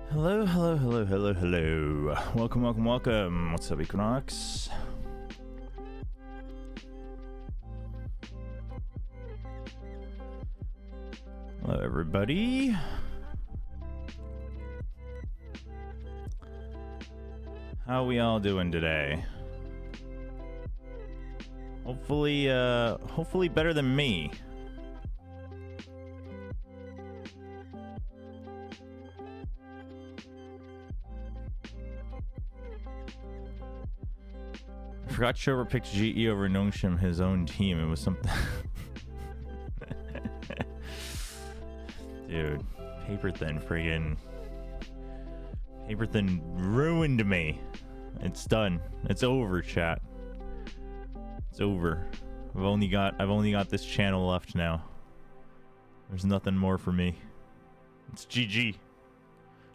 Hello, hello, hello, hello, hello. Welcome, welcome, welcome. What's up, Equinox? Hello, everybody. How we all doing today? Hopefully better than me. I forgot Chobra picked GE over Nongshim, his own team. It was something. Dude, Paper Thin ruined me. It's done. It's over, chat. It's over. I've only got this channel left now. There's nothing more for me. It's GG.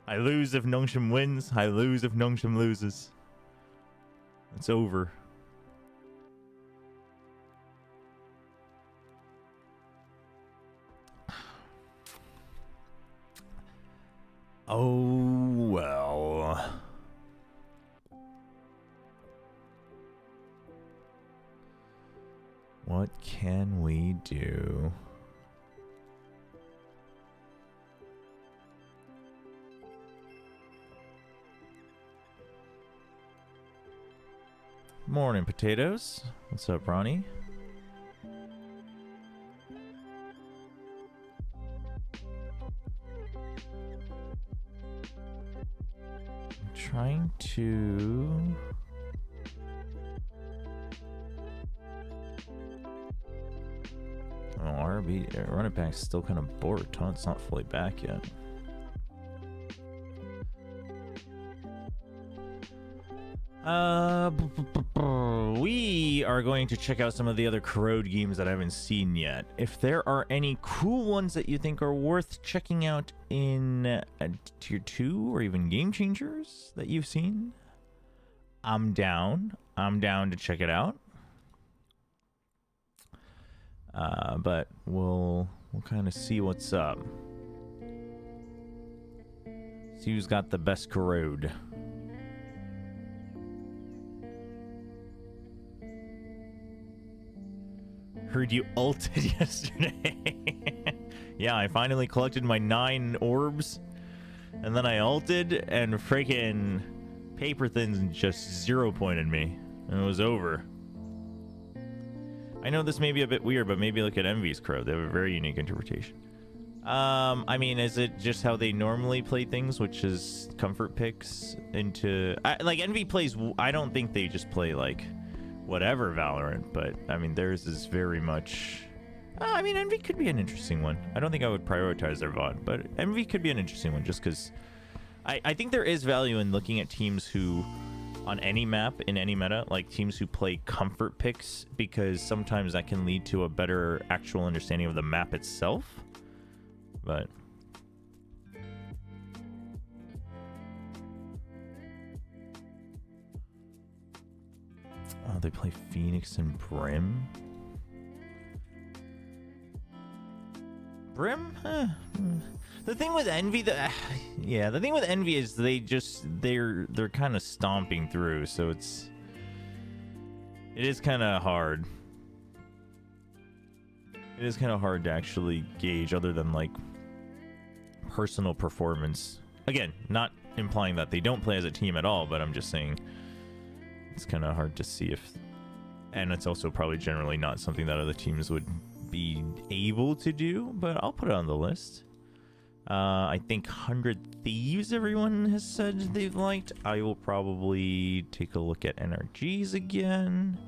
I lose if Nongshim wins. I lose if Nongshim loses. It's over. Oh, well. What can we do? Morning, potatoes. What's up, Ronnie? Trying to... Oh, RB running back's still kind of bored. It's not fully back yet. We are going to check out some of the other Corrode games that I haven't seen yet. If there are any cool ones that you think are worth checking out in tier 2 or even game changers that you've seen, I'm down. I'm down to check it out. But we'll kind of see what's up. See who's got the best Corrode. Heard you ulted yesterday. Yeah, I finally collected my 9 orbs, and then I ulted, and freaking Paper Thin just 0-pointed me, and it was over. I know this may be a bit weird, but maybe look at Envy's Crow. They have a very unique interpretation. I mean, is it just how they normally play things, which is comfort picks into... like, Envy plays... I don't think they just play, like, whatever Valorant, but, I mean, theirs is very much... I mean, Envy could be an interesting one. I don't think I would prioritize their VOD, but Envy could be an interesting one, just because... I think there is value in looking at teams who... on any map, in any meta, like teams who play comfort picks, because sometimes that can lead to a better actual understanding of the map itself. But they play Phoenix and Brim. Brim? The thing with Envy, the thing with Envy is they're kind of stomping through, so it is kind of hard. It is kind of hard to actually gauge other than like personal performance. Again, not implying that they don't play as a team at all, but I'm just saying it's kind of hard to see if, and it's also probably generally not something that other teams would be able to do, but I'll put it on the list. I think 100 Thieves everyone has said they've liked. I will probably take a look at NRGs again.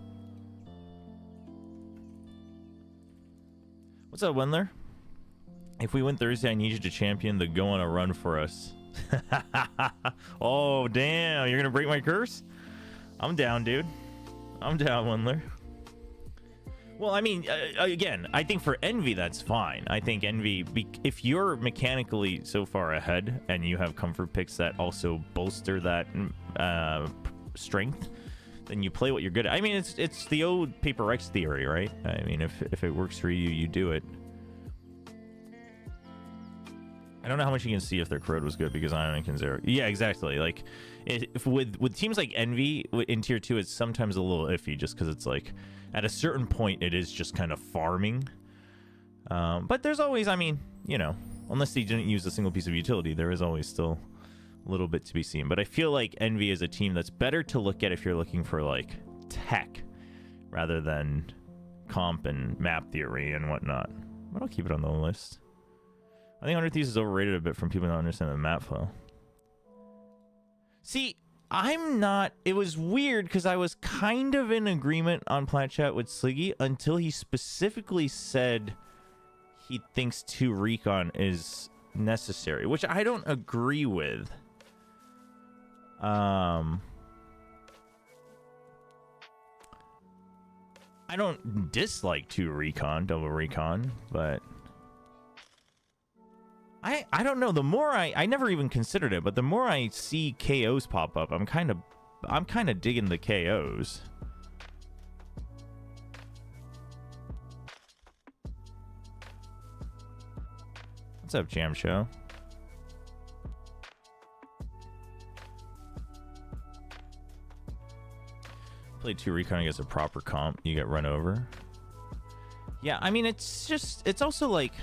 What's up, Wendler? If we win Thursday, I need you to champion the go on a run for us. Oh, damn. You're going to break my curse? I'm down, dude. I'm down, Wendler. Well, I mean, again, I think for Envy, that's fine. I think Envy, if you're mechanically so far ahead and you have comfort picks that also bolster that strength, then you play what you're good at. I mean, it's the old Paper X theory, right? I mean, if it works for you, you do it. I don't know how much you can see if their Corrode was good because I don't can zero. Yeah, exactly. Like, if with teams like Envy in tier 2, it's sometimes a little iffy just because it's like at a certain point it is just kind of farming. But there's always, I mean, you know, unless they didn't use a single piece of utility, there is always still a little bit to be seen. But I feel like Envy is a team that's better to look at if you're looking for like tech rather than comp and map theory and whatnot. But I'll keep it on the list. I think 100 Thieves is overrated a bit from people who don't understand the map flow. See, I'm not... It was weird because I was kind of in agreement on Plat Chat with Sliggy until he specifically said he thinks 2 recon is necessary, which I don't agree with. I don't dislike 2 recon, double recon, but... I don't know. The more I never even considered it, but the more I see KOs pop up, I'm kind of digging the KOs. What's up, Jam Show? Play 2 recon against a proper comp, you get run over. Yeah, I mean, it's also like...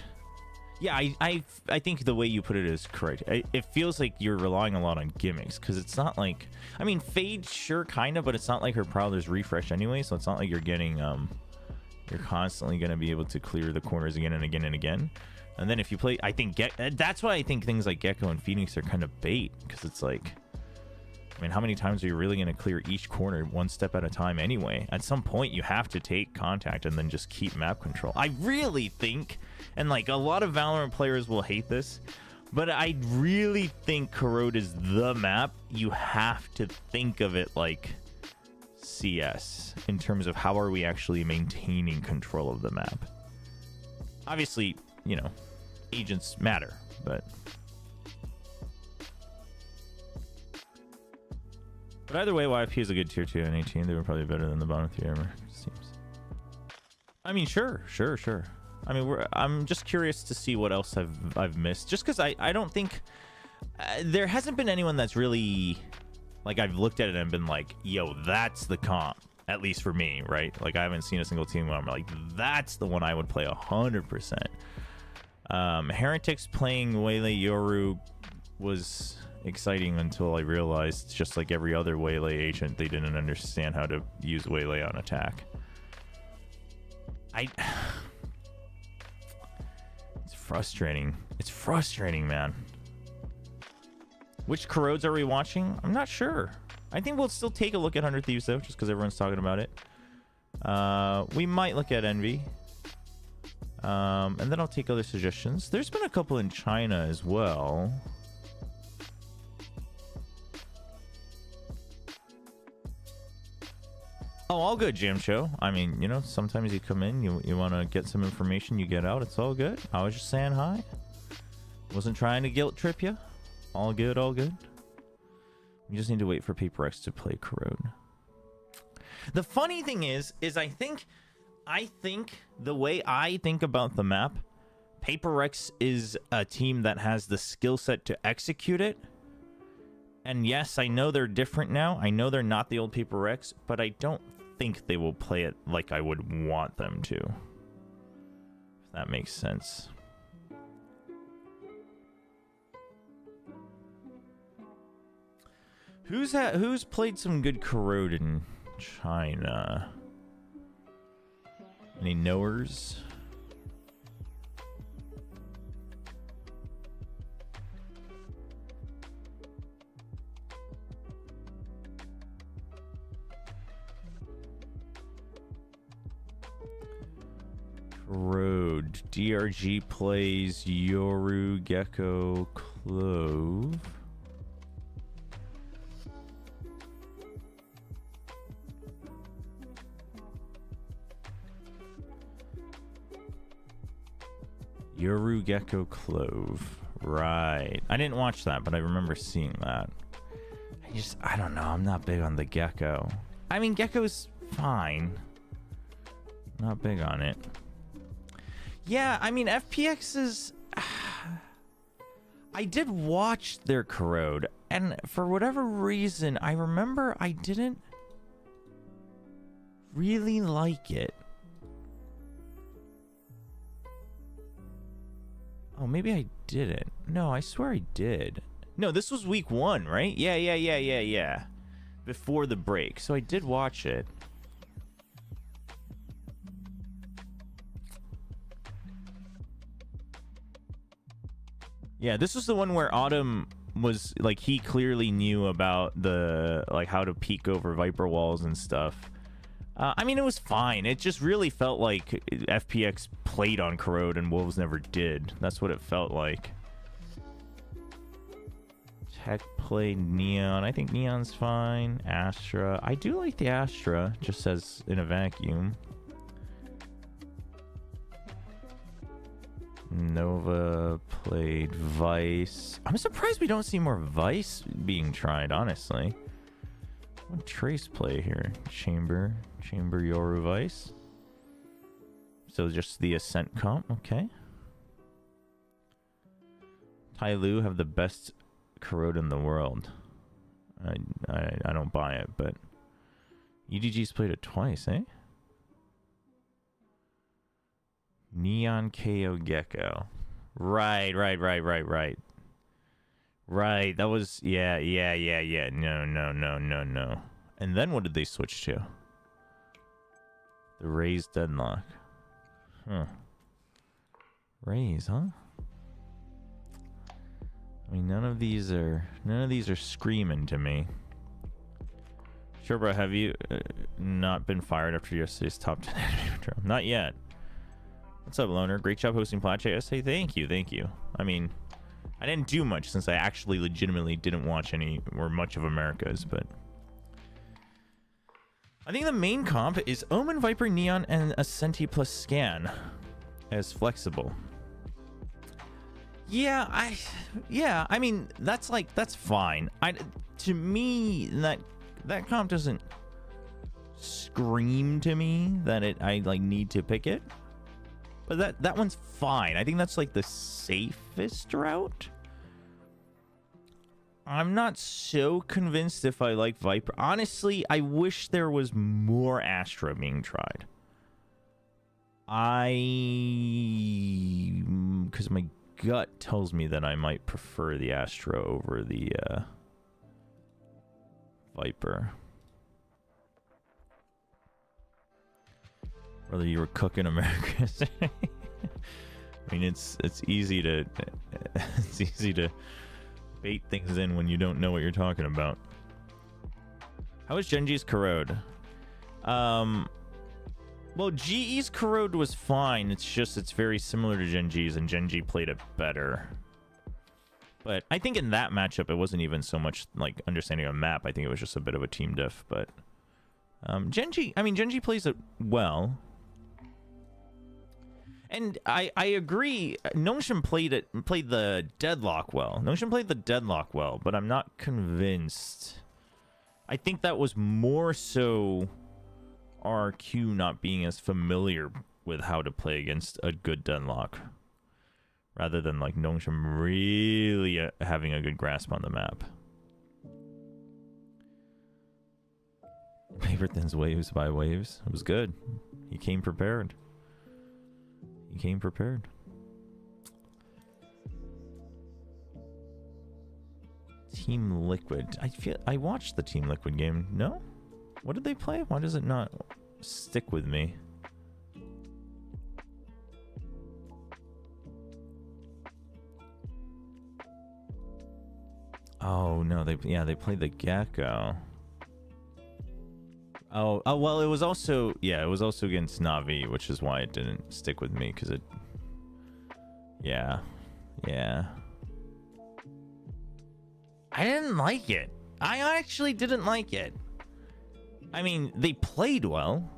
Yeah, I think the way you put it is correct. It feels like you're relying a lot on gimmicks because it's not like... I mean, Fade, sure, kind of, but it's not like her Prowler's refresh anyway, so it's not like you're getting... You're constantly going to be able to clear the corners again and again and again. And then if you play... I think... That's why I think things like Gecko and Phoenix are kind of bait, because it's like... I mean, how many times are you really going to clear each corner one step at a time anyway? At some point, you have to take contact and then just keep map control. I really think... And like a lot of Valorant players will hate this, but I really think Corrode is the map. You have to think of it like CS in terms of how are we actually maintaining control of the map. Obviously, you know, agents matter, but either way, YFP is a good tier 2 and 18. They were probably better than the bottom 3 ever. Seems. I mean, sure. I mean, I'm just curious to see what else I've missed. Just because I don't think... there hasn't been anyone that's really... Like, I've looked at it and been like, yo, that's the comp. At least for me, right? Like, I haven't seen a single team where I'm like, that's the one I would play 100%. Heretics playing Waylay Yoru was exciting until I realized, just like every other Waylay agent, they didn't understand how to use Waylay on attack. Frustrating. It's frustrating, man. Which Corrodes are we watching? I'm not sure. I think we'll still take a look at 100 Thieves though, just because everyone's talking about it. We might look at Envy. And then I'll take other suggestions. There's been a couple in China as well. Oh, all good, Jam Show. I mean, you know, sometimes you come in, you want to get some information, you get out. It's all good. I was just saying hi. Wasn't trying to guilt trip you. All good, all good. We just need to wait for Paper X to play Corrode. The funny thing is I think the way I think about the map, Paper Rex is a team that has the skill set to execute it. And yes, I know they're different now. I know they're not the old Paper Rex, but I don't think they will play it like I would want them to. If that makes sense. Who's played some good Corrode in China? Any knowers? Corrode. DRG plays Yoru, Gecko, Clove. Yoru, Gecko, Clove. Right. I didn't watch that, but I remember seeing that. I don't know. I'm not big on the Gecko. I mean, Gecko's fine. Not big on it. Yeah, I mean, FPX is... I did watch their Corrode, and for whatever reason, I remember I didn't really like it. Oh, maybe I didn't. No, I swear I did. No, this was week 1, right? Yeah. Before the break. So I did watch it. Yeah, this was the one where Autumn was, like, he clearly knew about the, like, how to peek over Viper walls and stuff. I mean, it was fine. It just really felt like FPX played on Corrode and Wolves never did. That's what it felt like. Tech played Neon. I think Neon's fine. Astra. I do like the Astra, just as in a vacuum. Nova played Vice. I'm surprised we don't see more Vice being tried, honestly. What Trace play here? Chamber, Yoru, Vice. So just the Ascent comp, okay. Tai Lu have the best Corrode in the world. I don't buy it, but EDG's played it twice, eh? Neon KO Gecko. Right. Right, that was... Yeah. No. And then what did they switch to? The Raised Deadlock. Huh. Raise, huh? I mean, none of these are screaming to me. Chobra, have you not been fired after yesterday's top 10 intro? Not yet. What's up, Loner? Great job hosting Platchat yesterday. Thank you. I mean, I didn't do much since I actually legitimately didn't watch any or much of America's, but I think the main comp is Omen, Viper, Neon, and Ascenti plus Scan as flexible. Yeah, I mean, that's fine. To me, that comp doesn't scream to me that I need to pick it. But that one's fine. I think that's like the safest route. I'm not so convinced if I like Viper. Honestly, I wish there was more Astra being tried. Because my gut tells me that I might prefer the Astra over the Viper. Whether you were cooking America. I mean, it's easy to bait things in when you don't know what you're talking about. How was Genji's Corrode? Well, GE's Corrode was fine. It's very similar to Genji's, and Genji played it better. But I think in that matchup, it wasn't even so much like understanding a map. I think it was just a bit of a team diff. But Genji plays it well. And I agree. Notion played the deadlock well. Notion played the deadlock well, but I'm not convinced. I think that was more so RQ not being as familiar with how to play against a good Denlock, rather than like Nongshim really having a good grasp on the map. Paper Thin's waves by waves. It was good. He came prepared. He came prepared. Team Liquid. I watched the Team Liquid game. No? What did they play? Why does it not stick with me? Oh no, they played the Gecko. Oh well, it was also against Navi, which is why it didn't stick with me, because it yeah. I didn't like it. I actually didn't like it. I mean, they played well,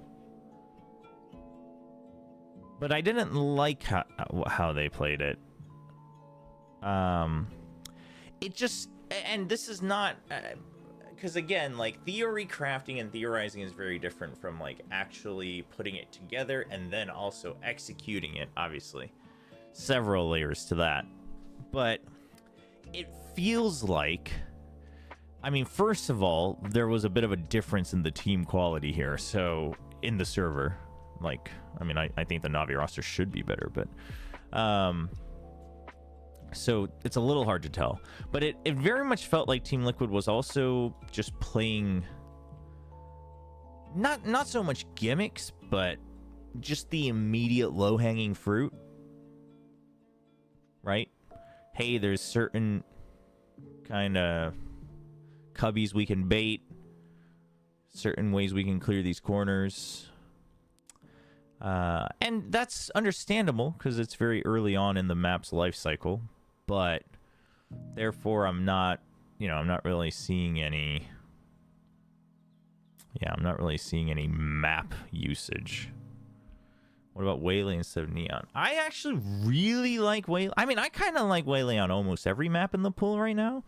but I didn't like how they played it. It just, and this is not, because again, like, theory crafting and theorizing is very different from like actually putting it together and then also executing it. Obviously, several layers to that, but it feels like, I mean, first of all, there was a bit of a difference in the team quality here. So in the server, like, I mean, I think the Navi roster should be better, but so it's a little hard to tell. But it very much felt like Team Liquid was also just playing not so much gimmicks, but just the immediate low-hanging fruit, right? Hey, there's certain kind of cubbies we can bait, certain ways we can clear these corners, and that's understandable because it's very early on in the map's life cycle. But therefore, I'm not really seeing any. Yeah, I'm not really seeing any map usage. What about Waylay instead of Neon? I actually really like Waylay. I mean, I kind of like Waylay on almost every map in the pool right now.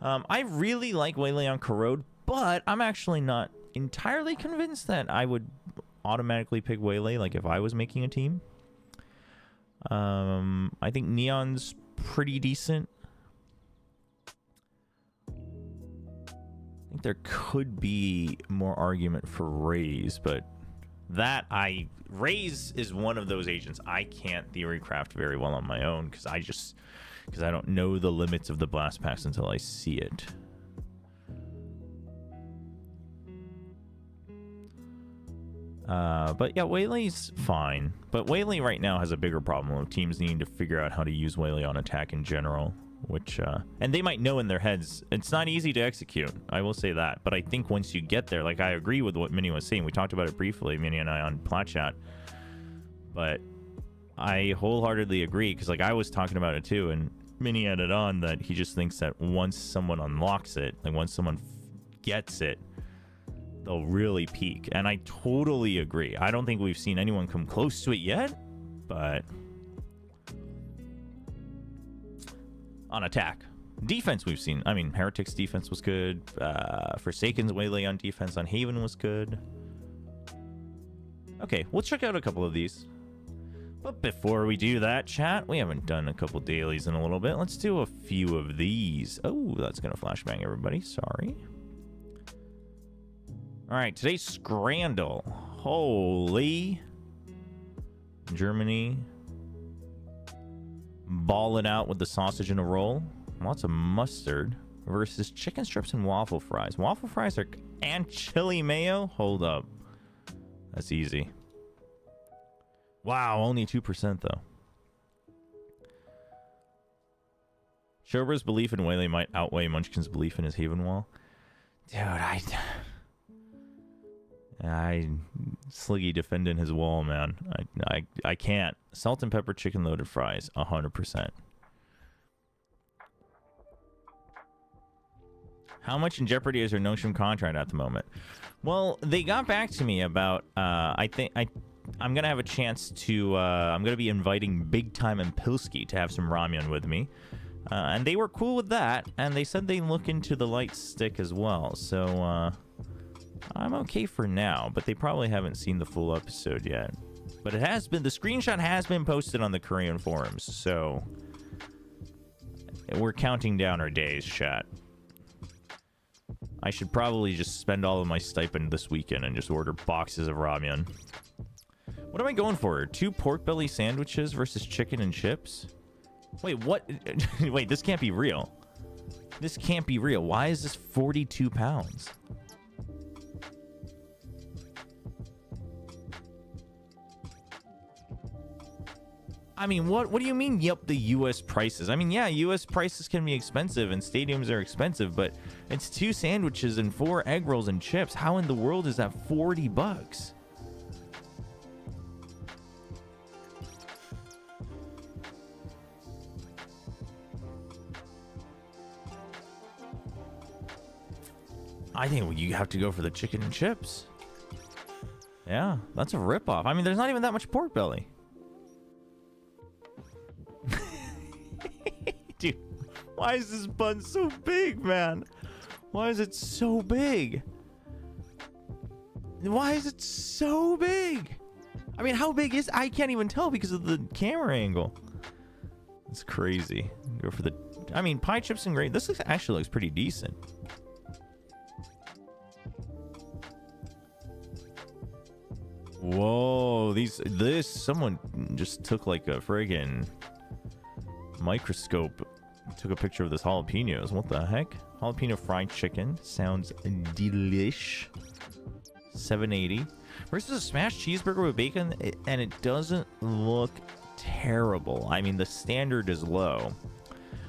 I really like Waylay on Corrode, but I'm actually not entirely convinced that I would automatically pick Waylay, like if I was making a team. I think Neon's pretty decent. I think there could be more argument for Raze, but Raze is one of those agents I can't theory craft very well on my own, because I don't know the limits of the blast packs until I see it. But yeah, Waylay's fine. But Waylay right now has a bigger problem of teams needing to figure out how to use Waylay on attack in general, which, and they might know in their heads, it's not easy to execute. I will say that. But I think once you get there, like, I agree with what Minnie was saying. We talked about it briefly, Minnie and I, on Plat Chat. But I wholeheartedly agree, because, like, I was talking about it too, and Minnie added on that he just thinks that once someone unlocks it, like, once someone gets it, they'll really peak. And I totally agree. I don't think we've seen anyone come close to it yet, but on attack. Defense we've seen. I mean, Heretic's defense was good. Forsaken's Waylay on defense on Haven was good. Okay, we'll check out a couple of these. But before we do that, chat, we haven't done a couple dailies in a little bit. Let's do a few of these. Oh, that's going to flashbang everybody. Sorry. All right, today's Scrandal. Holy. Germany. Ball it out with the sausage in a roll. Lots of mustard. Versus chicken strips and waffle fries. Waffle fries are... and chili mayo? Hold up. That's easy. Wow, only 2% though. Chobra's belief in Waylay might outweigh Munchkin's belief in his Haven wall. Dude, I Sliggy defending his wall, man. I can't. Salt and pepper chicken loaded fries, 100%. How much in jeopardy is your Notion contract at the moment? Well, they got back to me about, I'm going to have a chance to, I'm going to be inviting Big Time and Pilsky to have some ramyun with me. And they were cool with that, and they said they look into the light stick as well. So, I'm okay for now, but they probably haven't seen the full episode yet. But it has been, the screenshot has been posted on the Korean forums, so we're counting down our days, chat. I should probably just spend all of my stipend this weekend and just order boxes of ramyun. What am I going for? 2 pork belly sandwiches versus chicken and chips? Wait, what? Wait, this can't be real. This can't be real. Why is this 42 pounds? I mean, what do you mean, yep, the U.S. prices? I mean, yeah, U.S. prices can be expensive and stadiums are expensive, but it's 2 sandwiches and 4 egg rolls and chips. How in the world is that 40 bucks? I think you have to go for the chicken and chips. Yeah, that's a ripoff. I mean, there's not even that much pork belly. Dude, why is this bun so big, man? Why is it so big? Why is it so big? I mean, how big is... I can't even tell because of the camera angle. It's crazy. Go for the... I mean, pie chips and gravy. This actually looks pretty decent. Whoa, someone just took like a friggin' microscope, took a picture of this jalapenos. What the heck? Jalapeno fried chicken sounds delish. $7.80 versus a smashed cheeseburger with bacon, and it doesn't look terrible. I mean, the standard is low.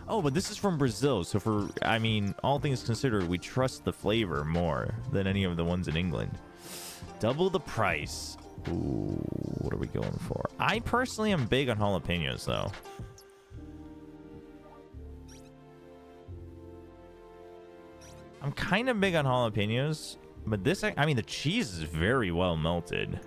Oh, but this is from Brazil, so for, I mean, all things considered, we trust the flavor more than any of the ones in England. Double the price. Ooh, what are we going for? I personally am big on jalapenos, though. I'm kind of big on jalapenos, but this, I mean, the cheese is very well melted.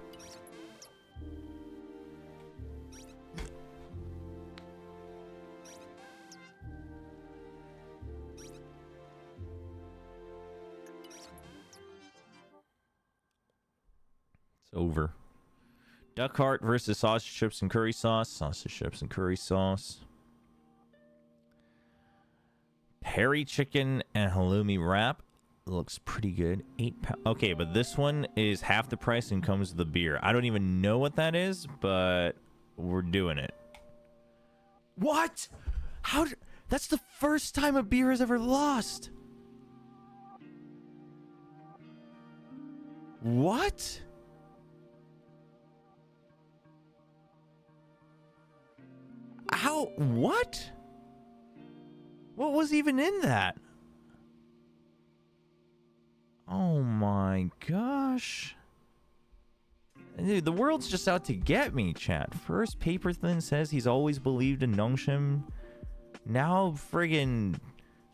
It's over. Duck heart versus sausage chips and curry sauce. Sausage chips and curry sauce. Peri chicken and halloumi wrap. Looks pretty good. £8. Okay, but this one is half the price and comes with the beer. I don't even know what that is, but we're doing it. What? How? That's the first time a beer has ever lost. What? How? What? What was even in that? Oh my gosh. Dude, the world's just out to get me, chat. First, Paper Thin says he's always believed in Nongshim. Now, friggin'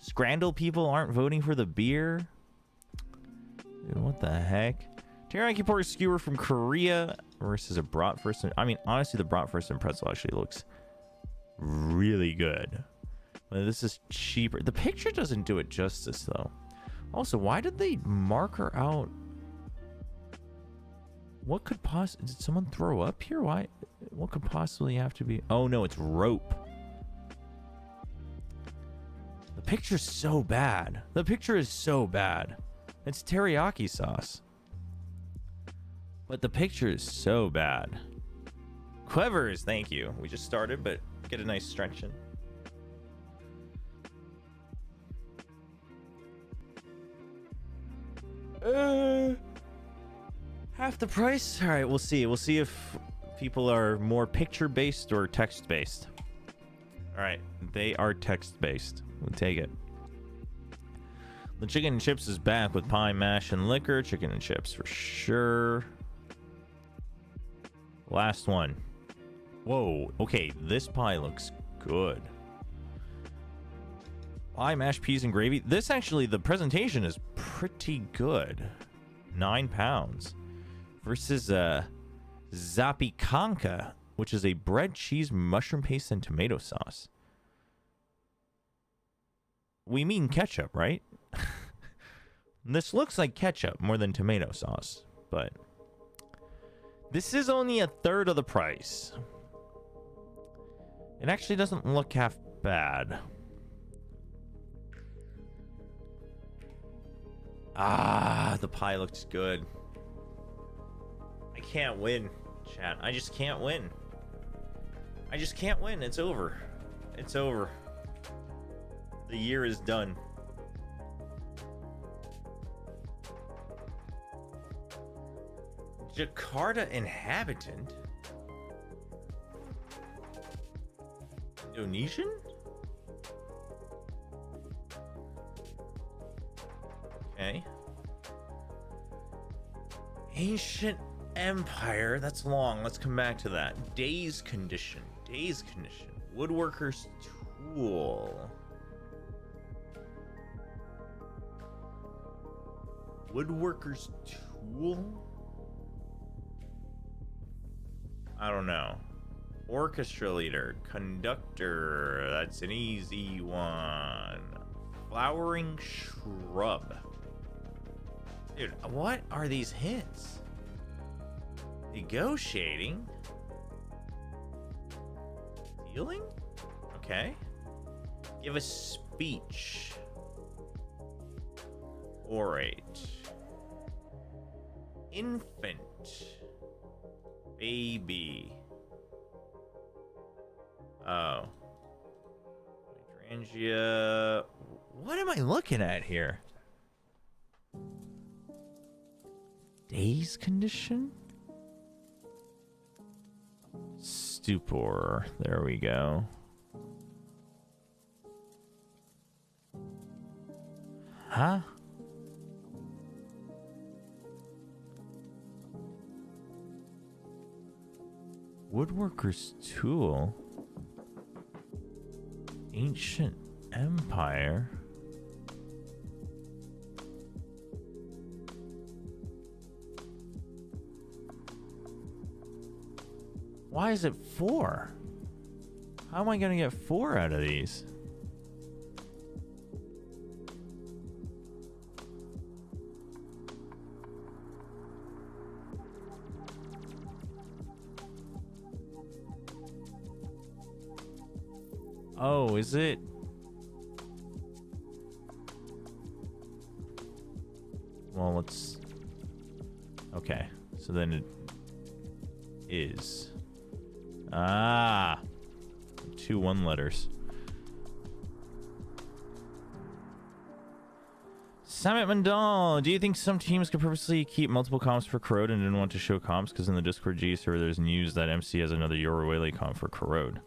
Scrandle people aren't voting for the beer. Dude, what the heck? Teriyaki pork skewer from Korea versus a bratwurst. I mean, honestly, the bratwurst and pretzel actually looks really good. But this is cheaper. The picture doesn't do it justice, though. Also, why did they mark her out? What could possibly... Did someone throw up here? Why? What could possibly have to be... Oh, no, it's rope. The picture's so bad. The picture is so bad. It's teriyaki sauce. But the picture is so bad. Quivers, thank you. We just started, but get a nice stretch in. Half the price? All right, we'll see. We'll see if people are more picture-based or text-based. All right, they are text-based. We'll take it. The chicken and chips is back with pie, mash, and liquor. Chicken and chips for sure. Last one. Whoa. Okay, this pie looks good. Pie, mashed peas, and gravy. This actually, the presentation is pretty good. £9 versus Zapikanka, which is a bread, cheese, mushroom paste, and tomato sauce. We mean ketchup, right? This looks like ketchup more than tomato sauce, but this is only a third of the price. It actually doesn't look half bad. Ah, the pie looks good. I can't win, chat. I just can't win. I just can't win. It's over. It's over. The year is done. Jakarta inhabitant? Indonesian? Okay. Ancient Empire. That's long. Let's come back to that. Days condition. Days condition. Woodworker's tool. Woodworker's tool? I don't know. Orchestra leader. Conductor. That's an easy one. Flowering shrub. Dude, what are these hints? Negotiating? Dealing? Okay. Give a speech. Orate. Infant. Baby. Oh. Hydrangea. What am I looking at here? Days condition? Stupor. There we go. Huh? Woodworker's tool. Ancient Empire. Why is it 4? How am I gonna get 4 out of these? Oh, is it? Well, let's... Okay, so then it is... Ah! 2 1 letters. Samit Mandal, do you think some teams could purposely keep multiple comps for Corrode and didn't want to show comps because in the Discord G server there's news that MC has another Euro Whaley comp for Corrode?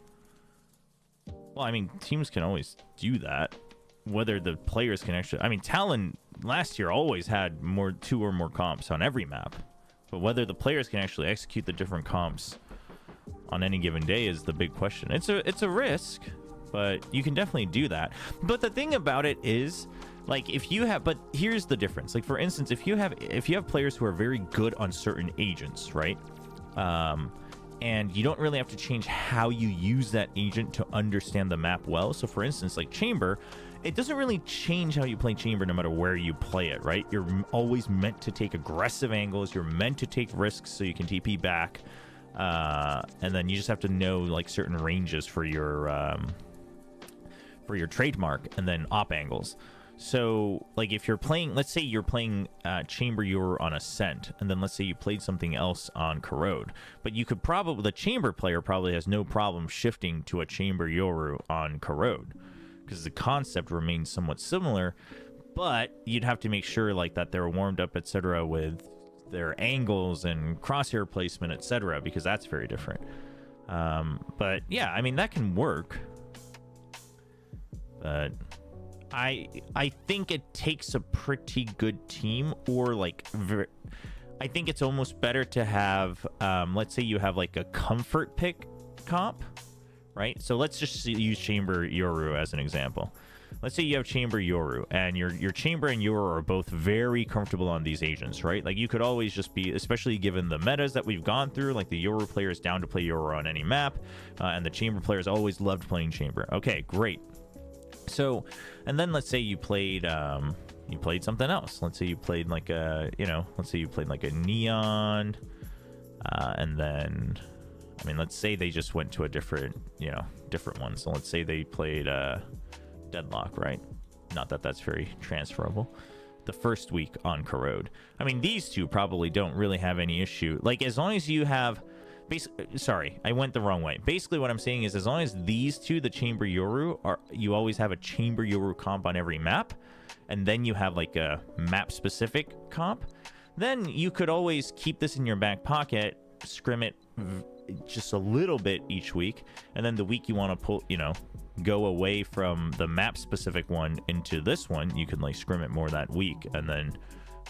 Well, I mean, teams can always do that. Whether the players can actually... I mean, Talon last year always had 2 or more comps on every map. But whether the players can actually execute the different comps on any given day is the big question. It's a risk, but you can definitely do that. But the thing about it is, like, if you have... But here's the difference. Like, for instance, if you have players who are very good on certain agents, right? And you don't really have to change how you use that agent to understand the map well. So for instance, like Chamber, it doesn't really change how you play Chamber no matter where you play it, right? You're always meant to take aggressive angles. You're meant to take risks so you can TP back. And then you just have to know like certain ranges for your trademark and then op angles. So, like, if you're playing, let's say you're playing Chamber Euro on Ascent, and then let's say you played something else on Corrode, but you could probably, the Chamber player probably has no problem shifting to a Chamber Euro on Corrode, because the concept remains somewhat similar, but you'd have to make sure, like, that they're warmed up, etc., with their angles and crosshair placement, etc., because that's very different. But, yeah, I mean, that can work, but... I think it takes a pretty good team, or like I think it's almost better to have let's say you have like a comfort pick comp, right? So let's just use Chamber Yoru as an example. Let's say you have Chamber Yoru and your Chamber and Yoru are both very comfortable on these agents, right? Like you could always just be, especially given the metas that we've gone through, like the Yoru player is down to play Yoru on any map, and the Chamber players always loved playing Chamber. Okay, great. So, and then let's say you played something else. Let's say you played like a, let's say you played like a neon, and then, I mean, let's say they just went to a different one. So let's say they played Deadlock, right? Not that that's very transferable. The first week on Corrode. I mean, these two probably don't really have any issue. Like, as long as you have... Sorry, I went the wrong way. Basically, what I'm saying is, as long as these two, the Chamber Yoru, you always have a Chamber Yoru comp on every map, and then you have like a map-specific comp, then you could always keep this in your back pocket, scrim it just a little bit each week, and then the week you want to pull, go away from the map-specific one into this one, you can like scrim it more that week, and then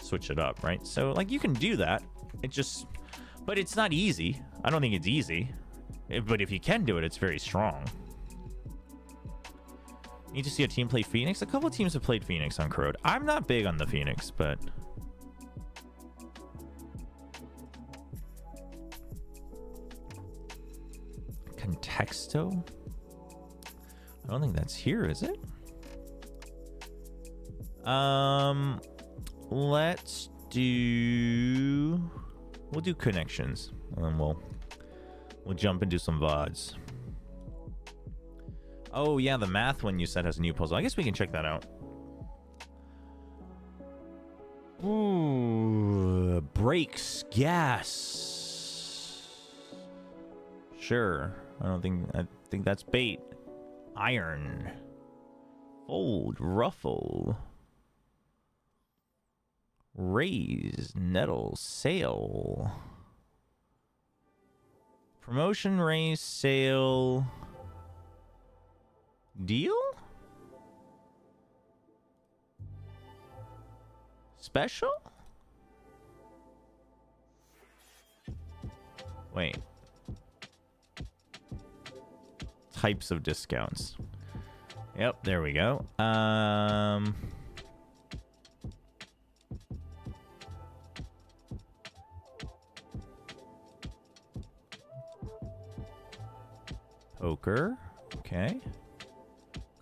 switch it up, right? So like you can do that. It just... But it's not easy. I don't think it's easy. But if you can do it, it's very strong. Need to see a team play Phoenix? A couple of teams have played Phoenix on Corrode. I'm not big on the Phoenix, but... Contexto? I don't think that's here, is it? Let's do... We'll do connections, and then we'll jump into some VODs. Oh yeah, the math one you said has a new puzzle. I guess we can check that out. Ooh, brakes, gas. Sure. I think that's bait. Iron. Fold, ruffle. Raise, nettle, sail. Promotion, raise, sail. Deal? Special? Wait. Types of discounts. Yep, there we go. Poker. Okay.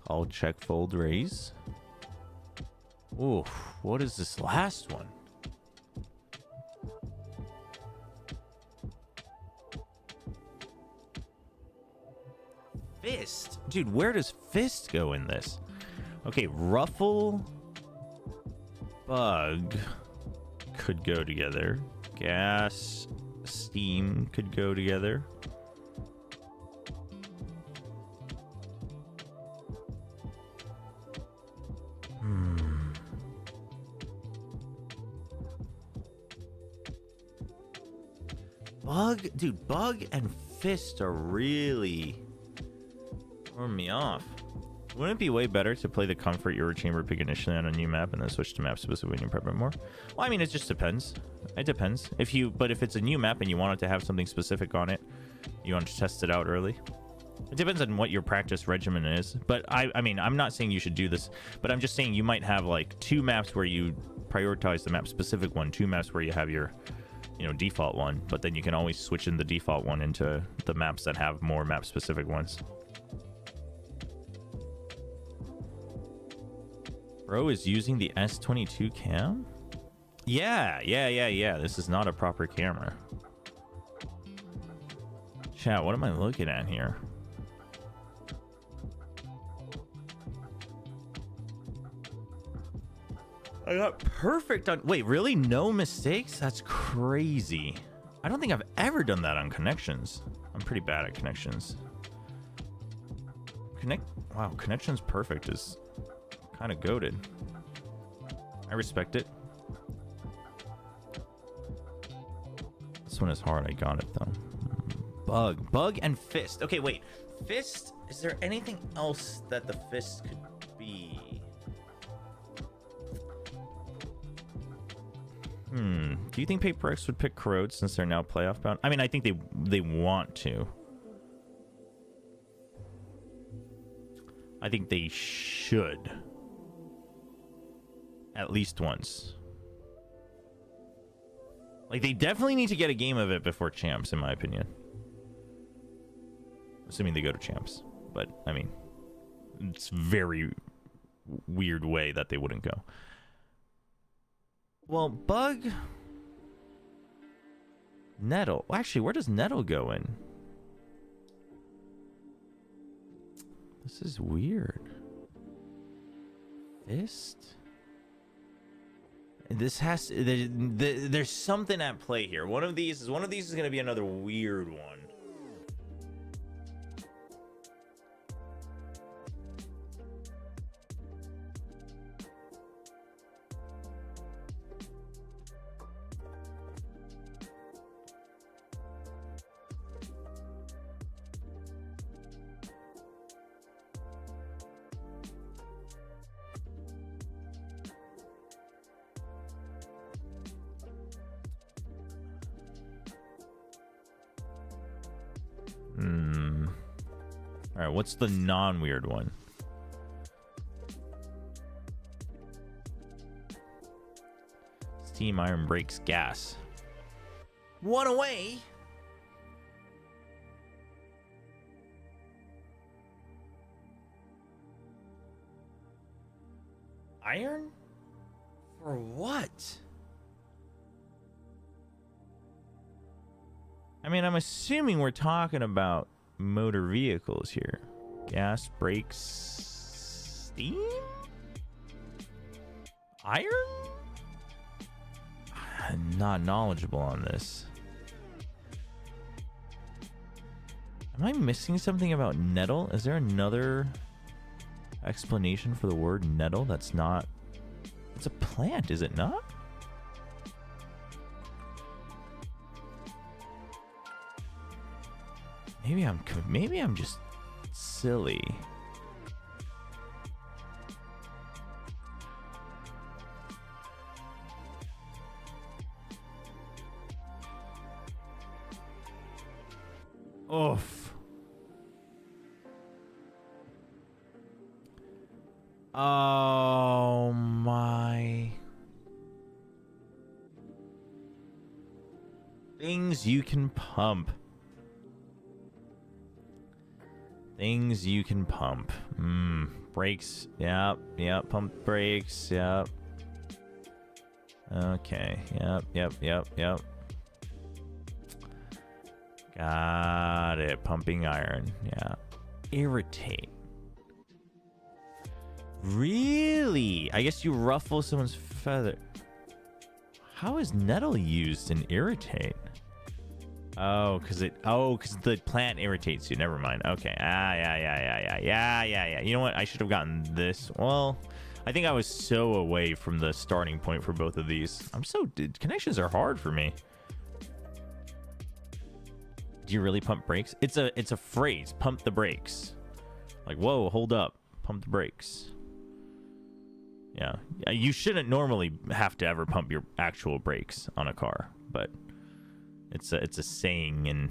Call, check, fold, raise. Oof. What is this last one? Fist. Dude, where does fist go in this? Okay, ruffle, bug could go together. Gas, steam could go together. Bug, dude, bug and fist are really throwing me off. Wouldn't it be way better to play the comfort Yoru Chamber pick initially on a new map and then switch to map specific when you prep it more? Well, I mean, it just depends. It depends. But if it's a new map and you want it to have something specific on it, you want to test it out early. It depends on what your practice regimen is. But I mean, I'm not saying you should do this, but I'm just saying you might have like 2 maps where you prioritize the map specific one, 2 maps where you have your default one, but then you can always switch in the default one into the maps that have more map specific ones. Bro is using the S22 cam? Yeah. This is not a proper camera. Chat, what am I looking at here? I got perfect on... Wait, really? No mistakes? That's crazy. I don't think I've ever done that on connections. I'm pretty bad at connections. Wow, connections perfect is kind of goated. I respect it. This one is hard. I got it, though. Bug and fist. Okay, wait. Fist? Is there anything else that the fist could be? Do you think Paper X would pick Corrode since they're now playoff bound? I mean, I think they want to. I think they should. At least once. Like, they definitely need to get a game of it before champs, in my opinion. Assuming they go to champs. But, I mean, it's very weird way that they wouldn't go. Well, bug, nettle. Actually, where does nettle go in? This is weird. Fist. This has to, there's something at play here. One of these is going to be another weird one. All right, what's the non-weird one? Steam iron breaks gas. One away. Iron? For what? I mean, I'm assuming we're talking about motor vehicles here. Gas, brakes, steam? Iron? I'm not knowledgeable on this. Am I missing something about nettle? Is there another explanation for the word nettle that's not... It's a plant, is it not? Maybe I'm just silly. Oof. Oh my. Things you can pump. Things you can pump. Brakes. Yep. Pump brakes. Yep. Okay. Yep. Got it. Pumping iron. Yeah. Irritate. Really? I guess you ruffle someone's feather. How is nettle used in irritate? Oh, because the plant irritates you. Never mind. Okay. Yeah. You know what? I should have gotten this. Well, I think I was so away from the starting point for both of these. Connections are hard for me. Do you really pump brakes? It's a phrase. Pump the brakes. Like, whoa, hold up. Pump the brakes. Yeah. You shouldn't normally have to ever pump your actual brakes on a car, but it's a saying in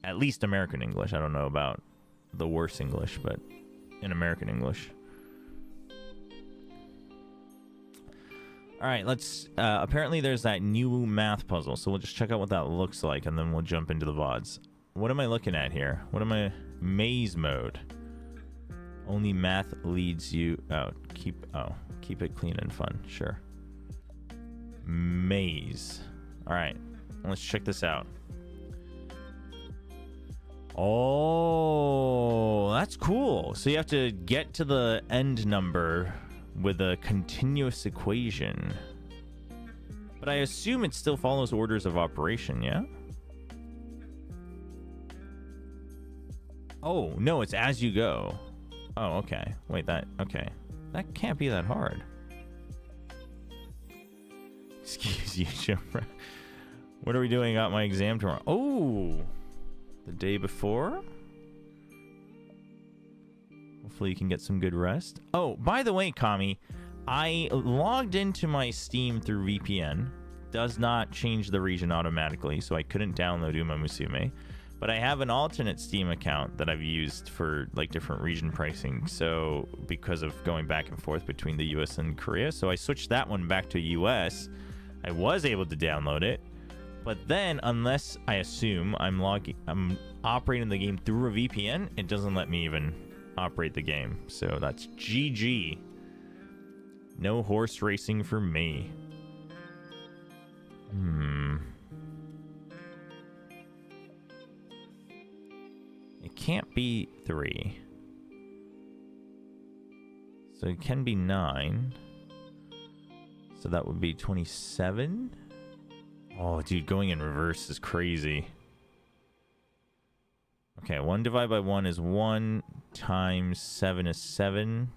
at least American English. I don't know about the worst English, but in American English. All right, let's apparently there's that new math puzzle, so we'll just check out what that looks like and then we'll jump into the VODs. What am I looking at here? What am I? Maze mode. Only math leads you. Keep it clean and fun. Sure. Maze. All right. Let's check this out. Oh, that's cool. So you have to get to the end number with a continuous equation. But I assume it still follows orders of operation, yeah? Oh, no, it's as you go. Oh, okay. Wait, okay. That can't be that hard. Excuse you, Chobra. What are we doing? Got my exam tomorrow. Oh, the day before. Hopefully you can get some good rest. Oh, by the way, Kami, I logged into my Steam through VPN. Does not change the region automatically, so I couldn't download Uma Musume. But I have an alternate Steam account that I've used for like different region pricing. So because of going back and forth between the US and Korea, so I switched that one back to US. I was able to download it. But then, unless I assume I'm operating the game through a VPN, it doesn't let me even operate the game. So that's GG. No horse racing for me. It can't be 3. So it can be 9. So that would be 27. Oh, dude, going in reverse is crazy. Okay, 1 divided by 1 is 1 times 7 is 7.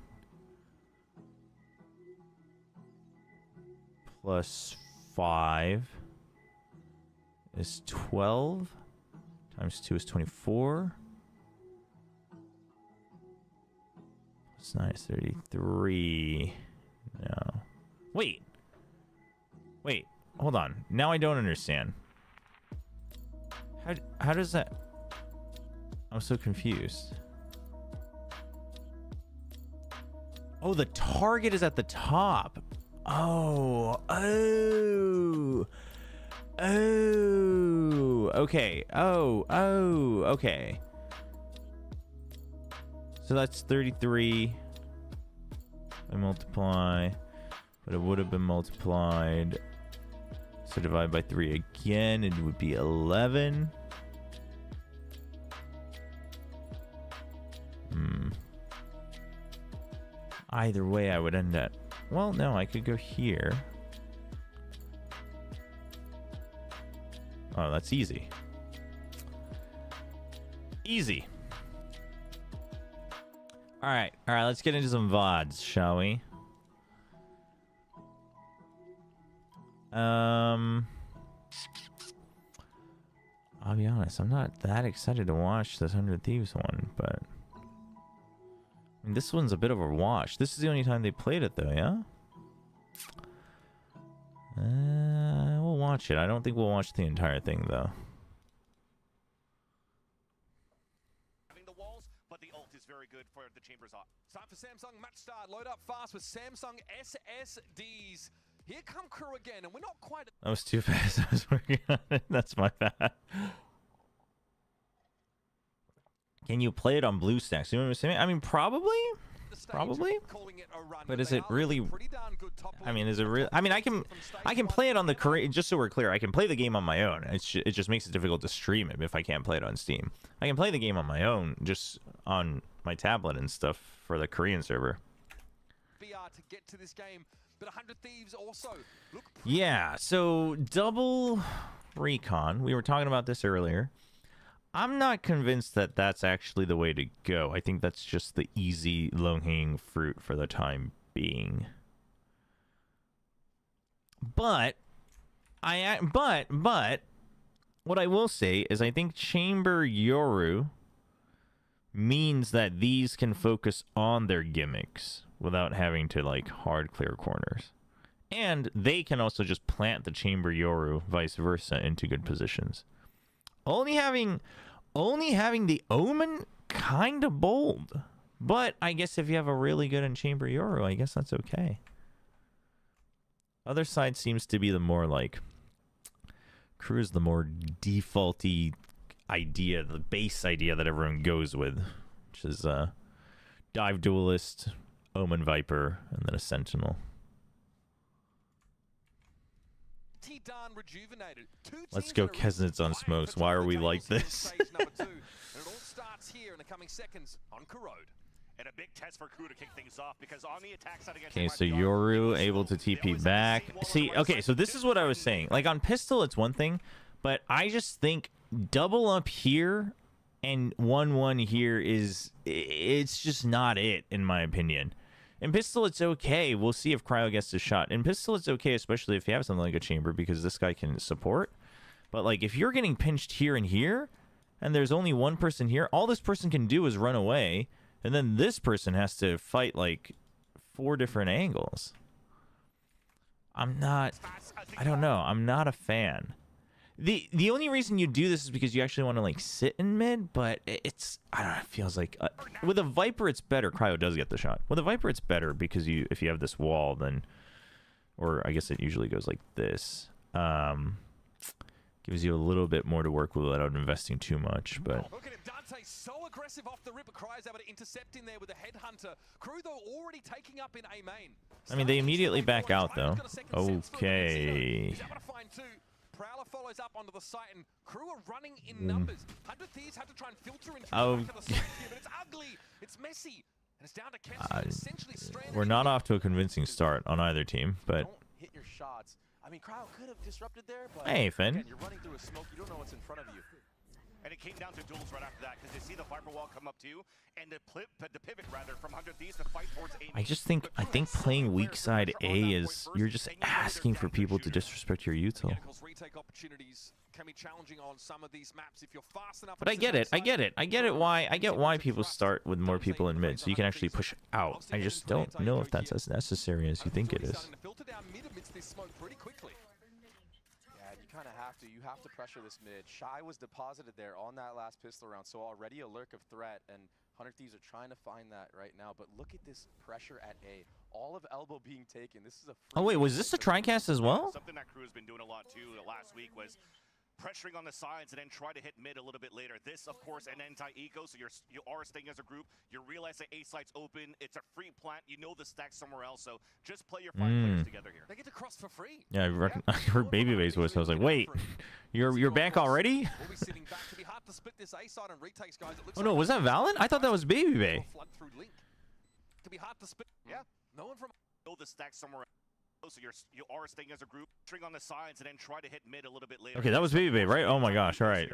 Plus 5 is 12. Times 2 is 24. Plus 9 is 33. No. Wait. Wait. Hold on. Now I don't understand. How does that... I'm so confused. Oh, the target is at the top. Oh. Okay. Okay. So that's 33. I multiply, but it would have been multiplied. So divide by 3 again, it would be 11. Either way, I would end at... Well, no, I could go here. Oh, that's easy. Easy. All right, let's get into some VODs, shall we? I'll be honest, I'm not that excited to watch this 100 Thieves one, but... I mean, this one's a bit of a wash. This is the only time they played it, though, yeah? We'll watch it. I don't think we'll watch the entire thing, though. The walls, but the ult is very good for the Chambers art. Time for Samsung match start. Load up fast with Samsung SSDs. Here come Crew again, and we're not quite... That was too fast. I was working on it. That's my bad. Can you play it on BlueStacks? You know what I'm saying? I mean, probably. But is it really? I mean, is it real? I mean, I can play it on the Korean. Just so we're clear, I can play the game on my own. It just makes it difficult to stream it if I can't play it on Steam. I can play the game on my own, just on my tablet and stuff for the Korean server. Yeah. So double recon. We were talking about this earlier. I'm not convinced that that's actually the way to go. I think that's just the easy, low-hanging fruit for the time being. But what I will say is I think Chamber Yoru means that these can focus on their gimmicks without having to, like, hard clear corners. And they can also just plant the Chamber Yoru, vice versa, into good positions. Only having the Omen, kind of bold. But I guess if you have a really good in Chamber Yoru, I guess that's okay. Other side seems to be the more, like... Crew's the more defaulty idea, the base idea that everyone goes with. Which is Dive Duelist, Omen Viper, and then a Sentinel. Let's go Kesnitz on smokes. Why are we like this? Okay, so Yoru able to TP back. See, okay, so this is what I was saying. Like on pistol, it's one thing, but I just think double up here and 1-1 here it's just not it, in my opinion. In pistol, it's okay. We'll see if Cryo gets a shot. In pistol, it's okay, especially if you have something like a chamber, because this guy can support. But, like, if you're getting pinched here and here, and there's only one person here, all this person can do is run away, and then this person has to fight, like, 4 different angles. I don't know. I'm not a fan. The only reason you do this is because you actually want to, like, sit in mid, but it's, I don't know, it feels like with a Viper it's better. Cryo does get the shot. With a Viper it's better because if you have this wall, then, or I guess it usually goes like this, gives you a little bit more to work with without investing too much. But Dante so aggressive off the rip, but Cry's able to intercept in there with a headhunter. Crew though already taking up in A main. I mean, they immediately back out though. Okay. He's able to find two. Prowler follows up onto the site, and Crew are running in numbers. 100 Thieves have to try and filter into the back of the site here, but it's ugly, it's messy, and it's down to Kenzie, essentially stranded. We're not off to a convincing start on either team, but Don't hit your shots. I mean, Crowd could have disrupted there, but hey, Finn. again, you're running through a smoke. You don't know what's in front of you. And it came down to duels right after that because they see the Viper wall come up too, and the pivot rather from 100 Thieves to fight towards A. I think playing weak side A is you're just asking for people to disrespect your util. Retake opportunities can be challenging on some of these maps if you're fast enough. But I get it. I get why people start with more people in mid so you can actually push out. I just don't know if that's as necessary as you think it is. Kind of have to. You have to pressure this mid. Shy was deposited there on that last pistol round, so already a lurk of threat, and 100 Thieves are trying to find that right now. But look at this pressure at A. All of Elbow being taken. This is a. Oh wait, was this a TriCast as well? Something that Crew has been doing a lot too last week was pressuring on the sides and then try to hit mid a little bit later. This, of course, an anti-eco, so you are staying as a group. You realize that A site's open. It's a free plant. You know the stack somewhere else, so just play your 5 players together here. They get to cross for free. Yeah, I heard Babyface voice. I was like, wait, you're back already? We'll be sitting back to be hard to split this A side and retakes, guys. It looks Oh no, was that Valen? I thought that was Babybay. Flood through Link. To be hard to split. Yeah. No one from. Know the stack somewhere else. So you are staying as a group, string on the sides, and then try to hit mid a little bit later. Okay, that was Babybay, right? Oh my gosh, all right.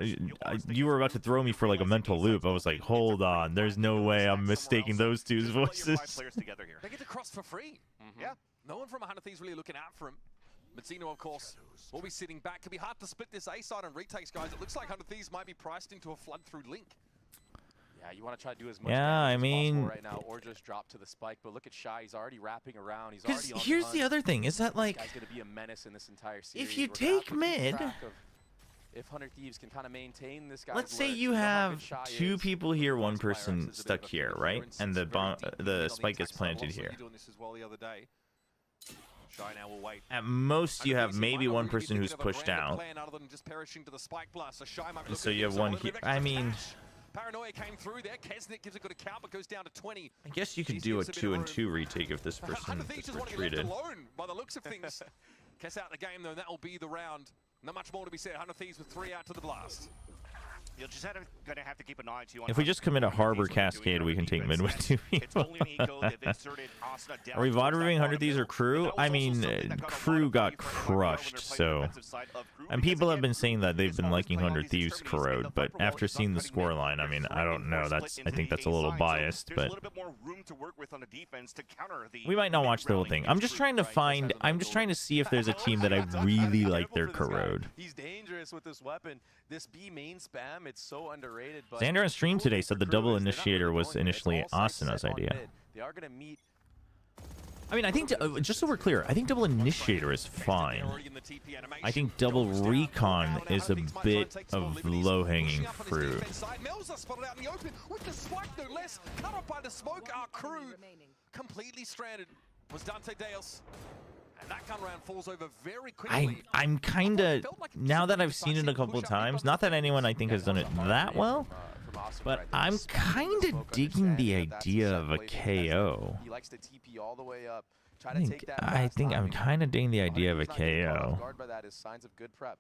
You were about to throw me for like a mental loop. I was like, hold on, there's no way I'm mistaking those two's voices. They get to cross for free. Yeah. No one from 100 Thieves really looking out for him. Mazzino, of course, will be sitting back. Could be hard to split this A side and retakes, guys. It looks like 100 Thieves might be priced into a flood through Link. Yeah, you want to try to do as much I damage as mean, possible right now, or just drop to the spike. But look at Shy; he's already wrapping around. He's already on here's the other thing: is that like, this guy's gonna be a menace in this entire series. if you We're gonna have take to keep mid, track of if 100 Thieves can kind of maintain this guy. let's say you have two people here, one person stuck here, right? And the spike gets planted here. At most, you have maybe one person who's pushed out. And so you have one here. I mean, Paranoia came through there. Kesnick gives a good account, but goes down to 20. I guess you could do a 2-and-2 retake if this person is retreated. Alone by the looks of things. Kess out the game though, and that will be the round. Not much more to be said. 100 Thieves with 3 out to the blast. You're just gonna have to keep an eye too. If we just commit a Harbor Cascade, we can take mid with 2 people. Are we VOD reviewing 100 Thieves or Crew? I mean, Crew got crushed, so... And people have been saying that they've been liking 100 Thieves Corrode, but after seeing the scoreline, I mean, I don't know. I think that's a little biased, but... We might not watch the whole thing. I'm just trying to see if there's a team that I really like their Corrode. He's dangerous with this weapon. This B main spam, it's so underrated. But Xander on stream today said the double initiator was initially Asana's idea. They are gonna meet. I mean, I think, just so we're clear, I think double initiator is fine. I think double recon is a bit of low-hanging fruit. Completely stranded was Dante Deus. And that gun round falls over very quickly. I'm kind of, now that I've seen it a couple of times, not that anyone I think has done it that well, but I'm kind of digging the idea of a KO. He likes to TP all the way up. I think I'm kind of digging the idea of a KO. By that is signs of good prep.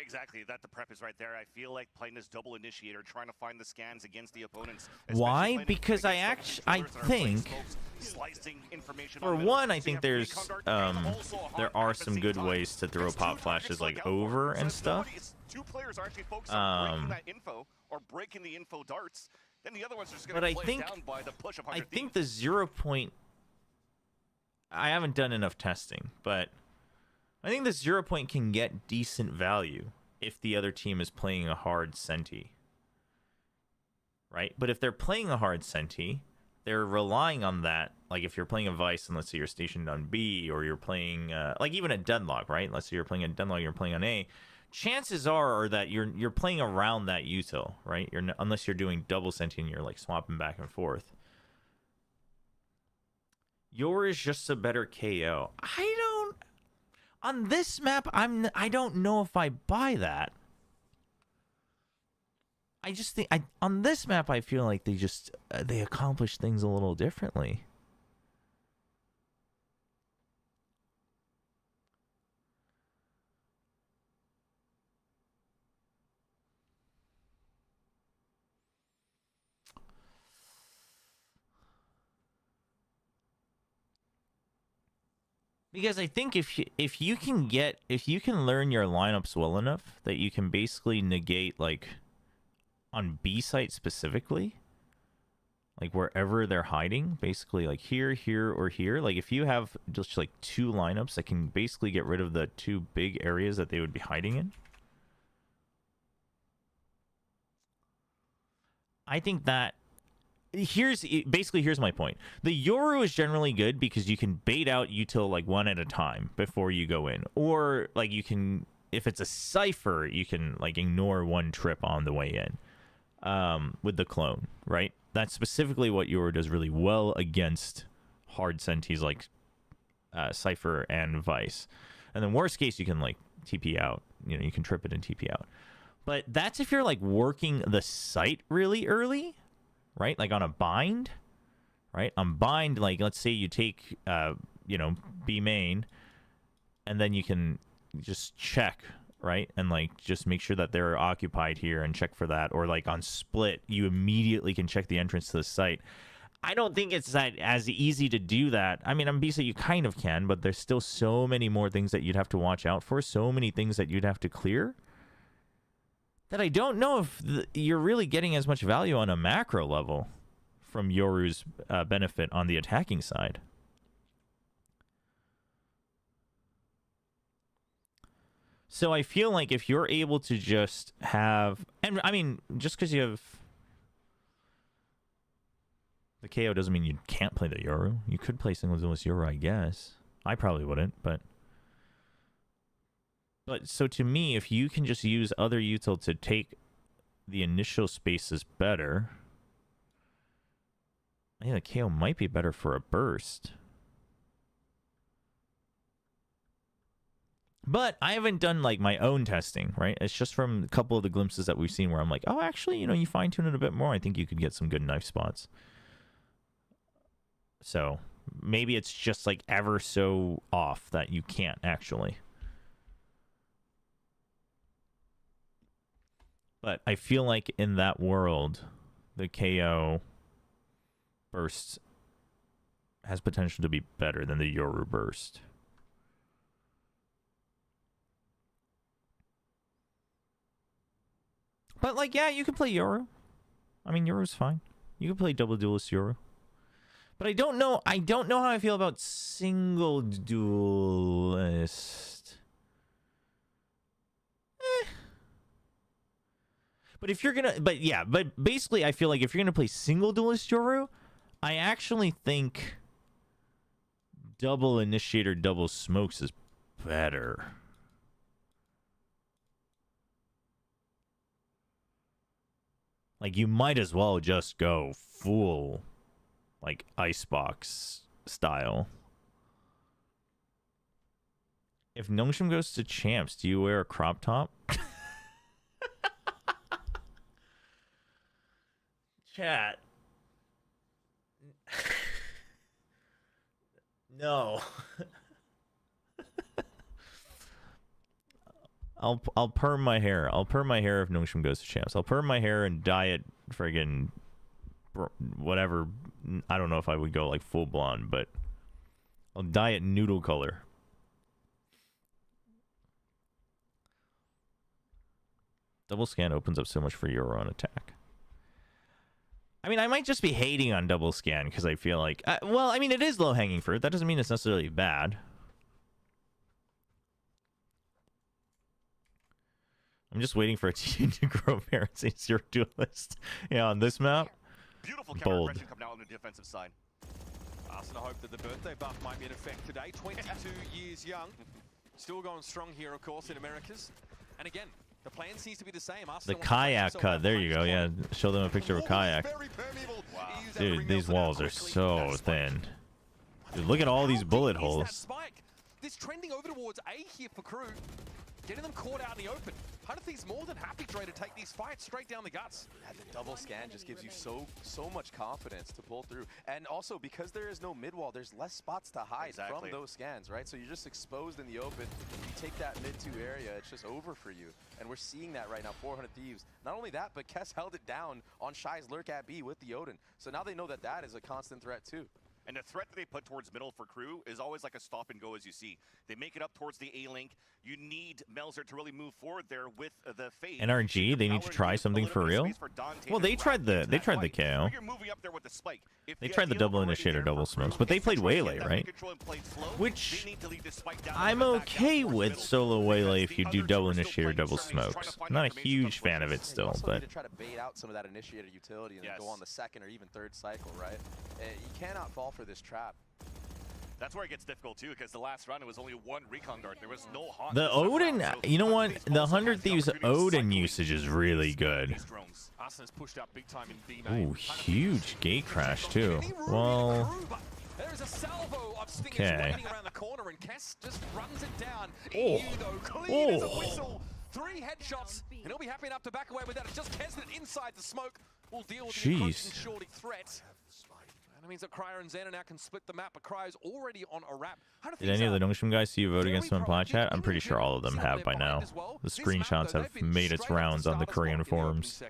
Exactly, that the prep is right there. I feel like playing this double initiator, trying to find the scans against the opponents. Why? Because I think, for one, I think there are some good ways to throw pop flashes like over and stuff. Two players are actually focused on breaking that info or breaking the info darts. Then the other one's just going to play down by the push of 100 I think the 0 point. I haven't done enough testing, but I think the 0 point can get decent value if the other team is playing a hard Senti. Right? But if they're playing a hard Senti, they're relying on that. Like if you're playing a Vice and let's say you're stationed on B, or you're playing like even a Deadlock, right? Let's say you're playing a Deadlock, you're playing on A. Chances are that you're playing around that util, right? Unless you're doing double Senti and you're like swapping back and forth. Yours is just a better KO. On this map, I don't know if I buy that. I just think on this map I feel like they just they accomplish things a little differently. Because I think if you can learn your lineups well enough that you can basically negate, like on B site specifically, like wherever they're hiding, basically like here, here, or here. Like if you have just like 2 lineups that can basically get rid of the 2 big areas that they would be hiding in, I think that here's my point. The Yoru is generally good because you can bait out util like 1 at a time before you go in, or like you can, if it's a cipher, you can like ignore 1 trip on the way in with the clone, right? That's specifically what Yoru does really well against hard senties like cipher and vice. And then worst case, you can like TP out, you know, you can trip it and TP out. But that's if you're like working the site really early, right? Like on a bind, right? On bind, like let's say you take, you know, B main, and then you can just check, right? And like just make sure that they're occupied here and check for that. Or like on split, you immediately can check the entrance to the site. I don't think it's that as easy to do that. I mean, on B site you kind of can, but there's still so many more things that you'd have to watch out for. So many things that you'd have to clear, that I don't know if you're really getting as much value on a macro level from Yoru's benefit on the attacking side. So I feel like if you're able to just have, and I mean, just because you have the KO doesn't mean you can't play the Yoru. You could play single duelist Yoru, I guess. I probably wouldn't, but so to me, if you can just use other util to take the initial spaces better, I think the KO might be better for a burst. But I haven't done like my own testing, right? It's just from a couple of the glimpses that we've seen where I'm like, oh, actually, you know, you fine tune it a bit more, I think you could get some good knife spots. So maybe it's just like ever so off that you can't actually. But I feel like in that world, the KO burst has potential to be better than the Yoru burst. But like, yeah, you can play Yoru. I mean, Yoru's fine. You can play double duelist Yoru. But I don't know how I feel about single duelist. But if you're gonna, but basically I feel like if you're gonna play single duelist Yoru, I actually think double initiator, double smokes is better. Like you might as well just go full, like icebox style. If Nongshim goes to champs, do you wear a crop top? Chat. No. I'll perm my hair. I'll perm my hair if Nongshim goes to champs. I'll perm my hair and dye it friggin' whatever. I don't know if I would go like full blonde, but I'll dye it noodle color. Double scan opens up so much for Yoru on attack. I mean, I might just be hating on double scan because I feel like, well, I mean, it is low-hanging fruit. That doesn't mean it's necessarily bad. I'm just waiting for a team to grow parents in zero duelist. Yeah, on this map. Beautiful Bold. counter come down on the defensive side. Arsenal hope that the birthday buff might be in effect today. 22 years young. Still going strong here, of course, in Americas. And again, the plan seems to be the same. The kayak cut. There you go. Yeah, show them a picture of a kayak. Wow. Dude, these walls are so thin. Dude, look at all these bullet holes. This trending over towards A here for Crew. getting them caught out in the open. Hunterthy's more than happy, Dre, to take these fights straight down the guts. Yeah, the double scan just gives you so much confidence to pull through. And also, because there is no mid wall, there's less spots to hide from those scans, right? So you're just exposed in the open. You take that mid 2 area, it's just over for you. And we're seeing that right now, 400 Thieves. Not only that, but Kess held it down on Shy's lurk at B with the Odin. So now they know that that is a constant threat too. And the threat that they put towards middle for Crew is always like a stop and go, as you see. They make it up towards the A-Link. You need Melzer to really move forward there with the Fade. NRG, they need to try something for real. Well, they tried the KO. They tried the double initiator, double smokes, but they played Waylay, right? Which I'm okay with solo Waylay if you do double initiator, double smokes. I'm not a huge fan of it still, but to try to bait out some of that initiator utility and then go on the second or even third cycle, right? You cannot fall for this trap. That's where it gets difficult too, because the last round it was only one recon dart. There was no haunt. the Odin, you know what? The 100 Thieves Odin usage is really good. Ooh, huge gate crash too. Well, there's a salvo of stingers okay. waiting around the corner, and Kess just runs it down. Oh. EU though, clean as a whistle. 3 headshots, and he'll be happy enough to back away with that. It's just Kesnet inside the smoke. We'll deal with the encroaching shorty threat. And that means that Cryer and Xana now can split the map, but Cryer's already on a wrap. Did any of the Nongshim guys see you vote against him in Plat Chat? I'm pretty sure all of them have by now. The screenshots have made its rounds on the Korean forums.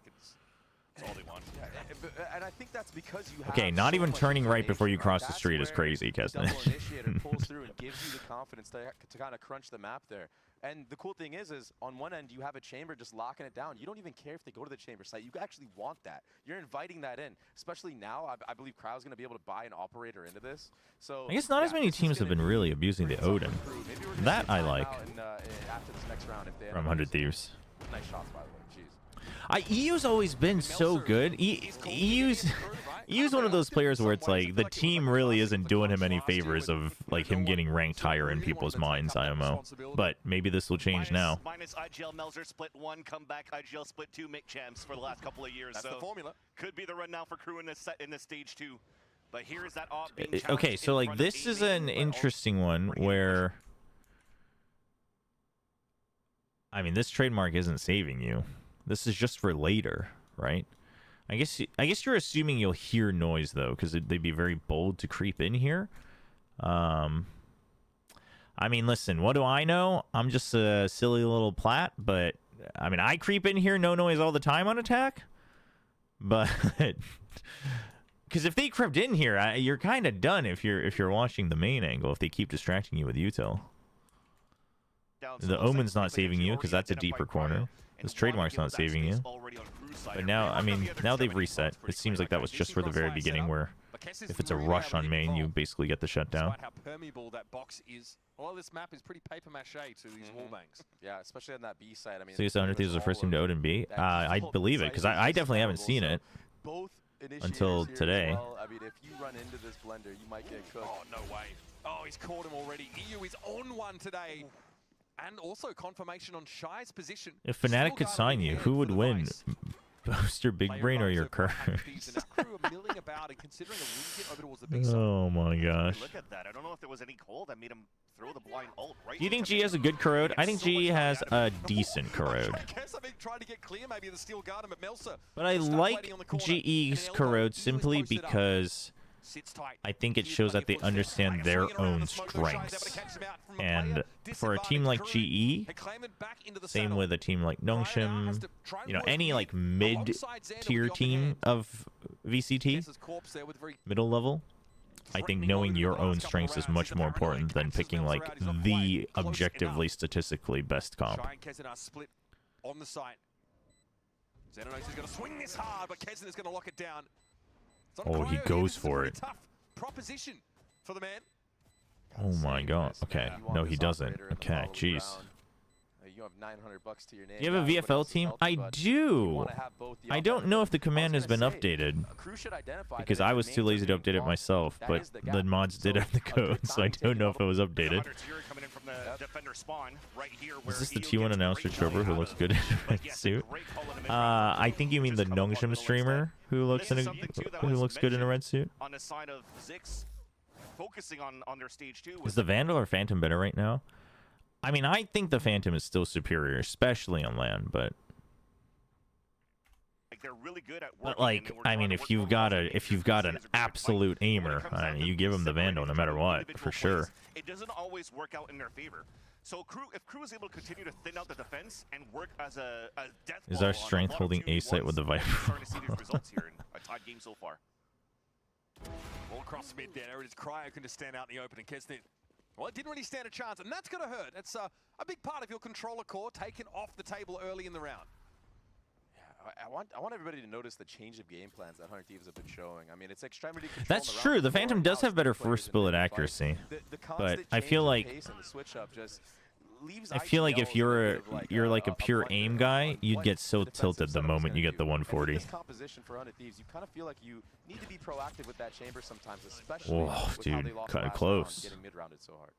And I think that's because you have Okay, not even turning right before you cross the street is crazy, Kesnet. Initiator pulls through and gives you the confidence to kind of crunch the map there. And the cool thing is on one end you have a chamber just locking it down. You don't even care if they go to the chamber site. You actually want that. You're inviting that in, especially now. I believe Crow's going to be able to buy an operator into this. So I guess not as many teams have been really abusing the Odin. That I like. After this next round, if they From 100 Thieves. Nice shots, by the way. Jeez. EU's always been so good. EU's one of those players where it's like the team really isn't doing him any favors of like him getting ranked higher in people's minds, IMO. But maybe this will change now. Minus IGL Melzer split 1, come back IGL split 2, make champs for the last couple of years. That's the formula. Could be the run now for Crew in this stage 2. But here's that op being okay, so like this is an interesting one where I mean this trademark isn't saving you. This is just for later, right? I guess you're assuming you'll hear noise though, because they'd be very bold to creep in here. I mean, listen, what do I know? I'm just a silly little plat, but I mean, I creep in here, no noise all the time on attack. But because if they crept in here, you're kind of done if you're watching the main angle. If they keep distracting you with util, the Omen's not saving you because that's a deeper corner. This trademark's not saving you. But now, I mean, now they've reset. It seems like that was just for the very beginning where if it's a rush on main, you basically get the shutdown. How permeable that box is. A lot of this map is pretty paper mache to these wall banks. Yeah, especially on that B side. I mean, So you said 100 Thieves was the first team to Odin B. I believe it because I definitely haven't seen it until today. I mean, if you run into this blender, you might get cooked. Oh, no way. Oh, he's caught him already. EU is on one today. And also confirmation on Shy's position. If Fnatic could sign you, who would win? Boaster Big Brain or your curse? Oh my gosh. Look at that. I don't know if there was any call that made him throw the blind ult right. Do you think G has a good Corrode? I think G has a decent Corrode. But I like GE's Corrode simply because I think it shows that they understand their own strengths. And for a team like GE, same with a team like Nongshim, you know, any like mid-tier team of VCT, middle level, I think knowing your own strengths is much more important than picking like the objectively statistically best comp. On the site. Xenonose is going to swing this hard, but Kesnet is going to lock it down. Oh, he goes for it. Tough proposition for the man. Oh my god. Okay. No, he doesn't. Okay, jeez. You have $900 to your name. You have a VFL team? I do. I don't know if the command has been updated because I was too lazy to update it myself, but the mods did have the code, so I don't know if it was updated. Is this the T1 announcer Chobra who looks good in a red suit? I think you mean the Nongshim streamer who looks good in a red suit. On the side of Zix, focusing on their stage 2. Is the Vandal or Phantom better right now? I mean, I think the Phantom is still superior, especially on land, but Like they're really good at but working, like, and we're I trying mean, to if work you've more got often. a if you've got an absolute aimer, I mean, you give them the Vandal no matter what, for sure. It doesn't always work out in their favor. So if Crew is able to continue to thin out the defense and work as a death Is ball our on a strength lot of holding 2v1s, A site with the Viper? we're starting to see these results here in a tied game so far. All across mid there, it is Cryo can just stand out in the open, and Kesnet, well, it didn't really stand a chance, and that's going to hurt. It's a big part of your controller core taken off the table early in the round. I want everybody to notice the change of game plans that 100 Thieves have been showing. I mean, it's extremity control. That's in the true. round The before, Phantom and does now have better it's players first in bullet mid-fight. accuracy, The but constant I feel change of like pace and the switch up just leaves I feel like IGL if in a you're bit of you're like a blunder pure on aim guy, you'd what get so the defensive tilted the setup is moment you gonna get the do. And with 140. this composition for 100 Thieves, you kind of feel like you need to be proactive with that chamber sometimes, especially Whoa, with how dude, they lost kinda last close. round, getting mid-rounded so hard.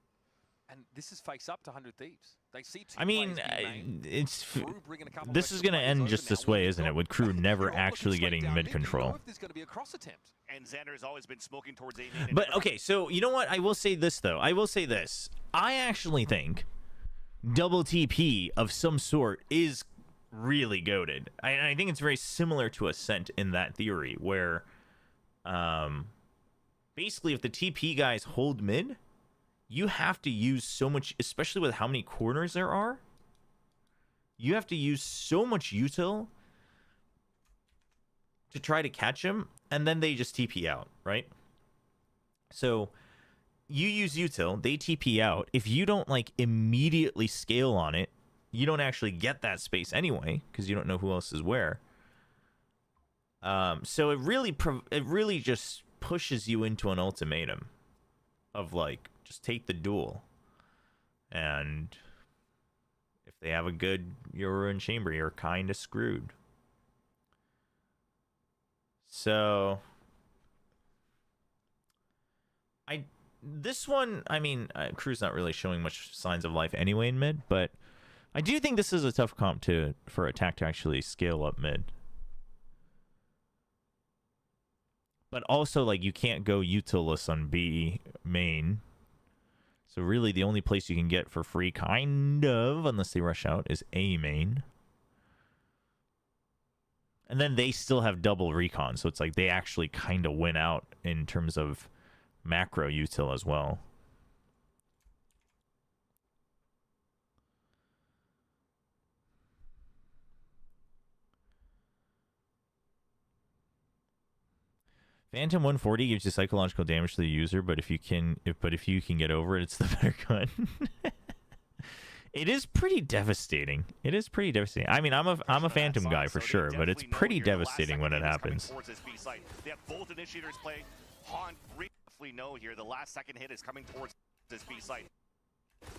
And this is face up to 100 Thieves. They see two I mean, players being named. it's Crew bringing a couple this extra is gonna players end over just now. this When way, you've isn't it? got- With Crew you're never all looking actually straight getting down mid mid. You know control. if there's going to be a cross attempt. And Xander has always been smoking towards A main. But okay, so you know what? I will say this though. I will say this. I actually think double TP of some sort is really goated. I think it's very similar to Ascent in that theory, where basically if the TP guys hold mid, you have to use so much, especially with how many corners there are. You have to use so much util to try to catch them, and then they just TP out, right? So you use util, they TP out. If you don't like immediately scale on it, you don't actually get that space anyway because you don't know who else is where. So it really just pushes you into an ultimatum of like, just take the duel, and if they have a good Yoru and Chamber, you're kind of screwed. So this one, I mean, Crew's not really showing much signs of life anyway in mid, but I do think this is a tough comp for attack to actually scale up mid. But also, like, you can't go utilless on B main. So really, the only place you can get for free, kind of, unless they rush out, is A main. And then they still have double recon, so it's like they actually kind of win out in terms of macro util as well. Phantom 140 gives you psychological damage to the user, but if you can get over it, it's the better gun. It is pretty devastating. It is pretty devastating. I mean, I'm a Phantom guy for sure, but it's pretty devastating when it happens. They have both initiators play. Han briefly know here the last second hit is coming towards this B site.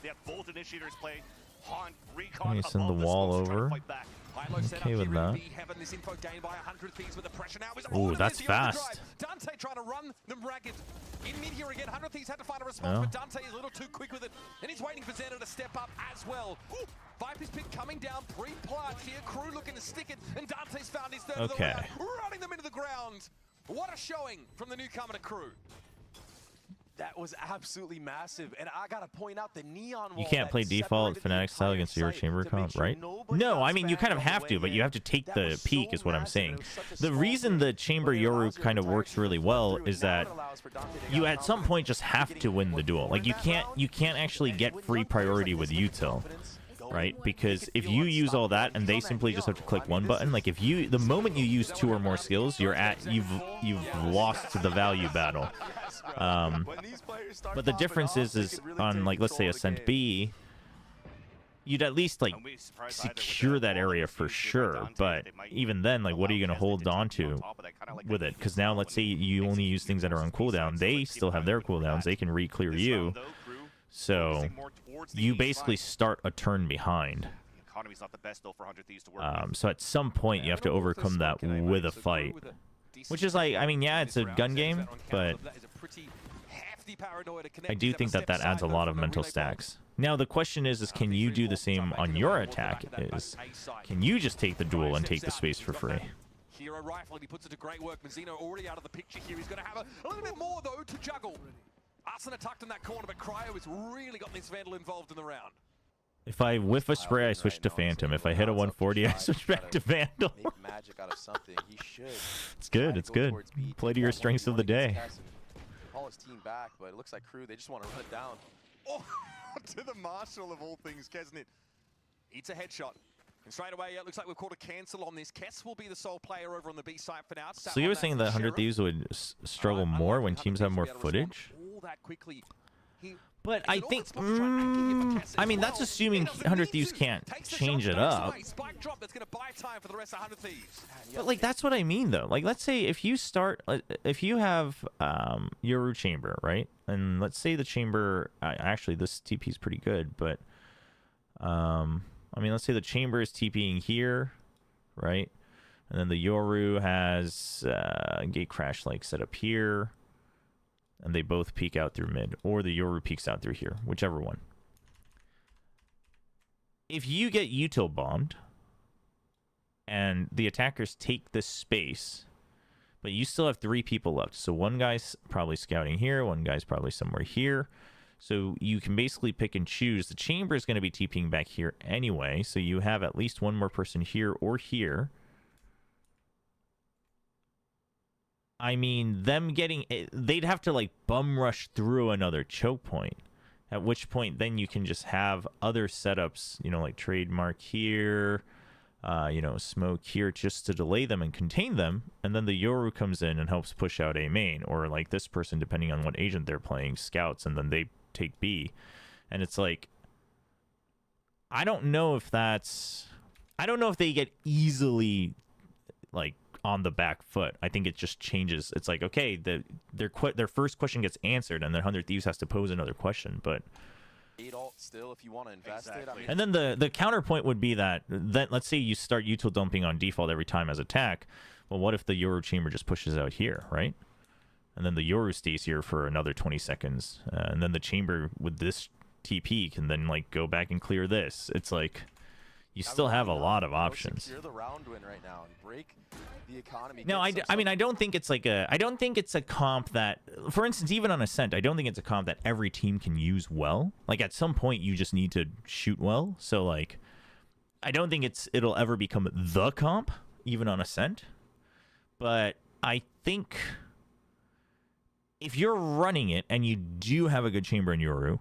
They have both initiators play. Han recon Okay, send the above wall smokes to try to over. fight back. Okay with that. Ooh, that's fast. Dante trying to run them ragged. In mid here again, 100 Thieves had to find a response, but Dante is a little too quick with it, and he's waiting for Xander to step up as well. Ooh, Viper's pick coming down, pre-plants here, Crew looking to stick it, and Dante's found his third of the round, running them into the ground. What a showing from the newcomer to Crew. That was absolutely massive, and I gotta point out the neon wall. You can't play default Fnatic style against your chamber comp, right? No, I mean, you kind of have to, but you have to take the peak is what I'm saying. The reason the chamber Yoru kind of works really well is that you at some point just have to win the duel. Like, you can't actually get free priority with util, right? Because if you use all that and they simply just have to click one button, like the moment you use 2 or more skills, you've lost the value battle. But the difference is on, like, let's say Ascent B, you'd at least like secure that area for sure. But even then, like, what are you going to hold on to with it? Because now, let's say you only use things that are on cooldown. They still have their cooldowns. They can re-clear you. So you basically start a turn behind. So at some point, you have to overcome that with a fight. Which is like, I mean, yeah, it's a gun game, but I do think that adds a lot of mental stacks. Now, the question is can you do the same on your attack? Can you just take the duel and take the space for free? Hero rifle, and he puts it to great work. Mazzino already out of the picture here. He's going to have a little bit more, though, to juggle. Arsena tucked in that corner, but Cryo has really got this Vandal involved in the round. If I whiff a spray, I switch to Phantom. If I hit a 140, I switch back to Vandal. Make magic out of something. He should. It's good. It's good. Play to your strengths of the day. Call his team back, but it looks like Crew, they just want to run it down. Oh, to the Marshall of all things, Kesnit. Eats a headshot. And straight away, it looks like we've called a cancel on this. Kess will be the sole player over on the B side for now. So you were saying that 100 Thieves would struggle more when teams have more footage? All that quickly. But I think, I mean, that's assuming 100 Thieves can't change it up. But like, that's what I mean, though. Like, let's say if you start, if you have Yoru Chamber, right? And let's say the Chamber, actually, this TP is pretty good, but, I mean, let's say the Chamber is TPing here, right? And then the Yoru has Gate Crash, like, set up here. And they both peek out through mid, or the Yoru peeks out through here, whichever one. If you get util bombed, and the attackers take this space, but you still have 3 people left, so one guy's probably scouting here, one guy's probably somewhere here, so you can basically pick and choose. The Chamber is going to be TPing back here anyway, so you have at least one more person here or here. I mean, them getting... They'd have to, like, bum rush through another choke point. At which point, then you can just have other setups, you know, like trademark here, you know, smoke here, just to delay them and contain them. And then the Yoru comes in and helps push out A main. Or, like, this person, depending on what agent they're playing, scouts, and then they take B. And it's like... I don't know if that's... I don't know if they get easily, like... on the back foot. I think it just changes. It's like, okay, their first question gets answered, and then 100 Thieves has to pose another question. But still, if you want to invest it, I mean, and then the counterpoint would be that let's say you start util dumping on default every time as attack. Well, what if the Yoru Chamber just pushes out here, right? And then the Yoru stays here for another 20 seconds, and then the Chamber with this TP can then like go back and clear this. It's like you still have a lot of options. Secure the round win right now and break the economy. No, I mean, I don't think it's like a... I don't think it's a comp that... For instance, even on Ascent, I don't think it's a comp that every team can use well. Like, at some point, you just need to shoot well. So, like, I don't think it'll ever become the comp, even on Ascent. But I think if you're running it and you do have a good Chamber in Yoru,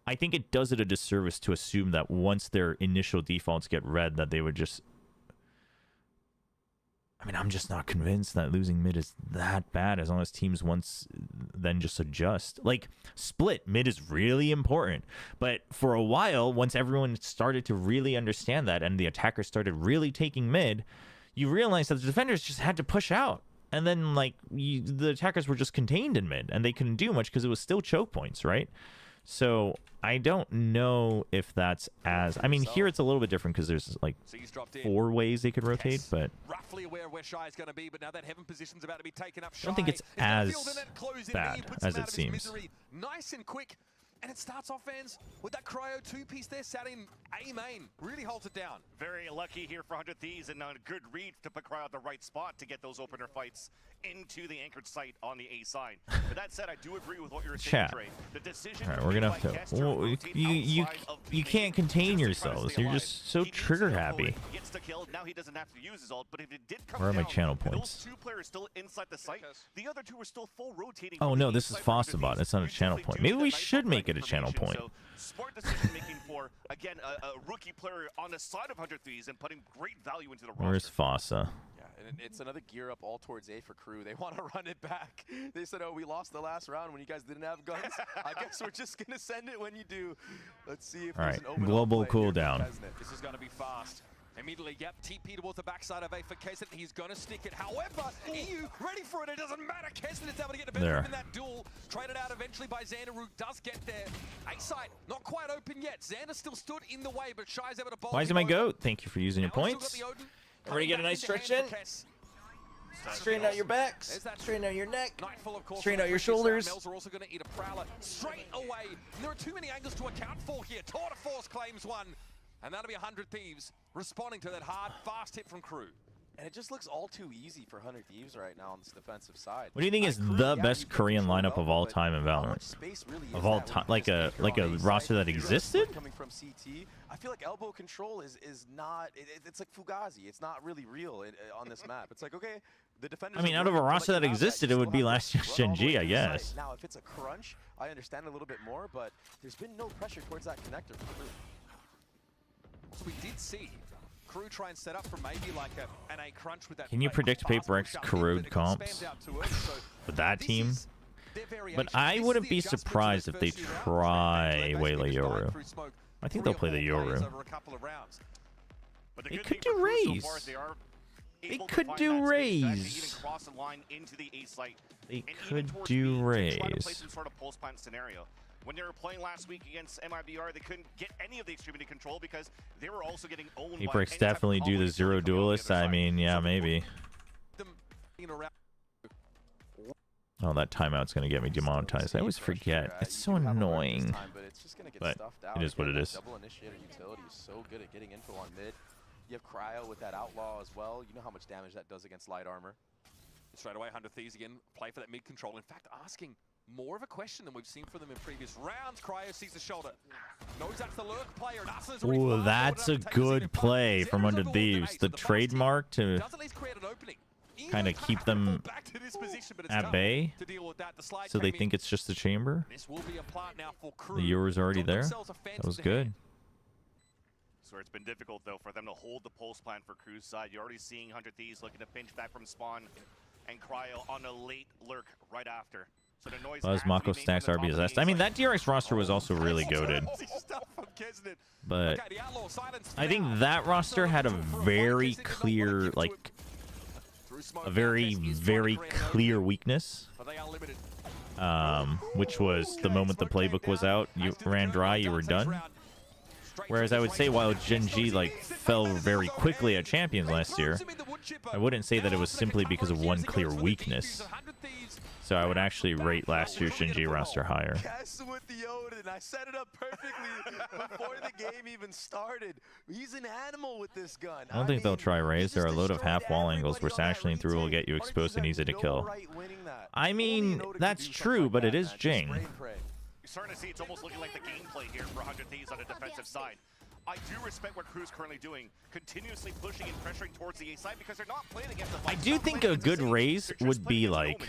I think it does it a disservice to assume that once their initial defaults get read, that they would just... I mean, I'm just not convinced that losing mid is that bad as long as teams once then just adjust. Like, split mid is really important. But for a while, once everyone started to really understand that and the attackers started really taking mid, you realize that the defenders just had to push out. And then, like, the attackers were just contained in mid, and they couldn't do much because it was still choke points, right? So I don't know if that's as... I mean, here it's a little bit different because there's like 4 ways they could rotate, but... Roughly aware where Shy is going to be, but now that heaven position's about to be taken up. I don't think it's as bad as it seems. Nice and quick. And it starts off, fans, with that Cryo 2-piece there sat in A main. Really holds it down. Very lucky here for 100 Thieves, and a good read to put Cryo at the right spot to get those opener fights into the anchored site on the A side. But that said, I do agree with what you were saying, Trey. The decision... All right, we're going to have to... Well, you can't contain yourselves. You're just so trigger happy. Gets the kill. Now he doesn't have to use his ult, but if it did come Where are my down, channel points? Those 2 players still inside the site. The other 2 are still full rotating. Oh, no, this is Fossabot. It's not a channel point. Maybe we should make it a channel point. So, smart decision making for, again, a rookie player on the side of 100 Thieves and putting great value into the roster. Where's Fossa? Yeah, and it's another gear up all towards A for Crew. They want to run it back. They said, oh, we lost the last round when you guys didn't have guns. I guess we're just going to send it when you do. Let's see if there's an open global cooldown. This is going to be fast. Immediately, yep, TP towards the backside of A for Kesnet. He's going to stick it. However, EU ready for it. It doesn't matter. Kesnet is able to get the better in that duel. Traded out eventually by Xander, who does get there. A site not quite open yet. Xander still stood in the way, but Shy's able to bolt. Why is it my goat? Thank you for using your points. Everybody get a nice stretch in. Straighten out your backs. Straighten out your neck. Straighten out your shoulders. Mel's are also going to eat a prowler straight away. And there are too many angles to account for here. Tour de Force claims one. And that'll be 100 Thieves responding to that hard, fast hit from Crew. And it just looks all too easy for 100 Thieves right now on this defensive side. What do you think is the best Korean lineup of all time in Valorant? Of all time, like a roster that existed? Coming from CT, I feel like elbow control is not. It's like Fugazi. It's not really real on this map. It's like, okay, the defenders. I mean, out of a roster that existed, it would be last year's Shenji, I guess. Now, if it's a crunch, I understand a little bit more, but there's been no pressure towards that connector for Crew. So we did see Crew try and set up for maybe like an A crunch with that. Can you predict Paper X Corrode comps with that team? But I wouldn't be surprised if they try Waylay Yoru. I think they'll play the Yoru. They could do Raze. They could do Raze. They could do Raze. When they were playing last week against MIBR, they couldn't get any of the extremity control because they were also getting owned Paper X definitely do the zero duelist. I mean, yeah, maybe. Oh, that timeout's gonna get me demonetized. I always forget. It's so annoying. But it is what it is. Double initiator utility is so good at getting info on mid. You have Cryo with that outlaw as well. You know how much damage that does against light armor. Straight away, 100 Thieves again play for that mid control. In fact, asking more of a question than we've seen from them in previous rounds. Cryo sees the shoulder. Knows that's the lurk player. Ooh, that's a good play from Under Thieves. The trademark to kind of keep them at bay, so they think it's just the chamber. The Yoru's already there. That was good. So it's been difficult, though, for them to hold the pulse plan for Crew's side. You're already seeing 100 Thieves looking to pinch back from spawn and Cryo on a late lurk right after. So the noise Buzz, Mako, Stacks, RBS. I mean, that DRX roster was also really goated. But I think that roster had a very clear, like, a very, very clear weakness. Which was the moment the playbook was out, you ran dry, you were done. Whereas I would say while Gen G like fell very quickly at Champions last year, I wouldn't say that it was simply because of one clear weakness. So I would actually rate last year's Gen G roster higher. With the Odin. I set it up perfectly before the game even started. He's an animal with this gun. I don't think they'll try Raze. There are a load of half wall angles where sashing through will get you exposed and easy to kill. I mean, that's true, but it is Jing. You're starting to see it's almost looking like the gameplay here for 100 Thieves on the defensive side. I do respect what Crew's currently doing, continuously pushing and pressuring towards the A side because they're not playing against the. I do think a good Raze would be like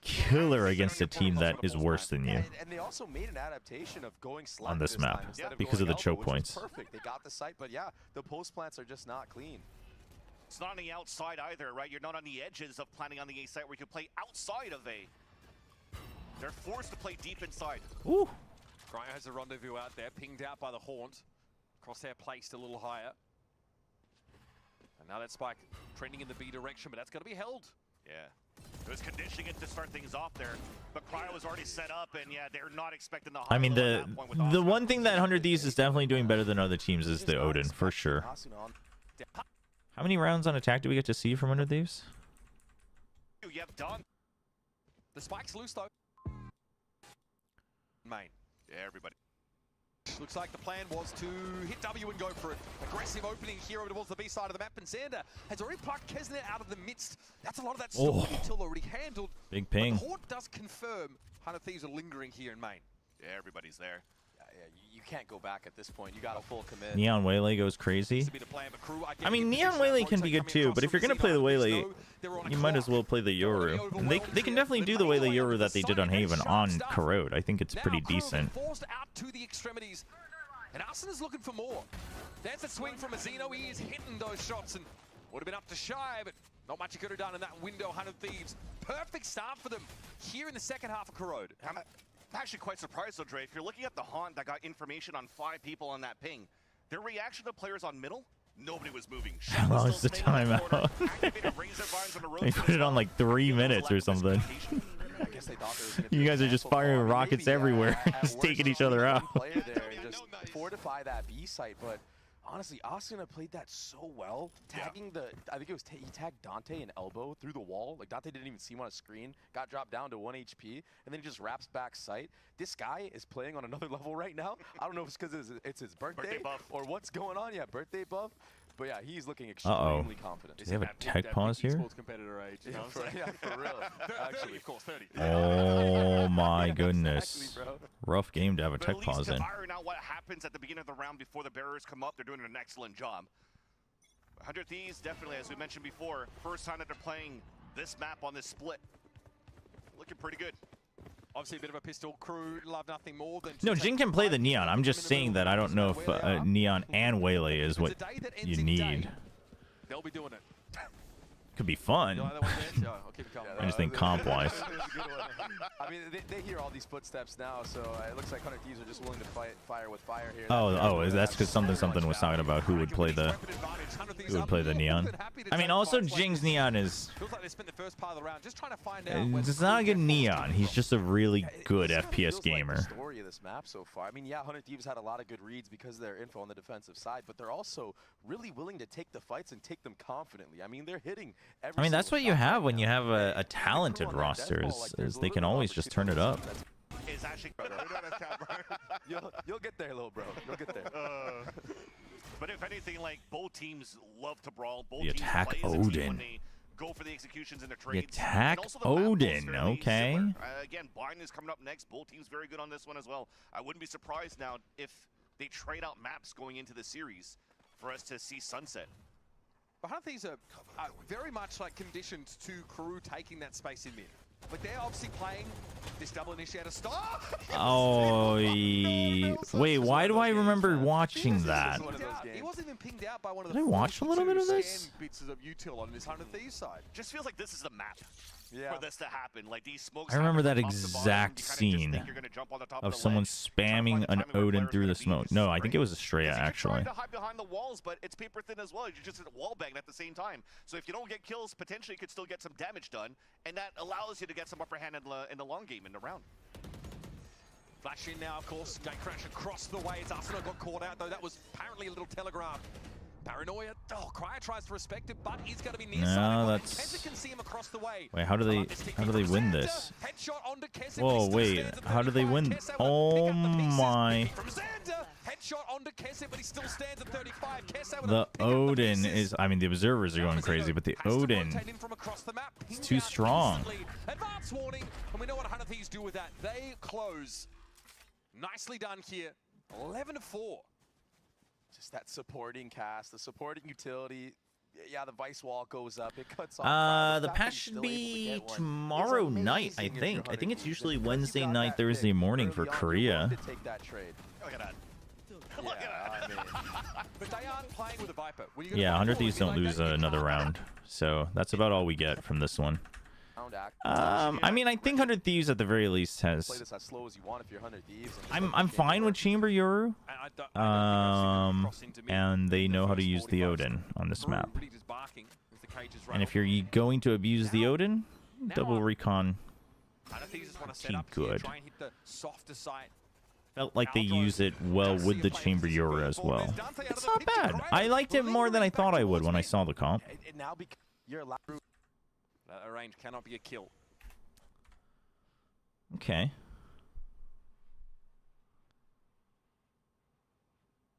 killer against a team that is worse than you. And they also made an adaptation of going on this map because of the choke points. Perfect. They got the site, but yeah, the post plants are just not clean. It's not on the outside either, right? You're not on the edges of planning on the A site where you can play outside of A. They're forced to play deep inside. Ooh. Cryo has a rendezvous out there, pinged out by the Haunt. Crosshair placed a little higher. And now that spike trending in the B direction, but that's going to be held. Yeah. It was conditioning it to start things off there, but Cryo was already set up, and yeah, they're not expecting the. I mean, the one thing that 100 Thieves is definitely doing better than other teams is the Odin, for sure. How many rounds on attack do we get to see from 100 Thieves? Yep, done. The spike's loose though. Main. Yeah, everybody. Looks like the plan was to hit W and go for it. Aggressive opening here over towards the B side of the map, and Xander has already plucked Kesnet out of the midst. That's a lot of that storm util already handled. Big ping. But the Horde does confirm 100 Thieves are lingering here in main. Yeah, everybody's there. Yeah, you can't go back at this point. You got a full commit. Neon Waylay goes crazy. I mean, Neon Waylay can be good too, but if you're going to play the Waylay, you might as well play the Yoru. And they can definitely do the Waylay Yoru that they did on Haven on Corrode. I think it's pretty decent. Forced out to the extremities, and Arsen is looking for more. There's a swing from Azino. He is hitting those shots, and would have been up to Shy, but not much he could have done in that window. 100 Thieves. Perfect start for them here in the second half of Corrode. I'm actually quite surprised though, Dre. If you're looking at the Haunt that got information on 5 people on that ping, their reaction to players on middle, nobody was moving. How long is the timeout? They put it on like 3 minutes or something. You guys are just firing rockets everywhere, just taking each other out. Just fortify that B site, but honestly, Asuna played that so well. Tagging I think it was, he tagged Dante and elbow through the wall. Like, Dante didn't even see him on a screen. Got dropped down to 1 HP, and then he just wraps back sight. This guy is playing on another level right now. I don't know if it's because it's his birthday or what's going on. Yeah, birthday buff. But yeah, he's looking extremely confident. Do they have a tech pause here? Esports competitor age, you know what I'm saying? Yeah, for real. 30, Actually, of course, 30. Oh my goodness. Exactly, bro. Rough game to have a But tech at least pause to in. iron out what happens at the beginning of the round before the barriers come up, they're doing an excellent job. 100 Thieves, definitely, as we mentioned before, first time that they're playing this map on this split. Looking pretty good. Obviously, a bit of a pistol crew, love nothing more than... No, Jin can play the Neon. I'm just saying that I don't know if Neon and Waylay is what you need. They'll be doing it. Could be fun. You like that one, Dan? Yeah, I'll keep it coming. I just think comp-wise. I mean, they hear all these footsteps now, so it looks like 100 Thieves are just willing to fight fire with fire here. That's because something was talking about who would play the Neon. I mean, also Jing's Neon is. Feels like they spent the first part of the round just trying to find out. It's not a good Neon. He's just a really good FPS gamer. Like the story of this map so far. I mean, yeah, 100 Thieves had a lot of good reads because of their info on the defensive side, but they're also really willing to take the fights and take them confidently. I mean, they're hitting. I mean, that's what you have when you have a talented roster. Is they can always just turn it up. Is actually you'll get there, little bro. You'll get there. But if anything, like both teams love to brawl. Both The teams attack play as a team Odin. when they go for the executions and the The trades. attack And also the map feels Odin. fairly Okay. similar. Again, Bind is coming up next. Both teams very good on this one as well. I wouldn't be surprised now if they trade out maps going into the series for us to see Sunset. But 100 Thieves are very much like conditioned to crew taking that space in mid. Like they're obviously playing this double initiator stop. Oh, wait. Why do I remember watching that? He wasn't even pinged out by one of the. Did I watch a little bit of this? Bits of util on this 100 Thieves side. Just feels like this is the map for this to happen. Like these smokes. I remember that happen from top to bottom. exact You kinda just scene think you're gonna jump on the top of the someone ledge, try to find spamming the an timing where Odin player's through the gonna be. smoke. It's No, I think great. it was Estrella, Because you're actually. trying to hide behind the walls, but it's paper thin as well. You're just wall banging at the same time. So if you don't get kills, potentially you could still get some damage done, and that allows you to get some upper hand in the long game in the round. Flash in now, of course. Gate crash across the way. It's Arsenal got caught out, though. That was apparently a little telegraph. Paranoia. Oh, Cryer tries to respect it, but he's going to be near No, side. that's. Kesset can see him across the way. Wait, how do they win this? Headshot onto Kesset, Whoa, but he still wait, stands at how do they 35. win? Kesset will pick Oh up the pieces. my. From Xander, headshot onto Kesset, but he still stands at 35. Kesset will The pick up Odin pieces. is. I mean, the observers are going crazy, but the Odin. It's too strong. Advance warning, and we know what 100 Thieves do with that. They close. Nicely done here. 11-4. Just that supporting cast, the supporting utility. Yeah, the vice wall goes up. It cuts off. The patch should be tomorrow night, I think. I think it's usually Wednesday night, Thursday morning for Korea. Take that trade. Look at that. Look at that. But they aren't playing with a Viper. Yeah, 100 Thieves don't lose another round. So that's about all we get from this one. I mean, I think 100 Thieves at the very least has. Play this as slow as you want if you're 100 Thieves. I'm fine with Chamber Yoru. And they know how to use the Odin on this map. And if you're going to abuse the Odin, double recon. Pretty good. Felt like they use it well with the Chamber Yoru as well. It's not bad. I liked it more than I thought I would when I saw the comp. Now you're allowed. A range cannot be a kill. Okay.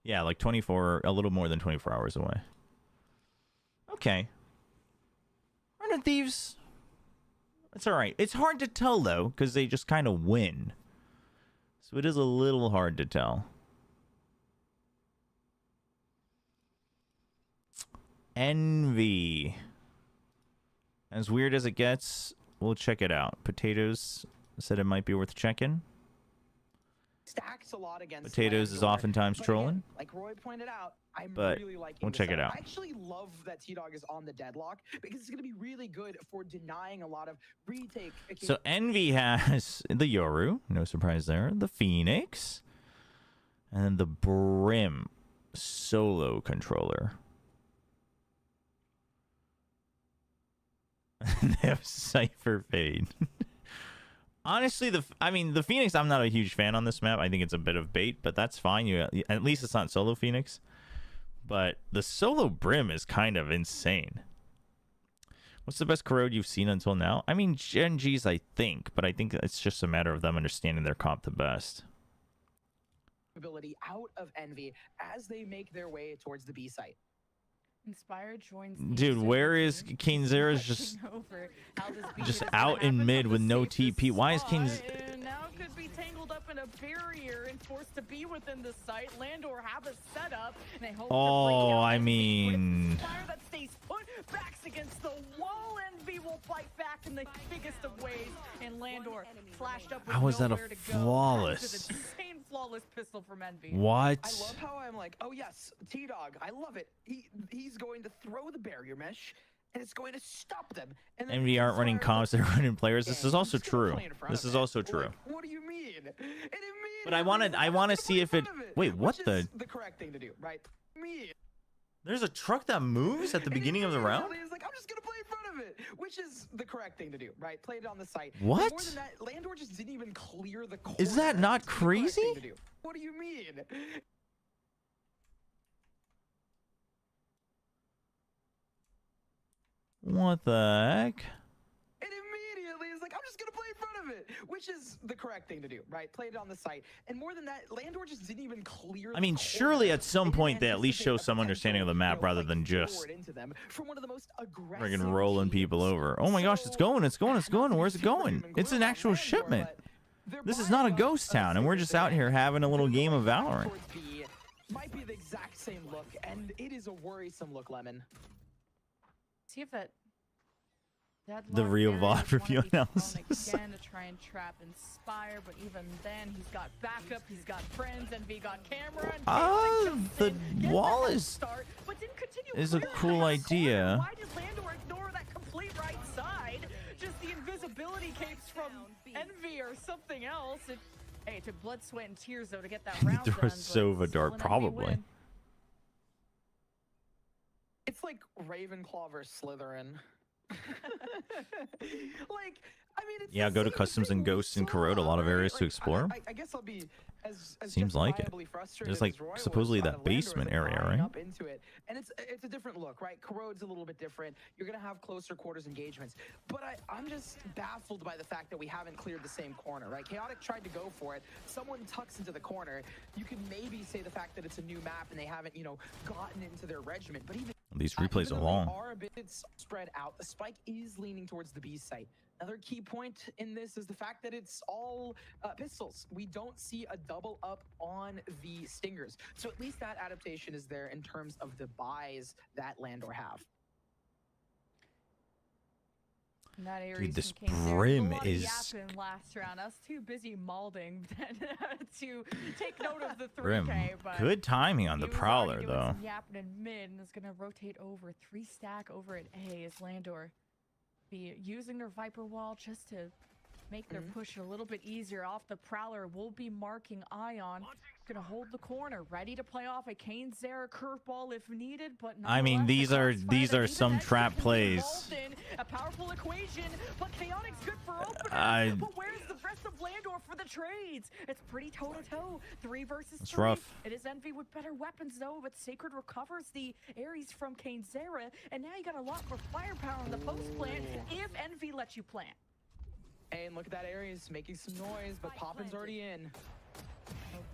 Yeah, like 24, a little more than 24 hours away. Okay. 100 Thieves. It's alright. It's hard to tell, though, because they just kind of win. So it is a little hard to tell. Envy. As weird as it gets, we'll check it out. Potatoes said it might be worth checking. Stacks a lot against Potatoes is oftentimes trolling. Like Roy pointed out, I'm but really liking we'll check it out. I actually love that T-Dog is on the deadlock because it's going to be really good for denying a lot of retake. So Envy has the Yoru, no surprise there, the Phoenix, and then the Brim solo controller. They have Cypher Fade. Honestly, the Phoenix, I'm not a huge fan on this map. I think it's a bit of bait, but that's fine. At least it's not solo Phoenix. But the solo Brim is kind of insane. What's the best Corrode you've seen until now? I mean, Gen G's, I think, but I think it's just a matter of them understanding their comp the best. Ability out of Envy as they make their way towards the B site. Inspired joins. Dude, where is Kane Zera's just out in mid with no TP? Why is Kane's... Now could be tangled up in a barrier and forced to be within the site. Landor have a setup. And they hope Oh, I mean... Inspire that stays put, backs against the wall. Envy will fight back in the biggest of ways. And Landor flashed up with How is that a nowhere to go. flawless? That was an insane flawless pistol from Envy. What? I love how I'm like, oh yes, T-Dog, I love it. He's going to throw the barrier mesh, and it's going to stop them. And then Envy aren't running comps, they're running players. This is also Still true. playing in front This of is it. also true. Like, what do you mean? But I want to see if it... Wait, what Which the... is the correct thing to do, right? Me. There's a truck that moves at the beginning of the round? He's like, I'm just gonna play in front of it, which is the correct thing to do, right? Play it on the site. What? More than that, Landor just didn't even clear the corner. Is that not It's the correct crazy? thing to do. What do you mean? What the heck? And immediately is like, I'm just gonna play in front of it, which is the correct thing to do, right? Play it on the site. And more than that, Landor just didn't even clear. I mean, the surely corner. at some They point they didn't at least show anticipate a some understanding of the potential, map rather like, than just forward into them from one of the most aggressive friggin' rolling people teams. over. Oh my gosh, it's going, it's going, it's Not going. to be Where's it super going? doom and It's an gloom on actual Landor, shipment. but they're This is buying not a up ghost town, and we're Singers just out here again. having a little game of Valorant. Towards B might be the exact same look, and it is a worrisome look, Lemon. See if that. The real VOD review analysis. Again to try and trap Inspire, but even then he's got backup, he's got friends, Envy got camera. And The wall is a cool idea. Why did Landor ignore that complete right side? Just the invisibility capes from Envy or something else. Hey, it took blood, sweat, and tears though to get that round Throw done. a Sova dart, probably. It's like Ravenclaw versus Slytherin. Like, I mean, it's Yeah, the go to same customs thing and we ghosts and saw, Corrode, a lot of right? areas to Like, explore. I guess I'll be as Seems like it. justifiably frustrated There's, like, as Roy was supposedly by that the Landor basement that area, buying right? up into it. And it's a different look, right? Corrode's a little bit different. You're gonna have closer quarters engagements. But I'm just baffled by the fact that we haven't cleared the same corner, right? Chaotic tried to go for it. Someone tucks into the corner. You can maybe say the fact that it's a new map and they haven't, gotten into their regiment. But even These replays even are though long. they are a bit spread out, the spike is leaning towards the B site. Another key point in this is the fact that it's all pistols. We don't see a double up on the Stingers. So at least that adaptation is there in terms of the buys that Landor have. Dude, this brim is... last round. I was too busy malding to take note of the 3K. Brim. But Good timing on the he was Prowler, already doing though. some yapping in mid, and is going to rotate over 3 stack over at A as Landor be using their Viper wall just to make their push a little bit easier. Off the Prowler will be marking Ion. Gonna hold the corner, ready to play off a Kane Zera curveball if needed, but I mean, these are some trap plays. A powerful equation, but Chaotic's good for openers. But where's the rest of Landor for the trades? It's pretty toe-to-toe. 3 versus 3. It's rough. It is Envy with better weapons though, but Sacred recovers the Ares from Kane Zera, and now you got a lot more firepower on the post plant if Envy lets you plant. And look at that Ares making some noise, but Poppin's already in.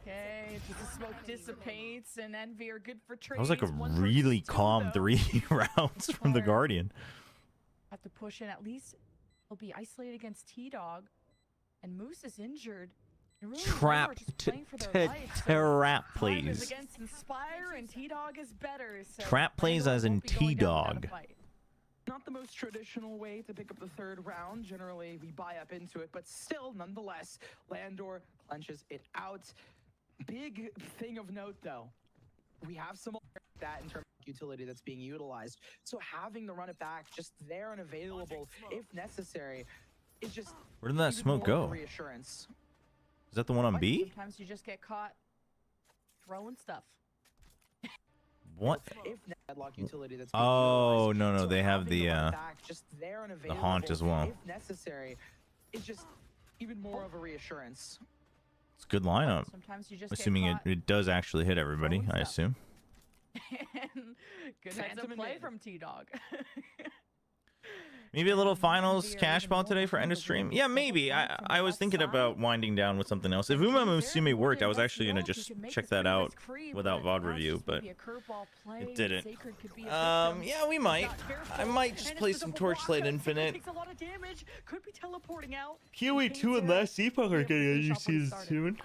Okay, the smoke dissipates, and Envy are good for trades. That was like a 1 versus really 2, calm though. 3 rounds from the Guardian. Have to push in. At least he'll be isolated against T-Dog, and Moose is injured. And really, Trap, Landor just playing for their life, so trap Prime is plays. against Inspire, and T-Dog is better. So Trap plays Landor as in won't be going down without a T-Dog. fight. Not the most traditional way to pick up the 3rd round. Generally, we buy up into it, but still, nonetheless, Landor clenches it out. Big thing of note, though, we have some of that in terms of utility that's being utilized. So having the run it back just there and available, if necessary, is just Where did that even smoke more of a go? reassurance. Is that the one on B? Sometimes you just get caught throwing stuff. What? If deadlock utility that's being Oh, utilized. no, So they have having the run it back just there and haunt as available, well. If necessary, is just even more of a reassurance. It's a good lineup. Sometimes you just Assuming get caught. it does actually hit everybody, throwing I stuff. assume. And good heads Phantom up and play mid. from T-Dog. Maybe a little and finals Envy are cash even ball more today for looking end of to stream. lose Yeah, double maybe. point from I the was left thinking side. about winding down with something else. If And Uma King's Musume Air worked, I was wanted actually gonna West just York. You check could that make this out risk-free, without but VOD that's review, just but maybe a curveball play. it didn't. Sacred could be a victim. Yeah, we might. Got careful, I might just and play it's the some double block. Torchlight Sacred Infinite. takes a lot of damage. Could be teleporting out. Kiwi King's 2 and Air Last Epoch are made a getting pretty a shot when he UC started. soon.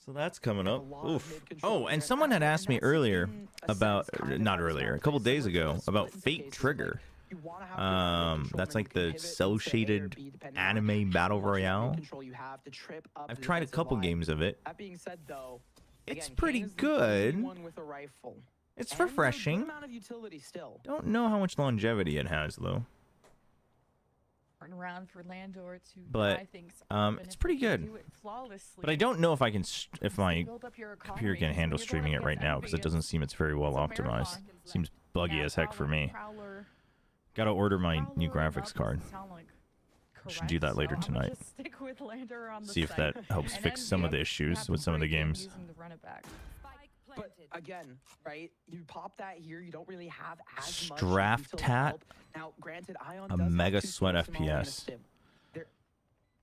So that's coming up. A lot of Oof. mid-control Oh, here, and someone had and asked me that's earlier in a about, sense kind of not how this earlier, a map couple plays. days Similar to ago, the about split Fate cases, like, Trigger. you wanna have good mid-control That's and like you can the pivot into A or cel-shaded B depending on anime battle how much royale. mid-control you have to trip up I've the tried a defensive couple line. games of it. That being said, though, It's again, pretty Kane is the only good. one with a rifle. It's And there's a good refreshing. amount of utility still. Don't know how much longevity it has though. Turn around for Landor to But, tie things up, and it's if pretty they can good. do it flawlessly, But I don't know if I can, if my build up your computer economy, can 'cause handle when you're streaming going it right against now because it Envy, doesn't seem it's very well it's a optimized. marathon. Seems buggy Now as heck for me. Prowler, Gotta order my new Prowler, graphics that card. doesn't sound like Should do that correct, later so I'm gonna tonight. just stick with Landor on the See if site. that helps And fix Envy, some of the you issues have to with some of the break in games. using the run it back. But again, right? You pop that here, you don't really have as much Straft utility tat, help. Now, granted, Ion a does have mega two sweat smokes from Ollie and a FPS. stim. They're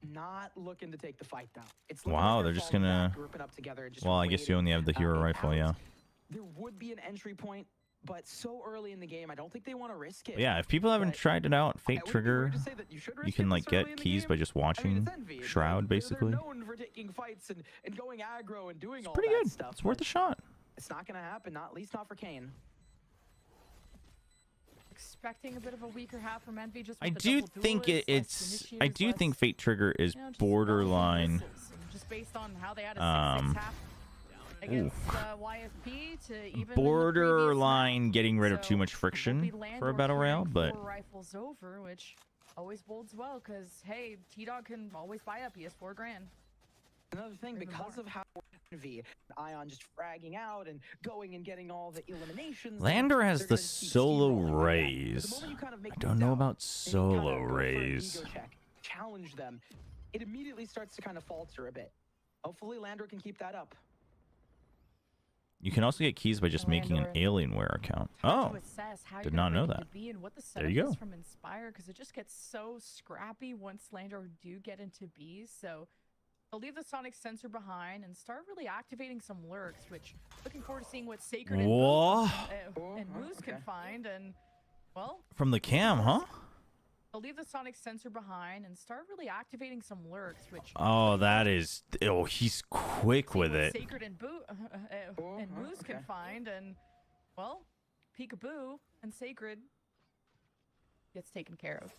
not looking to take the fight down. It's Wow, like they're just falling gonna- back, grouping up together and just Well, I guess you waiting, only have the hero it rifle, out. yeah. There would be an entry point, but so early in the game, I don't think they want to risk it. Yeah, if people haven't But tried it out, I Fate wouldn't be Trigger, worried to say that you should you risk can it like this early get in the keys game. by just I mean, watching it's Envy. Shroud, basically. They're known for taking fights and going aggro and doing It's all pretty that good. stuff. It's worth but a shot. It's not going to happen, not at least not for Kane. Expecting a bit of a weaker half from Envy just I with the do double think duelists, less it's. I initiators, do less, think Fate Trigger is you know, just borderline. missiles, and just based on how they had a 6-6 half against YFP to even in the Borderline previous getting rid of map. too much So, friction will be for a Landor battle royale, carrying but 4 rifles over, which always bodes well because hey, T-Dog can always buy a PS4 grand. Another thing, Even because more. of how Envy, Ion just fragging out and going and getting all the eliminations. Lander has they're the gonna keep solo steamrolling like that. The raise. moment you kind of make I don't things know out, about and you kind solo of go for an raise. ego check, challenge them, it immediately starts to kind of falter a bit. Hopefully, Lander can keep that up. You can also get keys by just making an Landor. Alienware account. Hard Oh, to assess how did you're not gonna know break that. into B and what the There setup you go. is from Inspire because it just gets so scrappy once Landor do get into B. So they'll leave the sonic sensor behind and start really activating some lurks, which looking forward to seeing what Sacred and Whoa. Moose can Okay. find. And well, From the cam, huh? they'll leave the sonic sensor behind and start really activating some lurks, which Oh, that is. Oh, he's quick see with what it. Sacred and and Moose can okay. find, and well, Peekaboo and Sacred gets taken care of.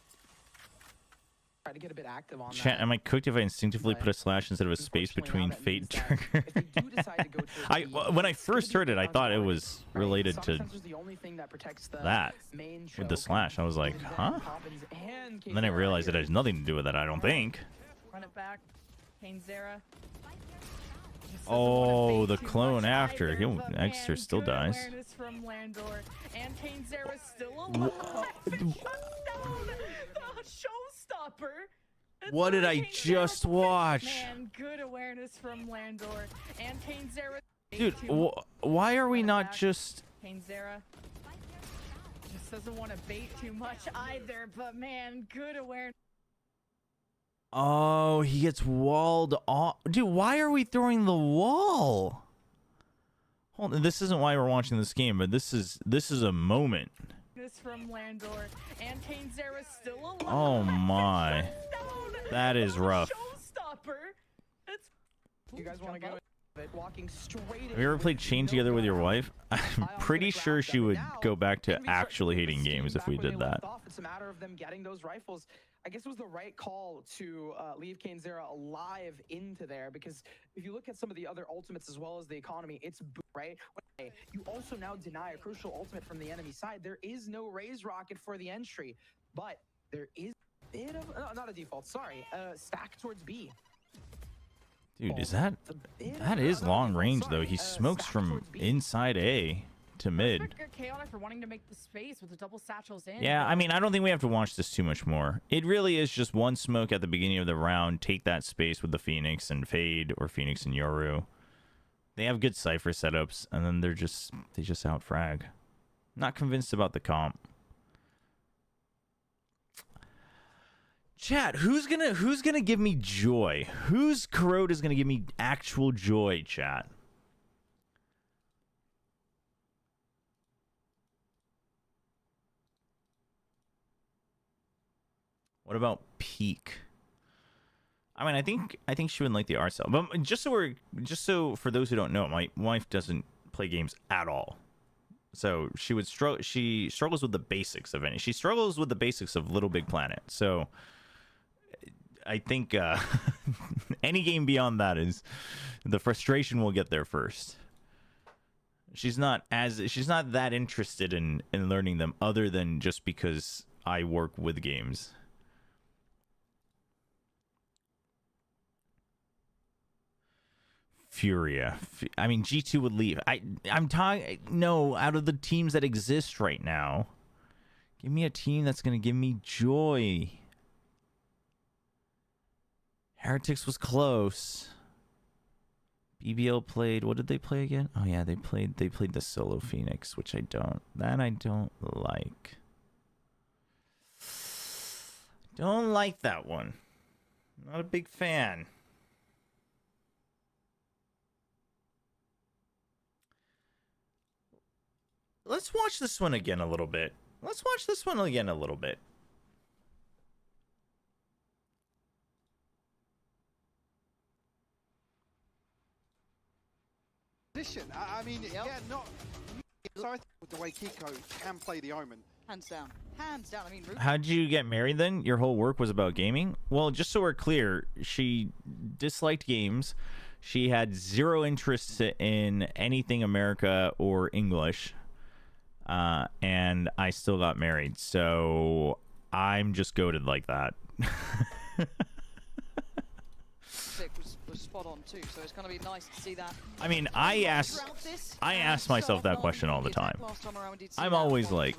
Try to get a bit active on Chat, that. am I cooked if I instinctively But put a slash instead of a space unfortunately, between now that Fate means that Trigger? if they do decide to go towards I B, when I it's gonna first be heard it, I down thought it to was right? related Sonic to sensor's the only thing that protects the that main with the choke. slash. I was like, And then huh? Poppins and And then I KZR realized it here. has nothing to do with it. I don't think. Run it back. Kane Zera. Oh, the clone after. He'll Exeter still dies. Awareness from Landor. And Kane Zera still alive. Showstopper. It's What did not I Kane Zera just for Kane. watch? Man, good awareness from Landor. And Kane Zera. Dude, why are we not just? Kane Zera just doesn't want to bait too much either, but man, good awareness. Oh, he gets walled off. Dude, why are we throwing the wall? Hold on, this isn't why we're watching this game, but this is a moment. This from Landor. And Kane Zera still alive. Oh my. That is rough. Showstopper. It's You guys want to go? Walking straight. Have you ever played Chain together with your wife? I'm pretty sure she would go back to actually hating games if we did that. It's a matter of them getting those rifles. I guess it was the right call to leave Kane Zera alive into there, because if you look at some of the other ultimates as well as the economy, it's right. You also now deny a crucial ultimate from the enemy side. There is no raise rocket for the entry, but there is a bit of not a default. Sorry, stack towards B. Dude, is that is long range though? He smokes from inside A to mid. Perfect chaotic for wanting to make the space with the double satchels in. Yeah, I mean, I don't think we have to watch this too much more. It really is just one smoke at the beginning of the round, take that space with the Phoenix and Fade, or Phoenix and Yoru. They have good Cypher setups, and then they just out frag. Not convinced about the comp. Chat, who's gonna give me joy? Whose Corrode is gonna give me actual joy, chat? What about Peak? I mean, I think she wouldn't like the art style. But just so for those who don't know, my wife doesn't play games at all. So she struggles with the basics of any. She struggles with the basics of Little Big Planet. So I think any game beyond that is the frustration will get there first. She's not that interested in learning them other than just because I work with games. Furia. I mean, G2 would leave. I'm talking, no, out of the teams that exist right now, give me a team that's going to give me joy. Heretics was close. BBL played, what did they play again? Oh yeah, they played the Solo Phoenix, which I don't like. Don't like that one. Not a big fan. Let's watch this one again a little bit. I mean, yeah, not. So I think with the way Kiko can play the Omen. Hands down. Hands down. I mean, how'd you get married then? Your whole work was about gaming? Well, just so we're clear, she disliked games. She had zero interest in anything America or English. And I still got married, so I'm just goated like that. was spot on too, so it's gonna be nice to see that. I mean, I ask myself that question all the time. I'm always like,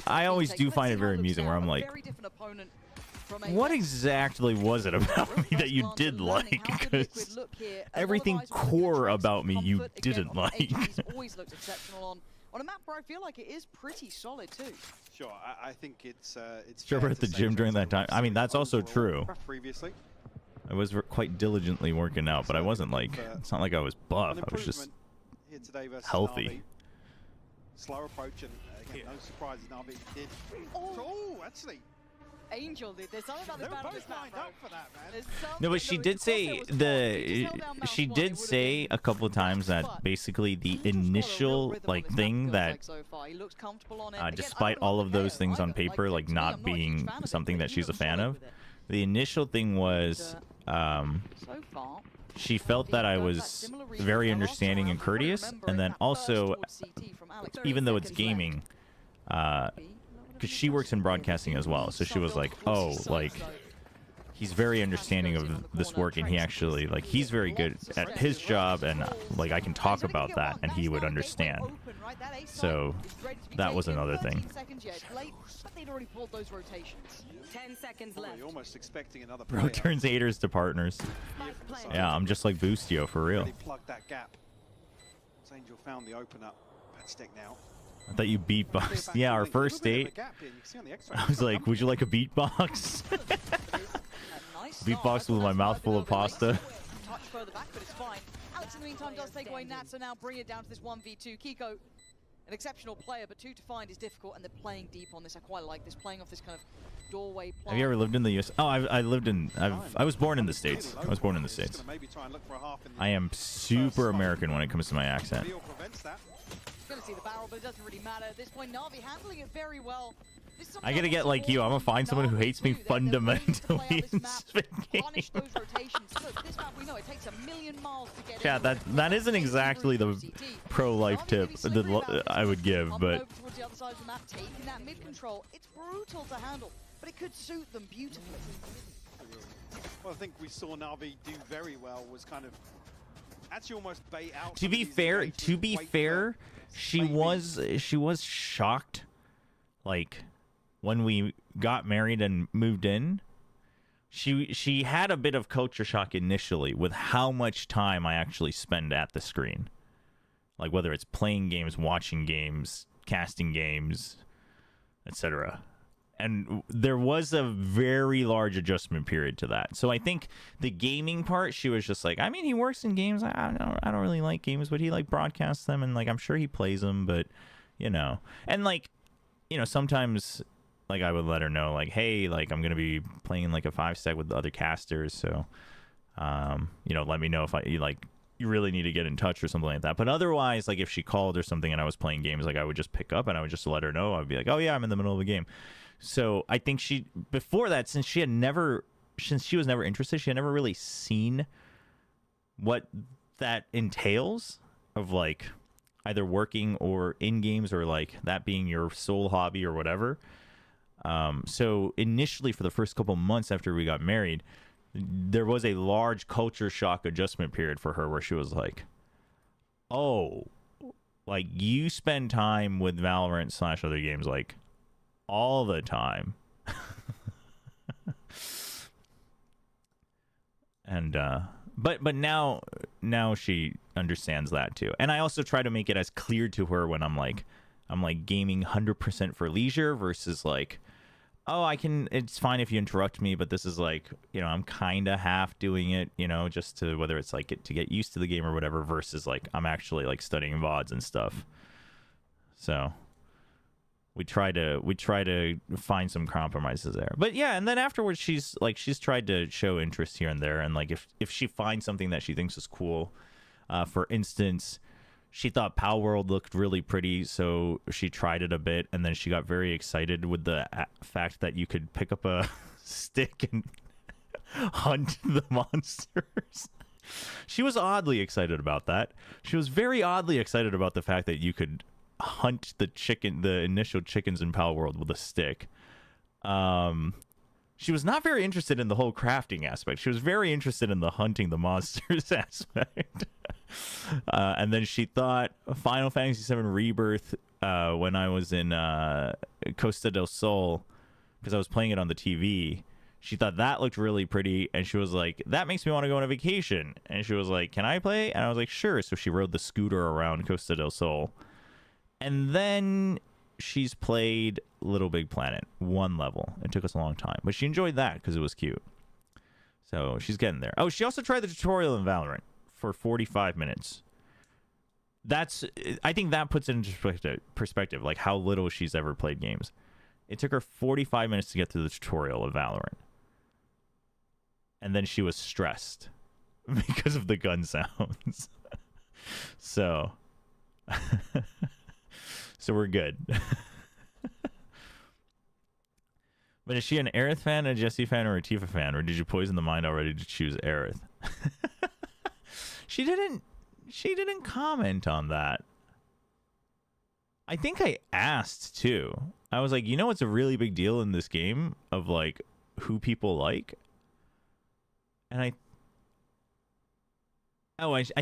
I always do find it very amusing where I'm like, what exactly was it about me that you did like? Because everything core about me you didn't like. He's always looked exceptional on a map where I feel like it is pretty solid too. Sure, I think it's Chobra at the gym during that time. I mean, that's also true. Previously, I was quite diligently working out, but I wasn't like, it's not like I was buff. I was just healthy. Slow approach, and again, no surprises. Navi did. Oh, actually. Angel did. There's something about this battle this map, bro. For that, man. No, but she did say she did say a couple of times that basically the initial like thing that despite all of those things on paper like not being something that she's a fan of, the initial thing was she felt that I was very understanding and courteous, and then also even though it's gaming, because she works in broadcasting as well, so she was like, oh, like, he's very understanding of this work, and he actually, like, he's very good at his job, and, like, I can talk about that, and he would understand. So, that was another thing. 10 seconds left. You're almost expecting another Bro turns haters to partners. Yeah, I'm just like Boostio, for real. Plug that gap. Angel found the open up. Bad stick now. I thought you beatboxed. Yeah, our first date. I was like, would you like a beatbox? Beatbox with my mouth full of pasta. Touch further back, but it's fine. Alex in the meantime does take away Nat, so now bring it down to this 1v2. Kiko, an exceptional player, but 2 to find is difficult, and they're playing deep on this. I quite like this, playing off this kind of doorway plan. Have you ever lived in the US? Oh, I lived in. I was born in the States. I was born in the States. I am super American when it comes to my accent. Gonna see the barrel, but it doesn't really matter. At this point, Na'Vi handling it very well. I gotta get like you. I'm gonna find someone who hates me fundamentally in Punish those rotations. Look, this map we know it takes 1,000,000 miles to get yeah, that isn't exactly the pro life tip that I would give, but towards the other side of the map, taking that mid control. It's brutal to handle, but it could suit them beautifully. Well, I think we saw Na'Vi do very well. Was kind of actually almost bait out. To be fair, she was shocked, like when we got married and moved in. She had a bit of culture shock initially with how much time I actually spend at the screen, like whether it's playing games, watching games, casting games, etc. and there was a very large adjustment period to that. So I think the gaming part, she was just like, I mean, he works in games. I don't really like games, but he like broadcasts them, and like I'm sure he plays them, but you know, and like, you know, sometimes like I would let her know like, hey, like I'm gonna be playing like a 5-stack with the other casters, so you know, let me know if you really need to get in touch or something like that. But otherwise, like if she called or something and I was playing games, like I would just pick up and I would just let her know. I'd be like, oh yeah, I'm in the middle of a game. So I think she, before that, since she was never interested, she had never really seen what that entails of like either working or in games, or like that being your sole hobby or whatever. So initially, for the first couple months after we got married, there was a large culture shock adjustment period for her where she was like, oh, like you spend time with Valorant / other games like all the time. And but now she understands that too. And I also try to make it as clear to her when I'm like gaming 100% for leisure versus like, oh, it's fine if you interrupt me, but this is like, you know, I'm kind of half doing it, you know, just to, whether it's like to get used to the game or whatever, versus like I'm actually like studying VODs and stuff. So we try to find some compromises there. But yeah, and then afterwards she's tried to show interest here and there, and like if she finds something that she thinks is cool, for instance, she thought Power World looked really pretty, so she tried it a bit, and then she got very excited with the fact that you could pick up a stick and hunt the monsters. She was oddly excited about that. She was very oddly excited about the fact that you could hunt the initial chickens in Power World with a stick. She was not very interested in the whole crafting aspect. She was very interested in the hunting the monsters aspect. And then she thought Final Fantasy VII Rebirth, when I was in Costa del Sol, because I was playing it on the TV, she thought that looked really pretty, and she was like, that makes me want to go on a vacation. And she was like, can I play? And I was like, sure. So she rode the scooter around Costa del Sol. And then she's played Little Big Planet, 1 level. It took us a long time, but she enjoyed that because it was cute. So she's getting there. Oh, she also tried the tutorial in Valorant for 45 minutes. I think that puts it into perspective, like how little she's ever played games. It took her 45 minutes to get through the tutorial of Valorant. And then she was stressed because of the gun sounds. So we're good. But is she an Aerith fan, a Jessie fan, or a Tifa fan? Or did you poison the mind already to choose Aerith? She didn't comment on that. I think I asked too. I was like, you know what's a really big deal in this game of like who people like? And I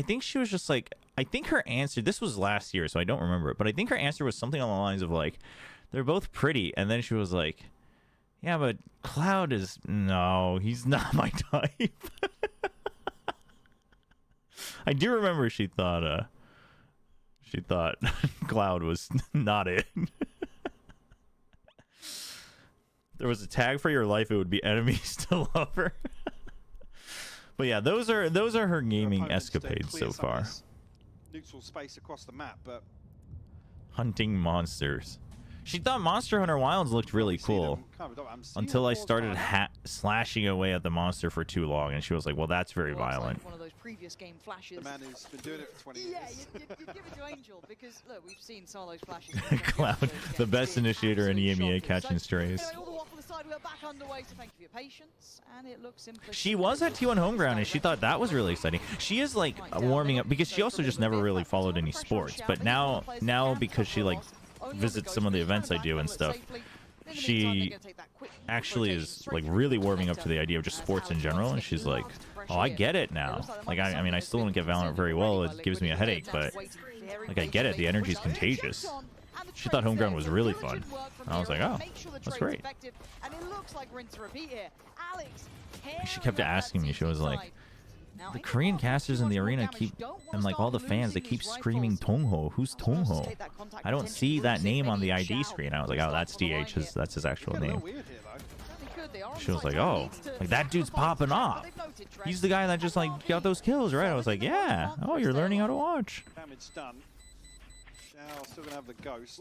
think she was just like, I think her answer, this was last year, so I don't remember it, but I think her answer was something along the lines of like, they're both pretty. And then she was like, yeah, but Cloud is, no, he's not my type. I do remember she thought Cloud was not it. There was a tag for your life, it would be enemies to lover. But yeah, those are her gaming escapades so far. Neutral space across the map, but hunting monsters. She thought Monster Hunter Wilds looked really cool until I started slashing away at the monster for too long, and she was like, well, that's very violent. Like one of those previous game flashes. The man who's been doing it for 20 years. Yeah, you give it to Angel, because look, we've seen some of those flashes. Cloud, the best initiator in EMEA catching strays. We're back underway, so thank you for your patience, and it looks simply. She was at T1 Homeground, and she thought that was really exciting. She is like warming up, because she also just never really followed any sports, but now because she like visits some of the events I do and stuff, she actually is like really warming up to the idea of just sports in general, and she's like, oh, I get it now. Like I mean, I still don't get Valorant very well, it gives me a headache, but like I get it, the energy is contagious. She thought Homeground was really fun. And I was like, oh, that's great. And it looks like we're into repeat here. Alex, she kept asking me, she was like, Now, The Korean casters in the arena keep, and like all the fans, they keep screaming Tongho. Who's Tongho? I don't see that name on the ID screen. I was like, oh, that's DH. That's his actual name. She was like, oh, like that dude's popping off. He's the guy that just like got those kills, right? I was like, yeah. Oh, you're learning how to watch. Damage done. Shao still gonna have the ghost.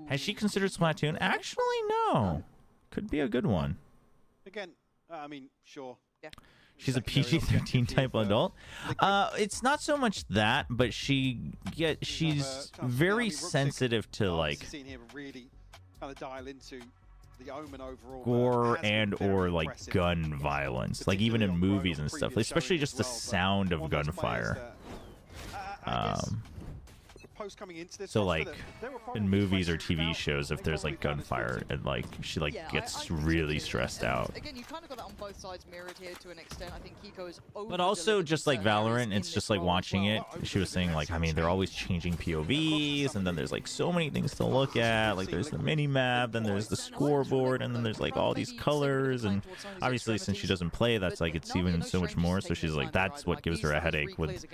Has she considered Splatoon? Actually, no. Could be a good one. Again, I mean, sure. Yeah. She's a PG-13 type adult. It's not so much that, but she's very sensitive to like Seen here really kind of dial into the Omen overall. gore and or like gun violence, like even in movies and stuff, especially just the sound of gunfire. So like in movies or TV shows, if there's like gunfire, and like she like gets really stressed out. Again, you kind of got that on both sides mirrored here to an extent. I think Kiko is But also just like Valorant, it's just like watching it. She was saying like, I mean, they're always changing POVs, and then there's like so many things to look at. Like there's the mini map, then there's the scoreboard, and then there's like all these colors. And obviously, since she doesn't play, that's like it's even so much more. So she's like, that's what gives her a headache with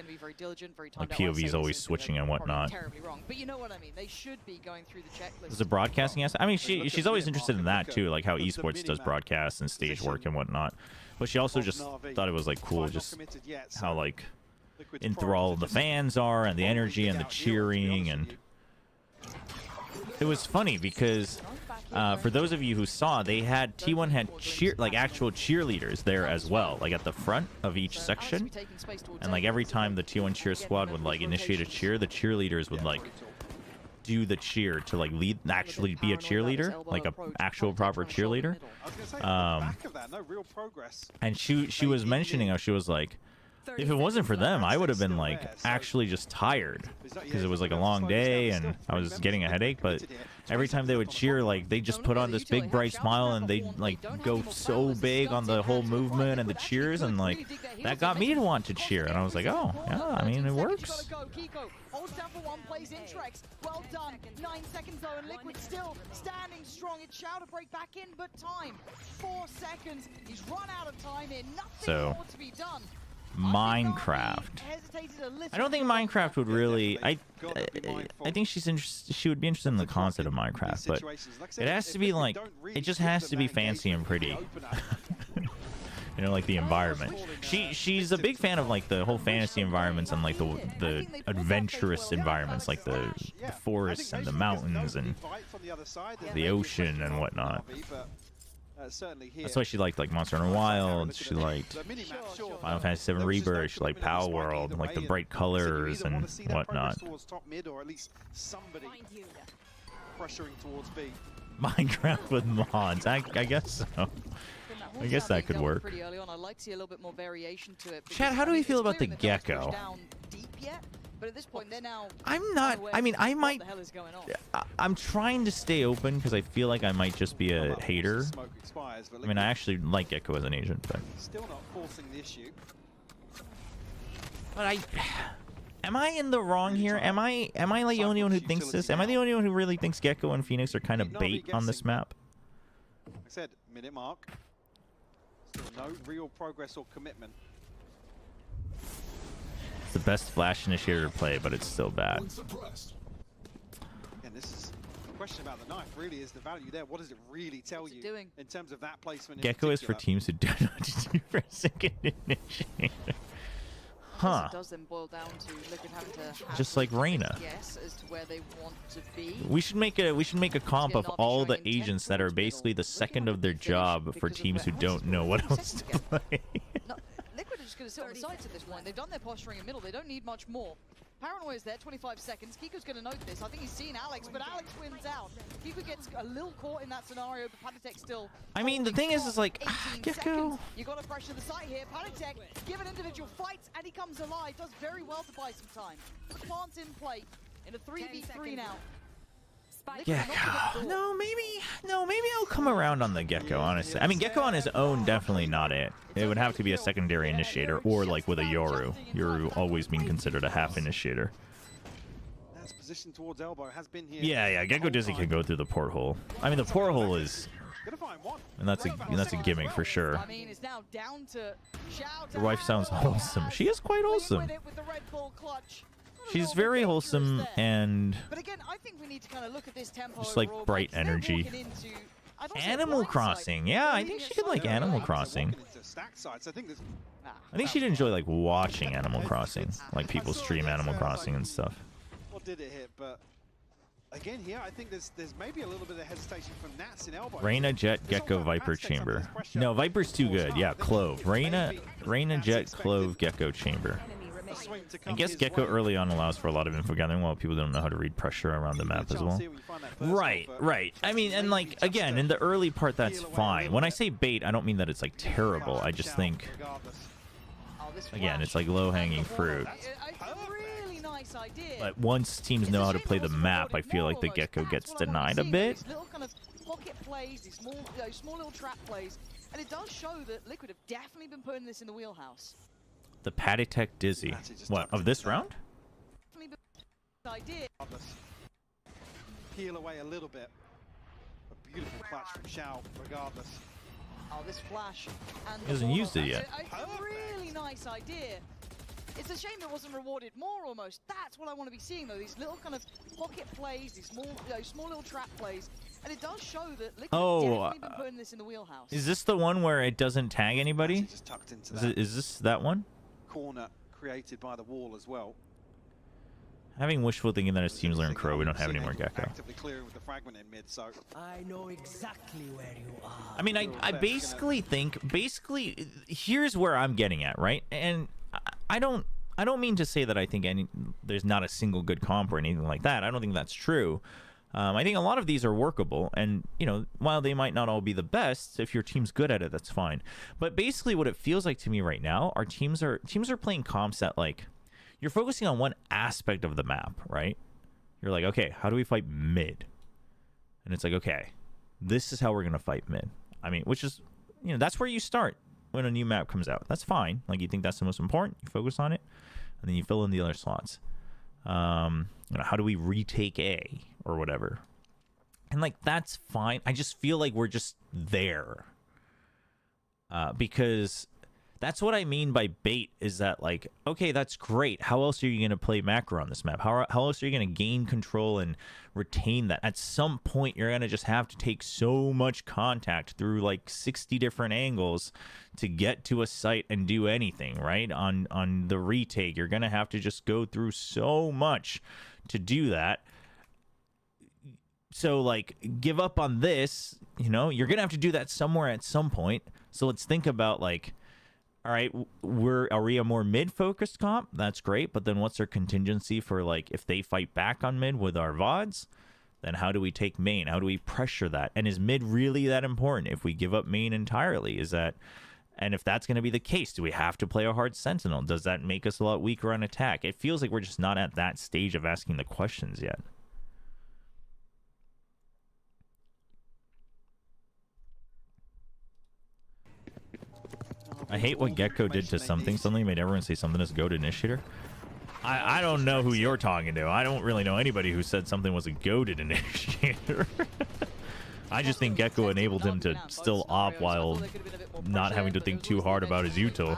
like POVs always switching and whatnot. Terribly wrong, but you know what I mean. They should be going through the checklist. Is it broadcasting aspect? I mean, she's always interested in that too, like how esports does broadcasts and stage work and whatnot. But she also just thought it was like cool, just how like enthralled the fans are and the energy and the cheering. And it was funny because for those of you who saw, they had T1 had actual cheerleaders there as well, like at the front of each section. And like every time the T1 cheer squad would like initiate a cheer, the cheerleaders would like do the cheer to like actually be a cheerleader, like a actual proper cheerleader. And she was mentioning how she was like, if it wasn't for them, I would have been like actually just tired because it was like a long day and I was getting a headache. But every time they would cheer, like they just put on this big bright smile and they like go so big on the whole movement and the cheers, and like that got me to want to cheer. And I was like, oh yeah, I mean it works. Holds down for one, plays Intrex. Well done. 9 seconds though, and Liquid still standing strong. It's Shao to break back in, but time. 4 seconds. He's run out of time here. Nothing more to be done. Minecraft. I don't think Minecraft would really. I think she would be interested in the concept of Minecraft, but it has to be like, it just has to be fancy and pretty. You know, like the environment. She's a big fan of like the whole fantasy environments and like the adventurous environments, like the forests and the mountains and the ocean and whatnot. That's why she liked like Monster Hunter Wilds. She liked Final Fantasy VII Rebirth. She liked Power World and like the bright colors and whatnot. Minecraft with mods. I guess so. I guess that could work. Pretty early on. I like to see a little bit more variation to it. Chad, how do we feel about the gecko? But at this point, they're now. I'm not. I mean, I might. I'm trying to stay open because I feel like I might just be a hater. I mean, I actually like Gecko as an agent, but. Still not forcing the issue. But am I in the wrong here? Am I like the only one who thinks this? Am I the only one who really thinks Gecko and Phoenix are kind of bait on this map? Like I said, minute mark. Still no real progress or commitment. It's the best flash initiator to play, but it's still bad. And this is the question about the knife. Really, is the value there? What does it really tell you in terms of that placement? Gecko is for teams who don't know what to do for a second initiator. Huh. It does then boil down to Liquid having to have just like Reyna. Guess as to where they want to be. We should make a comp of all the agents that are basically the second of their job for teams who don't know what else to play. No, Liquid are just going to sit on the sides at this point. They've done their posturing in middle. They don't need much more. Paranoia's there, 25 seconds. Kiko's going to note this. I think he's seen Alex, but Alex wins out. Kiko gets a little caught in that scenario, but Panatek still. I mean, the thing is like, Gecko. You got to pressure the site here. Panatek give an individual fights, and he comes alive. Does very well to buy some time. The plant's in play in a 3v3 now. Gecko. No, maybe I'll come around on the Gecko, honestly. I mean, Gecko on his own, definitely not it. It would have to be a secondary initiator, or like with a Yoru. Yoru always being considered a half initiator. That's position towards elbow has been here. Yeah, Gecko Dizzy can go through the porthole. I mean, the porthole is Gonna find one. And that's a gimmick for sure. I mean, it's now down to Xiao. Your wife sounds wholesome. She is quite wholesome. She's very wholesome and But again, I think we need to kind of look at this tempo just like overall, bright because they're energy. walking into, I don't say a Animal blind side, Crossing. but Yeah, they're I leading think she at could like something Animal like- Crossing. Stack sides. I think there's I think she'd enjoy like watching Animal Crossing, like people stream Animal Crossing and stuff. what did it hit, but again here I think there's maybe a little bit of hesitation from Nats in elbow. Reyna, Jet, Gecko, Viper, Chamber. No, Viper's too good. Yeah, Clove. Reyna, Jet, Clove, Gecko, Chamber. I guess Gecko early on allows for a lot of info gathering while people don't know how to read pressure around the map as well. Right. I mean, and like, again, in the early part, that's fine. When I say bait, I don't mean that it's like terrible. I just think, again, it's like low-hanging fruit. Really nice idea. But once teams know how to play the map, I feel like the Gecko gets denied a bit. These little kind of pocket plays, these small little trap plays, and it does show that Liquid have definitely been putting this in the wheelhouse. The Patitech Dizzy. What, of this round? Idea. Peel away a little bit. A beautiful clutch from Xiao, regardless. Oh, this flash and He hasn't used it yet. It's a really nice idea. It's a shame it wasn't rewarded more almost. That's what I want to be seeing though. These little kind of pocket plays, these small little trap plays. And it does show that Liquid have definitely been putting this in the wheelhouse. Is this the one where it doesn't tag anybody? Just tucked into Is this that one? corner created by the wall as well. Having wishful thinking that his teams learn Crow, we don't have any more Gecko. Actively clearing with the fragment in mid, so I know exactly where you are. I mean, I basically think, here's where I'm getting at, right? And I don't mean to say that I think there's not a single good comp or anything like that. I don't think that's true. I think a lot of these are workable, and you know, while they might not all be the best, if your team's good at it, that's fine. But basically, what it feels like to me right now, our teams are playing comps that like you're focusing on one aspect of the map, right? You're like, okay, how do we fight mid? And it's like, okay, this is how we're gonna fight mid. I mean, which is, you know, that's where you start when a new map comes out. That's fine. Like, you think that's the most important, you focus on it, and then you fill in the other slots. You know, how do we retake A or whatever? And like, that's fine. I just feel like we're just there. Because that's what I mean by bait, is that like, okay, that's great. How else are you going to play macro on this map? How else are you going to gain control and retain that? At some point, you're going to just have to take so much contact through like 60 different angles to get to a site and do anything, right? On the retake, you're going to have to just go through so much to do that. So like, give up on this, you know, you're going to have to do that somewhere at some point. So let's think about like, all right, are we a more mid-focused comp? That's great, but then what's our contingency for like if they fight back on mid with our VODs? Then how do we take main? How do we pressure that? And is mid really that important? If we give up main entirely, is that? And if that's going to be the case, do we have to play a hard sentinel? Does that make us a lot weaker on attack? It feels like we're just not at that stage of asking the questions yet. I hate what Gecko did to something. Suddenly made everyone say something as GOAT initiator. I don't know who you're talking to. I don't really know anybody who said something was a goated initiator. I just think Gecko enabled him to still op while not having to think too hard about his util.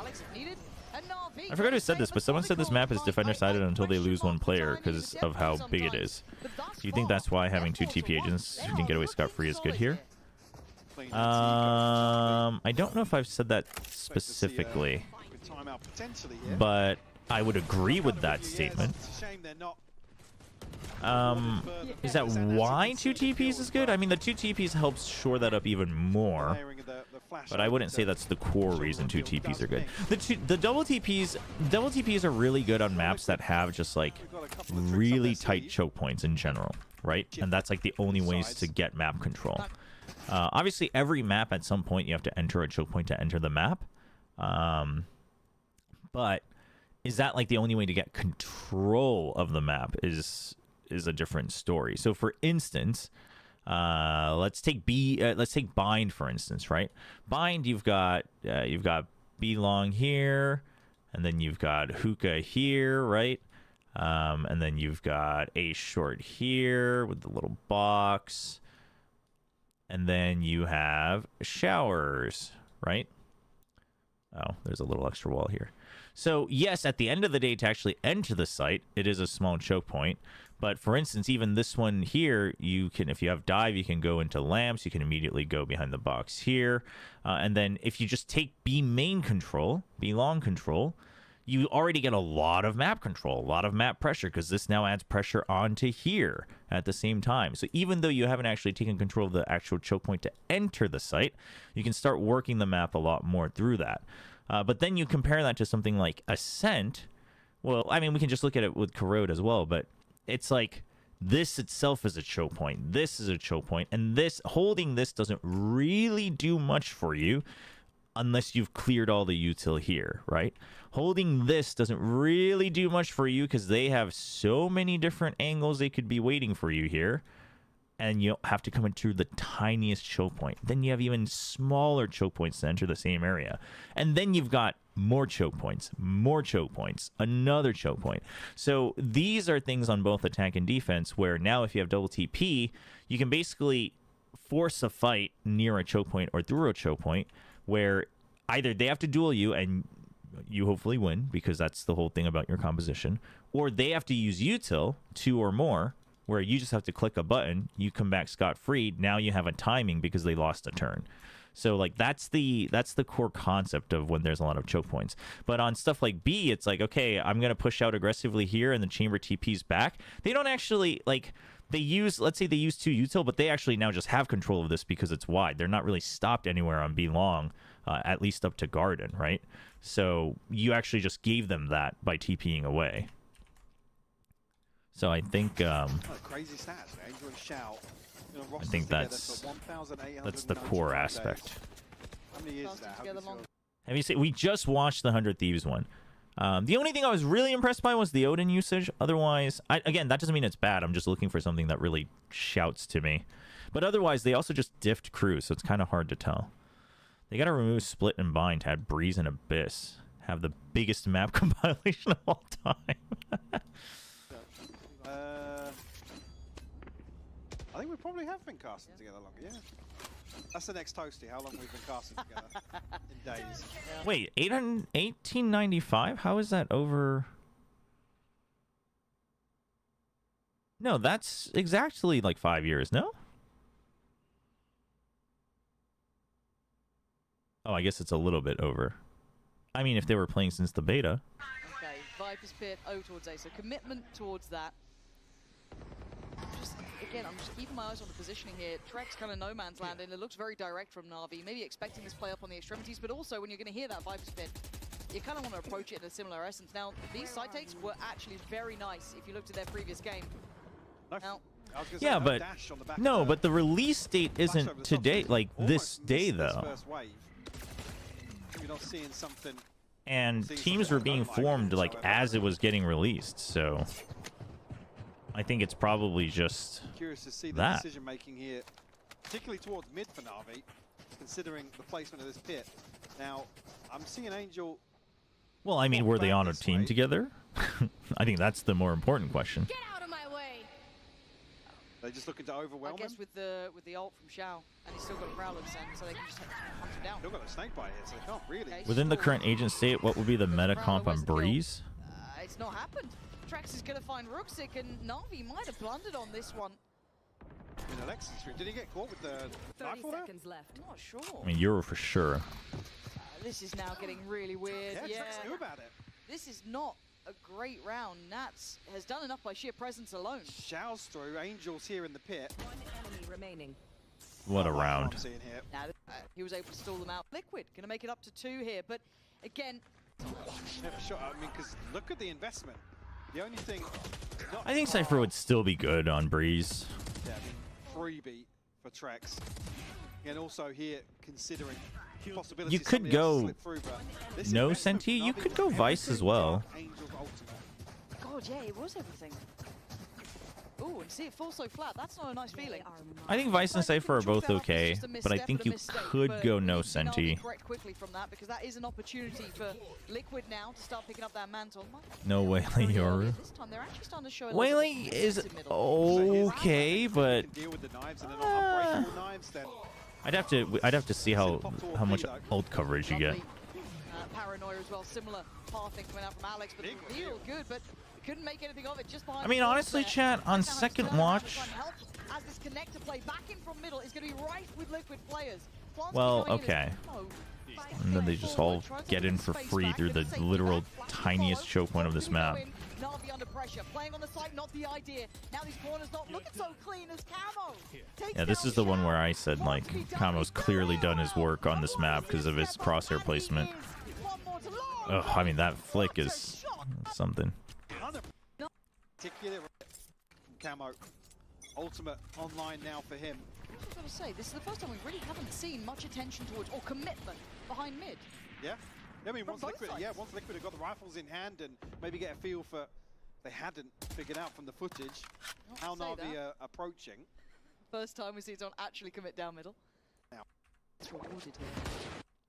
I forgot who said this, but someone said this map is defender-sided until they lose one player because of how big it is. Do you think that's why having 2 TP agents who can get away scot-free is good here? I don't know if I've said that specifically, but I would agree with that statement. Is that why 2 TPs is good? I mean, the 2 TPs helps shore that up even more, but I wouldn't say that's the core reason 2 TPs are good. The double TPs are really good on maps that have just like really tight choke points in general, right? And that's like the only ways to get map control. Obviously, every map at some point you have to enter a choke point to enter the map. But is that like the only way to get control of the map is a different story. So for instance, let's take Bind for instance, right? Bind, you've got B long here, and then you've got Hookah here, right? And then you've got A short here with the little box. And then you have showers, right? Oh, there's a little extra wall here. So yes, at the end of the day, to actually enter the site, it is a small choke point. But for instance, even this one here, you can, if you have dive, you can go into lamps. You can immediately go behind the box here. And then if you just take B main control, B long control, you already get a lot of map control, a lot of map pressure, because this now adds pressure onto here at the same time. So even though you haven't actually taken control of the actual choke point to enter the site, you can start working the map a lot more through that. But then you compare that to something like Ascent. Well, I mean, we can just look at it with Corrode as well, but it's like this itself is a choke point. This is a choke point, and this holding this doesn't really do much for you unless you've cleared all the util here, right? Holding this doesn't really do much for you because they have so many different angles they could be waiting for you here, and you have to come into the tiniest choke point. Then you have even smaller choke points to enter the same area, and then you've got more choke points, another choke point. So these are things on both attack and defense where now if you have double TP, you can basically force a fight near a choke point or through a choke point where either they have to duel you and you hopefully win because that's the whole thing about your composition, or they have to use util, 2 or more, where you just have to click a button, you come back scot-free. Now you have a timing because they lost a turn. So like that's the core concept of when there's a lot of choke points. But on stuff like B, it's like, okay, I'm gonna push out aggressively here and the chamber TP's back. They don't actually like, they use, let's say they use 2 util, but they actually now just have control of this because it's wide. They're not really stopped anywhere on B long, at least up to garden, right? So you actually just gave them that by TPing away. So I think crazy stats, Angel and Shout. I think that's the core aspect. How many is that? Have you seen? We just watched the 100 Thieves one. The only thing I was really impressed by was the Odin usage. Otherwise, again, that doesn't mean it's bad. I'm just looking for something that really shouts to me. But otherwise, they also just diffed crew, so it's kind of hard to tell. They got to remove Split and Bind to add Breeze and Abyss. Have the biggest map compilation of all time. I think we probably have been casting together longer, yeah. That's the next Toasty, how long we've been casting together in days. Wait, 1895? How is that over? No, that's exactly like 5 years, no? Oh, I guess it's a little bit over. I mean, if they were playing since the beta. Okay, Viper's Pit, O towards A, so commitment towards that. Just, again, I'm just keeping my eyes on the positioning here. Trek's kind of no man's land, and it looks very direct from Na'Vi. Maybe expecting this play up on the extremities, but also when you're going to hear that Viper's Pit, you kind of want to approach it in a similar essence. Now, these side takes were actually very nice if you looked at their previous game. Now, yeah, but no, but the release date isn't today, like this day, though. You're not seeing something. And teams were being formed like as it was getting released, so I think it's probably just curious to see the that. decision making here, particularly towards mid for Na'Vi, considering the placement of this pit. Now, I'm seeing Angel. Well, I mean, were they on a team together? I think that's the more important question. Get out of my way! They're just looking to overwhelm I guess him. with the ult from Xiao, and he's still got a Prowler descent, so they can just hunt him down. Still got a snake bite here, so they can't really. Okay, Within the current agent state, what would be the meta comp on Breeze? It's not happened. Trax is going to find Ruxic, and Na'Vi might have blundered on this one. In Alexis stream, did he get caught with the 30 rifle there? seconds left. I'm not sure. I mean, Euro for sure. This is now getting really weird. Yeah, Trax knew about it. This is not a great round. Nats has done enough by sheer presence alone. Shouts through, Angel's here in the pit. One enemy remaining. What a That's round. what I'm seeing here. Now, he was able to stall them out. Liquid going to make it up to 2 here, but again, Never shot. I mean, because look at the investment. The only thing. I think Cypher would still be good on Breeze. Yeah, I mean, freebie for Trex. And also here, considering possibilities. You could go no Senti. You could go Vice as well. God, yeah, it was everything. Ooh, and see it fall so flat. That's not a nice feeling. I think Vice and Cypher are both okay, but I think you could go no Senti. Correct quickly from that, because that is an opportunity for Liquid now to start picking up that mantle. No Whaley Yoru. This time they're actually starting to show a Whaley is okay, but I'd have to see how much ult coverage you get. Paranoia as well, similar pathing coming out from Alex, but real good, but couldn't make anything of it just behind. I mean, honestly, chat, on second watch. As this connector play back in from middle is going to be right with Liquid players. Well, okay. And then they just all get in for free through the literal tiniest choke point of this map. Na'Vi under pressure, playing on the side, not the idea. Now these corners not looking so clean as Camo. Yeah, this is the one where I said, like, Camo's clearly done his work on this map because of his crosshair placement. Ugh, I mean, that flick is something. Camo, ultimate online now for him. I was going to say, this is the first time we really haven't seen much attention towards, or commitment behind mid. Yeah. I mean, once Liquid had got the rifles in hand and maybe get a feel for, they hadn't figured out from the footage how Na'Vi are approaching. First time we see someone actually commit down middle. Now, it's rewarded here.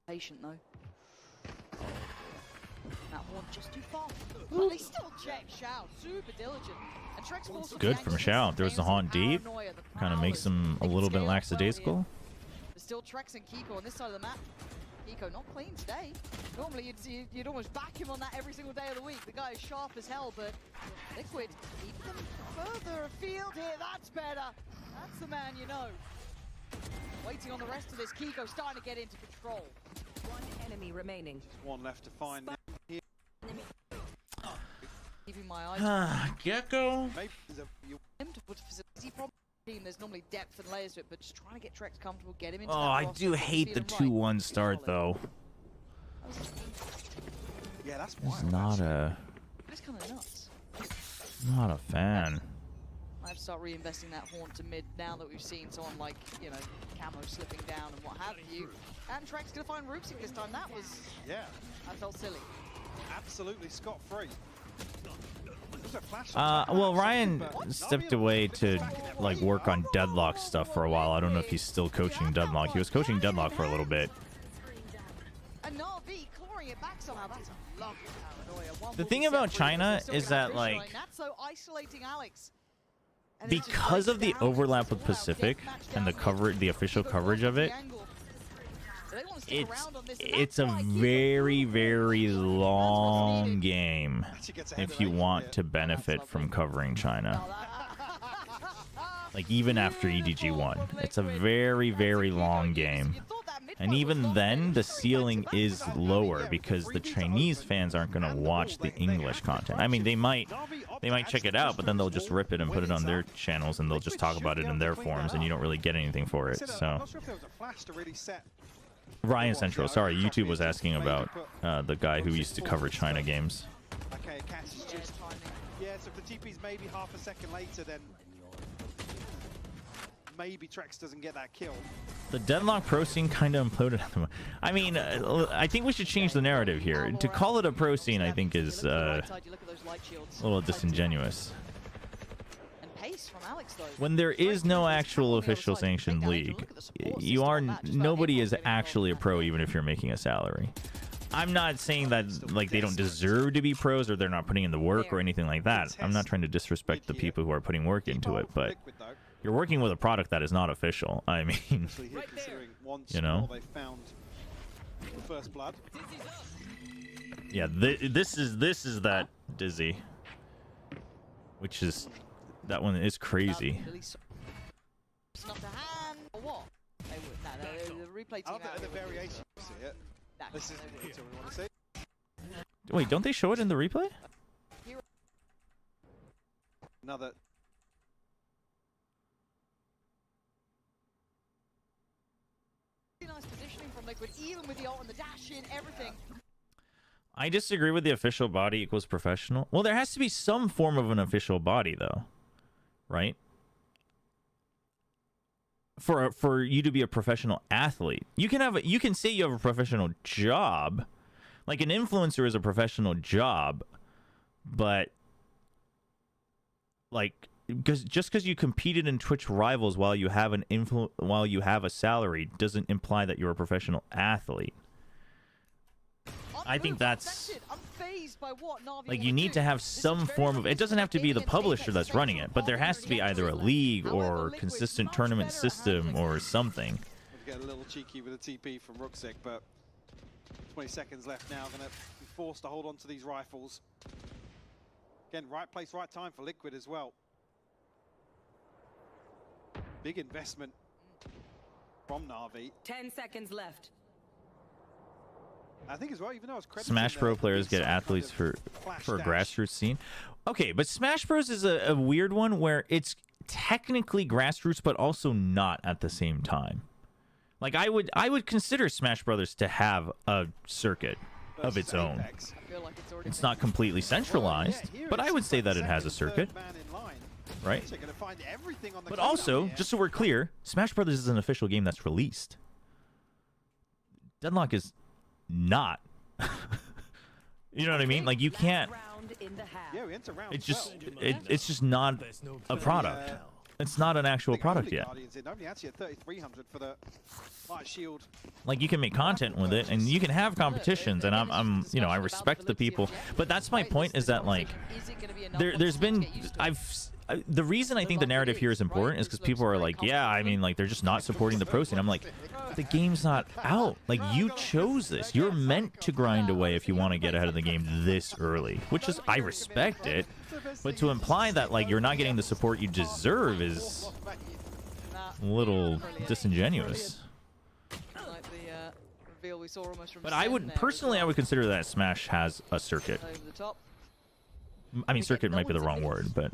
Patient though. That one just too far. But they still check Xiao, super diligent. And Trex also Good from Xiao. There's the Haunt deep. Kind of makes him a little bit lackadaisical. There's still Trex and Kiko on this side of the map. Kiko not clean today. Normally you'd almost back him on that every single day of the week. The guy is sharp as hell, but Liquid keep them further afield here. That's better. That's the man you know. Waiting on the rest of this. Kiko starting to get into control. One enemy remaining. One left to find now. Here. Keeping my eyes. Gecko. Him to put facility problem. There's normally depth and layers to it, but just trying to get Trex comfortable, get him into Oh, that I do hate the 2-1 start though. Yeah, that's not a. That's kind of nuts. Not a fan. I have to start reinvesting that Haunt to mid now that we've seen someone like, you know, Camo slipping down and what have you. And Trex gonna find Rooksy this time. That was, that felt silly. Absolutely scot-free. Well, Ryan stepped away to like work on Deadlock stuff for a while. I don't know if he's still coaching Deadlock. He was coaching Deadlock for a little bit. The thing about China is that, like, because of the overlap with Pacific and the official coverage of it, it's a very, very long game if you want to benefit from covering China. Like, even after EDG 1, it's a very, very long game. And even then, the ceiling is lower because the Chinese fans aren't going to watch the English content. I mean, they might check it out, but then they'll just rip it and put it on their channels, and they'll just talk about it in their forums, and you don't really get anything for it. So, Ryan Central, sorry, YouTube was asking about the guy who used to cover China games. Okay, catch is just yeah. So if the TP's maybe half a second later, then maybe Trex doesn't get that kill. The Deadlock pro scene kind of imploded at the moment. I mean, I think we should change the narrative here. To call it a pro scene, I think, is a little disingenuous. When there is no actual official sanctioned league, nobody is actually a pro, even if you're making a salary. I'm not saying that like they don't deserve to be pros or they're not putting in the work or anything like that. I'm not trying to disrespect the people who are putting work into it, but you're working with a product that is not official. I mean, you know. Yeah, this is that Dizzy, which is that one is crazy. Wait, don't they show it in the replay? Another. Nice positioning from Liquid, even with the ult and the dash in, everything. I disagree with the official body equals professional. Well, there has to be some form of an official body, though, right? For you to be a professional athlete, you can say you have a professional job, like an influencer is a professional job, but like because just because you competed in Twitch Rivals while you have a salary doesn't imply that you're a professional athlete. I think that's like, you need to have some form of, it doesn't have to be the publisher that's running it, but there has to be either a league or consistent tournament system or something. Get a little cheeky with a TP from Ruxick, but 20 seconds left now. Going to be forced to hold on to these rifles. Again, right place, right time for Liquid as well. Big investment from Na'Vi. 10 seconds left. I think as well, even though it's Smash Pro players get athletes for a grassroots scene. Okay, but Smash Bros is a weird one where it's technically grassroots, but also not at the same time. Like, I would consider Smash Brothers to have a circuit of its own. It's not completely centralized, but I would say that it has a circuit, right? But also, just so we're clear, Smash Brothers is an official game that's released. Deadlock is not. You know what I mean? Like, you can't. It's just not a product. It's not an actual product yet. Like, you can make content with it, and you can have competitions, and I'm you know, I respect the people, but that's my point, is that, like, there's been, the reason I think the narrative here is important is because people are like, yeah, I mean, like, they're just not supporting the pro scene. I'm like, the game's not out. Like, you chose this. You're meant to grind away if you want to get ahead of the game this early, which is, I respect it, but to imply that, like, you're not getting the support you deserve is a little disingenuous. But I would, personally, I would consider that Smash has a circuit. I mean, circuit might be the wrong word, but...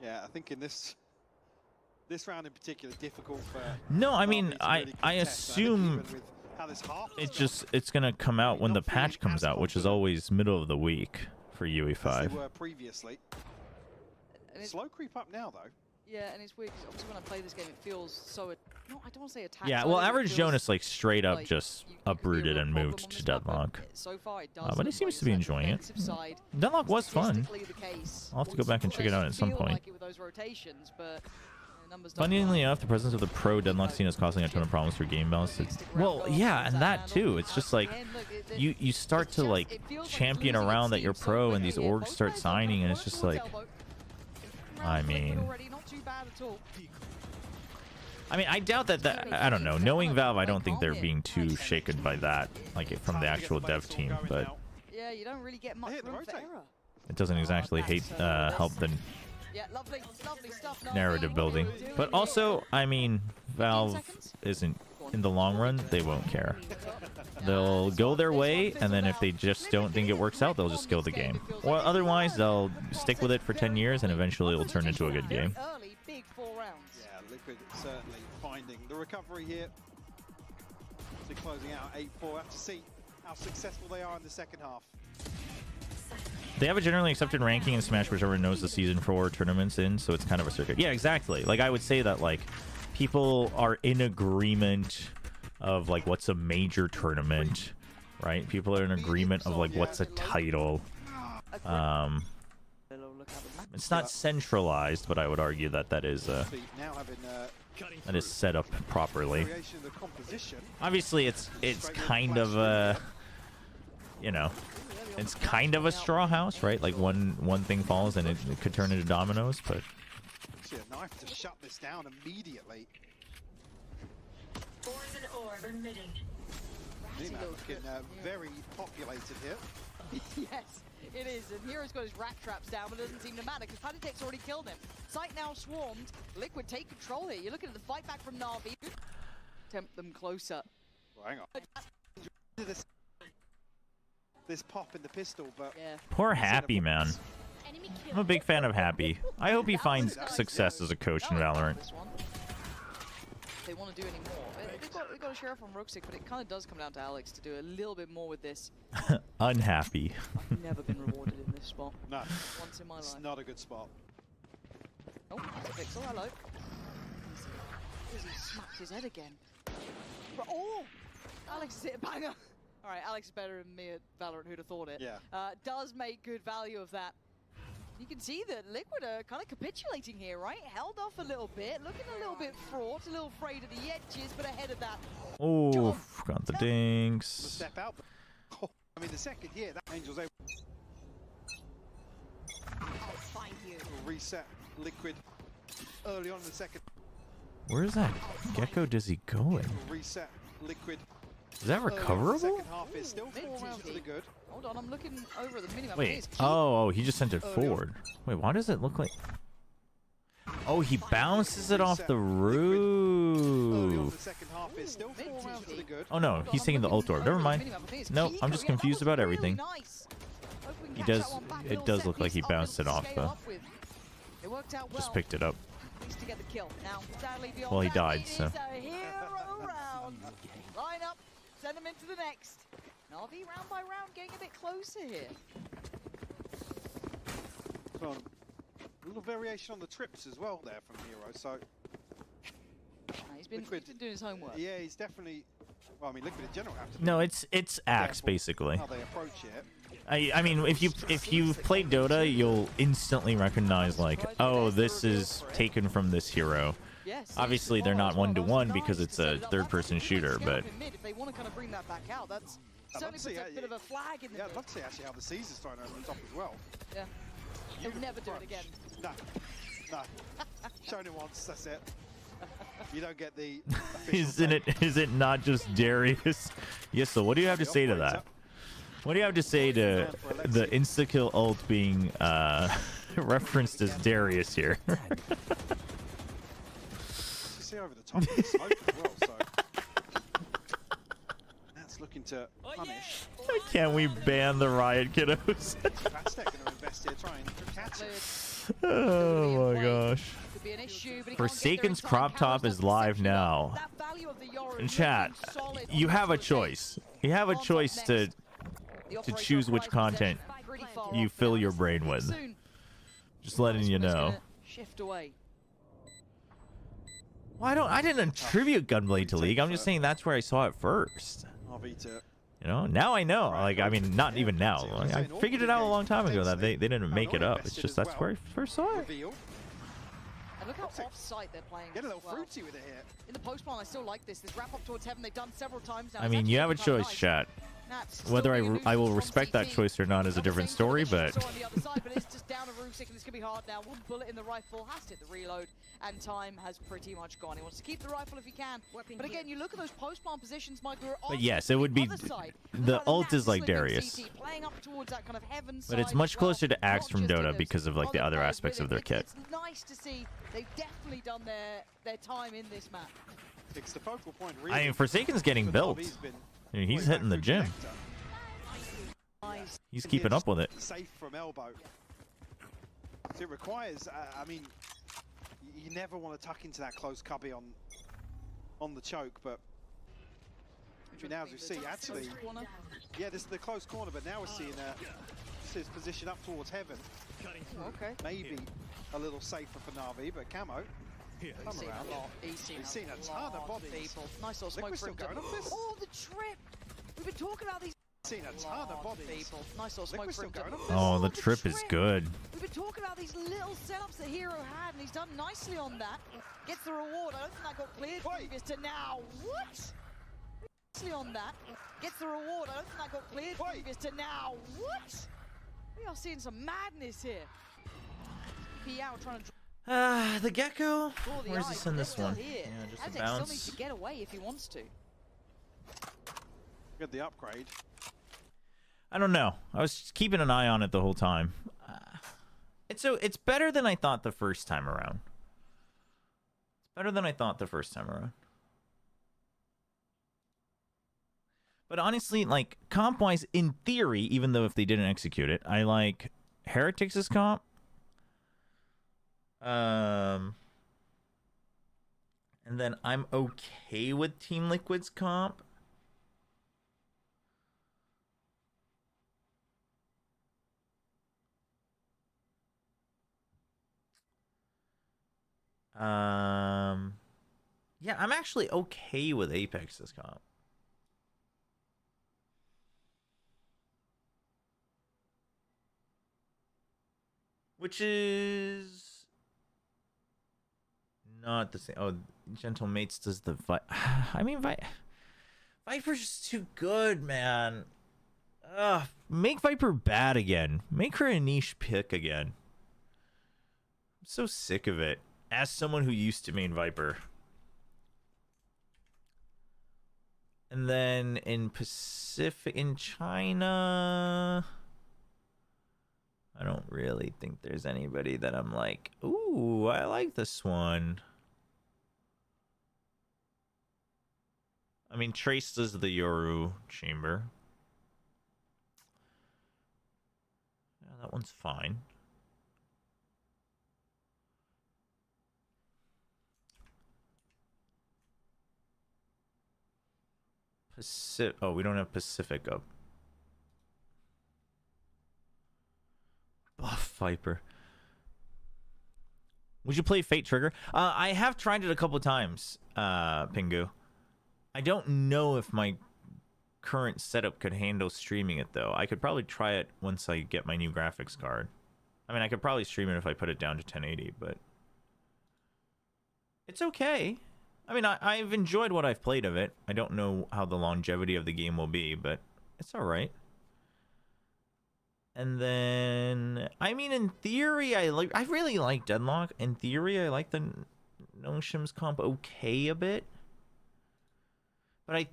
Yeah, I think in this round in particular, difficult for... No, I mean, I assume it's gonna come out when the patch comes out, which is always middle of the week for UE5. They were previously. Slow creep up now, though. Yeah, and it's weird because obviously when I play this game, it feels so... No, I don't want to say attack. Yeah, well, average Jonas, like, straight up just uprooted and moved to Deadlock. So far, it does, But he seems to be enjoying it. Deadlock was fun. I'll have to go back and check it out at some point. Funnily enough, the presence of the pro Deadlock scene is causing a ton of problems for game balance. Well, yeah, and that too. It's just like, you start to, like, champion around that you're pro, and these orgs start signing, and it's just like... I mean, I doubt that, I don't know. Knowing Valve, I don't think they're being too shaken by that, like, from the actual dev team, but yeah, you don't really get much room for error. It doesn't exactly help the narrative building. But also, I mean, Valve isn't, in the long run, they won't care. They'll go their way, and then if they just don't think it works out, they'll just kill the game. Or otherwise, they'll stick with it for 10 years, and eventually it'll turn into a good game. Yeah, Liquid certainly finding the recovery here. So closing out 8-4. Have to see how successful they are in the second half. They have a generally accepted ranking in Smash, whichever knows the Season 4 tournaments in, so it's kind of a circuit. Yeah, exactly. Like, I would say that, like, people are in agreement of, like, what's a major tournament, right? People are in agreement of, like, what's a title. It's not centralized, but I would argue that that is set up properly. Obviously, it's kind of a, you know, it's kind of a straw house, right? Like, one thing falls and it could turn into dominoes, but... See a knife to shut this down immediately. Very populated here. Yes, it is. And Hero's got his rat traps down, but it doesn't seem to matter because Panitek's already killed him. Sight now swarmed. Liquid take control here. You're looking at the fight back from Na'Vi. Tempt them closer. Well, hang on. This pop in the pistol, but... Yeah. Poor Happy, man. I'm a big fan of Happy. I hope he finds success as a coach in Valorant. They want to do any more. They've got a sheriff on Ruxick, but it kind of does come down to Alex to do a little bit more with this. Unhappy. I've never been rewarded in this spot. No. Once in my life. It's not a good spot. Oh, that's a pixel. Hello. He smacked his head again. But, oh! Alex has hit a banger. All right, Alex is better than me at Valorant. Who'd have thought it? Yeah. Does make good value of that. You can see that Liquid are kind of capitulating here, right? Held off a little bit, looking a little bit fraught, a little afraid of the edges, but ahead of that. Oh, got the The dinks. step out. Oh, I mean, the second, yeah, that Angel's able I'll find you. to reset Liquid early on in the second. Where is that gecko dizzy going? Reset Liquid. Is that early on in the recoverable? second half is still Mid 4 rounds to the good. Hold on, I'm looking over at the minimap. Wait. Oh, he just sent it forward. Wait, why does it look like? Oh, he bounces it off the Early on in roof. the second half is still 4 rounds to the good. Oh no, he's taking the ult orb. Never mind. Nope, I'm just confused about everything. He does. It does look like he bounced it off though. It worked out well. Just picked it up. Pleased to get the kill. Now, sadly, beyond Well, he that, died, it so. is a hero round. Line up, send him into the next. Na'Vi round by round getting a bit closer here. Well, a little variation on the trips as well there from Hero. So He's been doing his homework. yeah, he's definitely. Well, I mean, Liquid in general have to. No, it's Axe careful basically. How they approach it. I mean, if you've played Dota, you'll instantly recognize like, oh, this is taken from this hero. Yes, Obviously, they're not one-to-one because it's a third-person shooter, but if they want to kind of bring that back out, that's certainly puts a bit of a flag in the Yeah, I'd love to see actually how the Caesar's thrown over the top as well. Yeah, he'll never do it again. No, no. Shown it once, that's it. You don't get the. is it not just Darius? Yes. So what do you have to say to that? What do you have to say to the insta-kill ult being referenced as Darius here? See over the top of the smoke as well, so that's looking to punish. Why can't we ban the Riot kiddos? Fastec going to invest here, trying to catch it. Oh my gosh. Could be an issue, but he can't get there in Forsaken's time. crop Carol's top got is the live section up. now. That value of the Yoru In is chat, looking solid. you have a Opportunity. choice. You have a choice to The operator choose which applies content possession pretty far you off fill now. your brain with. Soon, Just letting you Osman's know. gonna Shift away. Well, I didn't attribute Gunblade to League. I'm just saying that's where I saw it first. RV to You know, now I know. Like, I mean, not even now. Like, I figured it out a long time ago that they didn't make it up. It's just that's where I first saw it. reveal. And look how off-site they're playing. Get a as little well. fruity with it here. In the post-plan, I still like this. This wrap up towards heaven, they've done several times now. I It's mean, you have a actually choice, nice. chat. Nats still Whether being I will elusive respect from that CT. choice or not is a Not the different same story, combination but we saw on the other side, but it's just down to Rusik, and it's gonna be hard now. One bullet in the rifle has to hit the reload, and time has pretty much gone. He wants to keep the rifle if he can. But again, you look at those post-plan positions, Mike. But yes, it would be the ult is like Darius. Playing up towards that kind of heaven But it's side much as well, closer to Axe not from just in Dota those because of like the other players aspects with of it. their kit. It's nice to see they've definitely done their time in this map. It's the focal point, really. I mean, Forsaken's getting built. I mean, he's hitting the gym. He's keeping up with it. Safe from elbow. So it requires, I mean, you never want to tuck into that close cubby on the choke, but now as we see, actually, yeah, this is the close corner, but now we're seeing his position up towards heaven. Okay. Maybe a little safer for Na'Vi, but Camo. He's seen a lot. He's seen a ton of lot bodies. people. Nice little smoke Liquid's for still him. going off this. Oh, the trip! We've been talking about these. Seen a ton of bodies. People. Nice little smoke Liquid's for him. still going off Oh, the the trip is good. We've been talking about these little setups that Hero had, and he's done nicely on that. Gets the reward. I don't think that got cleared previous to now. What? Nicely on that. Gets the reward. I don't think that got cleared previous to now. What? We are seeing some madness here. P out trying to The gecko? draw the Where's eye, this in but this they're one? still here. Yeah, just a Azek still needs bounce. to get away if he wants to. Get the upgrade. I don't know. I was keeping an eye on it the whole time. It's better than I thought the first time around. It's better than I thought the first time around. But honestly, like, comp-wise, in theory, even though if they didn't execute it, I like Heretics' comp. And then I'm okay with Team Liquid's comp. Yeah, I'm actually okay with Apex's comp. Which is not the same. Oh, Gentle Mates does the I mean, Viper's just too good, man. Make Viper bad again. Make her a niche pick again. I'm so sick of it. As someone who used to main Viper. And then in China, I don't really think there's anybody that I'm like, ooh, I like this one. I mean, Trace does the Yoru chamber. Yeah, that one's fine. Oh, we don't have Pacific up. Buff Viper. Would you play Fate Trigger? I have tried it a couple times, Pingu. I don't know if my current setup could handle streaming it, though. I could probably try it once I get my new graphics card. I mean, I could probably stream it if I put it down to 1080, but it's okay. I mean, I've enjoyed what I've played of it. I don't know how the longevity of the game will be, but it's all right. And then, I mean, in theory, I really like Deadlock. In theory, I like the No Shims comp okay a bit. But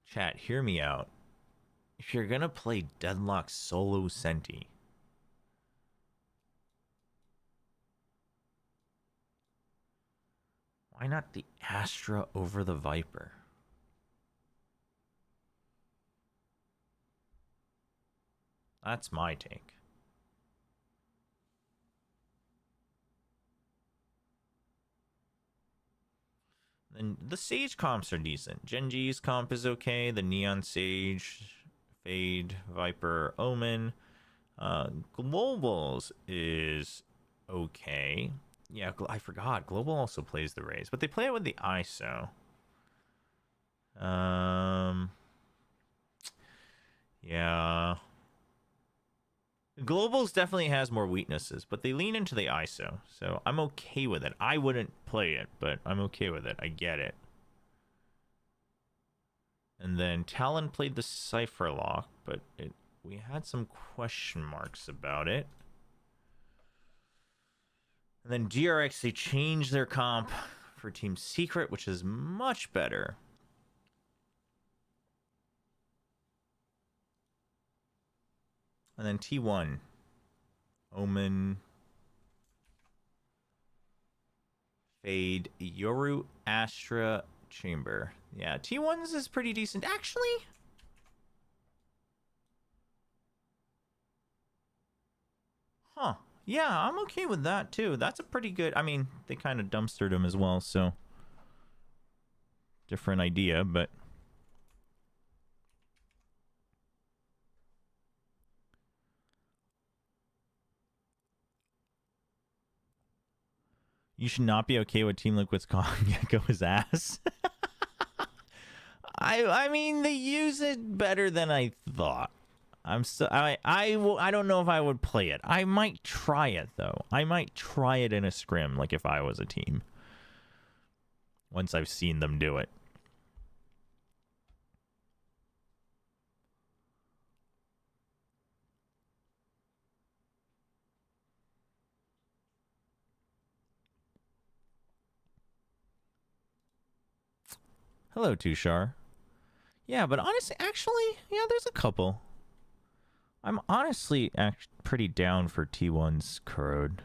Chat, hear me out. If you're gonna play Deadlock solo Senti, why not the Astra over the Viper? That's my take. And the Sage comps are decent. Genji's comp is okay. The Neon Sage, Fade, Viper, Omen. Global's is okay. Yeah, I forgot. Global also plays the Raze, but they play it with the ISO. Yeah. Globals definitely has more weaknesses, but they lean into the ISO, so I'm okay with it. I wouldn't play it, but I'm okay with it. I get it. And then Talon played the Cypher Lock, but we had some question marks about it. And then DRX, they changed their comp for Team Secret, which is much better. And then T1, Omen, Fade, Yoru, Astra, Chamber. Yeah, T1's is pretty decent. Actually, huh. Yeah, I'm okay with that too. That's a pretty good, I mean, they kind of dumpstered him as well, so different idea, but you should not be okay with Team Liquid's calling Gecko's ass. I mean, they use it better than I thought. I don't know if I would play it. I might try it though. I might try it in a scrim, like if I was a team. Once I've seen them do it. Hello, Tushar. Yeah, but honestly, actually, yeah, there's a couple. I'm honestly pretty down for T1's Corrode.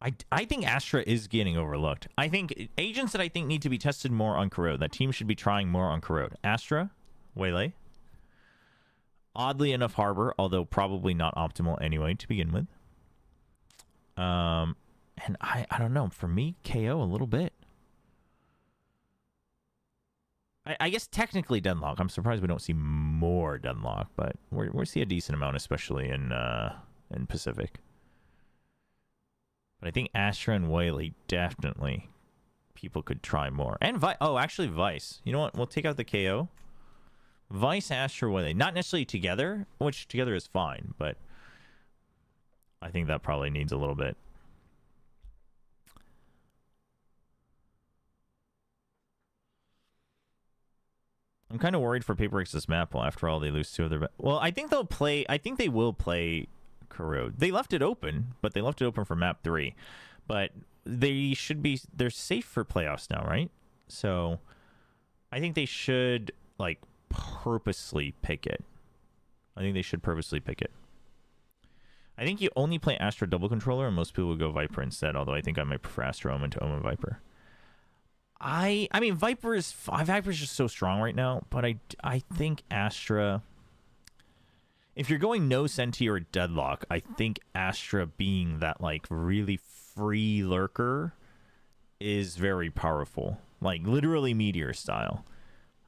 I think Astra is getting overlooked. I think agents that I think need to be tested more on Corrode, that teams should be trying more on Corrode. Astra, Waylay. Oddly enough, Harbor, although probably not optimal anyway to begin with. And I don't know, for me, KO a little bit. I guess technically Deadlock. I'm surprised we don't see more Deadlock, but we see a decent amount, especially in Pacific. But I think Astra and Whaley definitely people could try more. And actually Vice. You know what? We'll take out the KO. Vice, Astra, Whaley. Not necessarily together, which together is fine, but I think that probably needs a little bit. I'm kind of worried for Paper X this map. Well, after all, they lose 2 of their... Well, I think they'll play... I think they will play Corrode. They left it open, but they left it open for map 3. But they should be... They're safe for playoffs now, right? So I think they should, like, purposely pick it. I think they should purposely pick it. I think you only play Astra double controller, and most people would go Viper instead, although I think I might prefer Astra Omen to Omen Viper. I mean, Viper's just so strong right now, but I think Astra, if you're going no Senti or Deadlock, I think Astra being that, like, really free lurker is very powerful. Like, literally Meteor style.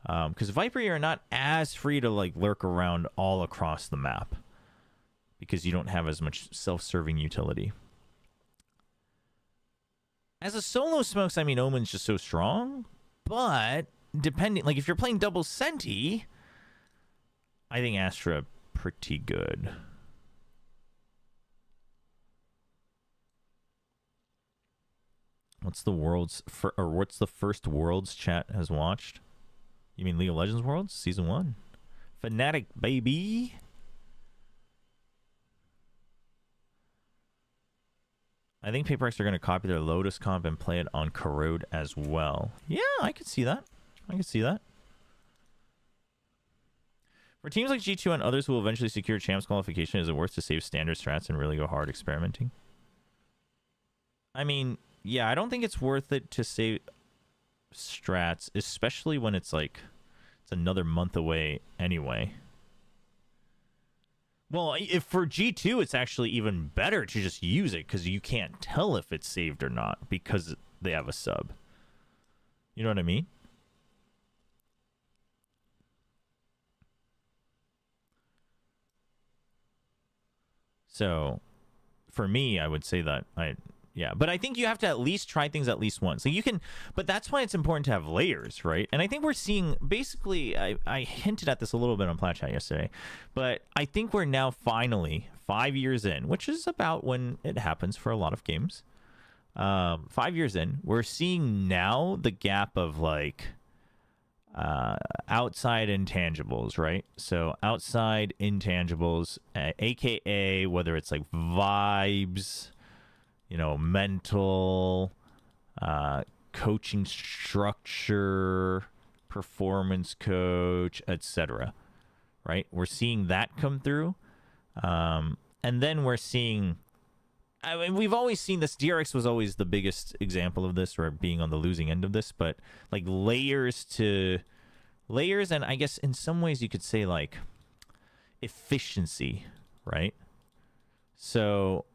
Because Viper, you're not as free to, like, lurk around all across the map, because you don't have as much self-serving utility. As a solo smokes, I mean, Omen's just so strong, but depending, like, if you're playing double Senti, I think Astra pretty good. What's the first Worlds chat has watched? You mean League of Legends Worlds Season 1? Fnatic, baby. I think Paper X are going to copy their Lotus comp and play it on Corrode as well. Yeah, I could see that. I could see that. For teams like G2 and others who will eventually secure champs qualification, is it worth to save standard strats and really go hard experimenting? I mean, yeah, I don't think it's worth it to save strats, especially when it's like it's another month away anyway. Well, if for G2, it's actually even better to just use it, because you can't tell if it's saved or not because they have a sub. You know what I mean? So, for me, I would say that yeah, but I think you have to at least try things at least once. So you can, but that's why it's important to have layers, right? And I think we're seeing, basically, I hinted at this a little bit on Plat Chat yesterday, but I think we're now finally 5 years in, which is about when it happens for a lot of games. 5 years in, we're seeing now the gap of, like, outside intangibles, right? So outside intangibles, aka whether it's like vibes, you know, mental, coaching structure, performance coach, etc. Right? We're seeing that come through. And then we're seeing, I mean, we've always seen this. DRX was always the biggest example of this, or being on the losing end of this, but like layers, and I guess in some ways you could say like efficiency, right? So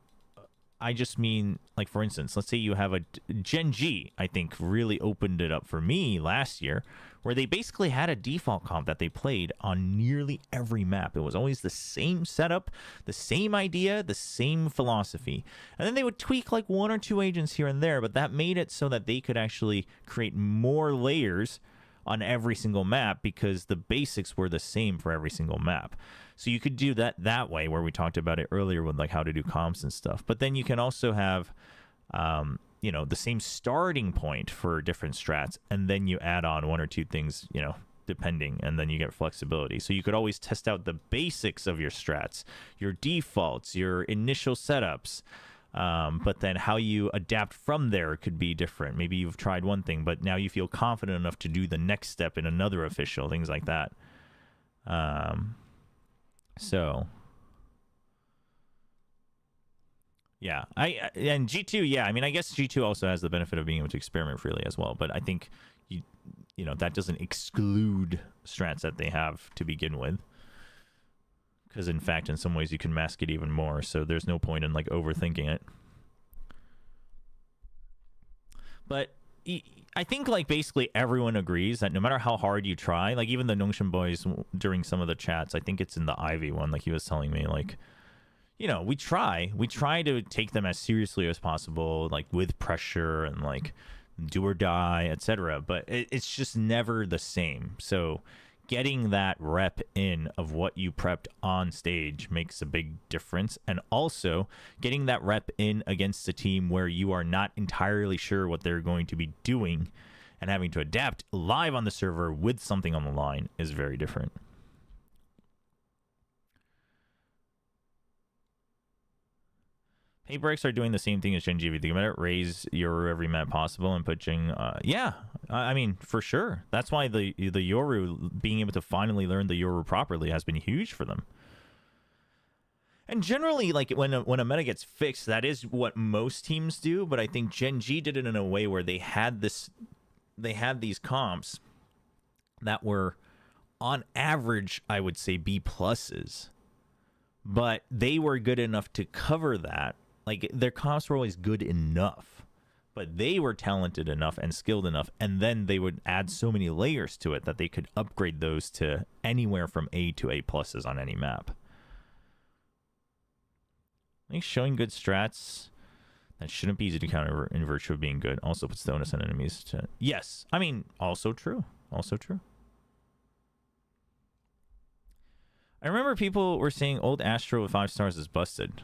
I just mean, like, for instance, let's say you have a Gen G, I think really opened it up for me last year, where they basically had a default comp that they played on nearly every map. It was always the same setup, the same idea, the same philosophy. And then they would tweak like 1 or 2 agents here and there, but that made it so that they could actually create more layers on every single map because the basics were the same for every single map. So you could do that way, where we talked about it earlier with like how to do comps and stuff. But then you can also have, you know, the same starting point for different strats, and then you add on 1 or 2 things, you know, depending, and then you get flexibility. So you could always test out the basics of your strats, your defaults, your initial setups. But then how you adapt from there could be different. Maybe you've tried one thing, but now you feel confident enough to do the next step in another official, things like that. So yeah, and G2, yeah, I mean, I guess G2 also has the benefit of being able to experiment freely as well, but I think you know, that doesn't exclude strats that they have to begin with, because in fact in some ways you can mask it even more, so there's no point in like overthinking it. But I think like basically everyone agrees that no matter how hard you try, like even the Nungshin boys during some of the chats, I think it's in the Ivy one, like he was telling me, like you know, we try to take them as seriously as possible, like with pressure and like do or die, etc. But it's just never the same. So getting that rep in of what you prepped on stage makes a big difference. And also getting that rep in against a team where you are not entirely sure what they're going to be doing and having to adapt live on the server with something on the line is very different. Paybreaks are doing the same thing as Gen G. If you think about it, raise Yoru every map possible and put Jing. Yeah, I mean, for sure. That's why the Yoru, being able to finally learn the Yoru properly has been huge for them. And generally, like, when a meta gets fixed, that is what most teams do. But I think Gen G did it in a way where they had these comps that were, on average, I would say B pluses. But they were good enough to cover that. Like, their comps were always good enough, but they were talented enough and skilled enough, and then they would add so many layers to it that they could upgrade those to anywhere from A to A pluses on any map. I think showing good strats, that shouldn't be easy to counter in virtue of being good, also puts the onus on enemies to... Yes, I mean, also true. Also true. I remember people were saying old Astro with 5 stars is busted.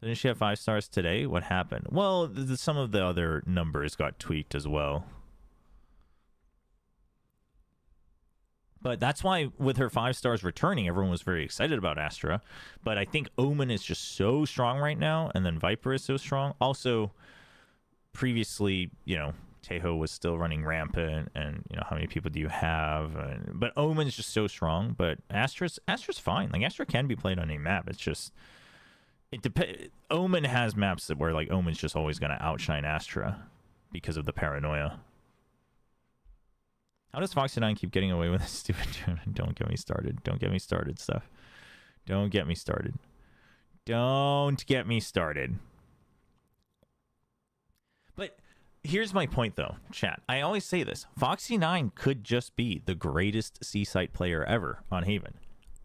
Didn't she have 5 stars today? What happened? Well, some of the other numbers got tweaked as well. But that's why with her 5 stars returning, everyone was very excited about Astra. But I think Omen is just so strong right now, and then Viper is so strong. Also, previously, you know, Tejo was still running rampant, and you know, how many people do you have? But Omen's just so strong. But Astra's fine. Like, Astra can be played on a map. It's just, it depends. Omen has maps that where like Omen's just always gonna outshine Astra because of the paranoia. How does Foxy9 keep getting away with this stupid tournament? Don't get me started. Don't get me started, stuff. Don't get me started. Don't get me started. But here's my point, though, chat. I always say this. Foxy9 could just be the greatest C-site player ever on Haven.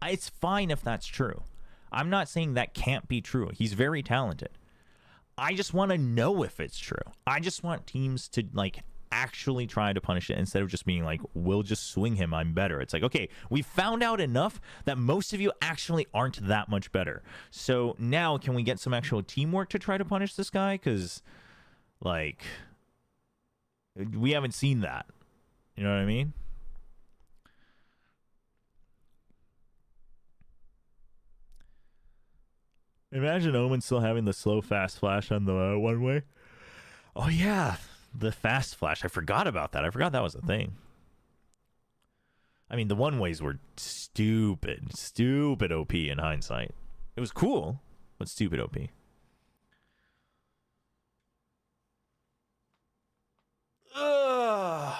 It's fine if that's true. I'm not saying that can't be true. He's very talented. I just want to know if it's true. I just want teams to, like, actually try to punish it instead of just being like, we'll just swing him, I'm better. It's like, okay, we found out enough that most of you actually aren't that much better. So now can we get some actual teamwork to try to punish this guy? Because, like, we haven't seen that. You know what I mean? Imagine Omen still having the slow fast flash on the one way. Oh yeah, the fast flash. I forgot about that. I forgot that was a thing. I mean, the one ways were stupid OP in hindsight. It was cool, but stupid OP. Ugh.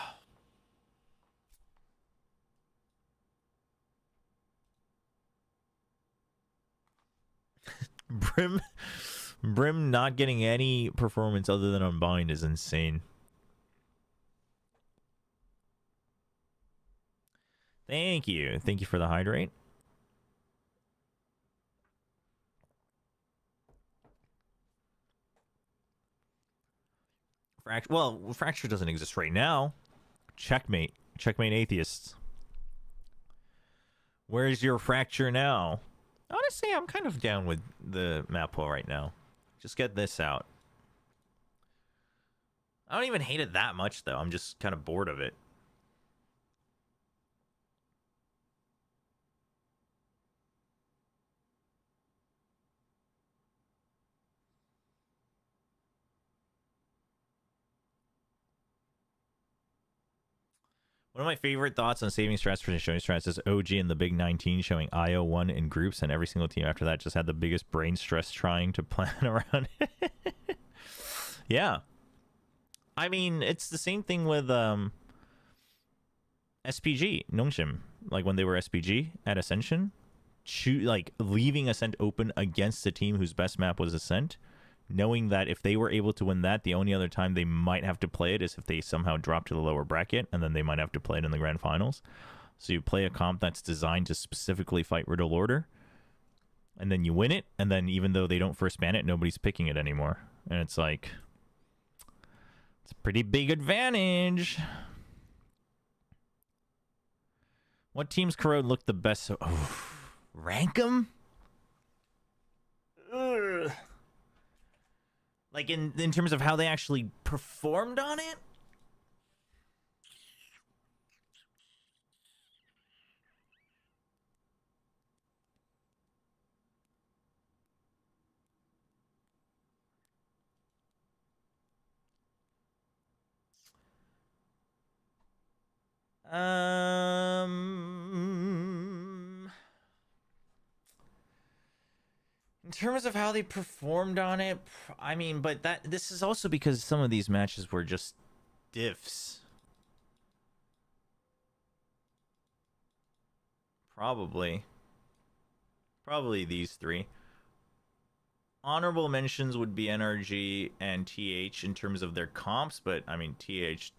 Brim not getting any performance other than Unbind is insane. Thank you. Thank you for the hydrate. Well, Fracture doesn't exist right now. Checkmate. Checkmate atheists. Where's your Fracture now? Honestly, I'm kind of down with the map pool right now. Just get this out. I don't even hate it that much, though. I'm just kind of bored of it. One of my favorite thoughts on saving strats for showing strats is OG and the Big 19 showing IO1 in groups, and every single team after that just had the biggest brain stress trying to plan around it. Yeah. I mean, it's the same thing with SPG, Nongshim. Like when they were SPG at Ascension, like leaving Ascent open against a team whose best map was Ascent, knowing that if they were able to win that, the only other time they might have to play it is if they somehow drop to the lower bracket, and then they might have to play it in the grand finals. So you play a comp that's designed to specifically fight Riddle Order. And then you win it, and then even though they don't first ban it, nobody's picking it anymore. And it's like, it's a pretty big advantage. What teams Corrode looked the best? So, rank them? Ugh. Like in terms of how they actually performed on it? In terms of how they performed on it, I mean, but this is also because some of these matches were just diffs. Probably these three. Honorable mentions would be NRG and TH in terms of their comps, but I mean, TH,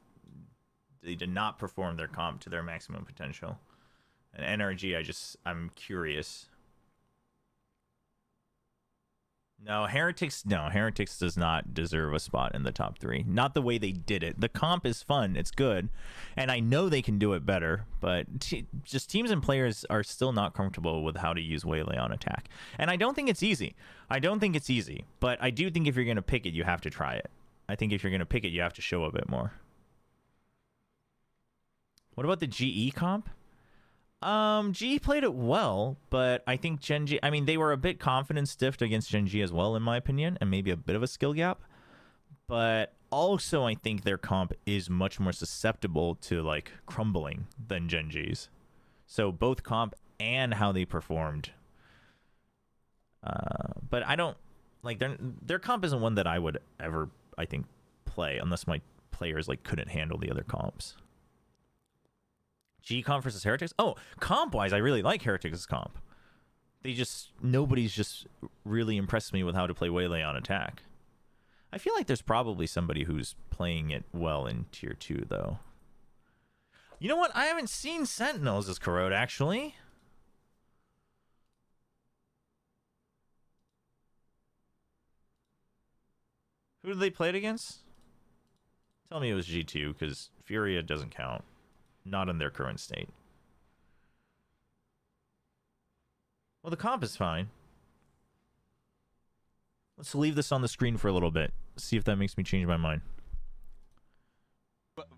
they did not perform their comp to their maximum potential. And NRG, I'm curious. No, Heretics does not deserve a spot in the top 3. Not the way they did it. The comp is fun, it's good, and I know they can do it better, but just teams and players are still not comfortable with how to use Waylay on attack. And I don't think it's easy. But I do think if you're going to pick it, you have to try it. I think if you're going to pick it, you have to show a bit more. What about the GE comp? GE played it well, but I think Gen G, I mean, they were a bit confidence stiffed against Gen G as well, in my opinion, and maybe a bit of a skill gap. But also, I think their comp is much more susceptible to, like, crumbling than Gen G's. So both comp and how they performed. But I don't, like, their comp isn't one that I would ever, I think, play, unless my players, like, couldn't handle the other comps. G comp versus Heretics? Oh, comp-wise, I really like Heretics' comp. Nobody's just really impressed me with how to play Waylay on attack. I feel like there's probably somebody who's playing it well in Tier 2, though. You know what? I haven't seen Sentinels as Corrode, actually. Who did they play it against? Tell me it was G2, because Furia doesn't count. Not in their current state. Well, the comp is fine. Let's leave this on the screen for a little bit. See if that makes me change my mind.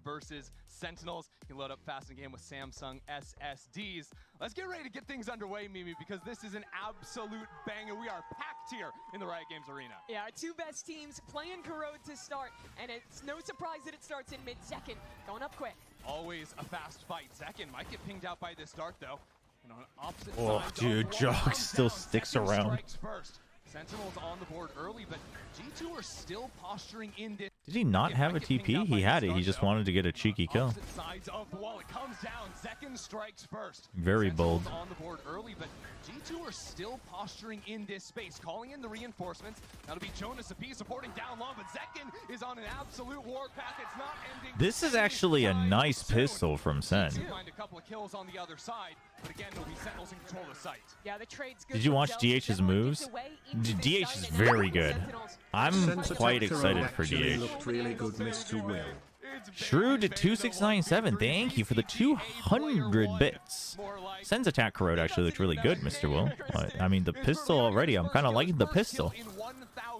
Versus Sentinels. You can load up fast in game with Samsung SSDs. Let's get ready to get things underway, Mimi, because this is an absolute banger. We are packed here in the Riot Games arena. Yeah, our two best teams playing Corrode to start, and it's no surprise that it starts in mid-second. Going up quick. Always a fast fight. Second might get pinged out by this dart, though. And on opposite oh, sides, dude, Jog still sticks around. First. Sentinels on the board early, but G2 are still posturing in this. Did he not have a TP? He had it. He just wanted to get a cheeky kill. Sides of the wall. It comes down. Second strikes first. Very bold. On the board early, but G2 are still posturing in this space, calling in the reinforcements. That'll be Jonas Api supporting down long, but Zekin is on an absolute warpath. It's not ending. This is actually a nice pistol from Sen. Find a couple of kills on the other side, but again, there'll be Sentinels in control of the site. Yeah, the trade's good. Did you watch DH's moves? DH is very good. I'm quite excited for DH. Really good, Mr. Will. Shrewd 2697, thank you for the 200 bits. Sen's attack Corrode actually looked really good, Mr. Will. I mean, the pistol already, I'm kind of liking the pistol.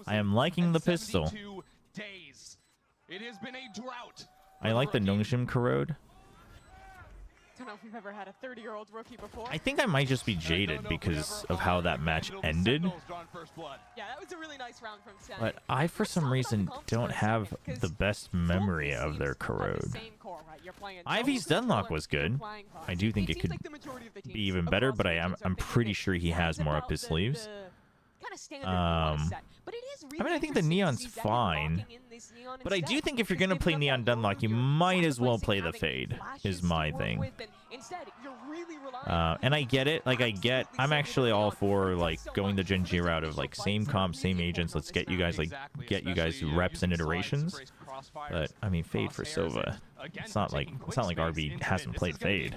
I am liking the pistol. It has been a drought. I like the Nongshim Corrode. I don't know if we've ever had a 30-year-old rookie before. I think I might just be jaded because of how that match ended. Yeah, that was a really nice round from Sen. But I, for some reason, don't have the best memory of their Corrode. Ivy's Deadlock was good. I do think it could be even better, but I'm pretty sure he has more up his sleeves. I mean, I think the Neon's fine. But I do think if you're going to play Neon Deadlock, you might as well play the Fade, is my thing. And I get it. Like, I'm actually all for, like, going the Gen G route of, like, same comp, same agents. Let's get you guys, reps and iterations. But, I mean, Fade for Sova. It's not like RB hasn't played Fade.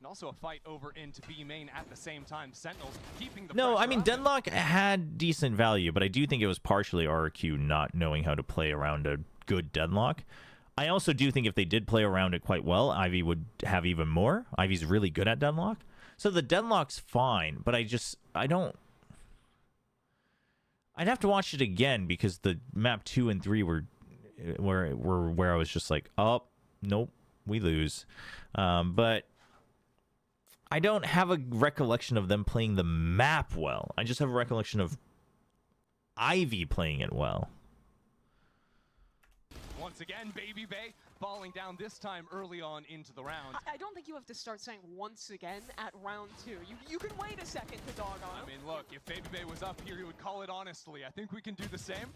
And also a fight over into B main at the same time. Sentinels keeping the No, I pressure mean, up. Deadlock had decent value, but I do think it was partially RRQ not knowing how to play around a good Deadlock. I also do think if they did play around it quite well, Ivy would have even more. Ivy's really good at Deadlock. So the Deadlock's fine, but I don't... I'd have to watch it again because the map 2 and 3 were where I was just like, oh, nope, we lose. But I don't have a recollection of them playing the map well. I just have a recollection of Ivy playing it well. Once again, Baby Bay falling down this time early on into the round. I don't think you have to start saying once again at round 2. You can wait a second to dog on him. I mean, look, if Baby Bay was up here, he would call it honestly. I think we can do the same.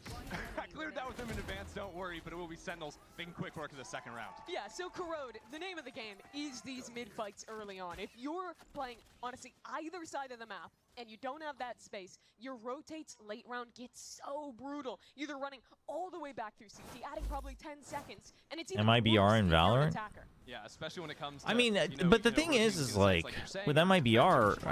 I cleared that with him in advance, don't worry, but it will be Sentinels making quick work of the second round. Yeah, so Corrode, the name of the game is these mid-fights early on. If you're playing, honestly, either side of the map, and you don't have that space, your rotates late round gets so brutal. You're either running all the way back through CT, adding probably 10 seconds, and it's even MIBR in Valorant? Yeah, especially when it comes to, I mean, but the thing is like with MIBR,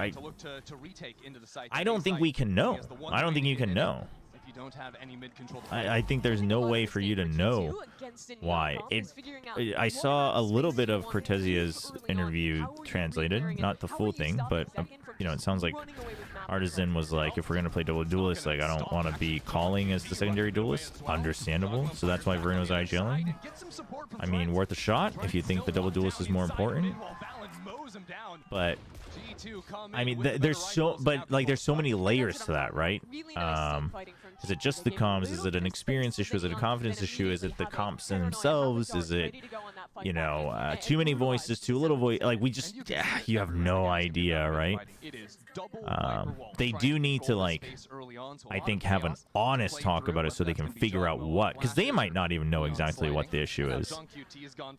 I don't think we can know. I don't think you can know. If you don't have any mid control, I think there's no way for you to know why. I saw a little bit of Cortezia's interview translated, not the full thing, but you know, it sounds like Artisan was like, if we're gonna play double duelist, like I don't want to be calling as the secondary duelist. Understandable. So that's why Verno's IGLing. I mean, worth a shot if you think the double duelist is more important. But I mean, there's so many layers to that, right? Is it just the comms? Is it an experience issue? Is it a confidence issue? Is it the comps themselves? Is it, you know, too many voices, too little voice? Like, we just, you have no idea, right? They do need to, like, I think, have an honest talk about it so they can figure out what, because they might not even know exactly what the issue is.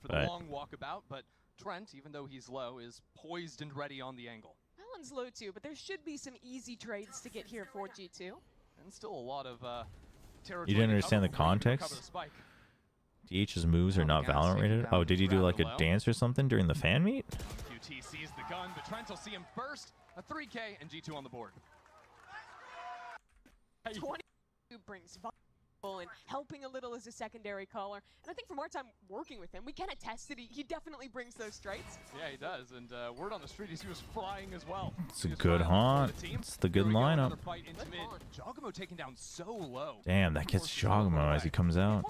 But Trent, even though he's low, is poised and ready on the angle. Alan's low too, but there should be some easy trades to get here for G2. And still a lot of You didn't understand the context? DH's moves are not Valorant rated? Oh, did he do like a dance or something during the fan meet? QT sees the gun, but Trent will see him first. A 3K and G2 on the board. 22 brings and helping a little as a secondary caller. And I think from our time working with him, we can attest that he definitely brings those strikes. Yeah, he does. And word on the street is he was flying as well. It's a good haunt. It's the good lineup. Jogamo taken down so low. Damn, that gets Jogamo as he comes out.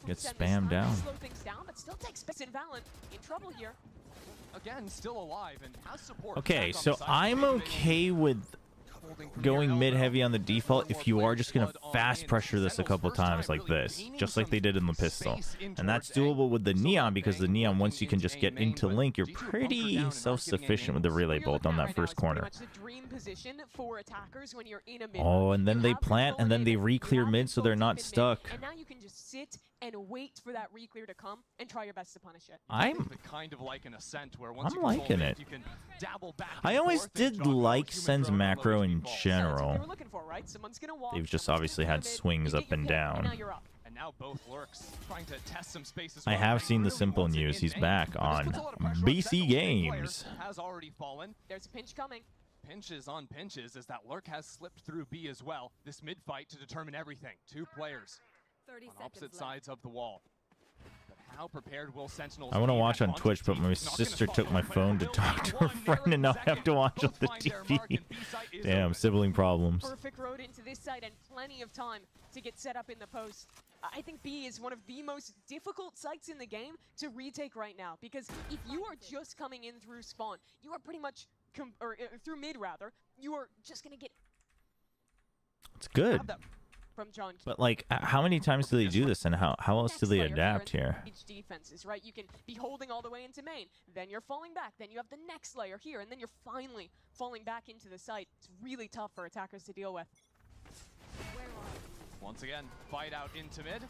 Gets spammed down. Slow things down, but still takes space in Valen in trouble here. Again, still alive and has support. Okay, so I'm okay with going mid-heavy on the default if you are just going to fast pressure this a couple times like this, just like they did in the pistol. And that's doable with the Neon, because the Neon, once you can just get into Link, you're pretty self-sufficient with the relay bolt on that first corner. Oh, and then they plant, and then they re-clear mid so they're not stuck. And now you can just sit and wait for that re-clear to come and try your best to punish it. I'm kind of like an Ascent where once liking it. You can dabble back I always did like Sen's macro in general. They've just obviously had swings up and down. And now both lurks trying to test some space as I well. have seen the simple news. He's back on BC Games. Has already fallen. There's a pinch coming. Pinches on pinches as that lurk has slipped through B as well. This mid fight to determine everything. Two players on opposite sides of the wall. But how prepared will Sentinels I want to watch on Twitch, but my sister took my phone to talk to her friend, and now I have to watch on the TV. Damn, sibling problems. Perfect road into this side and plenty of time to get set up in the post. I think B is one of the most difficult sites in the game to retake right now, because if you are just coming in through spawn, you are pretty much, through mid rather, you are just going to get... It's good. From John. But like, how many times do they do this, and how else do they adapt here? Defenses, right? You can be holding all the way into main, then you're falling back, then you have the next layer here, and then you're finally falling back into the site. It's really tough for attackers to deal with. Once again, fight out into mid.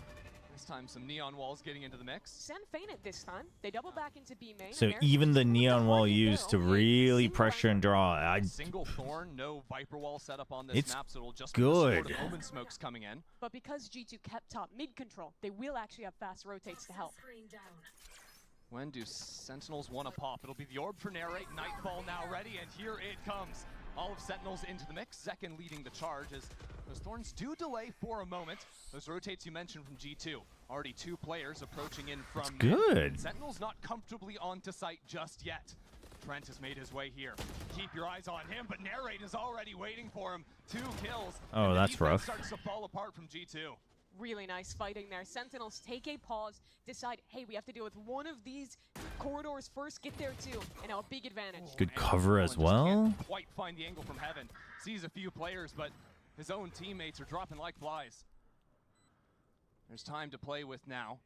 This time some neon walls getting into the mix. Sen feign this time. They double back into B main. So even the neon wall used to really pressure and draw. Single thorn, no viper wall set up on this map, so it'll just good. Be the open smokes coming in. But because G2 kept top mid control, they will actually have fast rotates to help. When do Sentinels want to pop? It'll be the orb for Narrate. Nightfall now ready, and here it comes. All of Sentinels into the mix. Second leading the charge as those Thorns do delay for a moment. Those rotates you mentioned from G2. Already 2 players approaching in from That's good. Sentinels not comfortably onto site just yet. Trent has made his way here. Keep your eyes on him, but Narrate is already waiting for him. 2 kills. Oh, and the that's defense rough. starts to fall apart from G2. Really nice fighting there. Sentinels take a pause, decide, hey, we have to deal with one of these corridors first, get there too, and now a big advantage. Good cover as well. Can't quite find the angle from heaven. Sees a few players, but his own teammates are dropping like flies. There's time to play with now.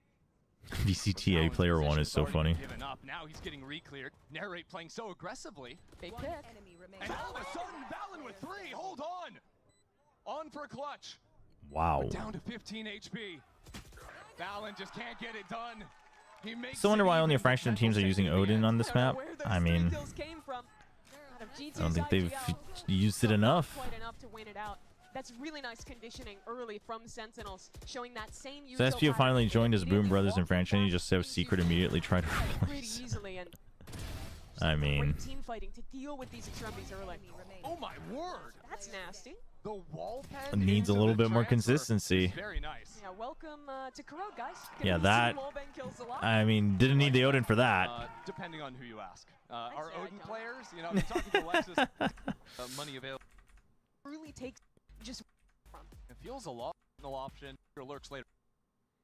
VCTA player 1 is so funny. Given up. Now he's getting re-cleared. Narrate playing so aggressively. Big pick. And all of a sudden, Valen with 3. Hold on. On for a clutch. Wow. But down to 15 HP. Valen just can't get it done. He makes Still wonder why only a fraction of teams are using Odin on this map. I mean, I don't think they've used it enough. Quite enough to win it out. That's really nice conditioning early from Sentinels, showing that same So SPO finally joined as Boom Brothers and Franchise. He just so secret immediately tried to replace. I mean, team fighting to deal with these extremities early. Oh my word! That's nasty. The wall pen needs a little bit more consistency. Very nice. Yeah, welcome to Corrode, guys. Yeah, that. I mean, didn't need the Odin for that. Depending on who you ask. Our Odin players, you know, if you're talking to Alexis, money available. Really takes just. It feels a lot. No option. Your lurks later.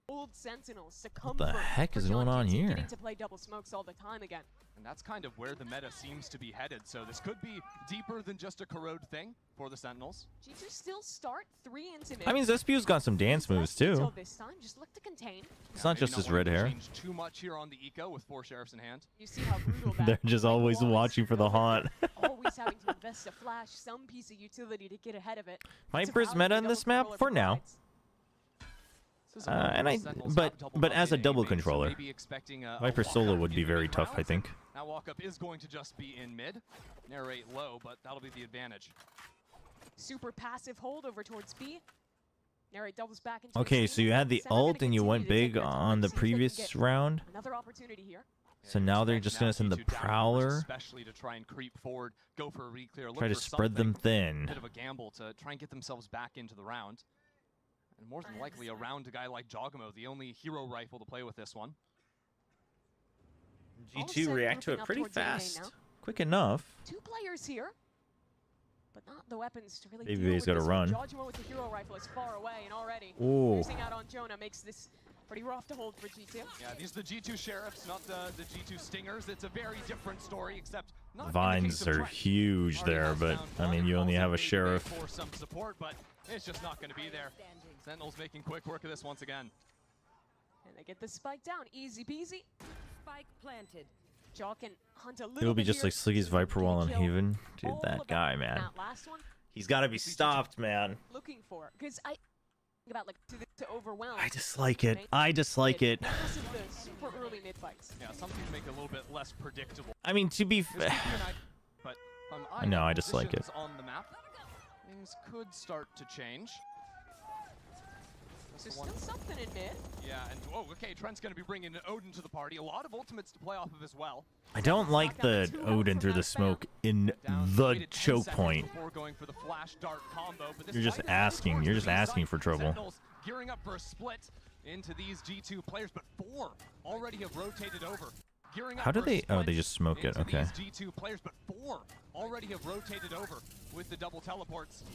Old Sentinels succumb. What the heck is going on here? Getting to play double smokes all the time again. And that's kind of where the meta seems to be headed. So this could be deeper than just a Corrode thing for the Sentinels. G2 still start 3 into mid. I mean, Zespiu's got some dance moves too. This time, just look to contain. It's not just his red hair. Change too much here on the eco with 4 sheriffs in hand. You see how brutal that They're just always watching for the haunt. Always having to invest a flash, some piece of utility to get ahead of it. Viper's meta in this map for now. But as a double controller, Viper solo would be very tough, I think. Now walk-up is going to just be in mid. Narrate low, but that'll be the advantage. Super passive hold over towards B. Narrate doubles back into Okay, so you had the ult and you went big on the previous round. Another opportunity here. So now they're just going to send the Prowler. Especially to try and creep forward, go for a re-clear, Try to spread them thin. Bit of a gamble to try and get themselves back into the round. And more than likely around a guy like Jogamo, the only hero rifle to play with this one. G2 react to it pretty fast. Quick enough. 2 players here, but not the weapons to really Baby deal Bay's with got to this run. Jogamo with the hero rifle is far away and already Ooh. losing out on Jonah makes this pretty rough to hold for G2. Yeah, these are the G2 sheriffs, not the G2 stingers. It's a very different story, except not Vines are huge there, but I mean, you only have a sheriff. For some support, but it's just not going to be there. Sentinels making quick work of this once again. And they get the spike down, easy peasy. Spike planted. Jaw can hunt a little It'll be bit just here. like Sliggy's Viper wall on Haven. Dude, All that about guy, man. that last one, He's got to be stopped, man. looking for, because I think about like to overwhelm. I dislike it. I dislike it. This is the super early mid fights. Yeah, some things make it a little bit less predictable. I mean, to be fair. But No, I dislike it. On the map, things could start to change. There's still something in mid. Yeah, and oh, okay, Trent's going to be bringing an Odin to the party. A lot of ultimates to play off of as well. I don't like the Odin through the smoke in the choke point. Going for the flash dart combo, but You're just asking. You're just asking for trouble. Sentinels gearing up for a split into these G2 players, but 4 already have rotated over. How do they? Oh, they just smoke it. Okay. G2 players, but 4 already have rotated over with the double teleports.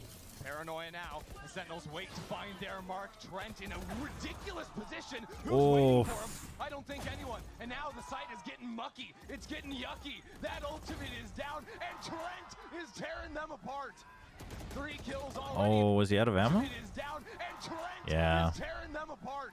Paranoia now. The Sentinels wait to find their mark. Trent in a ridiculous position. Who's waiting for him? I don't think anyone. And now the site is getting mucky. It's getting yucky. That ultimate is down, and Trent is tearing them apart. 3 kills already. Oh, was he out of ammo? It is down, and Trent Yeah. is tearing them apart.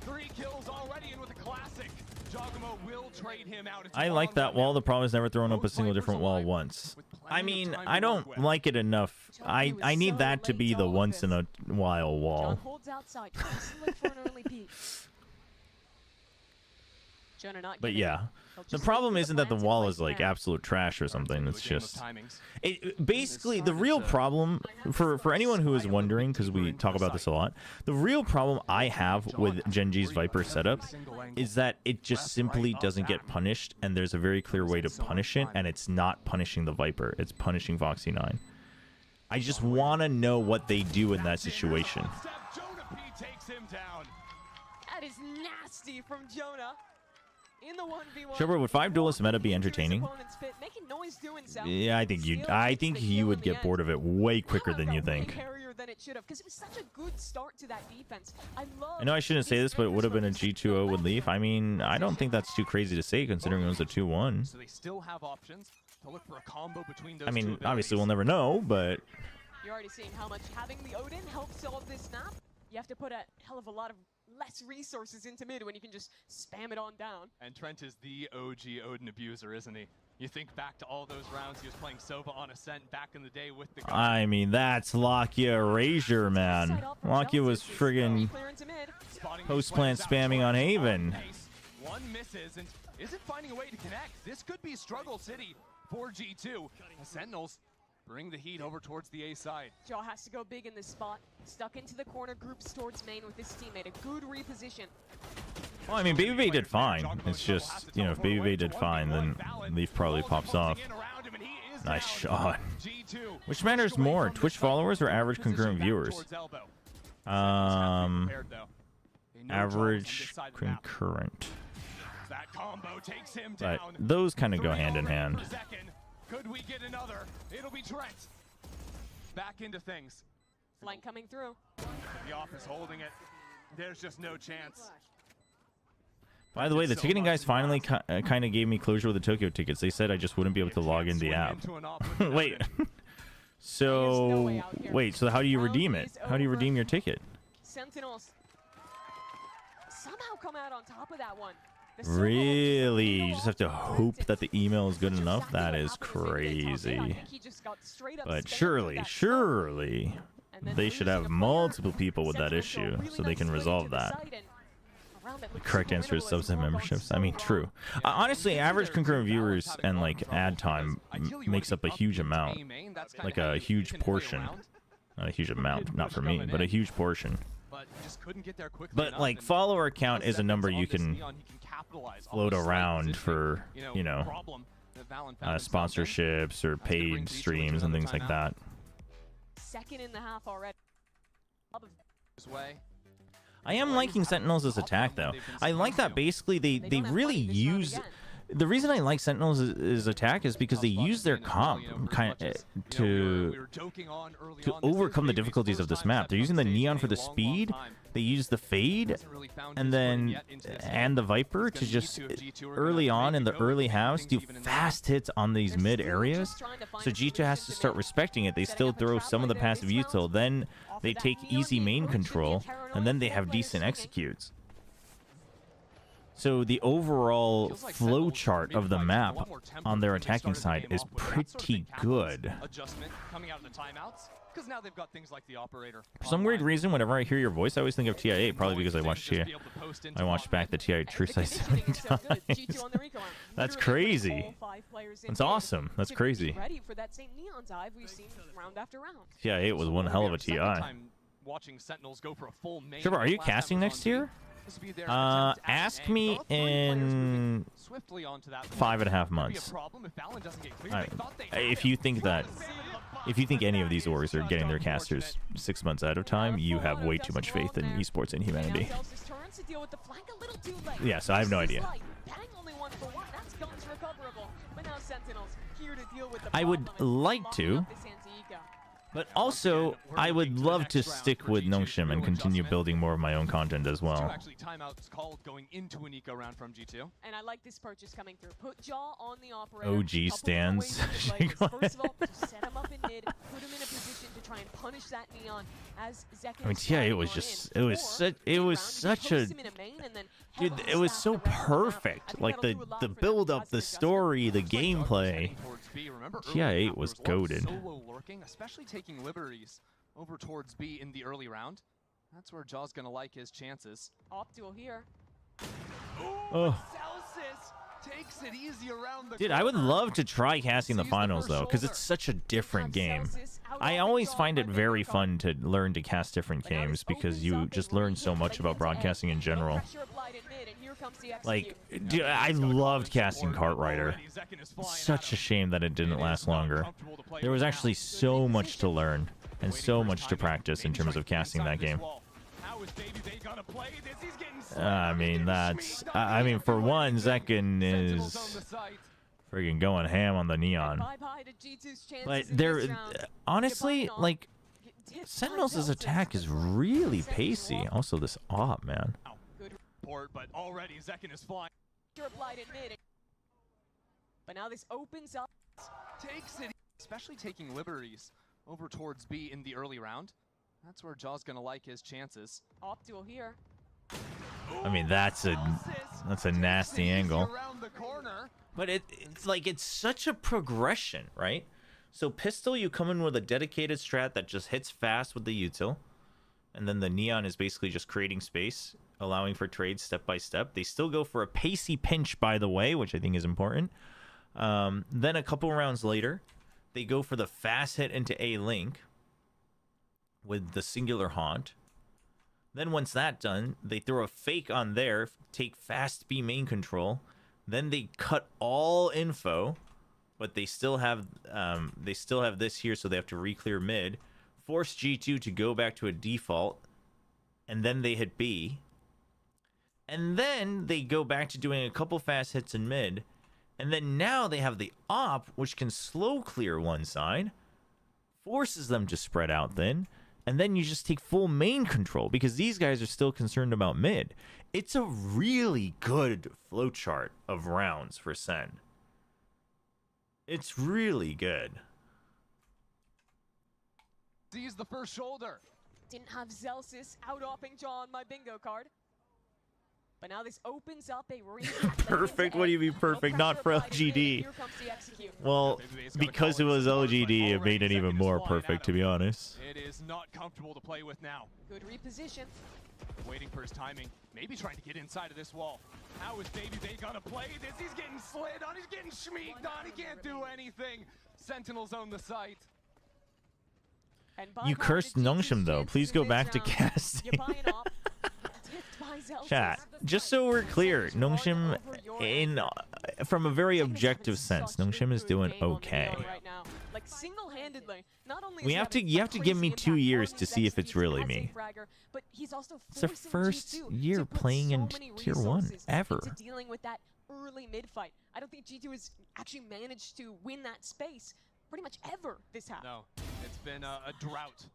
3 kills already, and with a classic, Jogamo will trade him out. It's I like that wall. The problem is never throwing up a single different wall once. I mean, I don't like it enough. I need that to be the once in a while wall. John holds outside, tries to look for an early peek. Jonah not But giving yeah, it. They'll the just problem wait for isn't that the plan to wall play is like plan. absolute trash or something. It's just Timings. basically the real problem for anyone who is wondering, because we talk about this a lot. The real problem I have with Genji's Viper setup is that it just simply doesn't get punished, and there's a very clear way to punish it, and it's not punishing the Viper. It's punishing Foxy 9. I just want to know what they do in that situation. Jonah P takes him down. That is nasty from Jonah. In the 1v1. Chobra, would 5 duelist meta be entertaining? Making noise doing so. Yeah, I think you would get bored of it way quicker than you think. Than it should have, because it was such a good start to that defense. I know I shouldn't say this, but it would have been a G2-0 with Leaf. I mean, I don't think that's too crazy to say considering it was a 2-1. So they still have options to look for a combo between those I mean, two obviously we'll never know, but you're already seeing how much having the Odin helps solve this snap. You have to put a hell of a lot of less resources into mid when you can just spam it on down. And Trent is the OG Odin abuser, isn't he? You think back to all those rounds he was playing Sova on Ascent back in the day with the... I mean, that's Lakia Erasure, man. Lakia was friggin' post-plant spamming on Haven. One misses and isn't finding a way to connect. This could be struggle city for G2. The Sentinels bring the heat over towards the A side. Jaw has to go big in this spot. Stuck into the corner, groups towards main with his teammate. A good reposition. Well, I mean, Baby Bay did fine. It's just, you know, if Baby Bay did fine, then Leaf probably pops off. Nice shot. Which matters more, Twitch followers or average concurrent viewers? Average concurrent. But those kind of go hand in hand. Could we get another? It'll be Trent. Back into things. Flank coming through. The off is holding it. There's just no chance. By the way, the ticketing guys finally kind of gave me closure with the Tokyo tickets. They said I just wouldn't be able to log in the app. Wait. So how do you redeem it? How do you redeem your ticket? Sentinels somehow come out on top of that one. Really? You just have to hope that the email is good enough? That is crazy. But surely, they should have multiple people with that issue so they can resolve that. The correct answer is subs and memberships. I mean, true. Honestly, average concurrent viewers and like ad time makes up a huge amount. Like a huge portion. Not a huge amount, not for me, but a huge portion. But like follower count is a number you can float around for, you know, sponsorships or paid streams and things like that. Second in the half already. I am liking Sentinels' attack though. I like that basically they really use. The reason I like Sentinels' attack is because they use their comp to overcome the difficulties of this map. They're using the Neon for the speed, they use the Fade, and the Viper to just early on in the early halves do fast hits on these mid areas. So G2 has to start respecting it. They still throw some of the passive util, then they take easy main control, and then they have decent executes. So the overall flow chart of the map on their attacking side is pretty good. For some weird reason, whenever I hear your voice, I always think of TI8, probably because I watched back the TI8 True Size so many times. That's crazy. That's awesome. That's crazy. TI8 was one hell of a TI. Chobra, are you casting next year? Ask me in 5.5 months. If you think any of these orgs are getting their casters 6 months out of time, you have way too much faith in esports and humanity. Yeah, so I have no idea. I would like to, but also I would love to stick with Nongshim and continue building more of my own content as well. Actually, timeouts called going into an eco round from G2. And I like this purchase coming through. Put Jaw on the operator. OG stands. First of all, set him up in mid, put him in a position to try and punish that Neon as Zeki. I mean, yeah, it was such a dude. It was so perfect. Like the build up, the story, the gameplay. TI8 was goated. Especially taking liberties over towards B in the early round. That's where Jaw's gonna like his chances. Op duel here. Oh. Takes it easy around the Dude, I would corner. love to try casting the Sees the finals, first though, because shoulder. it's such a different game. Celsius out I off always and find gone it by very Bingo fun to learn to cast different But now games this because opens you up just a learn really so much good about play broadcasting in end. general. Pressure applied in mid, and here comes the Like, execute. dude, I loved casting Kart Rider. Such a shame that it didn't last longer. There was actually so much to learn and so much to practice in terms of casting that game. I mean, that's... I mean, for one, Zekin is friggin' going ham on the neon. Bye-bye to G2's chances But in there... this round. Honestly, Goodbye, like... Tipped by Sentinels' Celsius. attack is really pacey. Also, this op, man. Good report, but already Zekin is flying. Pressure applied in mid. But now this opens up. Takes it, especially taking liberties over towards B in the early round. That's where Jaw's gonna like his chances. Op duel here. I mean, that's a nasty angle. Around the corner. But it's like, it's such a progression, right? So pistol, you come in with a dedicated strat that just hits fast with the util, and then the neon is basically just creating space, allowing for trades step by step. They still go for a pacey pinch, by the way, which I think is important. Then a couple rounds later, they go for the fast hit into A link with the singular haunt. Then once that's done, they throw a fake on there, take fast B main control. Then they cut all info, but they still have this here, so they have to re-clear mid. Force G2 to go back to a default, and then they hit B. And then they go back to doing a couple fast hits in mid. And then now they have the op, which can slow clear one side, forces them to spread out then, and then you just take full main control because these guys are still concerned about mid. It's a really good flowchart of rounds for Sen. It's really good. Sees the first shoulder. Didn't have Celsius out-opping Jaw on my bingo card. But now this opens up a Perfect? What do you mean perfect? Not for LGD. Well, because it was LGD, it made it even more perfect, to be honest. It is not comfortable to play with now. Good reposition. Waiting for his timing. Maybe trying to get inside of this wall. How is Baby Bay gonna play this? He's getting slid on. He's getting schmeeked on. He can't do anything. Sentinels own the site. You cursed Nongshim, though. Please go back to casting. Chat, just so we're clear, Nongshim, from a very objective sense, Nongshim is doing okay. Like single-handedly, not only You have to give me 2 years to see if it's really me. But he's also It's the first year playing in Tier 1 ever. Dealing with that early mid fight. I don't think G2 has actually managed to win that space pretty much ever this half. No, it's been a drought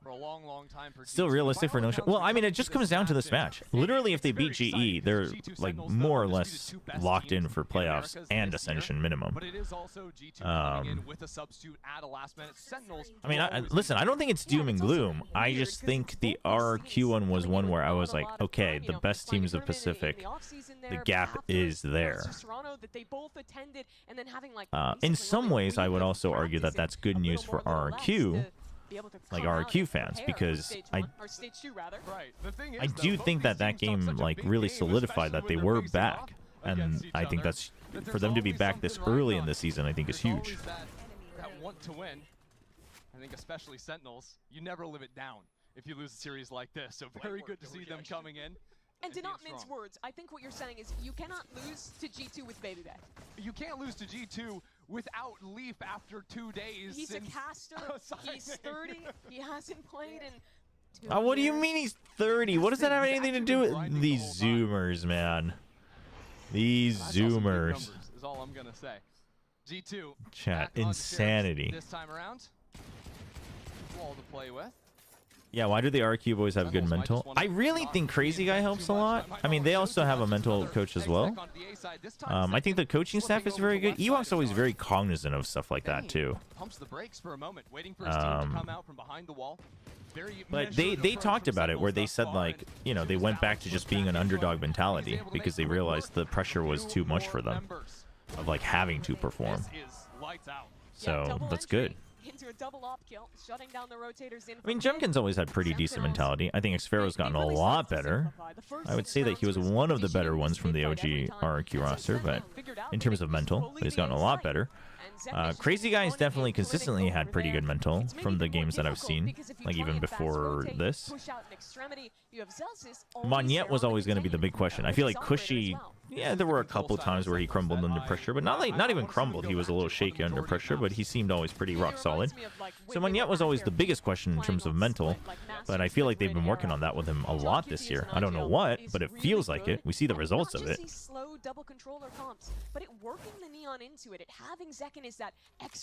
for a long, long time. Still realistic for Nongshim. Well, I mean, it just comes down to this match. Literally, if they beat GE, they're like more or less locked in for playoffs and Ascension minimum. But it is also G2 coming in with a substitute at a last minute. Sentinels. I mean, listen, I don't think it's doom and gloom. I just think the RQ one was one where I was like, okay, the best teams of Pacific, the gap is there. In some ways, I would also argue that that's good news for RQ, like RQ fans, because I do think that that game like really solidified that they were back, and I think that's for them to be back this early in the season, I think is huge. That want to win. I think especially Sentinels, you never live it down if you lose a series like this. So very good to see them coming in. And to not mince words, I think what you're saying is you cannot lose to G2 with Baby Bay. You can't lose to G2 without Leaf after 2 days. He's a caster. He's 30. He hasn't played in. What do you mean he's 30? What does that have anything to do with these Zoomers, man? These Zoomers. Is all I'm gonna say. G2. Chat, insanity. This time around, wall to play with. Yeah, why do the RQ boys have good mental? I really think Crazy Guy helps a lot. I mean, they also have a mental coach as well. I think the coaching staff is very good. Ewok's always very cognizant of stuff like that, too. Pumps the brakes for a moment, waiting for his team to come out from behind the wall. But they talked about it where they said, like, you know, they went back to just being an underdog mentality because they realized the pressure was too much for them of, like, having to perform. So that's good. into a double op kill, shutting down the rotators in. I mean, Jemkin's always had pretty decent mentality. I think Xfero's gotten a lot better. I would say that he was one of the better ones from the OG RRQ roster, but in terms of mental, but he's gotten a lot better. Crazy Guy's definitely consistently had pretty good mental from the games that I've seen, like even before this. Monyet was always going to be the big question. I feel like Cushy, yeah, there were a couple times where he crumbled under pressure, but not even crumbled. He was a little shaky under pressure, but he seemed always pretty rock solid. So Monyet was always the biggest question in terms of mental, but I feel like they've been working on that with him a lot this year. I don't know what, but it feels like it. We see the results of it.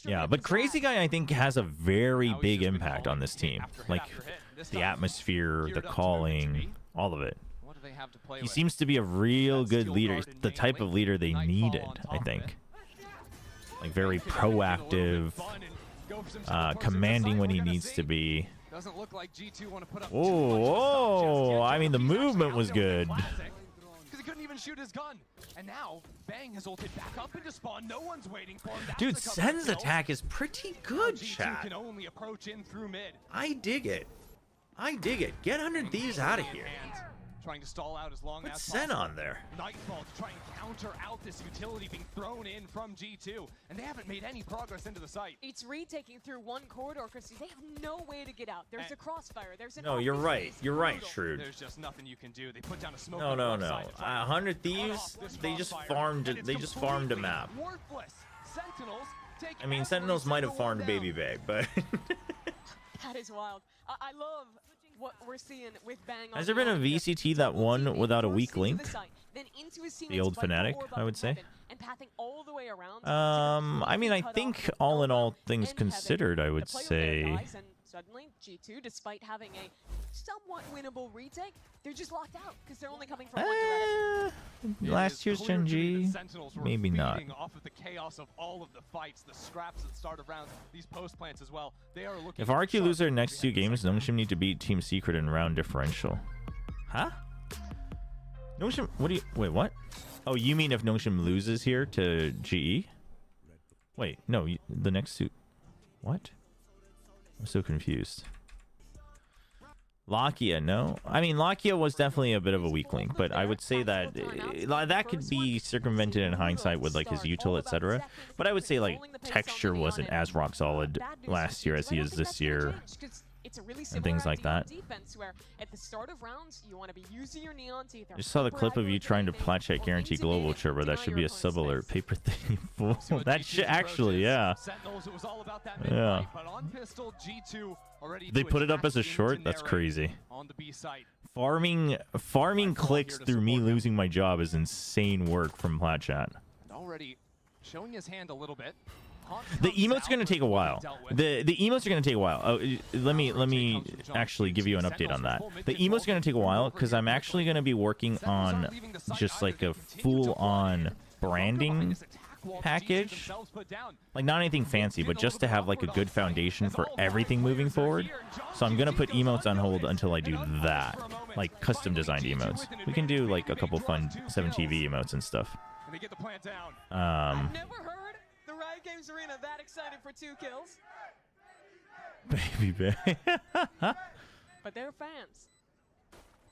Yeah, but Crazy Guy, I think, has a very big impact on this team. Like, the atmosphere, the calling, all of it. He seems to be a real good leader. He's the type of leader they needed, I think. Like, very proactive, commanding when he needs to be. Oh, I mean, the movement was good. He couldn't even shoot his gun. And now, Bang has ulted back up into spawn. No one's waiting for him. Dude, Sen's attack is pretty good, chat. Can only approach in through mid. I dig it. I dig it. Get 100 Thieves out of here. Trying to stall out as long Put as Sen on there. Nightfall to try and counter out this utility being thrown in from G2, and they haven't made any progress into the site. It's retaking through one corridor because they have no way to get out. There's a crossfire. There's an No, you're right. You're right, Shrewd. There's just nothing you can do. They put down a smoke. No. 100 Thieves. They just farmed. They just farmed a map. Worthless. Sentinels take I mean, Sentinels might have farmed Baby Bay, but. That is wild. I love what we're seeing with Bang. Has there been a VCT that won without a weak link? The old Fnatic, I would say. I mean, I think all in all things considered, I would say. Suddenly, G2, despite having a somewhat winnable retake, they're just locked out because they're only coming from one direction. Last year's Gen G, maybe not. Off of the chaos of all of the fights, the scraps at start of rounds, these post plants as well. They are looking. If RQ lose their next 2 games, Nongshim need to beat Team Secret in round differential. Huh? Nongshim, what do you? Wait, what? Oh, you mean if Nongshim loses here to GE? Wait, no, the next 2. What? I'm so confused. Lakia, no. I mean, Lakia was definitely a bit of a weak link, but I would say that that could be circumvented in hindsight with like his util, etc. But I would say like Texture wasn't as rock solid last year as he is this year. It's a really and things like that. Defense where at the start of rounds you want to be using your neon teeth. Just saw the clip of you trying to plat check guarantee global Chobra. That should be a sub alert. Paper thing. That should actually, yeah. Yeah. They put it up as a short. That's crazy. Farming clicks through me losing my job is insane work from plat chat. Already showing his hand a little bit. The emotes are going to take a while. The emotes are going to take a while. Oh, let me actually give you an update on that. The emotes are going to take a while because I'm actually going to be working on just like a full-on branding package. Like not anything fancy, but just to have like a good foundation for everything moving forward. So I'm going to put emotes on hold until I do that. Like custom designed emotes. We can do like a couple fun 7TV emotes and stuff. I've never heard the Riot Games Arena that excited for 2 kills. Baby Bay. But they're fans.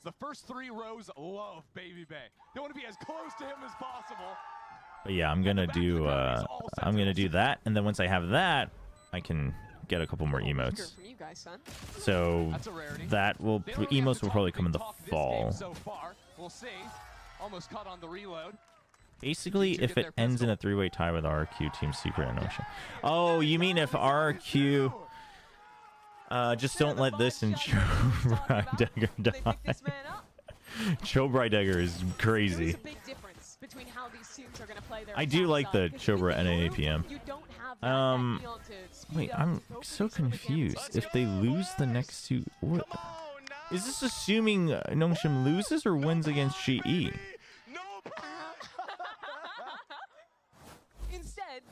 The first 3 rows love Baby Bay. They want to be as close to him as possible. But yeah, I'm gonna do that, and then once I have that, I can get a couple more emotes. So that will emotes will probably come in the fall. We'll see. Almost caught on the reload. Basically, if it ends in a 3-way tie with RQ, Team Secret, and Ocean. Oh, you mean if RQ... just don't let this and Chobra Dagger die. Chobra Dagger is crazy. I do like the Chobra NAAPM. Wait, I'm so confused. If they lose the next 2... What? Is this assuming Nongshim loses or wins against GE?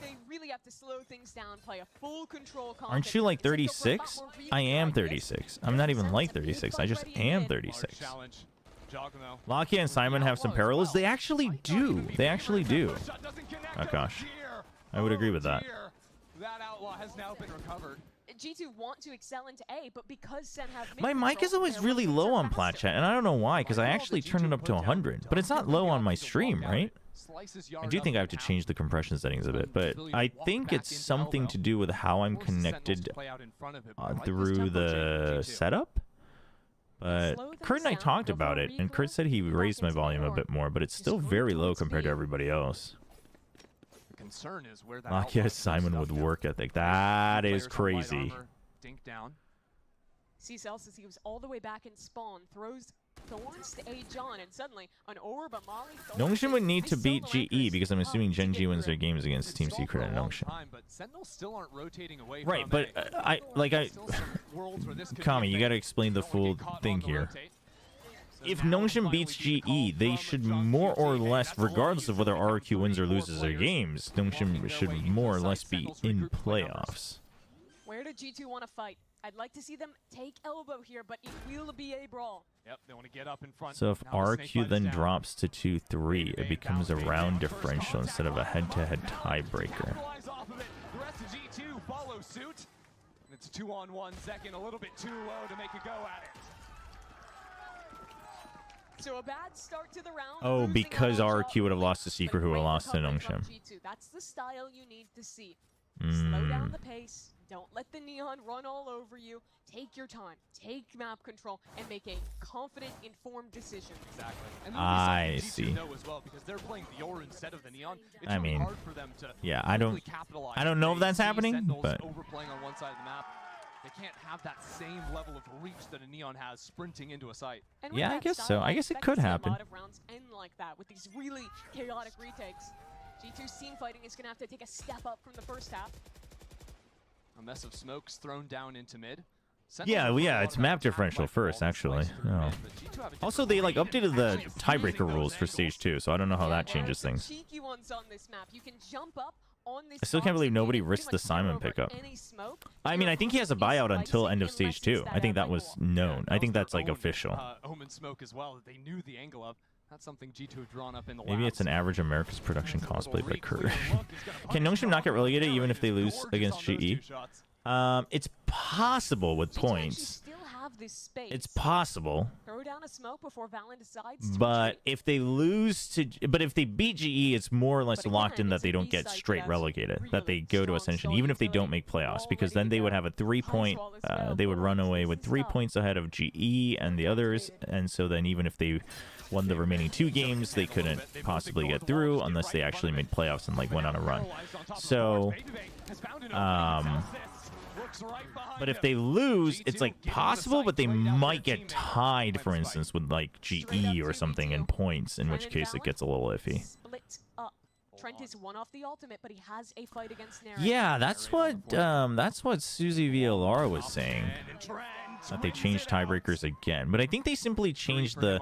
They really have to slow things down, play a full control. Aren't you like 36? I am 36. I'm not even like 36. I just am 36. Lakia and Simon have some parallels. They actually do. They actually do. Oh gosh. I would agree with that. That outlaw has now been recovered. G2 want to excel into A, but because Sen have My mic is always really low on plat chat, and I don't know why, because I actually turned it up to 100, but it's not low on my stream, right? I do think I have to change the compression settings a bit, but I think it's something to do with how I'm connected through the setup. But Kurt and I talked about it, and Kurt said he raised my volume a bit more, but it's still very low compared to everybody else. Concern is where that Lakia Simon with work ethic. That is crazy. Dink down. sees Celsius, he was all the way back in spawn, throws Thorns to A John, and suddenly an orb, a Molly. Nongshin would need to beat GE because I'm assuming Gen G wins their games against Team Secret and Nongshin. Right, but Kami, you gotta explain the full thing here. If Nongshin beats GE, they should more or less, regardless of whether RQ wins or loses their games, Nongshin should more or less be in playoffs. Where do G2 want to fight? I'd like to see them take elbow here, but it will be a brawl. Yep, they want to get up in front. So if RQ then drops to 2-3, it becomes a round differential instead of a head-to-head tiebreaker. The rest of G2 follow suit. It's 2-on-1 second, a little bit too low to make a go at it. So a bad start to the round. Oh, because RQ would have lost to Secret, who would have lost to Nongshin. That's the style you need to see. Slow down the pace. Don't let the Neon run all over you. Take your time. Take map control and make a confident, informed decision. Exactly. And I see. As well, because they're playing the Aura instead of the Neon. It's I mean, hard for them to yeah, I don't know if that's happening, but overplaying on one side of the map. They can't have that same level of reach that a Neon has sprinting into a site. Yeah, I guess so. I guess it could happen. A lot of rounds end like that with these really chaotic retakes. G2's team fighting is going to have to take a step up from the first half. A mess of smokes thrown down into mid. Yeah, it's map differential first, actually. Oh. Also, they like updated the tiebreaker rules for stage 2, so I don't know how that changes things. Cheeky ones on this map. You can jump up on this. I still can't believe nobody risked the Simon pickup. I mean, I think he has a buyout until end of stage 2. I think that was known. I think that's like official. Omen smoke as well that they knew the angle of. That's something G2 have drawn up in the Maybe it's an average America's production cosplay by Kurt. Can Nongshin not get relegated even if they lose against GE? It's possible with points. It's possible. Throw down a smoke before Valen decides but if they if they beat GE, it's more or less locked in that they don't get straight relegated, that they go to Ascension, even if they don't make playoffs, because then they would have a 3-point, they would run away with 3 points ahead of GE and the others, and so then even if they won the remaining 2 games, they couldn't possibly get through unless they actually made playoffs and like went on a run. So, but if they lose, it's like possible, but they might get tied, for instance, with like GE or something in points, in which case it gets a little iffy. Split up. Trent is one off the ultimate, but he has a fight against Nara. Yeah, that's what Susie VLR was saying. That they changed tiebreakers again, but I think they simply changed the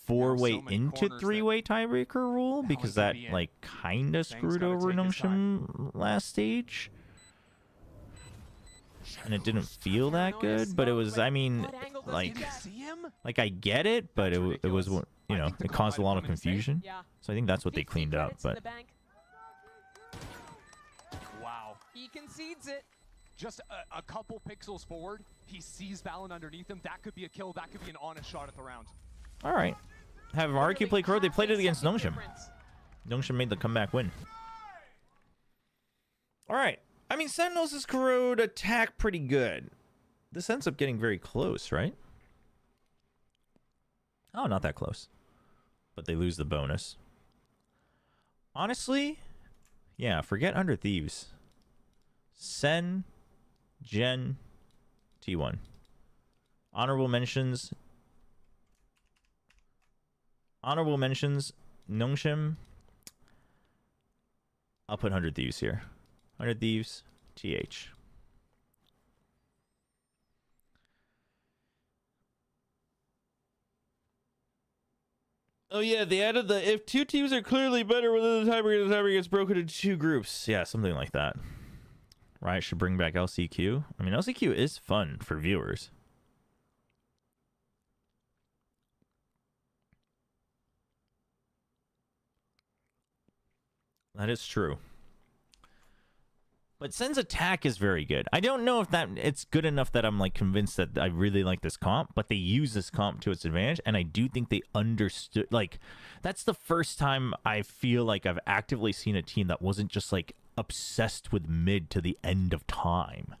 4-way into 3-way tiebreaker rule, because that like kind of screwed over Nongshin last stage. And it didn't feel that good, but it was, I mean, like I get it, but it was, you know, it caused a lot of confusion. So I think that's what they cleaned up, but wow. He concedes it. Just a couple pixels forward, he sees Valen underneath him. That could be a kill, that could be an honest shot at the round. All right. Have RQ play Corrode? They played it against Nongshin. Nongshin made the comeback win. All right. I mean, Sentinels' Corrode attack pretty good. This ends up getting very close, right? Oh, not that close. But they lose the bonus. Honestly, yeah, forget Under Thieves. Sen, Gen, T1. Honorable mentions, Nongshin. I'll put 100 Thieves here. 100 Thieves, TH. Oh yeah, they added the if 2 teams are clearly better within the tiebreaker gets broken into 2 groups. Yeah, something like that. Riot should bring back LCQ. I mean, LCQ is fun for viewers. That is true. But Sen's attack is very good. I don't know if that it's good enough that I'm like convinced that I really like this comp, but they use this comp to its advantage, and I do think they understood. Like, that's the first time I feel like I've actively seen a team that wasn't just like obsessed with mid to the end of time,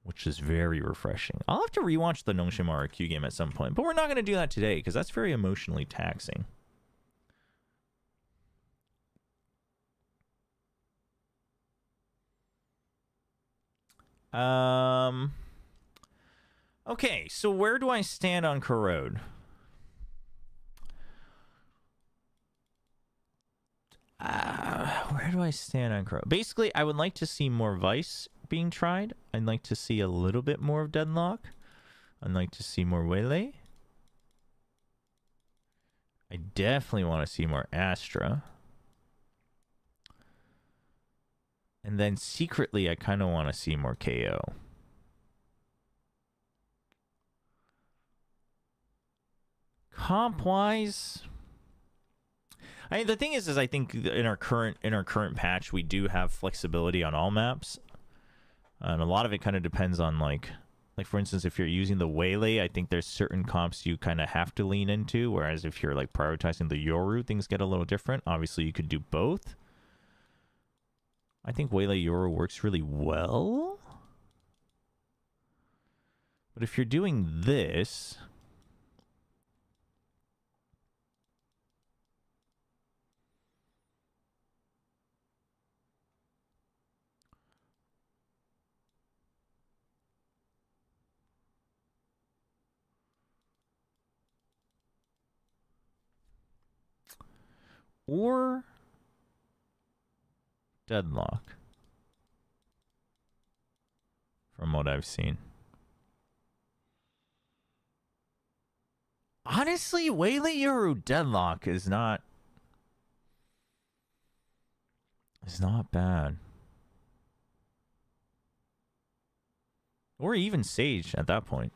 which is very refreshing. I'll have to rewatch the Nongshim RQ game at some point, but we're not going to do that today because that's very emotionally taxing. Okay, so where do I stand on Corrode? Where do I stand on Corrode? Basically, I would like to see more Vice being tried. I'd like to see a little bit more of Deadlock. I'd like to see more Waylay. I definitely want to see more Astra. And then secretly, I kind of want to see more KO. Comp-wise, I mean, the thing is I think in our current patch, we do have flexibility on all maps, and a lot of it kind of depends on like for instance, if you're using the Waylay, I think there's certain comps you kind of have to lean into, whereas if you're like prioritizing the Yoru, things get a little different. Obviously, you could do both. I think Waylay Yoru works really well. But if you're doing this, or Deadlock, from what I've seen. Honestly, Waylay Yoru Deadlock is not bad. Or even Sage at that point.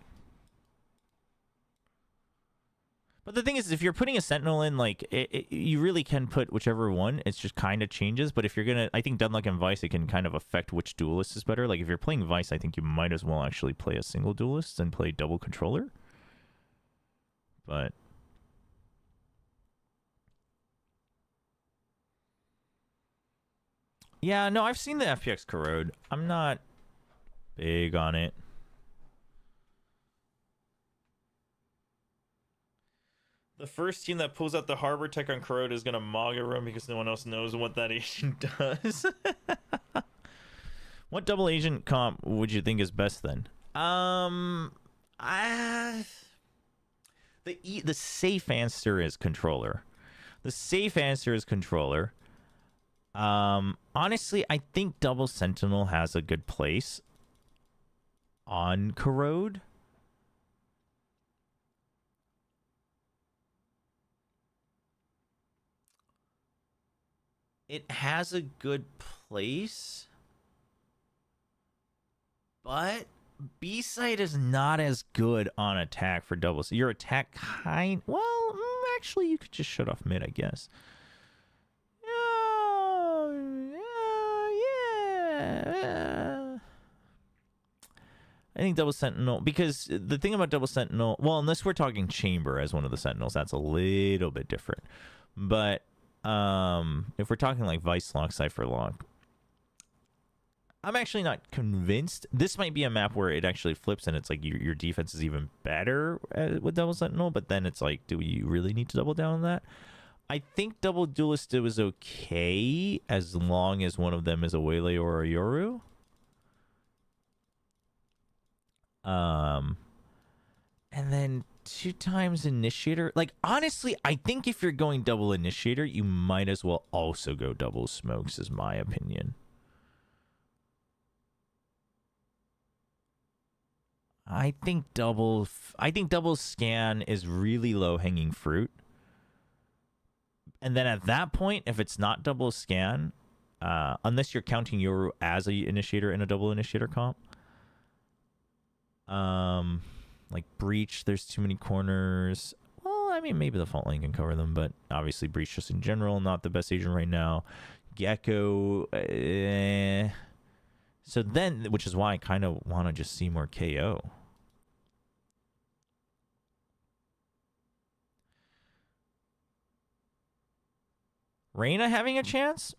But the thing is, if you're putting a Sentinel in, like, you really can put whichever one. It's just kind of changes. But if you're going to, I think Deadlock and Vice, it can kind of affect which duelist is better. Like, if you're playing Vice, I think you might as well actually play a single duelist and play double controller. But yeah, no, I've seen the FPX Corrode. I'm not big on it. The first team that pulls out the Harbor Tech on Corrode is gonna Maga room because no one else knows what that agent does. What double agent comp would you think is best then? The safe answer is controller. The safe answer is controller. Honestly, I think double Sentinel has a good place on Corrode. It has a good place, but B-side is not as good on attack for double. So your attack kind... Well, actually, you could just shut off mid, I guess. Yeah. I think double Sentinel... Because the thing about double Sentinel... Well, unless we're talking Chamber as one of the Sentinels, that's a little bit different. But if we're talking like Vice Lock, Cypher Lock, I'm actually not convinced. This might be a map where it actually flips and it's like your defense is even better with double Sentinel, but then it's like, do you really need to double down on that? I think double Duelist was okay as long as one of them is a Waylay or a Yoru. And then 2 times Initiator. Like, honestly, I think if you're going double Initiator, you might as well also go double Smokes, is my opinion. I think double Scan is really low-hanging fruit. And then at that point, if it's not double Scan, unless you're counting Yoru as a Initiator in a double Initiator comp, like Breach, there's too many corners. Well, I mean, maybe the Fault Line can cover them, but obviously Breach just in general, not the best agent right now. Gecko. So then, which is why I kind of want to just see more KO. Reyna having a chance?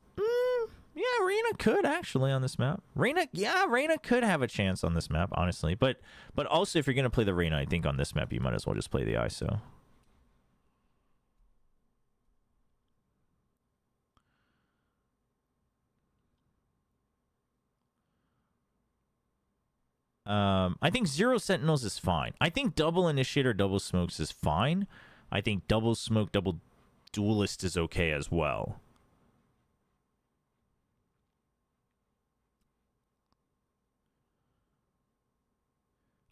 Yeah, Reyna could actually on this map. Reyna could have a chance on this map, honestly. But also, if you're gonna play the Reyna, I think on this map you might as well just play the ISO. I think 0 Sentinels is fine. I think double Initiator, double Smokes is fine. I think double Smoke, double Duelist is okay as well.